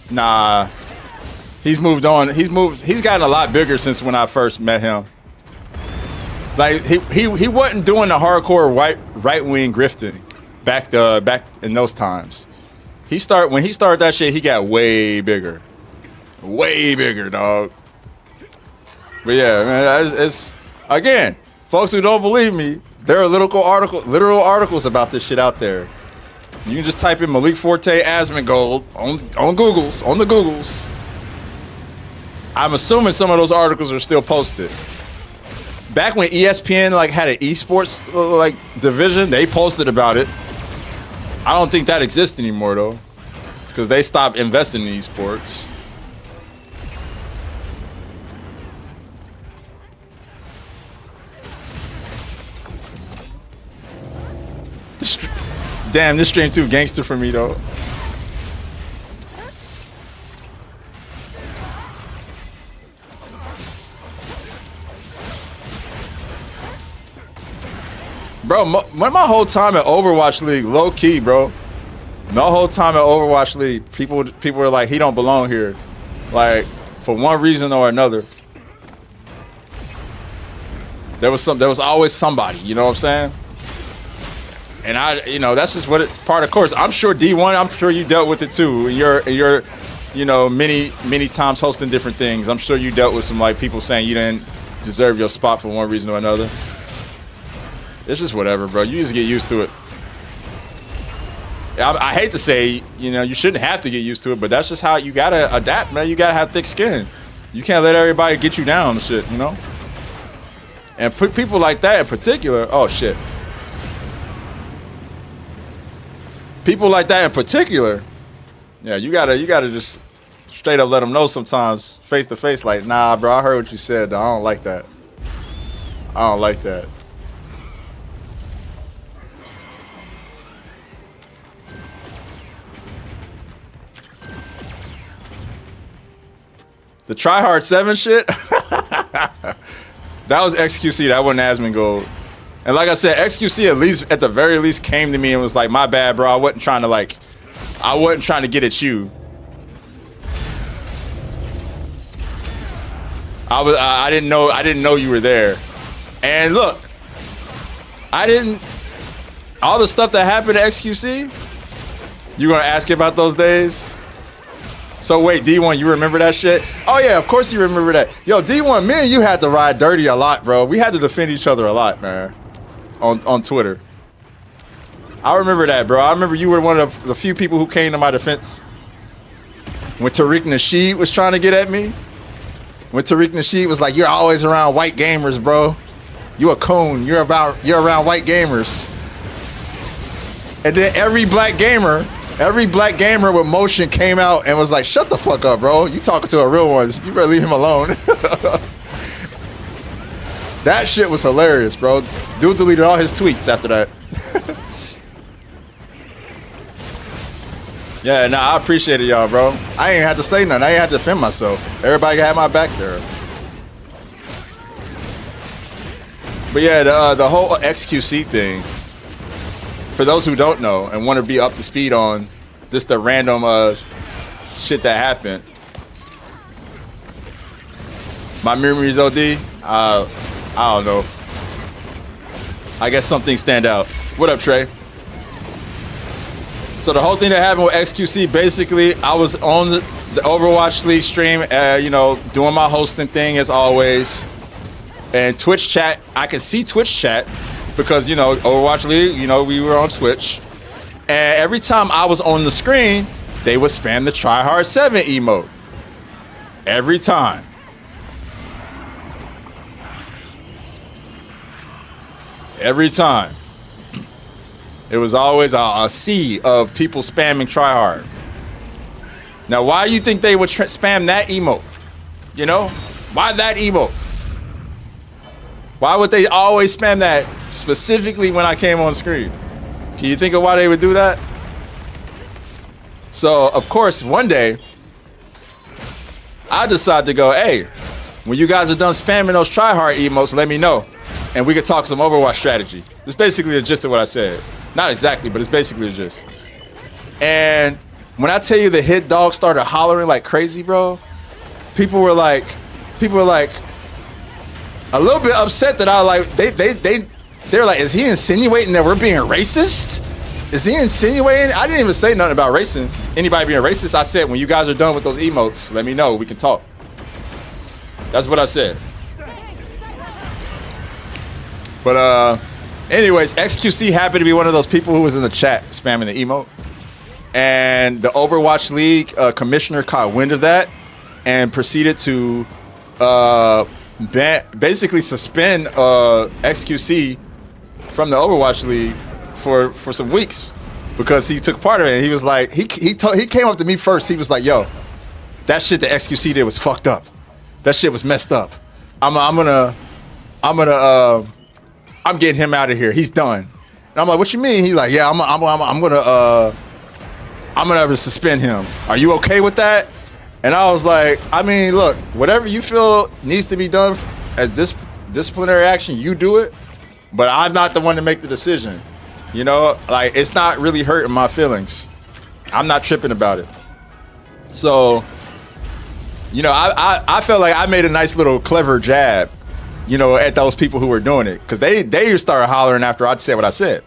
Nah. He's moved on. He's gotten a lot bigger since when I first met him. Like he wasn't doing the hardcore right wing grifting back in those times. When he started that shit, he got way bigger. Way bigger, dog. But yeah, man, it's again, folks who don't believe me, there are literal articles about this shit out there. You can just type in Malik Forte Asmongold on the Googles. I'm assuming some of those articles are still posted. Back when ESPN like had an esports like division, they posted about it. I don't think that exists anymore though, because they stopped investing in esports. Damn, this stream too gangster for me though. Bro, my whole time at Overwatch League, low key, bro. My whole time at Overwatch League, people were like, he don't belong here. Like, for one reason or another. There was always somebody, you know what I'm saying? And that's just part of course. I'm sure D1, I'm sure you dealt with it too. You're many times hosting different things. I'm sure you dealt with some like people saying you didn't deserve your spot for one reason or another. It's just whatever, bro. You just get used to it. I hate to say, you shouldn't have to get used to it, but that's just how you gotta adapt, man. You gotta have thick skin. You can't let everybody get you down and shit, And people like that in particular, oh shit. People like that in particular, yeah, you gotta just straight up let them know sometimes, face to face, like, nah, bro, I heard what you said, though. I don't like that. I don't like that. The tryhard 7 shit? That was XQC. That wasn't Asmongold. And like I said, XQC at the very least came to me and was like, my bad, bro. I wasn't trying to get at you. I didn't know you were there. And look, all the stuff that happened to XQC, you gonna ask about those days? So wait, D1, you remember that shit? Oh yeah, of course you remember that. Yo, D1, me and you had to ride dirty a lot, bro. We had to defend each other a lot, man. On Twitter. I remember that, bro. I remember you were one of the few people who came to my defense when Tariq Nasheed was trying to get at me. When Tariq Nasheed was like, you're always around white gamers, bro. You a coon. You're around white gamers. And then every black gamer with motion came out and was like, shut the fuck up, bro. You talking to a real one. You better leave him alone. That shit was hilarious, bro. Dude deleted all his tweets after that. Yeah, nah, I appreciate it, y'all, bro. I ain't had to say nothing. I ain't had to defend myself. Everybody had my back there. But yeah, the whole XQC thing, for those who don't know and want to be up to speed on just the random shit that happened. My memories OD? I don't know. I guess some things stand out. What up, Trey? So the whole thing that happened with XQC, basically, I was on the Overwatch League stream, doing my hosting thing as always. And Twitch chat, I could see Twitch chat because, Overwatch League, we were on Twitch. And every time I was on the screen, they would spam the tryhard 7 emote. Every time. Every time. It was always a sea of people spamming tryhard. Now, why do you think they would spam that emote? Why that emote? Why would they always spam that specifically when I came on screen? Can you think of why they would do that? So, of course, one day, I decided to go, hey, when you guys are done spamming those tryhard emotes, let me know. And we could talk some Overwatch strategy. It's basically the gist of what I said. Not exactly, but it's basically the gist. And when I tell you the hit dog started hollering like crazy, bro, people were like a little bit upset that I they're like, is he insinuating that we're being racist? Is he insinuating? I didn't even say nothing about racing. Anybody being racist? I said, when you guys are done with those emotes, let me know. We can talk. That's what I said. But anyways, XQC happened to be one of those people who was in the chat spamming the emote. And the Overwatch League commissioner caught wind of that and proceeded to basically suspend XQC from the Overwatch League for some weeks because he took part of it. And he was like, he came up to me first. He was like, yo, that shit that XQC did was fucked up. That shit was messed up. I'm getting him out of here. He's done. And I'm like, what you mean? He's like, yeah, I'm gonna suspend him. Are you okay with that? And I was like, I mean, look, whatever you feel needs to be done as disciplinary action, you do it. But I'm not the one to make the decision. Like, it's not really hurting my feelings. I'm not tripping about it. So you know, I felt like I made a nice little clever jab, you know, at those people who were doing it, because they started hollering after I said what I said.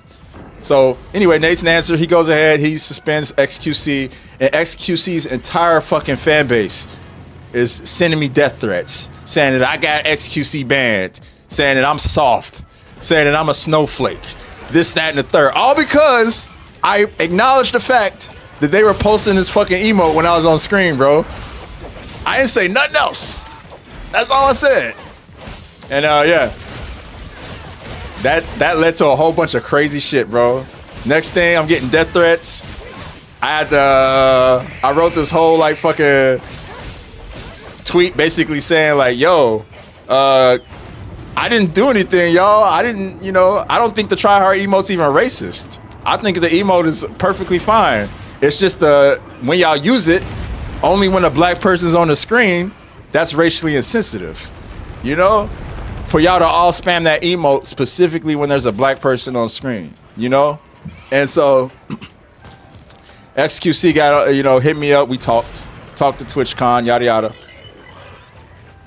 So anyway, Nate's answer, he goes ahead, he suspends XQC, and XQC's entire fucking fan base is sending me death threats, saying that I got XQC banned, saying that I'm soft, saying that I'm a snowflake, this, that, and the third. All because I acknowledged the fact that they were posting this fucking emote when I was on screen, bro. I didn't say nothing else. That's all I said. And yeah. That led to a whole bunch of crazy shit, bro. Next thing, I'm getting death threats. I wrote this whole like fucking tweet basically saying like, yo, I didn't do anything, y'all. I didn't, you know, I don't think the tryhard emote's even racist. I think the emote is perfectly fine. It's just when y'all use it, only when a black person's on the screen, that's racially insensitive. You know? For y'all to all spam that emote specifically when there's a black person on screen, you know? And so XQC got, you know, hit me up. We talked to TwitchCon, yada, yada.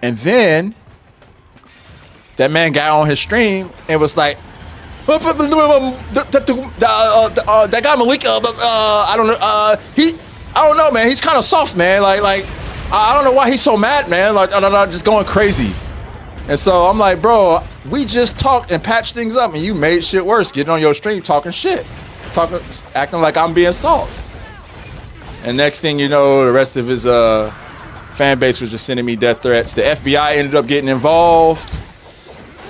And then that man got on his stream and was like, that guy Malik, I don't know, I don't know, man. He's kind of soft, man. Like, I don't know why he's so mad, man. Like, just going crazy. And so I'm like, bro, we just talked and patched things up, and you made shit worse. Getting on your stream talking shit, acting like I'm being soft. And next thing you know, the rest of his fan base was just sending me death threats. The FBI ended up getting involved.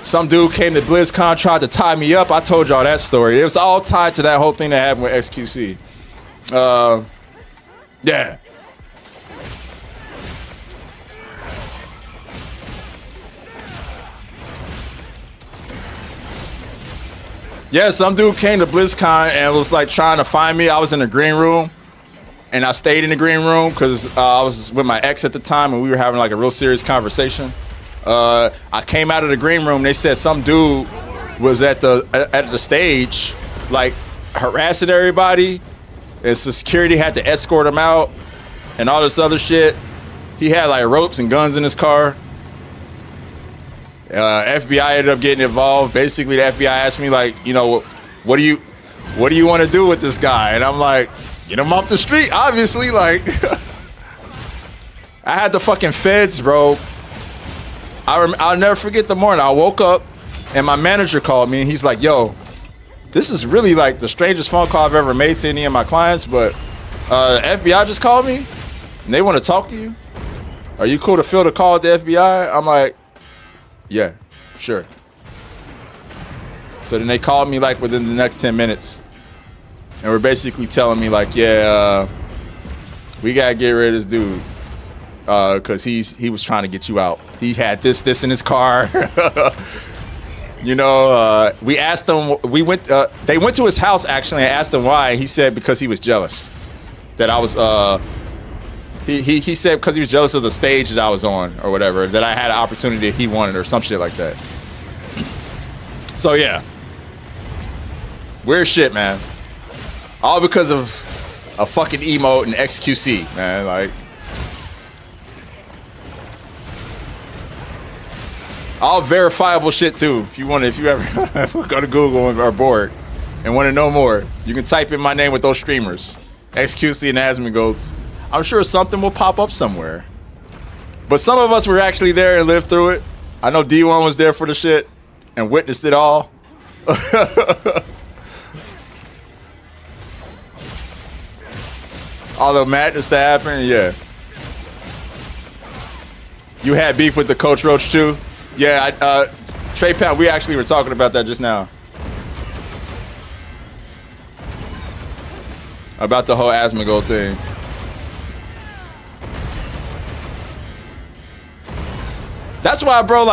Some dude came to BlizzCon, tried to tie me up. I told y'all that story. It was all tied to that whole thing that happened with XQC. Yeah. Yeah, some dude came to BlizzCon and was like trying to find me. I was in the green room, and I stayed in the green room because I was with my ex at the time, and we were having like a real serious conversation. I came out of the green room. They said some dude was at the stage, like harassing everybody, and security had to escort him out, and all this other shit. He had like ropes and guns in his car. FBI ended up getting involved. Basically, the FBI asked me, like, you know, what do you want to do with this guy? And I'm like, get him off the street, obviously. Like, I had the fucking feds, bro. I'll never forget the morning. I woke up, and my manager called me, and he's like, yo, this is really, like, the strangest phone call I've ever made to any of my clients, but FBI just called me, and they want to talk to you. Are you cool to fill the call with the FBI? I'm like, yeah, sure. So then they called me like within the next 10 minutes and were basically telling me like, yeah, we gotta get rid of this dude because he was trying to get you out. He had this in his car. You know, we asked him, they went to his house actually and asked him why. He said because he was jealous that I was He said because he was jealous of the stage that I was on or whatever, that I had an opportunity that he wanted or some shit like that. So yeah. Weird shit, man. All because of a fucking emote and XQC, man. Like, all verifiable shit too. If you ever go to Google and are bored and want to know more, you can type in my name with those streamers. XQC and Asmongold. I'm sure something will pop up somewhere. But some of us were actually there and lived through it. I know D1 was there for the shit and witnessed it all. All the madness that happened, yeah. You had beef with the Coach Roach too? Yeah, Trey Pound, we actually were talking about that just now. About the whole Asmongold thing. That's why, bro,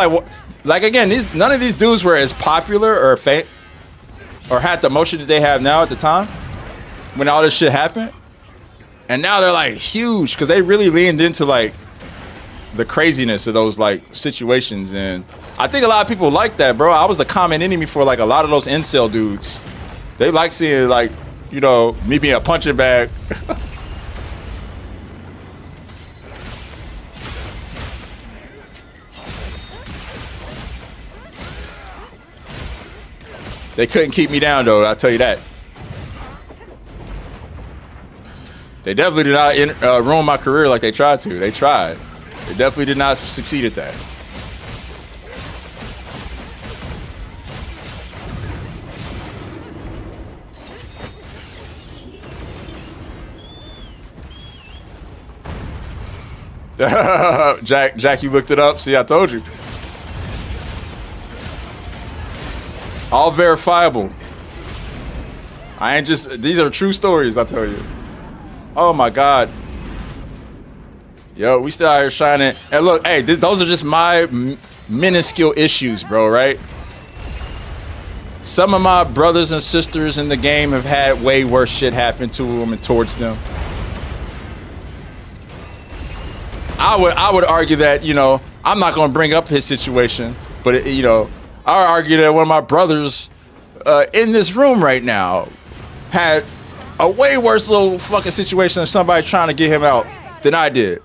like again, none of these dudes were as popular or had the motion that they have now at the time when all this shit happened. And now they're like huge because they really leaned into like the craziness of those like situations. And I think a lot of people like that, bro. I was the common enemy for like a lot of those incel dudes. They like seeing like, you know, me being a punching bag. They couldn't keep me down, though. I'll tell you that. They definitely did not ruin my career like they tried to. They tried. They definitely did not succeed at that. Jack, you looked it up. See, I told you. All verifiable. I ain't just, these are true stories, I tell you. Oh my God. Yo, we still out here shining. And look, hey, those are just my minuscule issues, bro, right? Some of my brothers and sisters in the game have had way worse shit happen to them and towards them. I would argue that, you know, I'm not going to bring up his situation, but, you know, I would argue that one of my brothers in this room right now had a way worse little fucking situation than somebody trying to get him out than I did.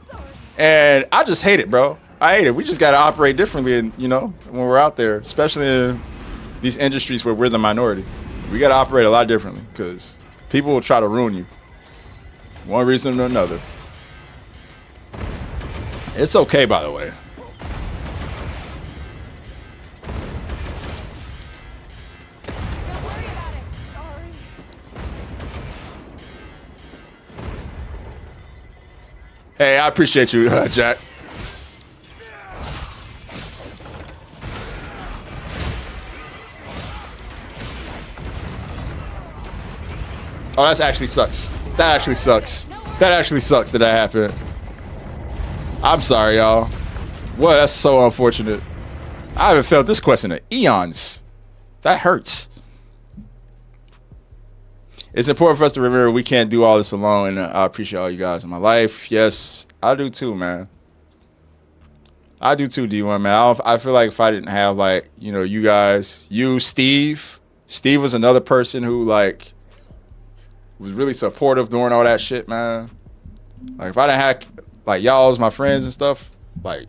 And I just hate it, bro. I hate it. We just got to operate differently, and you know, when we're out there, especially in these industries where we're the minority. We got to operate a lot differently because people will try to ruin you. One reason or another. It's okay, by the way. Don't worry about it. Sorry. Hey, I appreciate you, Jack. Oh, that actually sucks. That actually sucks. That actually sucks that happened. I'm sorry, y'all. Well, that's so unfortunate. I haven't felt this question in eons. That hurts. It's important for us to remember we can't do all this alone, and I appreciate all you guys in my life. Yes, I do too, man. I do too, D1, man. I feel like if I didn't have, like, you know, you guys, you, Steve was another person who, like, was really supportive during all that shit, man. Like, if I didn't have, like, y'all as my friends and stuff, like,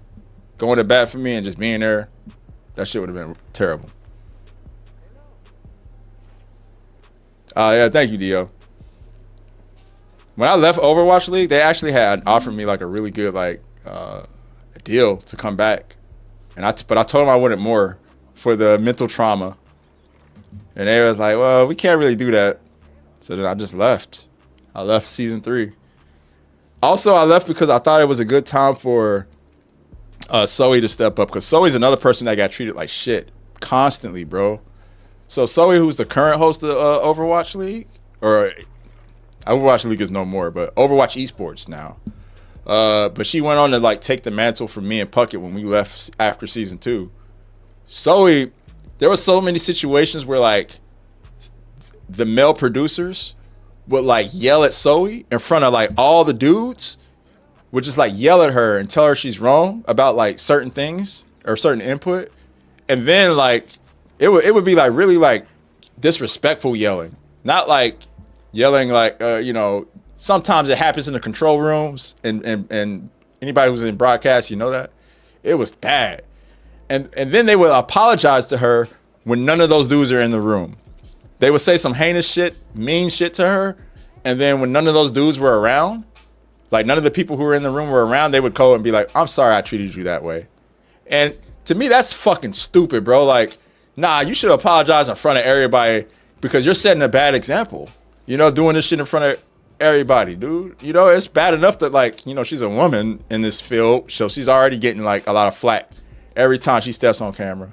going to bat for me and just being there, that shit would have been terrible. Yeah, thank you, Dio. When I left Overwatch League, they actually had offered me, like, a really good, like, deal to come back. But I told them I wanted more for the mental trauma. And they was like, well, we can't really do that. So then I just left. I left season 3. Also, I left because I thought it was a good time for Zoe to step up. Because Zoe's another person that got treated like shit constantly, bro. So Zoe, who's the current host of Overwatch League, or Overwatch League is no more, but Overwatch Esports now. But she went on to, like, take the mantle from me and Puckett when we left after season 2. Zoe, there were so many situations where, like, the male producers would, like, yell at Zoe in front of, like, all the dudes, would just, like, yell at her and tell her she's wrong about, like, certain things or certain input. And then, like, it would be, like, really, like, disrespectful yelling. Not, like, yelling, like, you know, sometimes it happens in the control rooms, and anybody who's in broadcast, you know that. It was bad. And then they would apologize to her when none of those dudes are in the room. They would say some heinous shit, mean shit to her, and then when none of those dudes were around, like, none of the people who were in the room were around, they would call and be like, I'm sorry I treated you that way. And to me, that's fucking stupid, bro. Like, nah, you should apologize in front of everybody because you're setting a bad example. You know, doing this shit in front of everybody, dude. You know, it's bad enough that, like, you know, she's a woman in this field, so she's already getting, like, a lot of flack every time she steps on camera.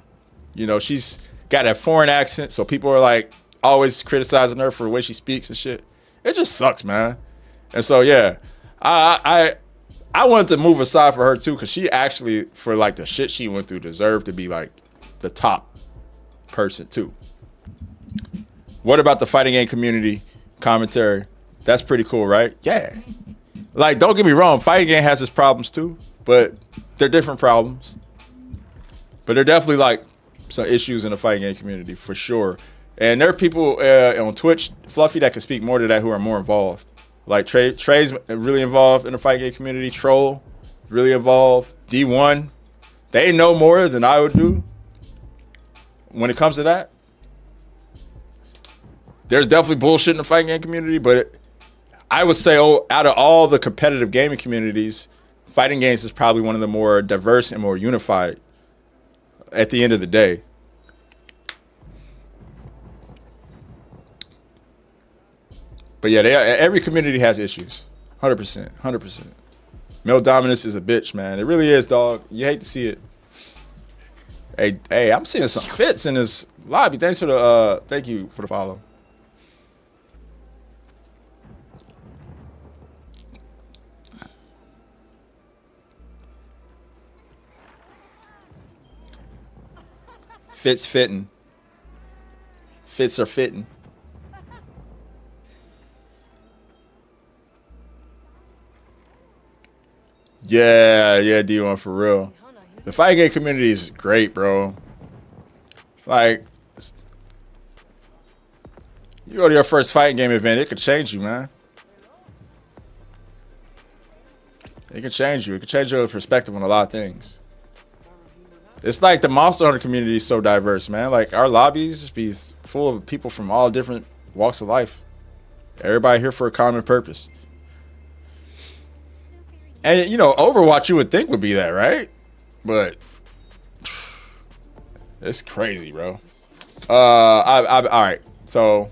You know, she's got that foreign accent, so people are, like, always criticizing her for the way she speaks and shit. It just sucks, man. And so, yeah, I wanted to move aside for her too, because she actually, for, like, the shit she went through, deserved to be, like, the top person too. What about the fighting game community commentary? That's pretty cool, right? Yeah. Like, don't get me wrong, fighting game has its problems too, but they're different problems. But they're definitely, like, some issues in the fighting game community for sure. And there are people on Twitch, Fluffy, that can speak more to that, who are more involved. Like, Trey's really involved in the fighting game community. Troll, really involved. D1, they know more than I would do when it comes to that. there's definitely bullshit in the fighting game community, but I would say, out of all the competitive gaming communities, fighting games is probably one of the more diverse and more unified at the end of the day. But yeah, every community has issues. 100%. 100%. Male dominance is a bitch, man. It really is, dog. You hate to see it. Hey, I'm seeing some fits in this lobby. Thank you for the follow. Fits fitting. Fits are fitting. Yeah, D1 for real. The fighting game community is great, bro. Like, you go to your first fighting game event, it could change you, man. It can change you. It can change your perspective on a lot of things. It's like the Monster Hunter community is so diverse, man. Like, our lobbies be full of people from all different walks of life. Everybody here for a common purpose. And, you know, Overwatch you would think would be that, right? But it's crazy, bro. All right. So,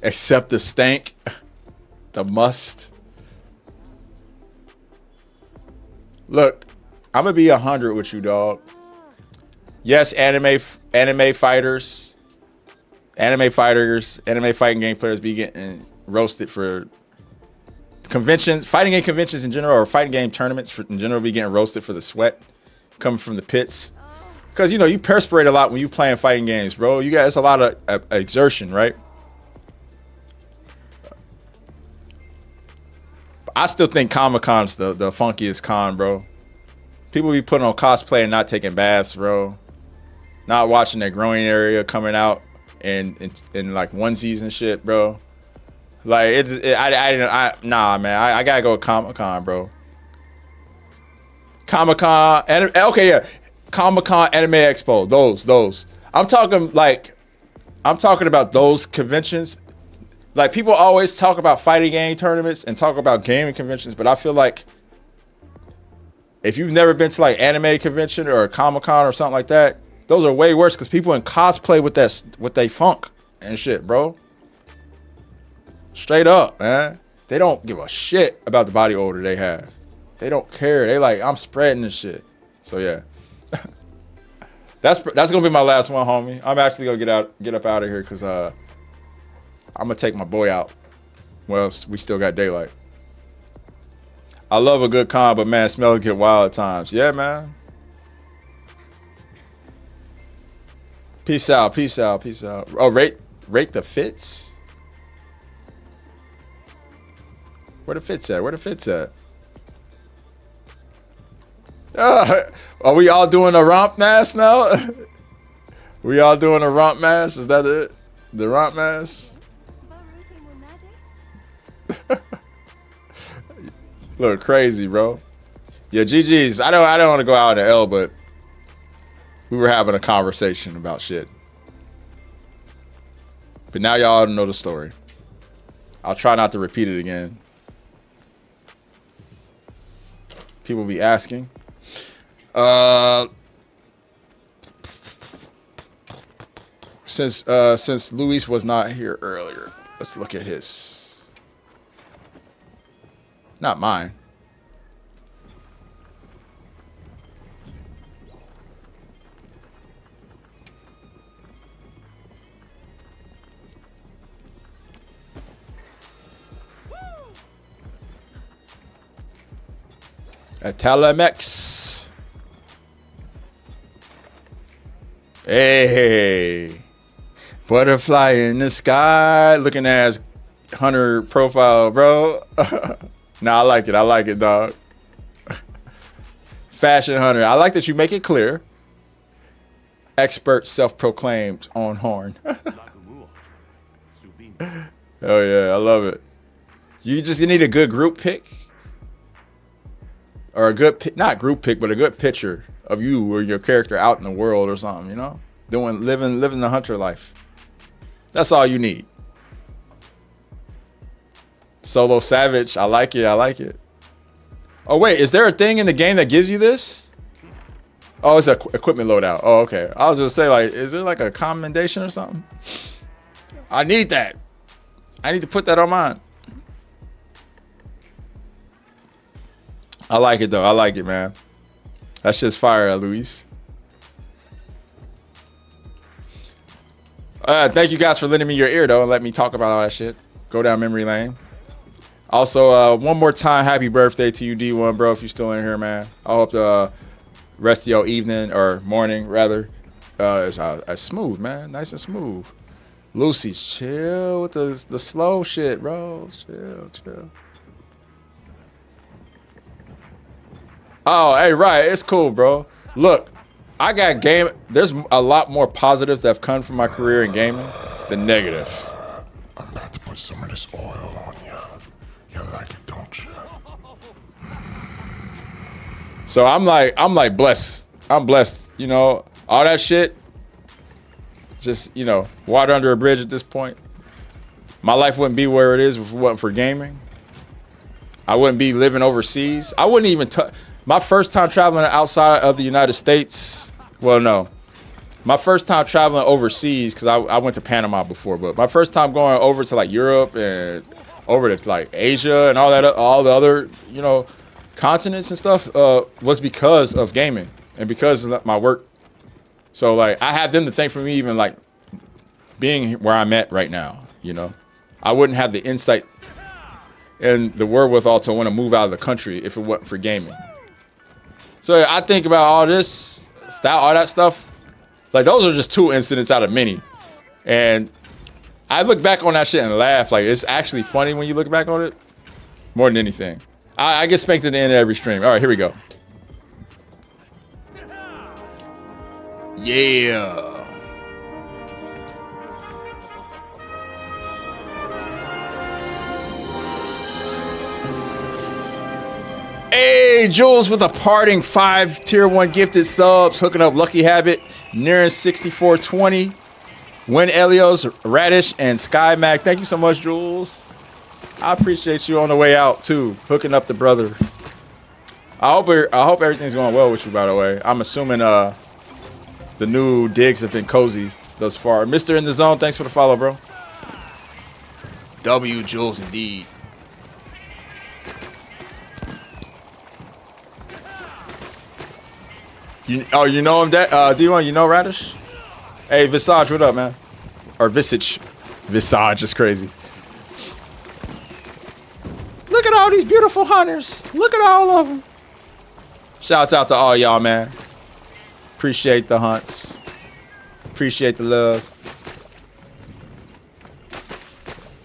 accept the stank, the must. Look, I'm gonna be 100 with you, dog. Yes, anime fighters, anime fighting game players be getting roasted for conventions, fighting game conventions in general, or fighting game tournaments in general, be getting roasted for the sweat coming from the pits. Because, you know, you perspirate a lot when you playing fighting games, bro. You got, it's a lot of exertion, right? I still think Comic-Con's the funkiest con, bro. People be putting on cosplay and not taking baths, bro. Not watching their groin area coming out in like onesies and shit, bro. Like, nah, man. I gotta go with Comic-Con, bro. Comic-Con, okay, yeah. Comic-Con, Anime Expo, those. I'm talking about those conventions. Like, people always talk about fighting game tournaments and talk about gaming conventions, but I feel like if you've never been to like anime convention or a Comic-Con or something like that, those are way worse because people in cosplay with they funk and shit, bro. Straight up, man. They don't give a shit about the body odor they have. They don't care. They like, I'm spreading this shit. So yeah. That's gonna be my last one, homie. I'm actually gonna get up out of here because I'm gonna take my boy out. Well, we still got daylight. I love a good con, but man, smells get wild at times. Yeah, man. Peace out. Oh, rate the fits. Where the fits at? Are we all doing a romp mask now? We all doing a romp mask? Is that it? The romp mask? Look crazy, bro. Yeah, GG's. I don't want to go out in the L, but we were having a conversation about shit. But now y'all know the story. I'll try not to repeat it again. People be asking. Since Luis was not here earlier, let's look at his. Not mine. A Telemex. Hey. Butterfly in the sky. Looking ass Hunter profile, bro. Nah, I like it, dog. Fashion Hunter. I like that you make it clear. Expert self-proclaimed on horn. Oh yeah, I love it. You just need a good group pick. Or a good, not group pick, but a good picture of you or your character out in the world or something, you know? living the hunter life. That's all you need. Solo Savage. I like it. I like it. Oh, wait. Is there a thing in the game that gives you this? Oh, it's an equipment loadout. Oh, okay. I was going to say, like, is there like a commendation or something? I need that. I need to put that on mine. I like it, though. I like it, man. That's just fire, Luis. Thank you guys for lending me your ear, though, and let me talk about all that shit. Go down memory lane. Also, one more time, happy birthday to you, D1, bro, if you're still in here, man. I hope the rest of your evening, or morning, rather, is smooth, man. Nice and smooth. Lucy, chill with the slow shit, bro. Chill. Oh, hey, right. It's cool, bro. Look, I got game. There's a lot more positive that have come from my career in gaming than negative. I'm about to put some of this oil on you. You like it, don't you? So I'm like blessed. I'm blessed. You know, all that shit. Just, you know, water under a bridge at this point. My life wouldn't be where it is if it wasn't for gaming. I wouldn't be living overseas. I wouldn't even touch. My first time traveling outside of the United States. Well, no. My first time traveling overseas, because I went to Panama before, but my first time going over to like Europe and over to like Asia and all the other, you know, continents and stuff was because of gaming and because of my work. So like I have them to thank for me even like being where I'm at right now, you know. I wouldn't have the insight and the wherewithal to want to move out of the country if it wasn't for gaming. So I think about all this, all that stuff. Like those are just 2 incidents out of many. And I look back on that shit and laugh. Like it's actually funny when you look back on it more than anything. I get spanked at the end of every stream. All right, here we go. Yeah. Hey, Jules with a parting 5 tier 1 gifted subs, hooking up Lucky Habit, nearing 6420. Win Elios, Radish, and Sky Mac. Thank you so much, Jules. I appreciate you on the way out too, hooking up the brother. I hope everything's going well with you, by the way. I'm assuming the new digs have been cozy thus far. Mr. in the Zone, thanks for the follow, bro. W Jules indeed. You know him, D1, you know Radish? Hey, Visage, what up, man? Or Visage. Visage is crazy. Look at all these beautiful hunters. Look at all of them. Shouts out to all y'all, man. Appreciate the hunts. Appreciate the love.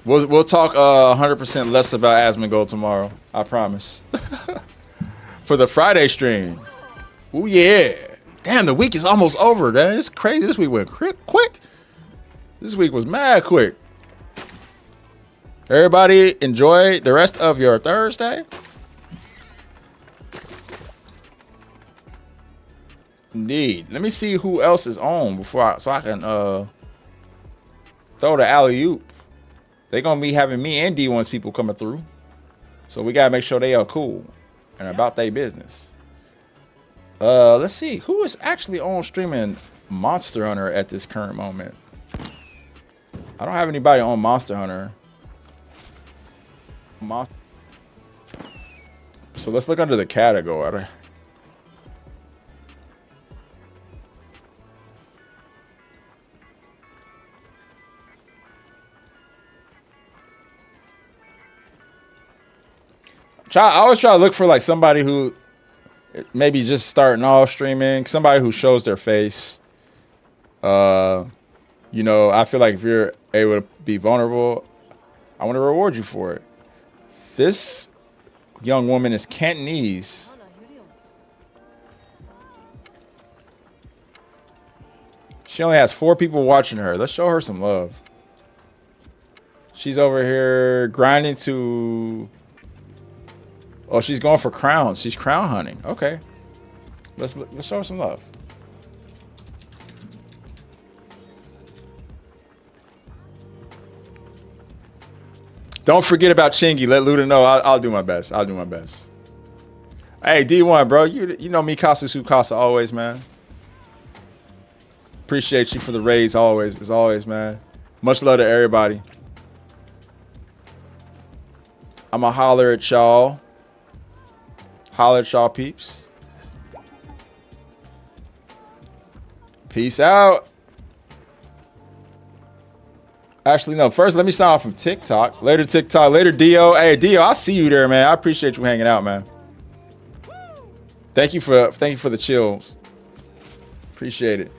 We'll talk 100% less about Asmongold tomorrow. I promise. For the Friday stream. Oh yeah. Damn, the week is almost over, man. It's crazy. This week went quick. This week was mad quick. Everybody enjoy the rest of your Thursday. Indeed. Let me see who else is on before so I can throw the alley-oop. They're gonna be having me and D1's people coming through. So we gotta make sure they are cool and about their business. Let's see who is actually on streaming Monster Hunter at this current moment. I don't have anybody on Monster Hunter. So let's look under the category. I always try to look for like somebody who maybe just starting off streaming, somebody who shows their face. You know, I feel like if you're able to be vulnerable, I want to reward you for it. This young woman is Cantonese. She only has 4 people watching her. Let's show her some love. She's over here grinding to... Oh, she's going for crowns. She's crown hunting. Okay. Let's show her some love. Don't forget about Chingy. Let Luda know. I'll do my best. I'll do my best. Hey, D1, bro. You know me, Casa Su Casa, always, man. Appreciate you for the raise, always. As always, man. Much love to everybody. I'ma holler at y'all. Holler at y'all, peeps. Peace out. Actually, no. First, let me sign off from TikTok. Later, TikTok. Later, Dio. Hey, Dio, I see you there, man. I appreciate you hanging out, man. Thank you for the chills. Appreciate it.